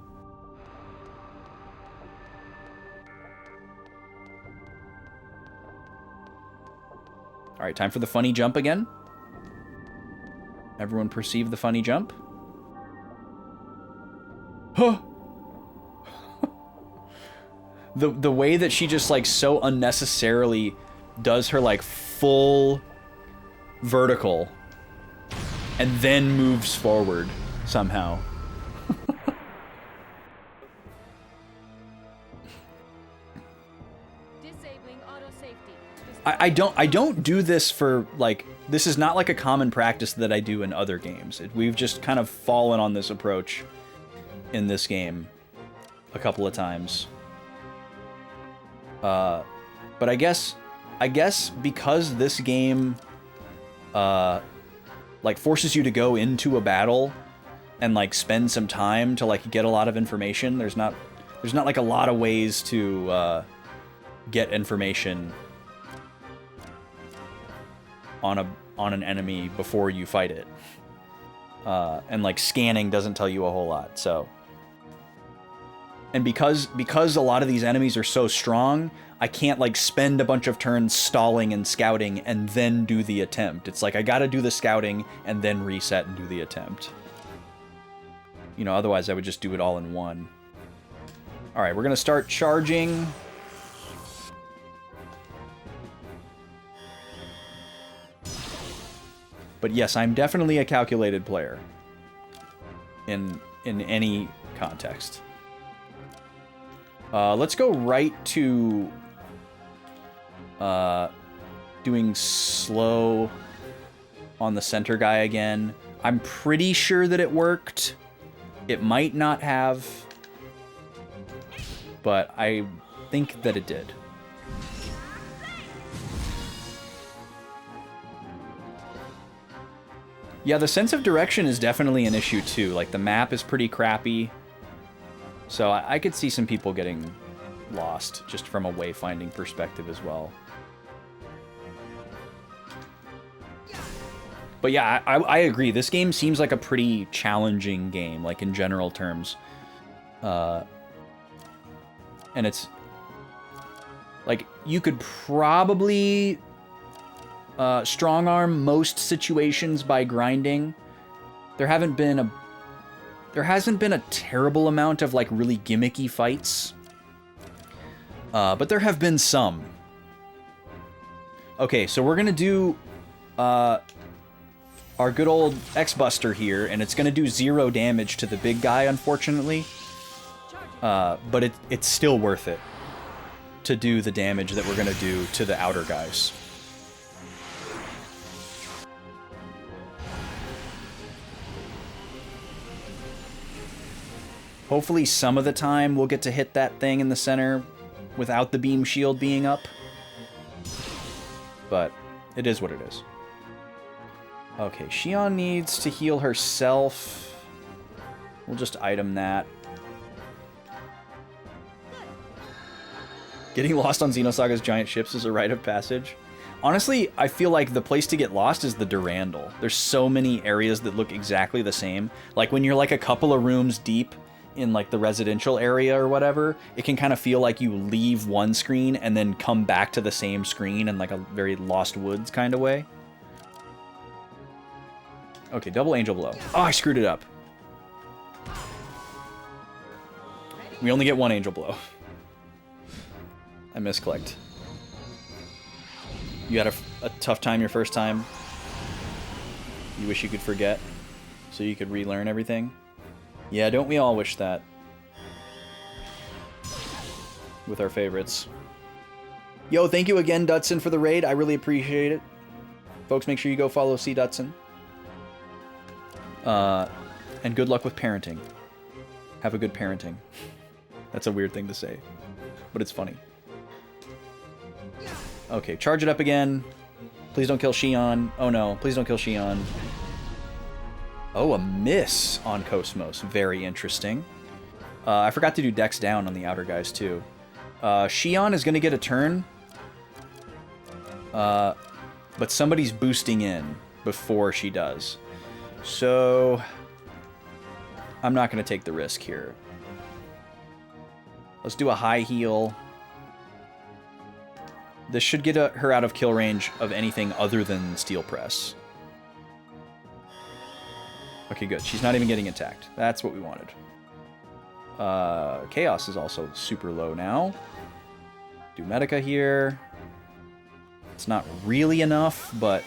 All right, time for the funny jump again. Everyone perceive the funny jump? Huh! The way that she just like so unnecessarily does her like full vertical and then moves forward somehow. Disabling auto safety. I don't do this for like, this is not like a common practice that I do in other games. We've just kind of fallen on this approach in this game a couple of times. But I guess because this game like forces you to go into a battle and like spend some time to like get a lot of information. There's not like a lot of ways to get information on an enemy before you fight it. And like scanning doesn't tell you a whole lot, so. And because a lot of these enemies are so strong, I can't like spend a bunch of turns stalling and scouting and then do the attempt. It's like I gotta do the scouting and then reset and do the attempt. You know, otherwise I would just do it all in one. Alright, we're gonna start charging. But yes, I'm definitely a calculated player. In any context. Let's go right to doing slow on the center guy again. I'm pretty sure that it worked. It might not have, but I think that it did. Yeah, the sense of direction is definitely an issue too. Like, the map is pretty crappy. So I could see some people getting lost just from a wayfinding perspective as well. But yeah, I agree. This game seems like a pretty challenging game, like in general terms. And it's like you could probably strong arm most situations by grinding. There hasn't been a terrible amount of like really gimmicky fights. But there have been some. Okay, so we're gonna do our good old X-Buster here, and it's gonna do 0 damage to the big guy, unfortunately. But it's still worth it to do the damage that we're gonna do to the outer guys. Hopefully some of the time we'll get to hit that thing in the center without the beam shield being up. But it is what it is. Okay, Xion needs to heal herself. We'll just item that. Getting lost on Xenosaga's giant ships is a rite of passage. Honestly, I feel like the place to get lost is the Durandal. There's so many areas that look exactly the same. Like when you're like a couple of rooms deep in like the residential area or whatever, it can kind of feel like you leave one screen and then come back to the same screen in like a very Lost Woods kind of way. Okay, double angel blow. Oh, I screwed it up. We only get one angel blow. I misclicked. You had a tough time your first time. You wish you could forget, so you could relearn everything. Yeah, don't we all wish that? With our favorites. Yo, thank you again, Dutson, for the raid. I really appreciate it. Folks, make sure you go follow C. Dutson. And good luck with parenting. Have a good parenting. That's a weird thing to say, but it's funny. Okay, charge it up again. Please don't kill Xion. Oh no, please don't kill Xion. Oh, a miss on Cosmos. Very interesting. I forgot to do Dex down on the outer guys too. Xion is going to get a turn. But somebody's boosting in before she does. So I'm not going to take the risk here. Let's do a high heal. This should get her out of kill range of anything other than Steel Press. Okay, good. She's not even getting attacked. That's what we wanted. Chaos is also super low now. Do Medica here. It's not really enough, but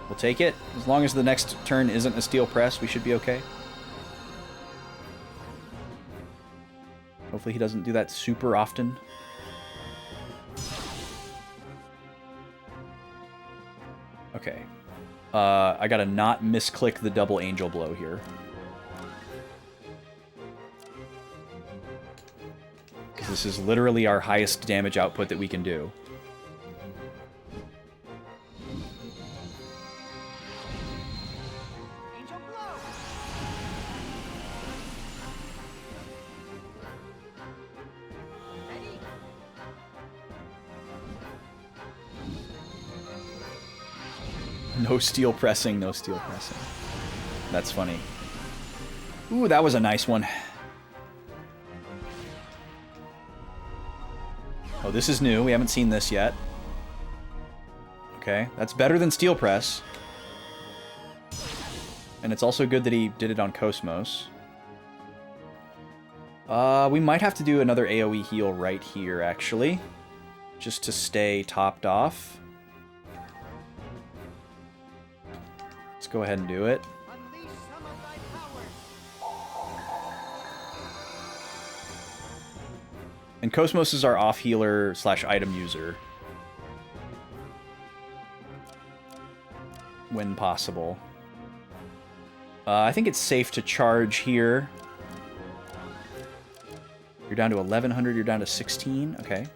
we'll take it. As long as the next turn isn't a Steel Press, we should be okay. Hopefully he doesn't do that super often. Okay. I gotta not misclick the double angel blow here. Because this is literally our highest damage output that we can do. No steel pressing, no steel pressing. That's funny. Ooh, that was a nice one. Oh, this is new. We haven't seen this yet. Okay, that's better than steel press. And it's also good that he did it on Cosmos. We might have to do another AoE heal right here, actually. Just to stay topped off. Let's go ahead and do it. And Cosmos is our off healer / item user. When possible. I think it's safe to charge here. You're down to 1100, you're down to 16. Okay.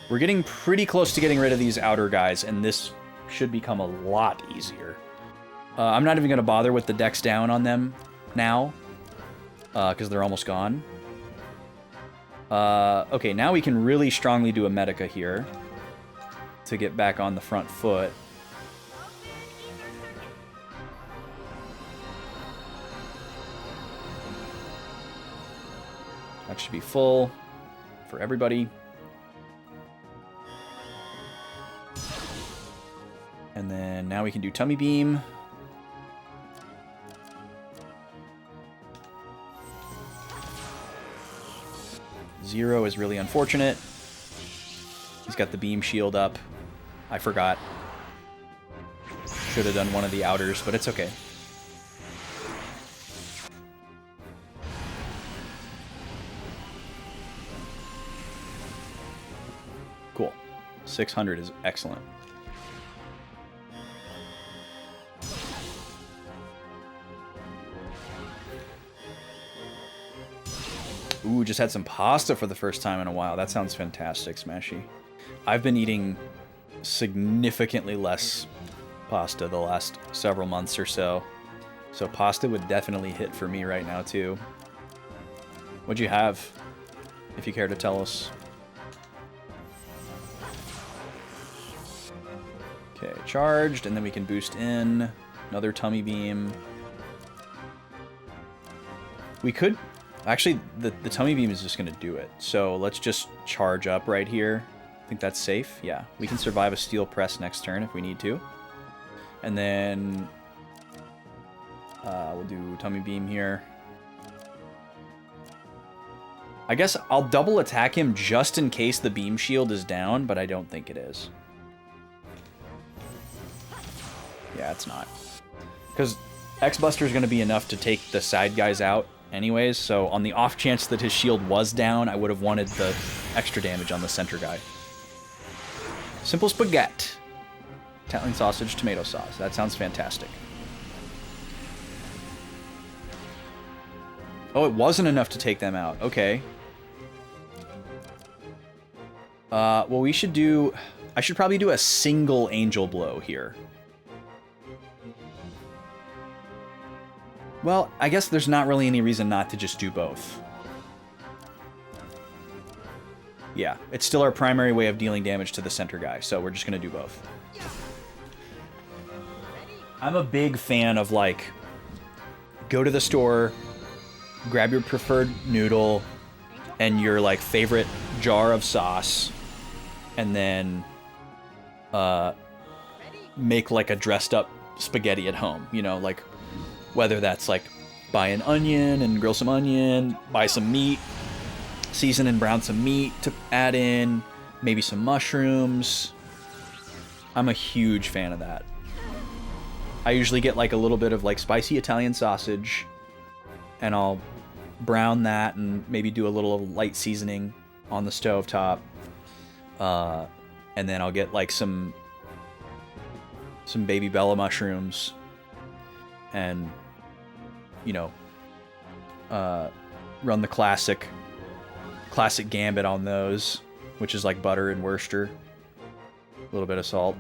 We're getting pretty close to getting rid of these outer guys, and this should become a lot easier. I'm not even going to bother with the dex down on them now, because they're almost gone. Okay, now we can really strongly do a Medica here to get back on the front foot. That should be full for everybody. And then now we can do Tummy Beam. Zero is really unfortunate. He's got the beam shield up. I forgot. Should have done one of the outers, but it's okay. Cool. 600 is excellent. Ooh, just had some pasta for the first time in a while. That sounds fantastic, Smashy. I've been eating significantly less pasta the last several months or so. So pasta would definitely hit for me right now, too. What'd you have, if you care to tell us? Okay, charged, and then we can boost in. Another tummy beam. We could... Actually, the tummy beam is just going to do it. So let's just charge up right here. I think that's safe. Yeah, we can survive a steel press next turn if we need to. And then we'll do tummy beam here. I guess I'll double attack him just in case the beam shield is down, but I don't think it is. Yeah, it's not. Because X-Buster is going to be enough to take the side guys out anyways, so on the off chance that his shield was down, I would have wanted the extra damage on the center guy. Simple spaghetti. Italian sausage, tomato sauce. That sounds fantastic. Oh, it wasn't enough to take them out. Okay. Well, we should do... I should probably do a single angel blow here. Well, I guess there's not really any reason not to just do both. Yeah, it's still our primary way of dealing damage to the center guy, so we're just going to do both. I'm a big fan of, like, go to the store, grab your preferred noodle and your, like, favorite jar of sauce, and then make, like, a dressed-up spaghetti at home, you know, like... Whether that's like buy an onion and grill some onion, buy some meat, season and brown some meat to add in, maybe some mushrooms. I'm a huge fan of that. I usually get like a little bit of like spicy Italian sausage, and I'll brown that and maybe do a little light seasoning on the stove top. And then I'll get like some baby Bella mushrooms and, you know, run the classic gambit on those, which is like butter and Worcester, a little bit of salt,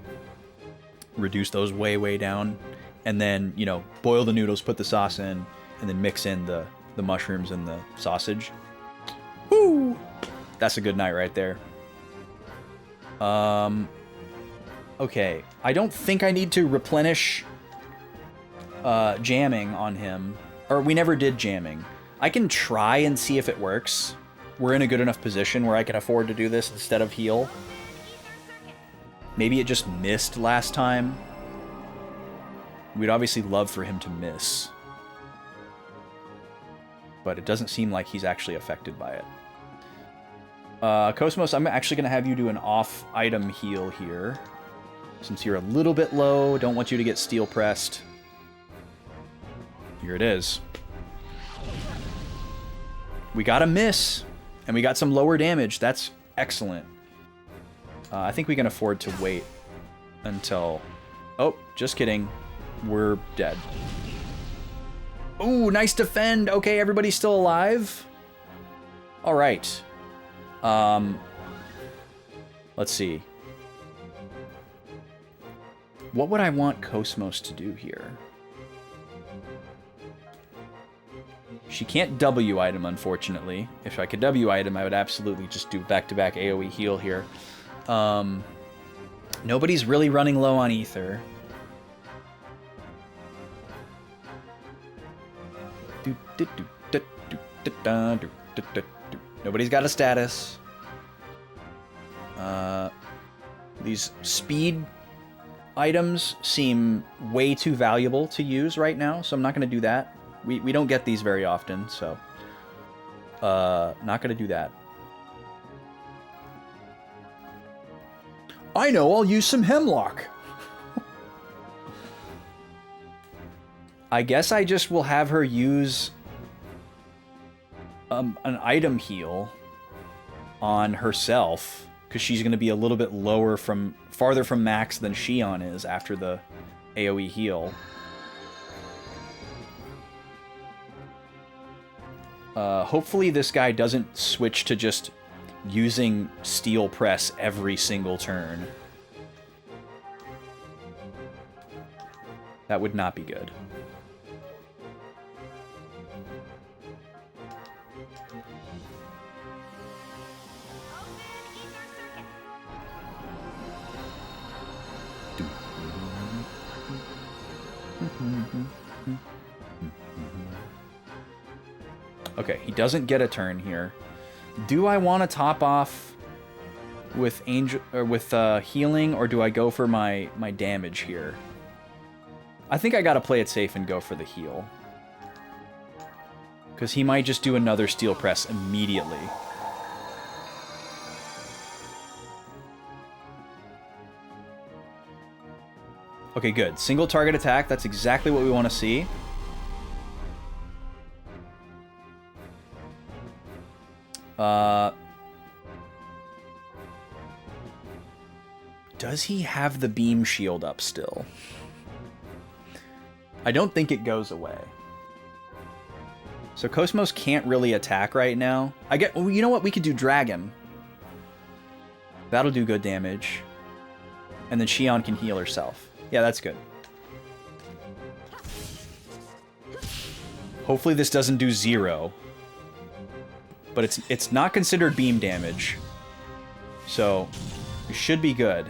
reduce those way down, and then, you know, boil the noodles, put the sauce in, and then mix in the mushrooms and the sausage. Woo! That's a good night right there. Okay, I don't think I need to replenish jamming on him. Or we never did jamming. I can try and see if it works. We're in a good enough position where I can afford to do this instead of heal. Maybe it just missed last time. We'd obviously love for him to miss. But it doesn't seem like he's actually affected by it. Cosmos, I'm actually going to have you do an off-item heal here. Since you're a little bit low, don't want you to get steel pressed. Here it is. We got a miss, and we got some lower damage. That's excellent. I think we can afford to wait until... Oh, just kidding. We're dead. Ooh, nice defend. Okay, everybody's still alive. All right. Let's see. What would I want Cosmos to do here? She can't W item, unfortunately. If I could W item, I would absolutely just do back-to-back AoE heal here. Nobody's really running low on ether. Nobody's got a status. These speed items seem way too valuable to use right now, so I'm not going to do that. We don't get these very often, so not going to do that. I know, I'll use some hemlock. I guess I just will have her use an item heal on herself, because she's going to be a little bit farther from max than Xion is after the AoE heal. Hopefully this guy doesn't switch to just using steel press every single turn. That would not be good. Okay, he doesn't get a turn here. Do I want to top off with healing, or do I go for my damage here? I think I gotta play it safe and go for the heal, because he might just do another steel press immediately. Okay, good. Single target attack. That's exactly what we want to see. Does he have the beam shield up still? I don't think it goes away. So Cosmos can't really attack right now. Well, you know what? We could do Dragon. That'll do good damage. And then Xion can heal herself. Yeah, that's good. Hopefully this doesn't do 0. But it's not considered beam damage. So it should be good.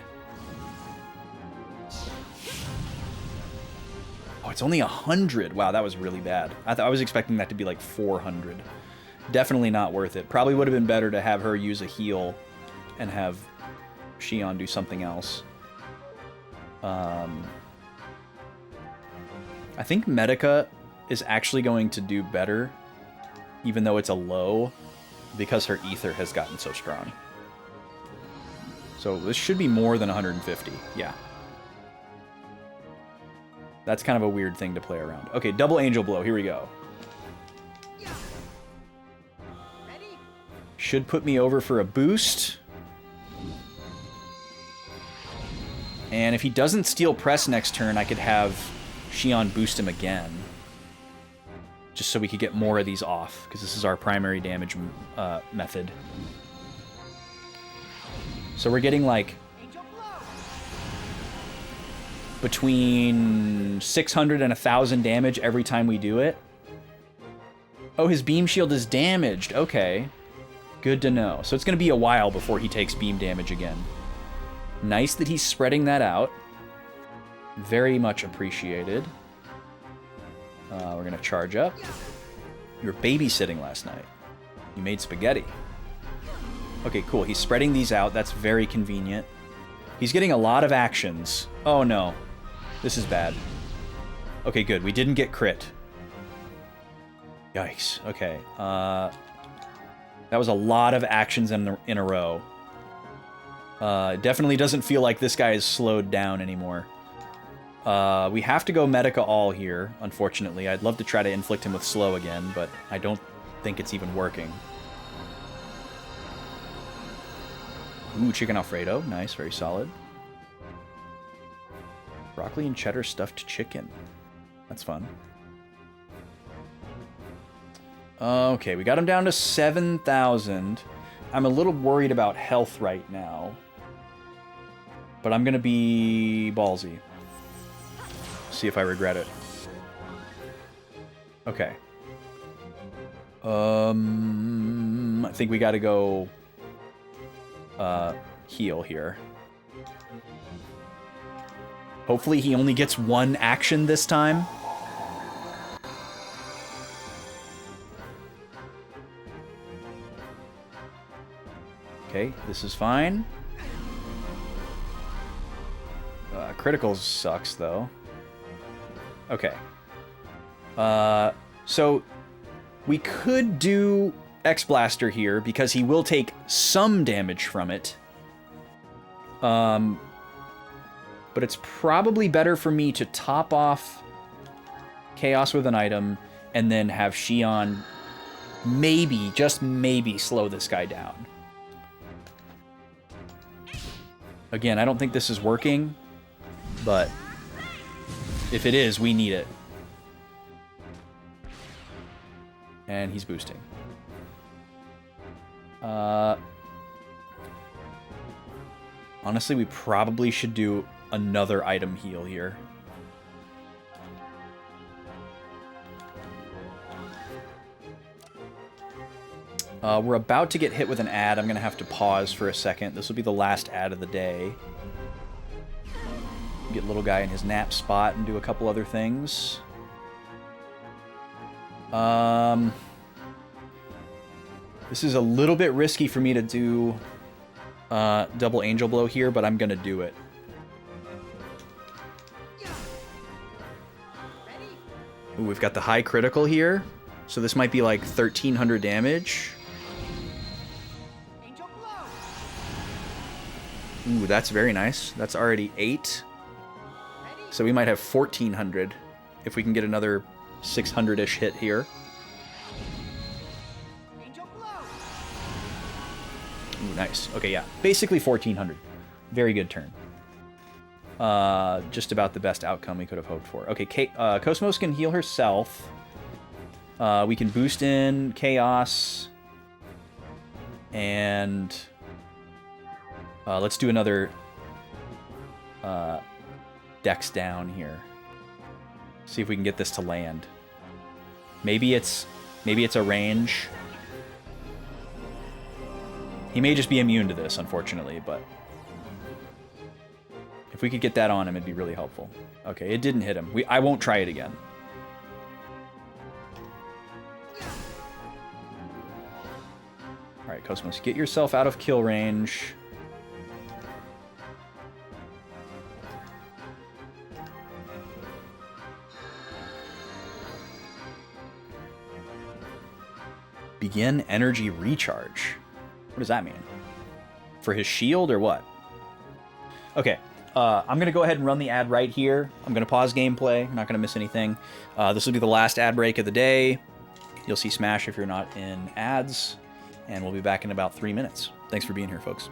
Oh, it's only 100. Wow, that was really bad. I was expecting that to be like 400. Definitely not worth it. Probably would have been better to have her use a heal and have Xion do something else. I think Medica is actually going to do better, even though it's a low, because her ether has gotten so strong. So this should be more than 150. Yeah. That's kind of a weird thing to play around. Okay, double angel blow. Here we go. Should put me over for a boost. And if he doesn't steal press next turn, I could have Xion boost him again. Just so we could get more of these off, because this is our primary damage method. So we're getting like between 600 and 1,000 damage every time we do it. Oh, his beam shield is damaged. Okay. Good to know. So it's going to be a while before he takes beam damage again. Nice that he's spreading that out. Very much appreciated. We're going to charge up. You were babysitting last night. You made spaghetti. Okay, cool. He's spreading these out. That's very convenient. He's getting a lot of actions. Oh, no. This is bad. Okay, good. We didn't get crit. Yikes. Okay. That was a lot of actions in a row. It definitely doesn't feel like this guy is slowed down anymore. We have to go Medica all here, unfortunately. I'd love to try to inflict him with slow again, but I don't think it's even working. Ooh, chicken Alfredo. Nice, very solid. Broccoli and cheddar stuffed chicken. That's fun. Okay, we got him down to 7,000. I'm a little worried about health right now. But I'm gonna be ballsy. See if I regret it. Okay. I think we gotta go heal here. Hopefully he only gets one action this time. Okay, this is fine. Critical sucks, though. Okay. So we could do X-Blaster here, because he will take some damage from it. But it's probably better for me to top off Chaos with an item, and then have Xion maybe, just maybe, slow this guy down. Again, I don't think this is working, but if it is, we need it. And he's boosting. Honestly, we probably should do another item heal here. We're about to get hit with an ad. I'm going to have to pause for a second. This will be the last ad of the day. Get little guy in his nap spot and do a couple other things. This is a little bit risky for me to do double angel blow here, but I'm going to do it. Ooh, we've got the high critical here. So this might be like 1,300 damage. Ooh, that's very nice. That's already 8. So we might have 1,400 if we can get another 600-ish hit here. Ooh, nice. Okay, yeah. Basically 1,400. Very good turn. Just about the best outcome we could have hoped for. Okay, Cosmos can heal herself. We can boost in Chaos. And let's do another Dex down here. See if we can get this to land. Maybe it's a range. He may just be immune to this, unfortunately, but if we could get that on him, it'd be really helpful. Okay, it didn't hit him. I won't try it again. Alright, Cosmos, get yourself out of kill range. Begin energy recharge. What does that mean? For his shield or what? Okay, I'm going to go ahead and run the ad right here. I'm going to pause gameplay. I'm not going to miss anything. This will be the last ad break of the day. You'll see Smash if you're not in ads. And we'll be back in about 3 minutes. Thanks for being here, folks.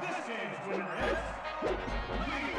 This game's winner is Lee.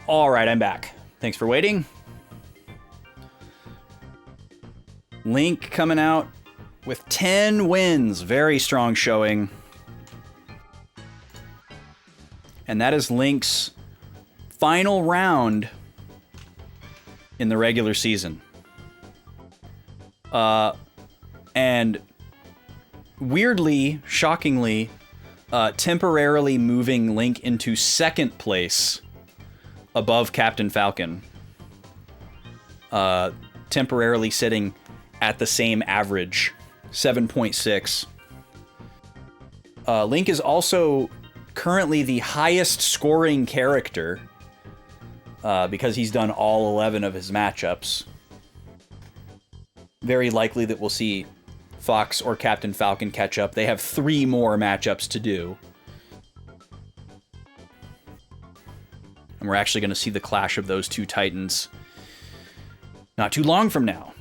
All right, I'm back. Thanks for waiting. Link coming out with 10 wins. Very strong showing. And that is Link's final round in the regular season. And weirdly, shockingly, temporarily moving Link into second place above Captain Falcon. Temporarily sitting at the same average, 7.6. Link is also currently the highest scoring character because he's done all 11 of his matchups. Very likely that we'll see Fox or Captain Falcon catch up. They have 3 more matchups to do. And we're actually going to see the clash of those two titans not too long from now.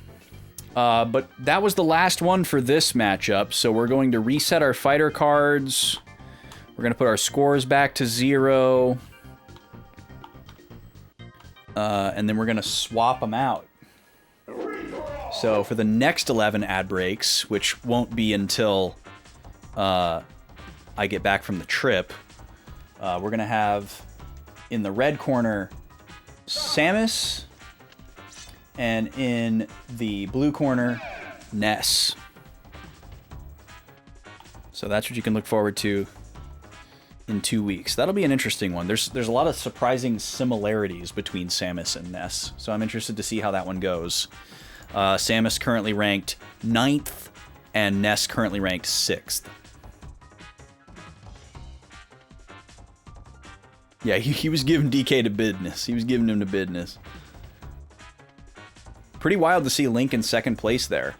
But that was the last one for this matchup, so we're going to reset our fighter cards. We're going to put our scores back to 0. And then we're going to swap them out. So for the next 11 ad breaks, which won't be until I get back from the trip, we're going to have in the red corner Samus, and in the blue corner Ness. So that's what you can look forward to in 2 weeks. That'll be an interesting one. There's a lot of surprising similarities between Samus and Ness, so I'm interested to see how that one goes. Samus currently ranked 9th, and Ness currently ranked 6th. Yeah, he was giving DK to business. He was giving him to business. Pretty wild to see Link in 2nd place there.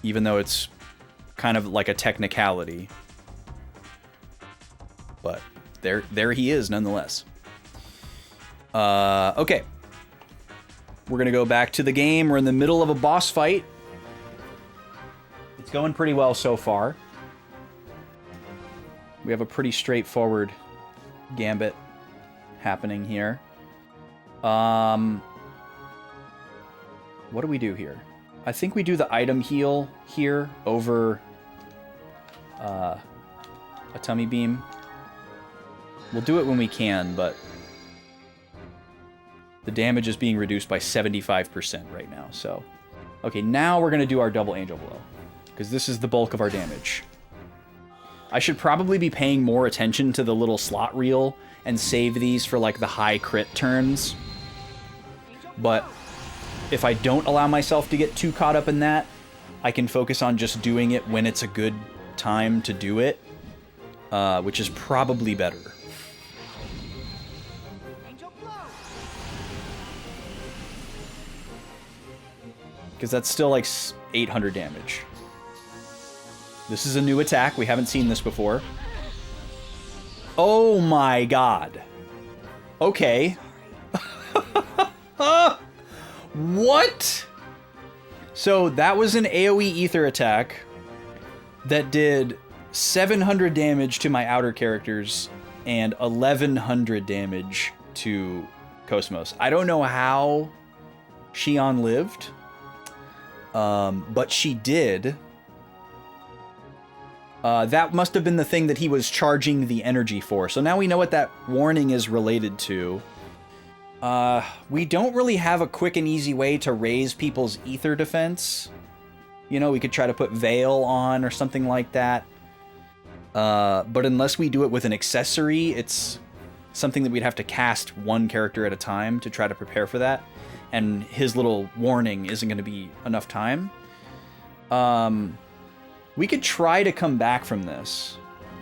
Even though it's kind of like a technicality. But there he is nonetheless. Okay. We're gonna go back to the game. We're in the middle of a boss fight. It's going pretty well so far. We have a pretty straightforward gambit happening here. What do we do here? I think we do the item heal here over a tummy beam. We'll do it when we can, but the damage is being reduced by 75% right now, so. Okay, now we're gonna do our double angel blow, because this is the bulk of our damage. I should probably be paying more attention to the little slot reel and save these for like the high crit turns. But if I don't allow myself to get too caught up in that, I can focus on just doing it when it's a good time to do it, which is probably better. Because that's still like 800 damage. This is a new attack. We haven't seen this before. Oh my god. Okay. What? So that was an AoE ether attack that did 700 damage to my outer characters and 1100 damage to Cosmos. I don't know how Xion lived, but she did. That must have been the thing that he was charging the energy for. So now we know what that warning is related to. We don't really have a quick and easy way to raise people's ether defense. You know, we could try to put Veil on or something like that. But unless we do it with an accessory, it's something that we'd have to cast one character at a time to try to prepare for that. And his little warning isn't going to be enough time. We could try to come back from this.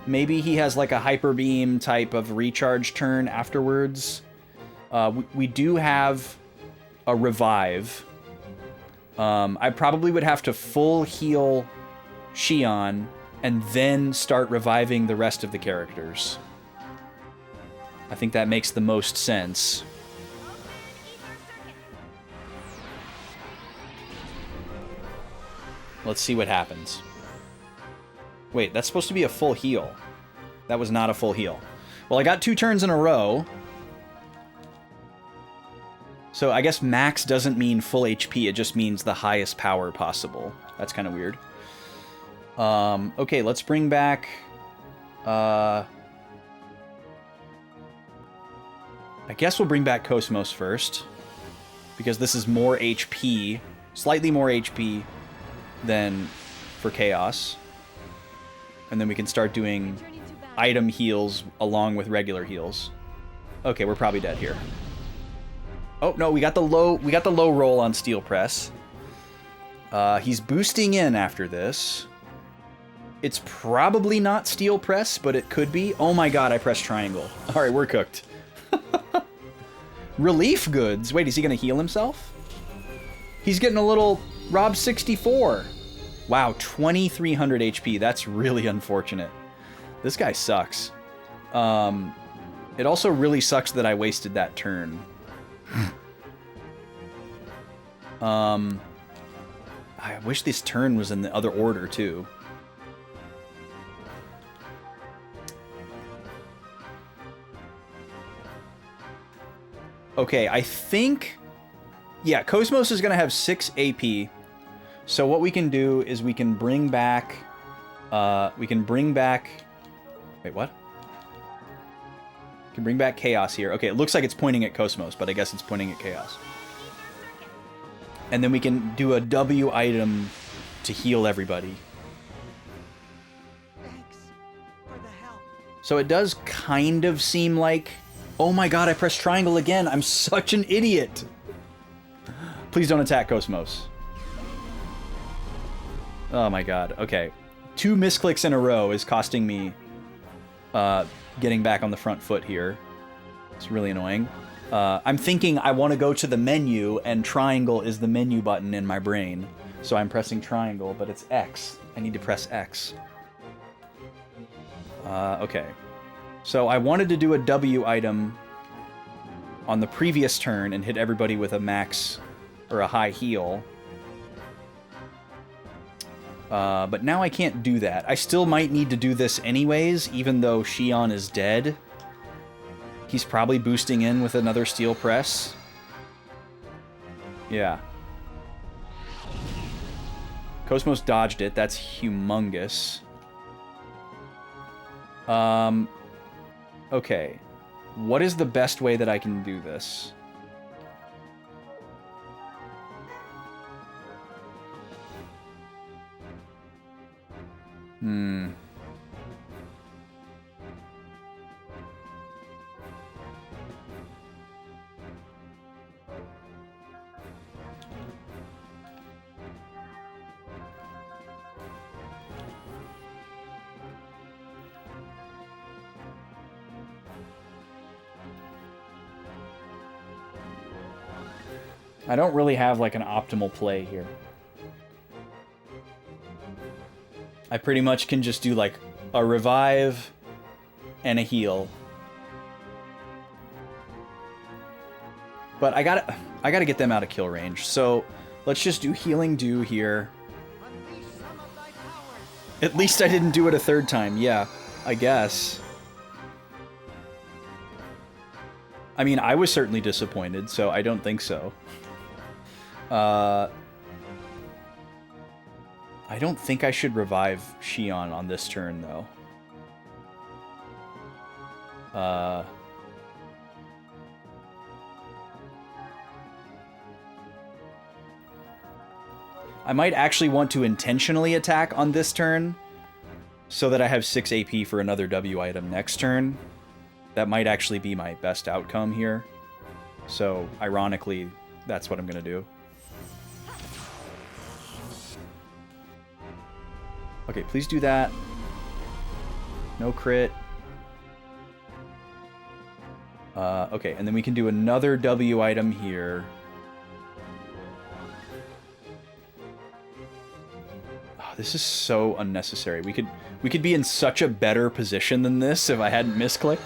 Maybe he has like a Hyper Beam type of recharge turn afterwards. We do have a revive. I probably would have to full heal Xion and then start reviving the rest of the characters. I think that makes the most sense. Let's see what happens. Wait, that's supposed to be a full heal. That was not a full heal. Well, I got 2 turns in a row. So I guess max doesn't mean full HP, it just means the highest power possible. That's kind of weird. Okay, let's bring back... I guess we'll bring back Cosmos first. Because this is more HP, slightly more HP than for Chaos. And then we can start doing item heals along with regular heals. Okay, we're probably dead here. Oh no, we got the low roll on Steel Press. He's boosting in after this. It's probably not Steel Press, but it could be. Oh my god, I pressed triangle. Alright, we're cooked. Relief goods. Wait, is he gonna heal himself? He's getting a little Rob 64. Wow, 2300 HP. That's really unfortunate. This guy sucks. It also really sucks that I wasted that turn. I wish this turn was in the other order too. Okay, I think... Yeah, Cosmos is going to have 6 AP. So what we can do is we can bring back... Wait, what? We can bring back Chaos here. Okay, it looks like it's pointing at Cosmos, but I guess it's pointing at Chaos. And then we can do a W item to heal everybody. Thanks for the help. So it does kind of seem like... Oh my god, I pressed triangle again. I'm such an idiot. Please don't attack Cosmos. Oh my god. Okay. 2 misclicks in a row is costing me getting back on the front foot here. It's really annoying. I'm thinking I want to go to the menu, and triangle is the menu button in my brain. So I'm pressing triangle, but it's X. I need to press X. Okay. So I wanted to do a W item on the previous turn and hit everybody with a max or a high heal. But now I can't do that. I still might need to do this anyways, even though Xion is dead. He's probably boosting in with another steel press. Yeah. Cosmos dodged it. That's humongous. Okay. What is the best way that I can do this? I don't really have like an optimal play here. I pretty much can just do like a revive and a heal. But I gotta get them out of kill range. So let's just do healing dew here. At least I didn't do it a third time. Yeah, I guess. I mean, I was certainly disappointed, so I don't think so. I don't think I should revive Xion on this turn, though. I might actually want to intentionally attack on this turn so that I have 6 AP for another W item next turn. That might actually be my best outcome here. So, ironically, that's what I'm going to do. Okay, please do that. No crit. Okay, and then we can do another W item here. Oh, this is so unnecessary. We could be in such a better position than this if I hadn't misclicked.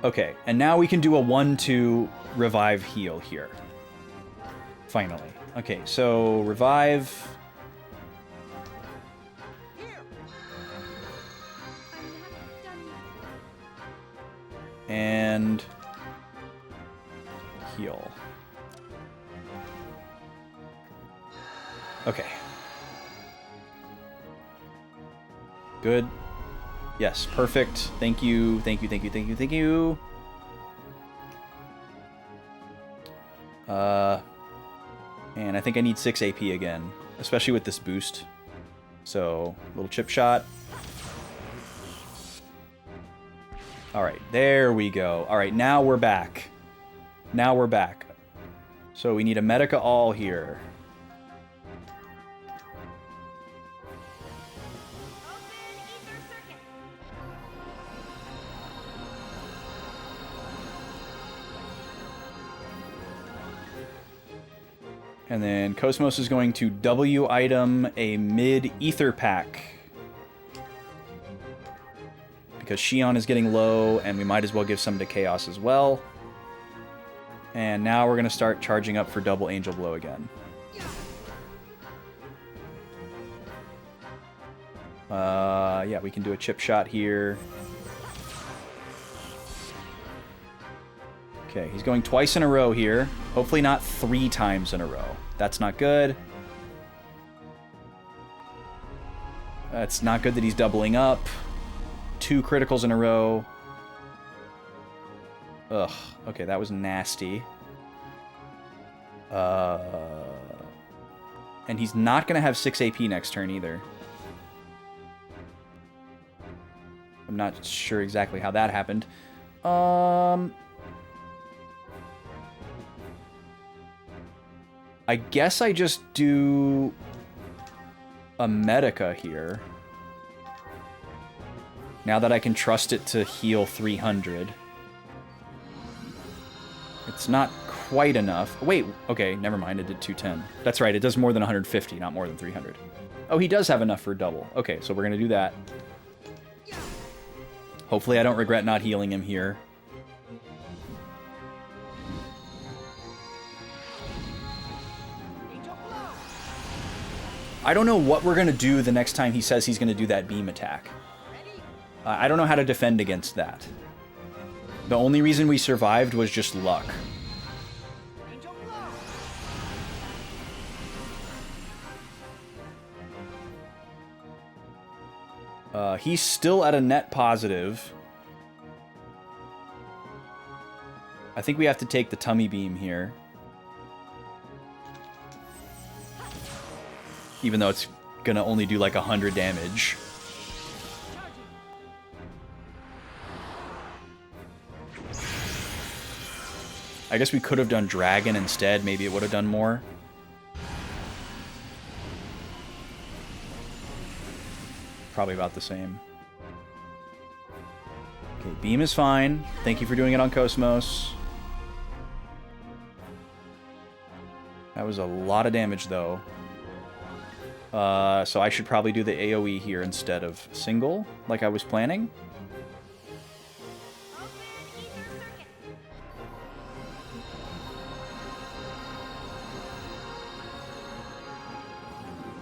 Okay, and now we can do a 1-2 revive heal here. Finally. Okay, so revive. And heal. Okay. Good. Yes, perfect. Thank you. Thank you, thank you, thank you, thank you. And I think I need 6 AP again, especially with this boost. So, little chip shot. Alright, there we go. Alright, now we're back. Now we're back. So we need a Medica all here. And then Cosmos is going to W item a mid ether pack. Because Xion is getting low, and we might as well give some to Chaos as well. And now we're going to start charging up for double Angel Blow again. Yeah, we can do a chip shot here. Okay, he's going twice in a row here. Hopefully not 3 times in a row. That's not good. That's not good that he's doubling up. 2 criticals in a row. Ugh. Okay, that was nasty. And he's not going to have 6 AP next turn either. I'm not sure exactly how that happened. I guess I just do a Medica here. Now that I can trust it to heal 300. It's not quite enough. Wait, okay, never mind, it did 210. That's right, it does more than 150, not more than 300. Oh, he does have enough for double. Okay, so we're gonna do that. Hopefully I don't regret not healing him here. I don't know what we're gonna do the next time he says he's gonna do that beam attack. I don't know how to defend against that. The only reason we survived was just luck. He's still at a net positive. I think we have to take the tummy beam here. Even though it's gonna only do like 100 damage. I guess we could have done Dragon instead. Maybe it would have done more. Probably about the same. Okay, beam is fine. Thank you for doing it on Cosmos. That was a lot of damage, though. So I should probably do the AoE here instead of single, like I was planning.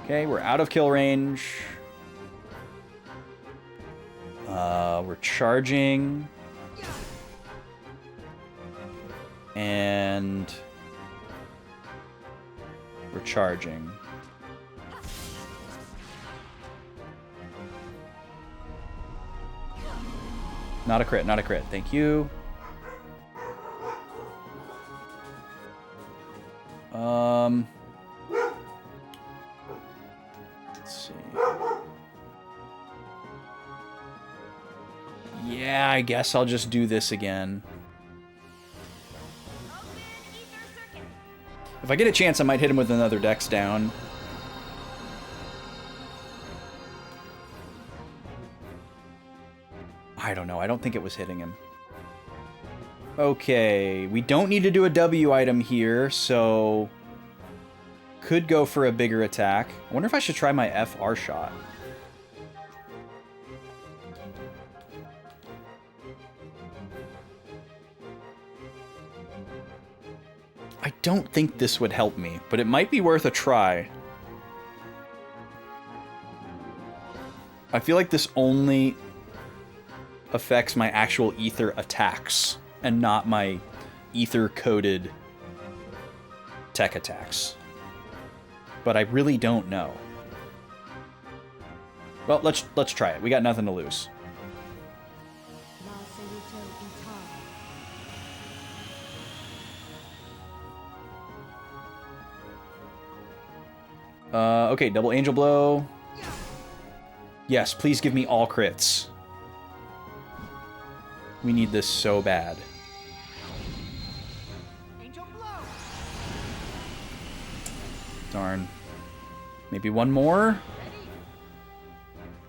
Okay, we're out of kill range. We're charging. And we're charging. Not a crit, not a crit. Thank you. Let's see. Yeah, I guess I'll just do this again. If I get a chance, I might hit him with another Dex down. I don't know. I don't think it was hitting him. Okay, we don't need to do a W item here, so could go for a bigger attack. I wonder if I should try my FR shot. I don't think this would help me, but it might be worth a try. I feel like this only affects my actual ether attacks and not my ether-coded tech attacks. But I really don't know. Well, let's try it. We got nothing to lose. Okay, double angel blow. Yes, please give me all crits. We need this so bad. Darn. Maybe one more?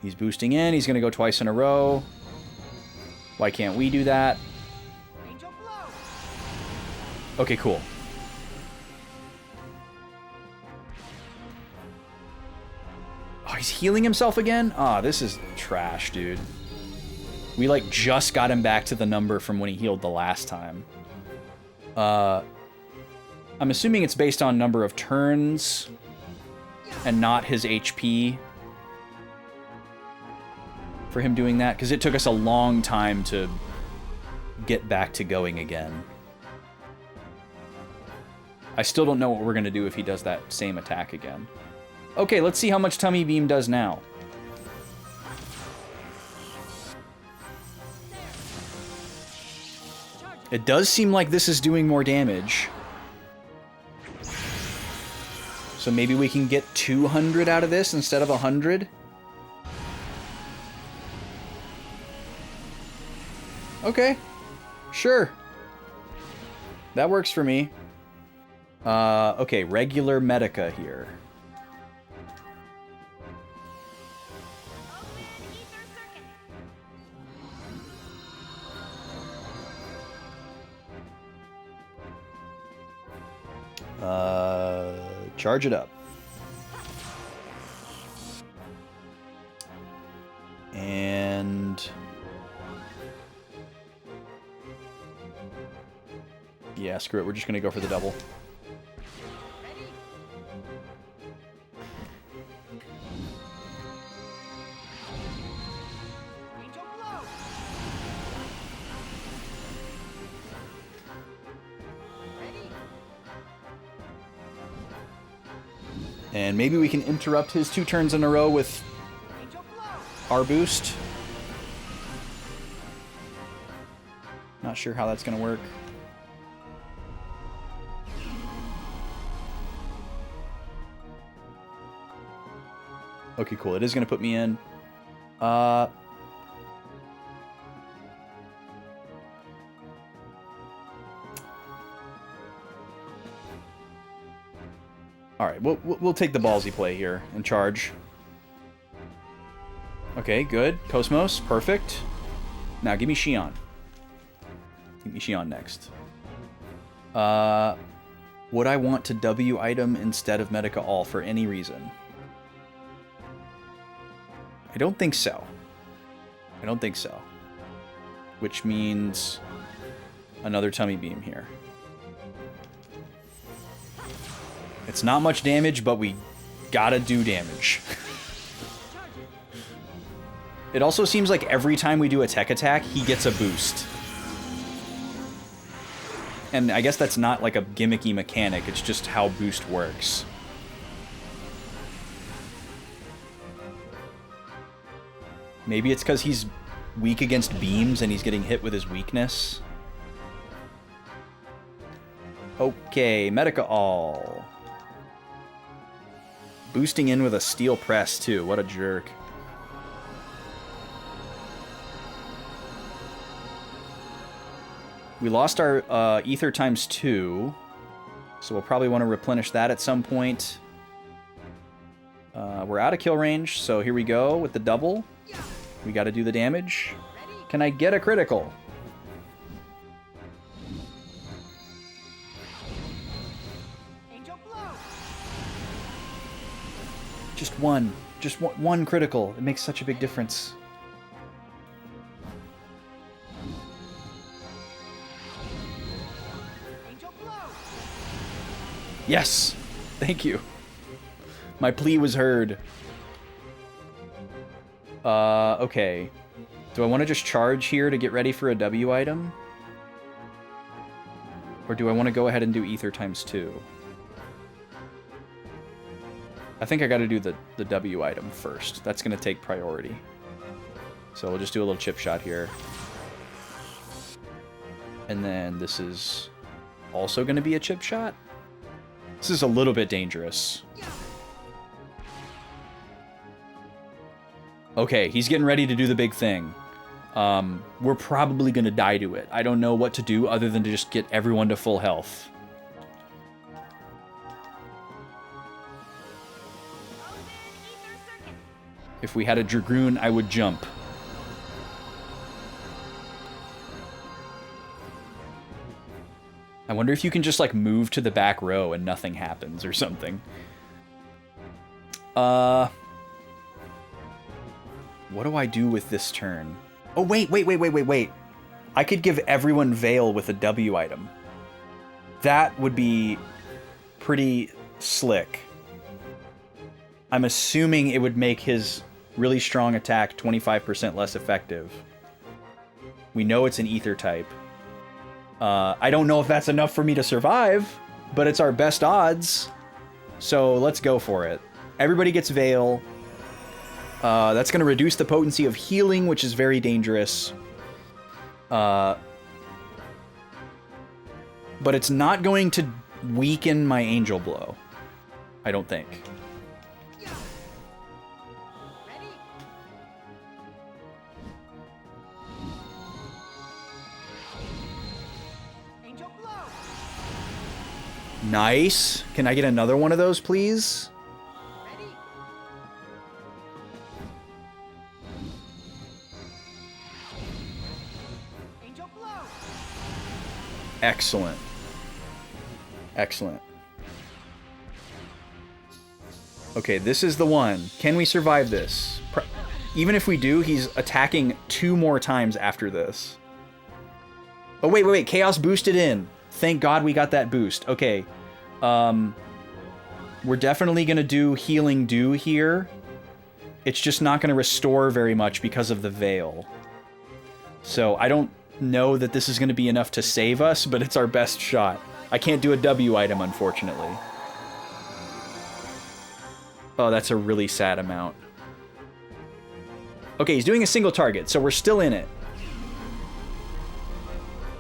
He's boosting in. He's going to go twice in a row. Why can't we do that? Okay, cool. Oh, he's healing himself again? Ah, this is trash, dude. We, like, just got him back to the number from when he healed the last time. I'm assuming it's based on number of turns and not his HP for him doing that, because it took us a long time to get back to going again. I still don't know what we're going to do if he does that same attack again. Okay, let's see how much Tummy Beam does now. It does seem like this is doing more damage. So maybe we can get 200 out of this instead of 100? Okay. Sure. That works for me. Okay, regular Medica here. Charge it up. And yeah, screw it. We're just gonna go for the double. And maybe we can interrupt his 2 turns in a row with our boost. Not sure how that's going to work. Okay, cool. It is going to put me in. All right, we'll take the ballsy play here and charge. Okay, good. Cosmos, perfect. Now give me Xion. Give me Xion next. Would I want to W item instead of Medica All for any reason? I don't think so. I don't think so. Which means another tummy beam here. It's not much damage, but we gotta do damage. It also seems like every time we do a tech attack, he gets a boost. And I guess that's not like a gimmicky mechanic, it's just how boost works. Maybe it's because he's weak against beams and he's getting hit with his weakness. Okay, Medica All. Boosting in with a steel press, too. What a jerk. We lost our ether times 2, so we'll probably want to replenish that at some point. We're out of kill range, so here we go with the double. We got to do the damage. Can I get a critical? Just one. Just one critical. It makes such a big difference. Yes! Thank you. My plea was heard. Okay. Do I want to just charge here to get ready for a W item? Or do I want to go ahead and do ether times 2? I think I got to do the W item first. That's going to take priority. So we'll just do a little chip shot here. And then this is also going to be a chip shot. This is a little bit dangerous. Okay, he's getting ready to do the big thing. We're probably going to die to it. I don't know what to do other than to just get everyone to full health. If we had a Dragoon, I would jump. I wonder if you can just, like, move to the back row and nothing happens or something. What do I do with this turn? Oh, wait. I could give everyone Veil with a W item. That would be pretty slick. I'm assuming it would make his really strong attack 25% less effective. We know it's an ether type. I don't know if that's enough for me to survive, but it's our best odds. So let's go for it. Everybody gets Veil. That's going to reduce the potency of healing, which is very dangerous. But it's not going to weaken my Angel Blow. I don't think. Nice. Can I get another one of those, please? Ready? Angel blow. Excellent. Excellent. Okay, this is the one. Can we survive this? Even if we do, he's attacking 2 more times after this. Oh, wait. Chaos boosted in. Thank God we got that boost. Okay. We're definitely going to do Healing Dew here. It's just not going to restore very much because of the Veil. So I don't know that this is going to be enough to save us, but it's our best shot. I can't do a W item, unfortunately. Oh, that's a really sad amount. Okay, he's doing a single target, so we're still in it.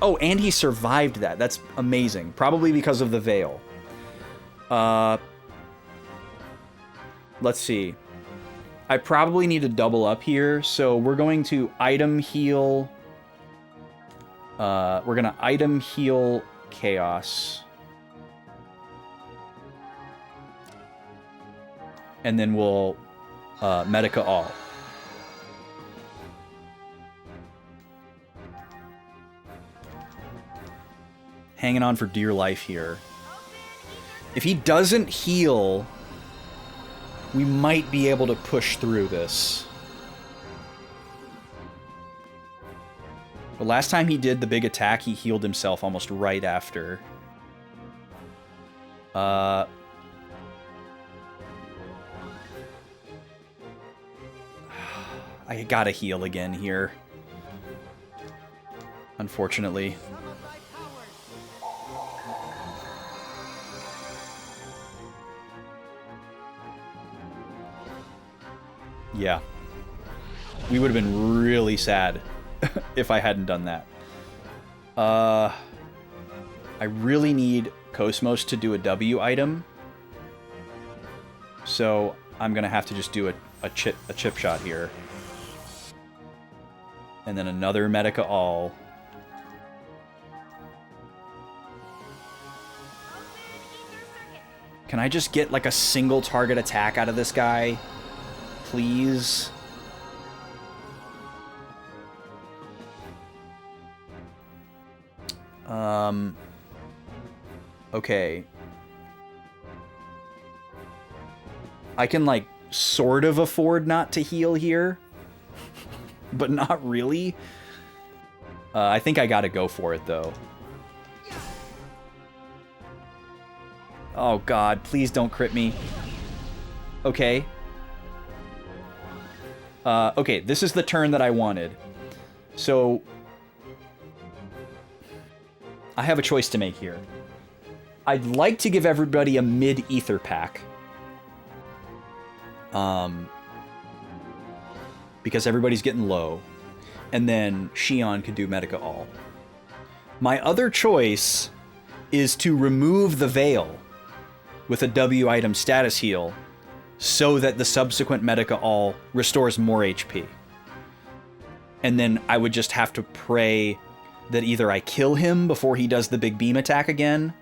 Oh, and he survived that. That's amazing. Probably because of the Veil. Let's see. I probably need to double up here, so we're going to item heal. We're going to item heal Chaos. And then we'll Medica all. Hanging on for dear life here. If he doesn't heal, we might be able to push through this. But last time he did the big attack, he healed himself almost right after. I gotta heal again here. Unfortunately. Yeah. We would have been really sad if I hadn't done that. I really need Cosmos to do a W item. So I'm gonna have to just do a chip shot here. And then another Medica all. Can I just get like a single target attack out of this guy? Please? Okay. I can like sort of afford not to heal here. But not really. I think I gotta go for it, though. Oh, God. Please don't crit me. Okay. Okay, this is the turn that I wanted. So... I have a choice to make here. I'd like to give everybody a mid-ether pack. Because everybody's getting low. And then Xion could do Medica all. My other choice is to remove the Veil with a W item status heal so that the subsequent Medica all restores more HP. And then I would just have to pray that either I kill him before he does the big beam attack again,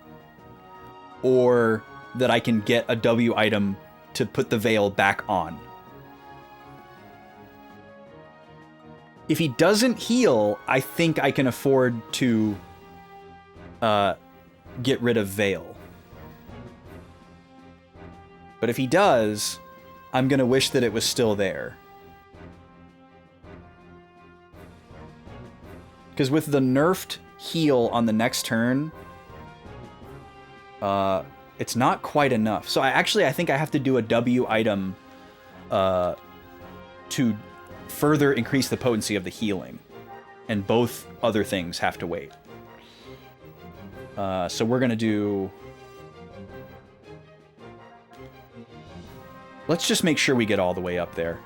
or that I can get a W item to put the Veil back on. If he doesn't heal, I think I can afford to get rid of Veil. But if he does, I'm gonna wish that it was still there. Because with the nerfed heal on the next turn, it's not quite enough. So I think I have to do a W item to further increase the potency of the healing. And both other things have to wait. So we're going to do... Let's just make sure we get all the way up there.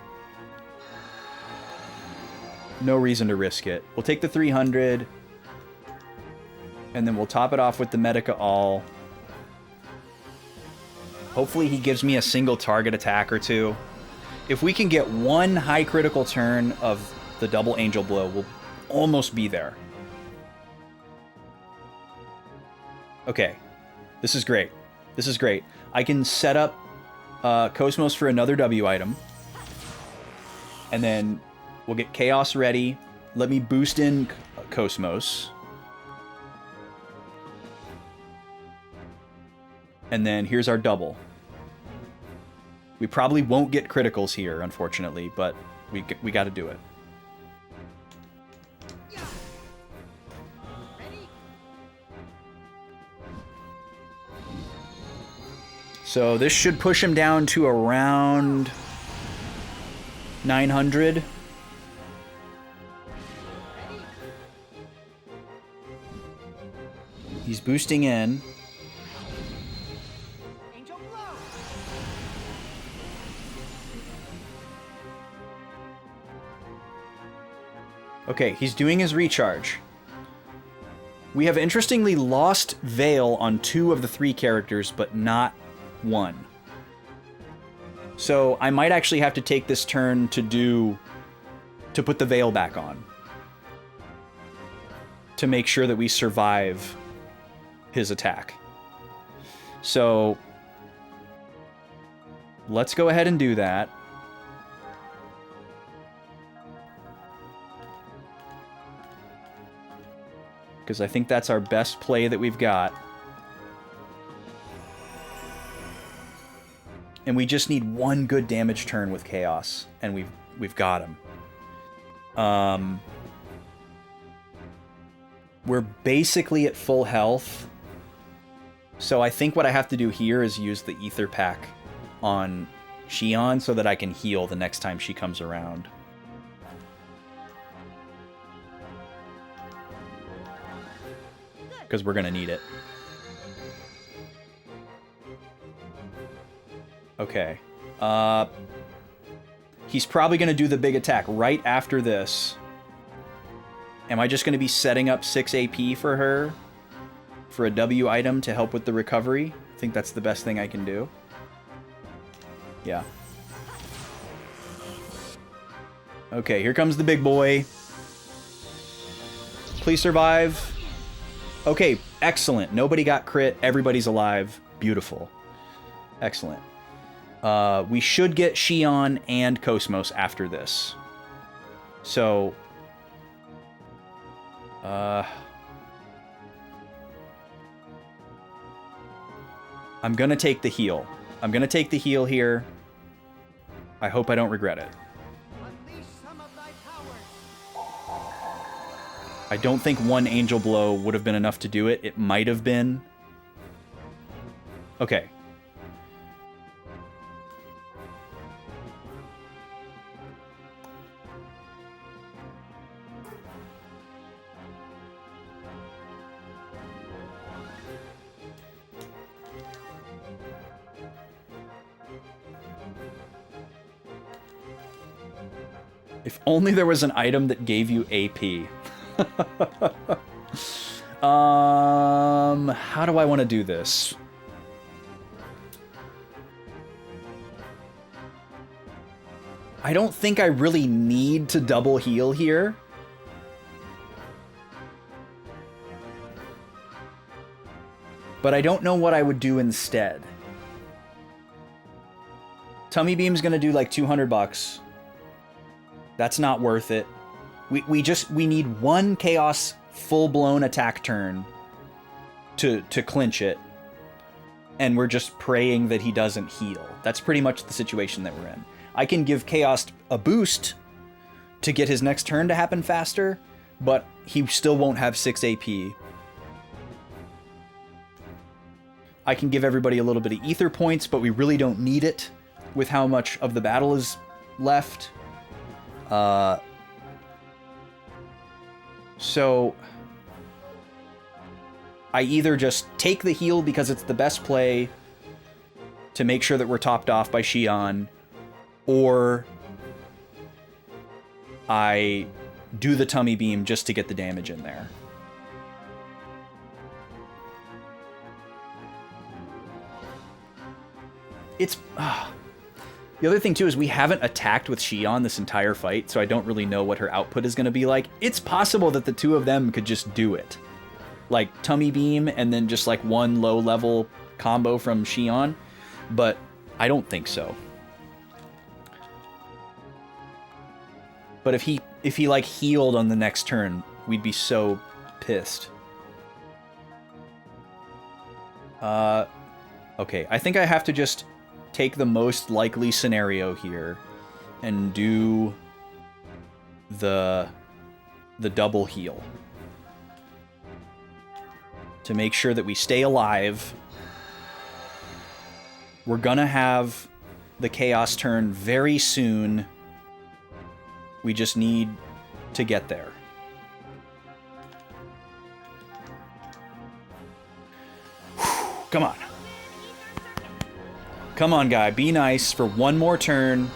No reason to risk it. We'll take the 300. And then we'll top it off with the Medica all. Hopefully he gives me a single target attack or two. If we can get one high critical turn of the double angel blow, we'll almost be there. Okay. This is great. This is great. I can set up Cosmos for another W item. And then we'll get Chaos ready. Let me boost in Cosmos. And then here's our double. We probably won't get criticals here, unfortunately, but we got to do it. So this should push him down to around 900. He's boosting in. Okay, he's doing his recharge. We have interestingly lost Veil on 2 of the 3 characters, but not 1. So I might actually have to take this turn to put the Veil back on. To make sure that we survive his attack. So let's go ahead and do that. Because I think that's our best play that we've got. And we just need 1 good damage turn with Chaos, and we've got him. We're basically at full health. So I think what I have to do here is use the Ether Pack on Xion so that I can heal the next time she comes around. Because we're going to need it. Okay. He's probably going to do the big attack right after this. Am I just going to be setting up 6 AP for her? For a W item to help with the recovery? I think that's the best thing I can do. Yeah. Okay, here comes the big boy. Please survive. Okay, excellent. Nobody got crit. Everybody's alive. Beautiful. Excellent. We should get Xion and Cosmos after this. So... I'm gonna take the heal. I'm gonna take the heal here. I hope I don't regret it. I don't think 1 Angel Blow would have been enough to do it. It might have been. Okay. If only there was an item that gave you AP. How do I want to do this? I don't think I really need to double heal here. But I don't know what I would do instead. Tummy Beam's gonna do like 200 bucks. That's not worth it. We need 1 Chaos full-blown attack turn to clinch it. And we're just praying that he doesn't heal. That's pretty much the situation that we're in. I can give Chaos a boost to get his next turn to happen faster, but he still won't have 6 AP. I can give everybody a little bit of ether points, but we really don't need it with how much of the battle is left. So I either just take the heal because it's the best play to make sure that we're topped off by Xion, or I do the Tummy Beam just to get the damage in there. It's... The other thing, too, is we haven't attacked with Xion this entire fight, so I don't really know what her output is going to be like. It's possible that the 2 of them could just do it. like tummy beam and then just like one low level combo from Xion, but I don't think so. But if he like healed on the next turn, we'd be so pissed. Okay, I think I have to just take the most likely scenario here and do the double heal to make sure that we stay alive. We're gonna have the chaos turn very soon. We just need to get there. Come on. Come on, guy. Be nice for one more turn.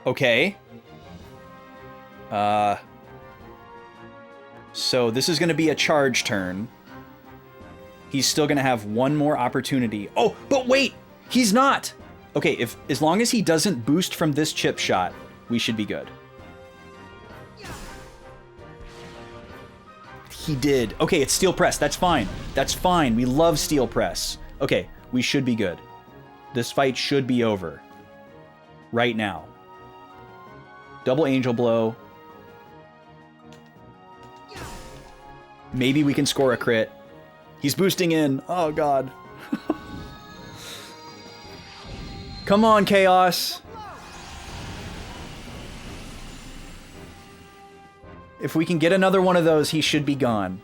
Okay. So this is going to be a charge turn. He's still going to have one more opportunity. Oh, but wait! He's not! Okay, as long as he doesn't boost from this chip shot, we should be good. He did. Okay, it's steel press. That's fine. That's fine. We love steel press. Okay, we should be good. This fight should be over. Right now. Double angel blow. Maybe we can score a crit. He's boosting in. Oh, God. Come on, Chaos. If we can get another one of those, he should be gone.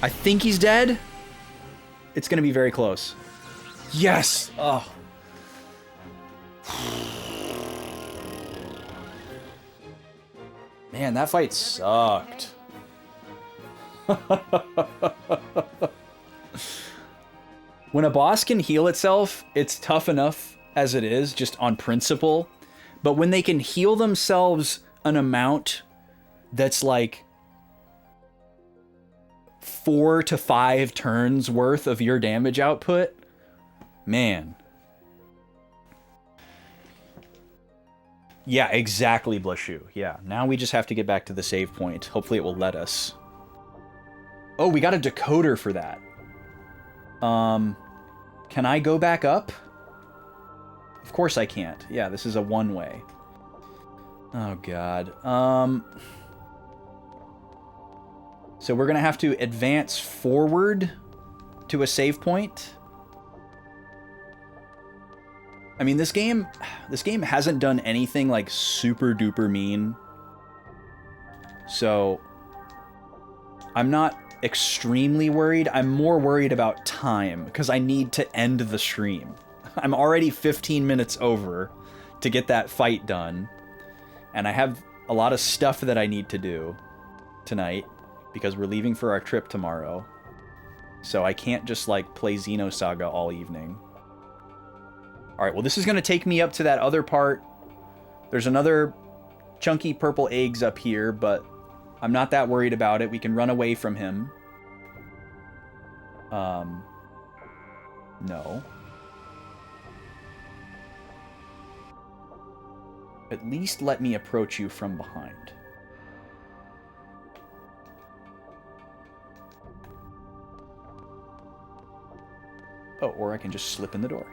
I think he's dead. It's going to be very close. Yes! Oh. Man, that fight sucked. When a boss can heal itself, it's tough enough as it is, just on principle. But when they can heal themselves an amount that's like 4 to 5 turns worth of your damage output, man. Yeah, exactly, Blushu. Yeah, now we just have to get back to the save point. Hopefully it will let us. Oh, we got a decoder for that. Can I go back up? Of course I can't. Yeah, this is a one-way. Oh, God. So we're gonna have to advance forward to a save point. I mean, this game hasn't done anything like super duper mean. So I'm not extremely worried. I'm more worried about time because I need to end the stream. I'm already 15 minutes over to get that fight done. And I have a lot of stuff that I need to do tonight because we're leaving for our trip tomorrow. So I can't just like play Xenosaga all evening. Alright, well this is going to take me up to that other part. There's another chunky purple eggs up here, but I'm not that worried about it. We can run away from him. No. At least let me approach you from behind. Oh, or I can just slip in the door.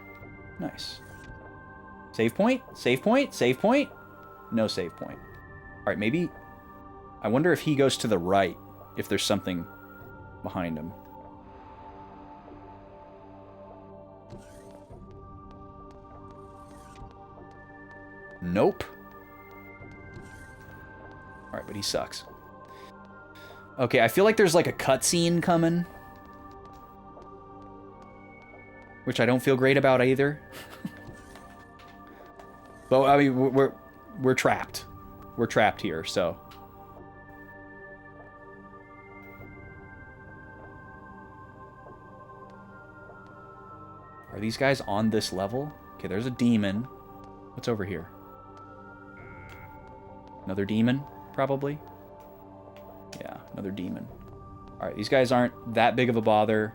Nice. Save point? Save point? Save point? No save point. Alright, maybe... I wonder if he goes to the right, if there's something behind him. Nope. Alright, but he sucks. Okay, I feel like there's like a cutscene coming. Which I don't feel great about either. But I mean, we're trapped. We're trapped here, so. Are these guys on this level? Okay, there's a demon. What's over here? Another demon, probably? Yeah, another demon. Alright, these guys aren't that big of a bother.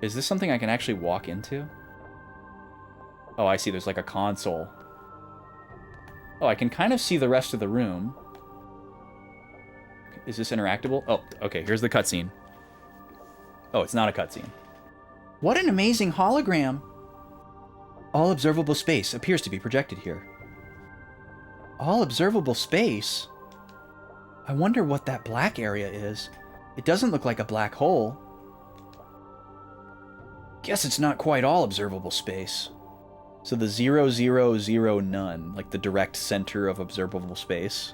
Is this something I can actually walk into? Oh, I see. There's like a console. Oh, I can kind of see the rest of the room. Is this interactable? Oh, okay. Here's the cutscene. Oh, it's not a cutscene. What an amazing hologram! All observable space appears to be projected here. All observable space? I wonder what that black area is. It doesn't look like a black hole. Guess it's not quite all observable space. So the 0, 0, 0, none, like the direct center of observable space.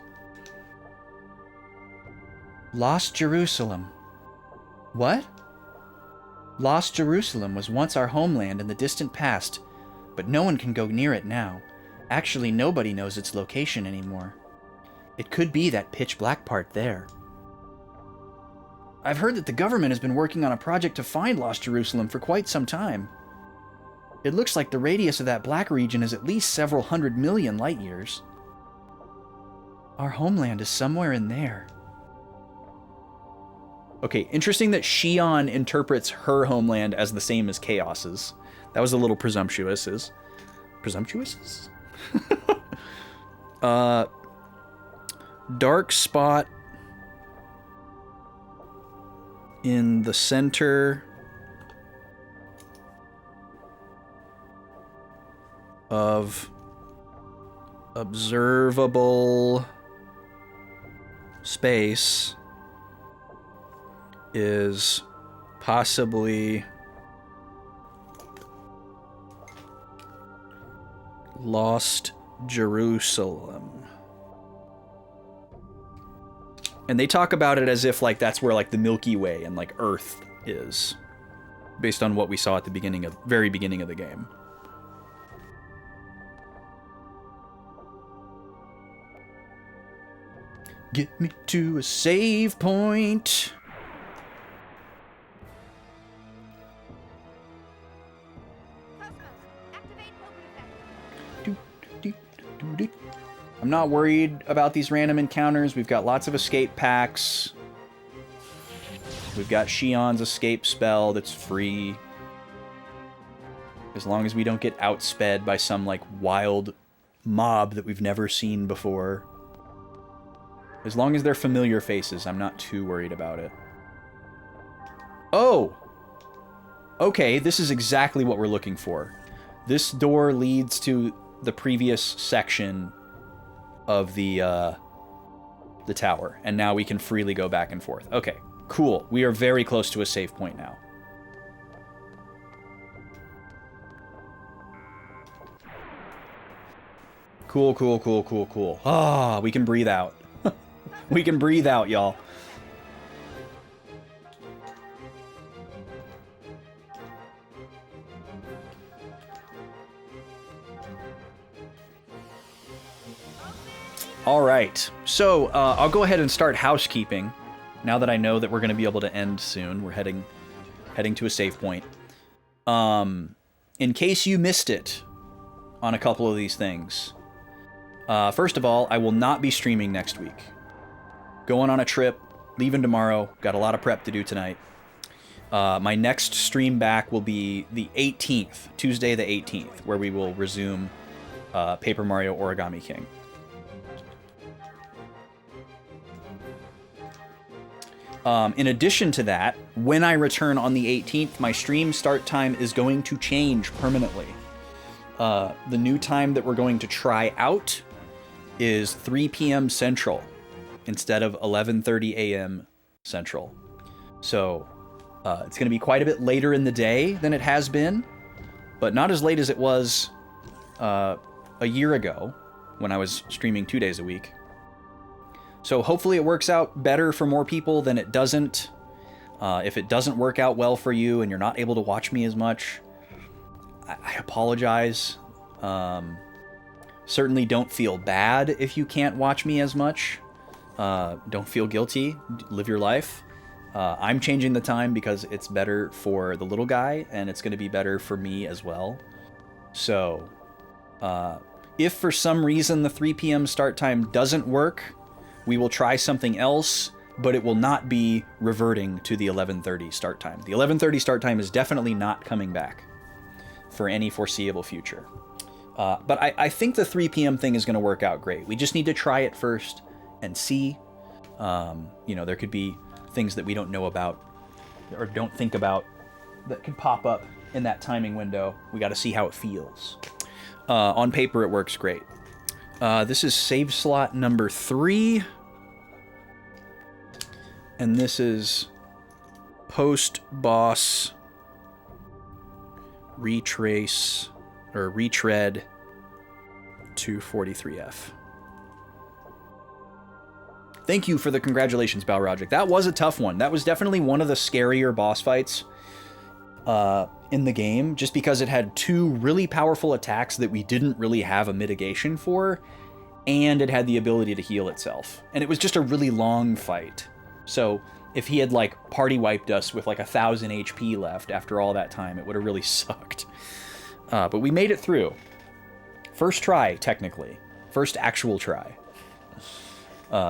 Lost Jerusalem. What? Lost Jerusalem was once our homeland in the distant past, but no one can go near it now. Actually, nobody knows its location anymore. It could be that pitch black part there. I've heard that the government has been working on a project to find Lost Jerusalem for quite some time. It looks like the radius of that black region is at least several 100 million light years. Our homeland is somewhere in there. Okay, interesting that Xion interprets her homeland as the same as Chaos's. That was a little presumptuous. Presumptuous? Dark spot in the center of observable space is possibly Lost Jerusalem. And they talk about it as if like that's where like the Milky Way and like Earth is, based on what we saw at the very beginning of the game. Get me to a save point. I'm not worried about these random encounters. We've got lots of escape packs. We've got Xion's escape spell that's free. As long as we don't get outsped by some like wild mob that we've never seen before. As long as they're familiar faces, I'm not too worried about it. Oh! Okay, this is exactly what we're looking for. This door leads to the previous section of the tower, and now we can freely go back and forth. Okay, cool. We are very close to a save point now. Cool, cool, cool, cool, cool. Ah, we can breathe out. We can breathe out, y'all. All right, so I'll go ahead and start housekeeping. Now that I know that we're going to be able to end soon, we're heading to a save point. In case you missed it on a couple of these things, first of all, I will not be streaming next week. Going on a trip, leaving tomorrow, got a lot of prep to do tonight. My next stream back will be the 18th, Tuesday the 18th, where we will resume Paper Mario Origami King. In addition to that, when I return on the 18th, my stream start time is going to change permanently. The new time that we're going to try out is 3 p.m. Central instead of 11:30 a.m. Central. So it's going to be quite a bit later in the day than it has been, but not as late as it was a year ago when I was streaming 2 days a week. So hopefully it works out better for more people than it doesn't. If it doesn't work out well for you and you're not able to watch me as much, I apologize. Certainly don't feel bad if you can't watch me as much. Don't feel guilty. Live your life. I'm changing the time because it's better for the little guy and it's going to be better for me as well. So if for some reason the 3 p.m. start time doesn't work, we will try something else but it will not be reverting to the 11:30 start time. The 11:30 start time is definitely not coming back for any foreseeable future. But I think the 3 p.m. thing is going to work out great. We just need to try it first and see. You know, there could be things that we don't know about or don't think about that could pop up in that timing window. We got to see how it feels. On paper, it works great. This is save slot number 3. And this is post-boss retrace or retread 243F. Thank you for the congratulations, Balrogic. That was a tough one. That was definitely one of the scarier boss fights in the game, just because it had 2 really powerful attacks that we didn't really have a mitigation for, and it had the ability to heal itself. And it was just a really long fight. So if he had like party wiped us with like 1,000 HP left after all that time, it would have really sucked. But we made it through. First try, technically. First actual try.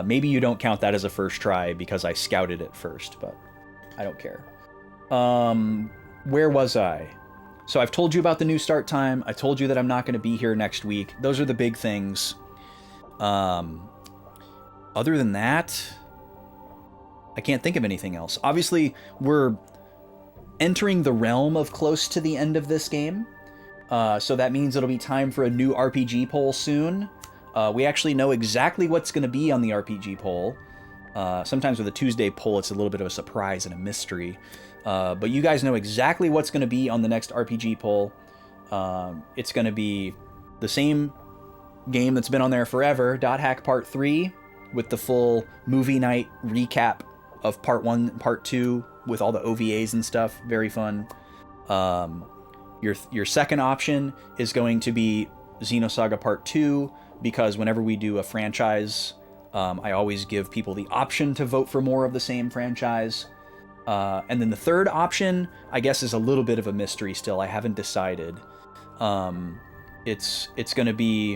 Maybe you don't count that as a first try because I scouted it first, but I don't care. Where was I? So I've told you about the new start time. I told you that I'm not going to be here next week. Those are the big things. Other than that, I can't think of anything else. Obviously, we're entering the realm of close to the end of this game. So that means it'll be time for a new RPG poll soon. We actually know exactly what's going to be on the RPG poll. Sometimes with a Tuesday poll, it's a little bit of a surprise and a mystery. But you guys know exactly what's going to be on the next RPG poll. It's going to be the same game that's been on there forever, Dot Hack Part 3, with the full movie night recap of Part 1 and Part 2, with all the OVAs and stuff. Very fun. Your second option is going to be Xenosaga Part 2, because whenever we do a franchise, I always give people the option to vote for more of the same franchise. And then the third option, I guess, is a little bit of a mystery still. I haven't decided. It's going to be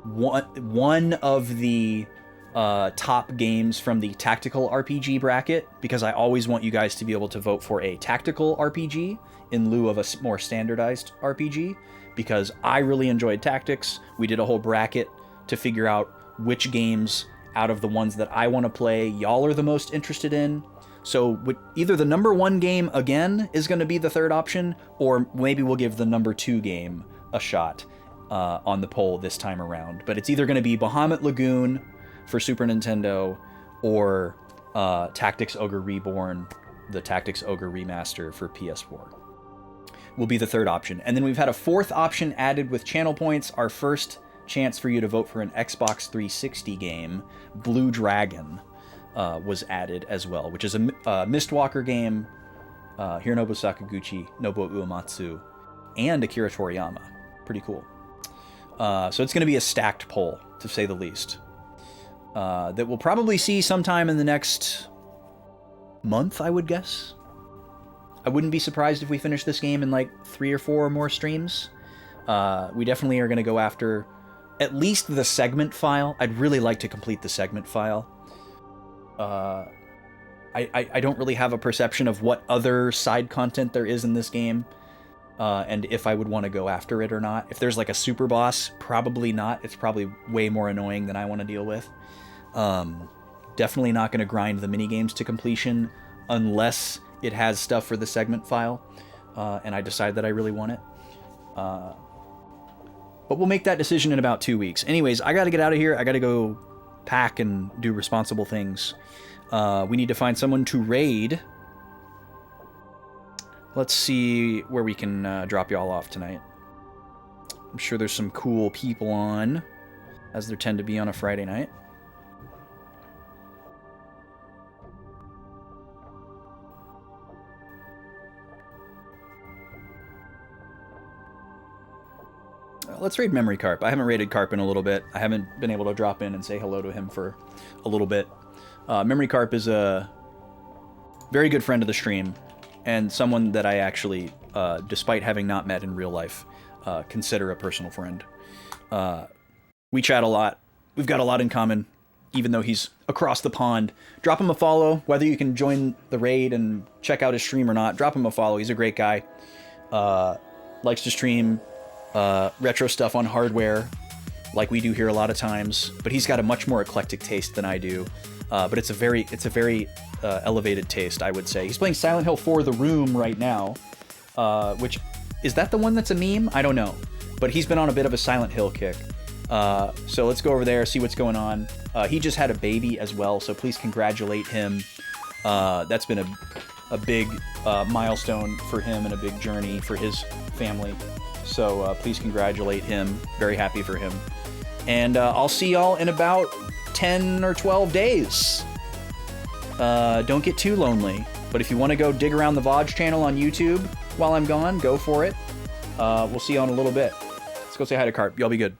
one of the top games from the tactical RPG bracket, because I always want you guys to be able to vote for a tactical RPG in lieu of a more standardized RPG, because I really enjoyed tactics. We did a whole bracket to figure out which games out of the ones that I want to play y'all are the most interested in. So either the number 1 game again is going to be the third option, or maybe we'll give the number 2 game a shot on the poll this time around. But it's either going to be Bahamut Lagoon for Super Nintendo, or Tactics Ogre Reborn, the Tactics Ogre Remaster for PS4. Will be the third option. And then we've had a fourth option added with channel points. Our first chance for you to vote for an Xbox 360 game, Blue Dragon, was added as well, which is a Mistwalker game, Hironobu Sakaguchi, Nobuo Uematsu, and Akira Toriyama. Pretty cool. So it's going to be a stacked poll, to say the least, that we'll probably see sometime in the next month, I would guess. I wouldn't be surprised if we finish this game in like 3 or 4 more streams. We definitely are going to go after at least the segment file. I'd really like to complete the segment file. I don't really have a perception of what other side content there is in this game, and if I would want to go after it or not. If there's like a super boss, probably not. It's probably way more annoying than I want to deal with. Definitely not going to grind the minigames to completion unless it has stuff for the segment file, and I decide that I really want it. But we'll make that decision in about 2 weeks. Anyways, I got to get out of here. I got to go pack and do responsible things. We need to find someone to raid. Let's see where we can drop y'all off tonight. I'm sure there's some cool people on, as there tend to be on a Friday night. Let's raid Memory Carp. I haven't raided Carp in a little bit. I haven't been able to drop in and say hello to him for a little bit. Memory Carp is a very good friend of the stream, and someone that I actually, despite having not met in real life, consider a personal friend. We chat a lot. We've got a lot in common. even though he's across the pond. Drop him a follow, whether you can join the raid and check out his stream or not. Drop him a follow. He's a great guy. Likes to stream retro stuff on hardware, like we do here a lot of times. But he's got a much more eclectic taste than I do. But it's a very elevated taste, I would say. He's playing Silent Hill 4: The Room right now, which is that the one that's a meme? I don't know. But he's been on a bit of a Silent Hill kick. So let's go over there, see what's going on. He just had a baby as well, so please congratulate him. That's been a big milestone for him and a big journey for his family. So please congratulate him. Very happy for him. And I'll see y'all in about 10 or 12 days. Don't get too lonely. But if you want to go dig around the VOD channel on YouTube while I'm gone, go for it. We'll see you all in a little bit. Let's go say hi to Carp. Y'all be good.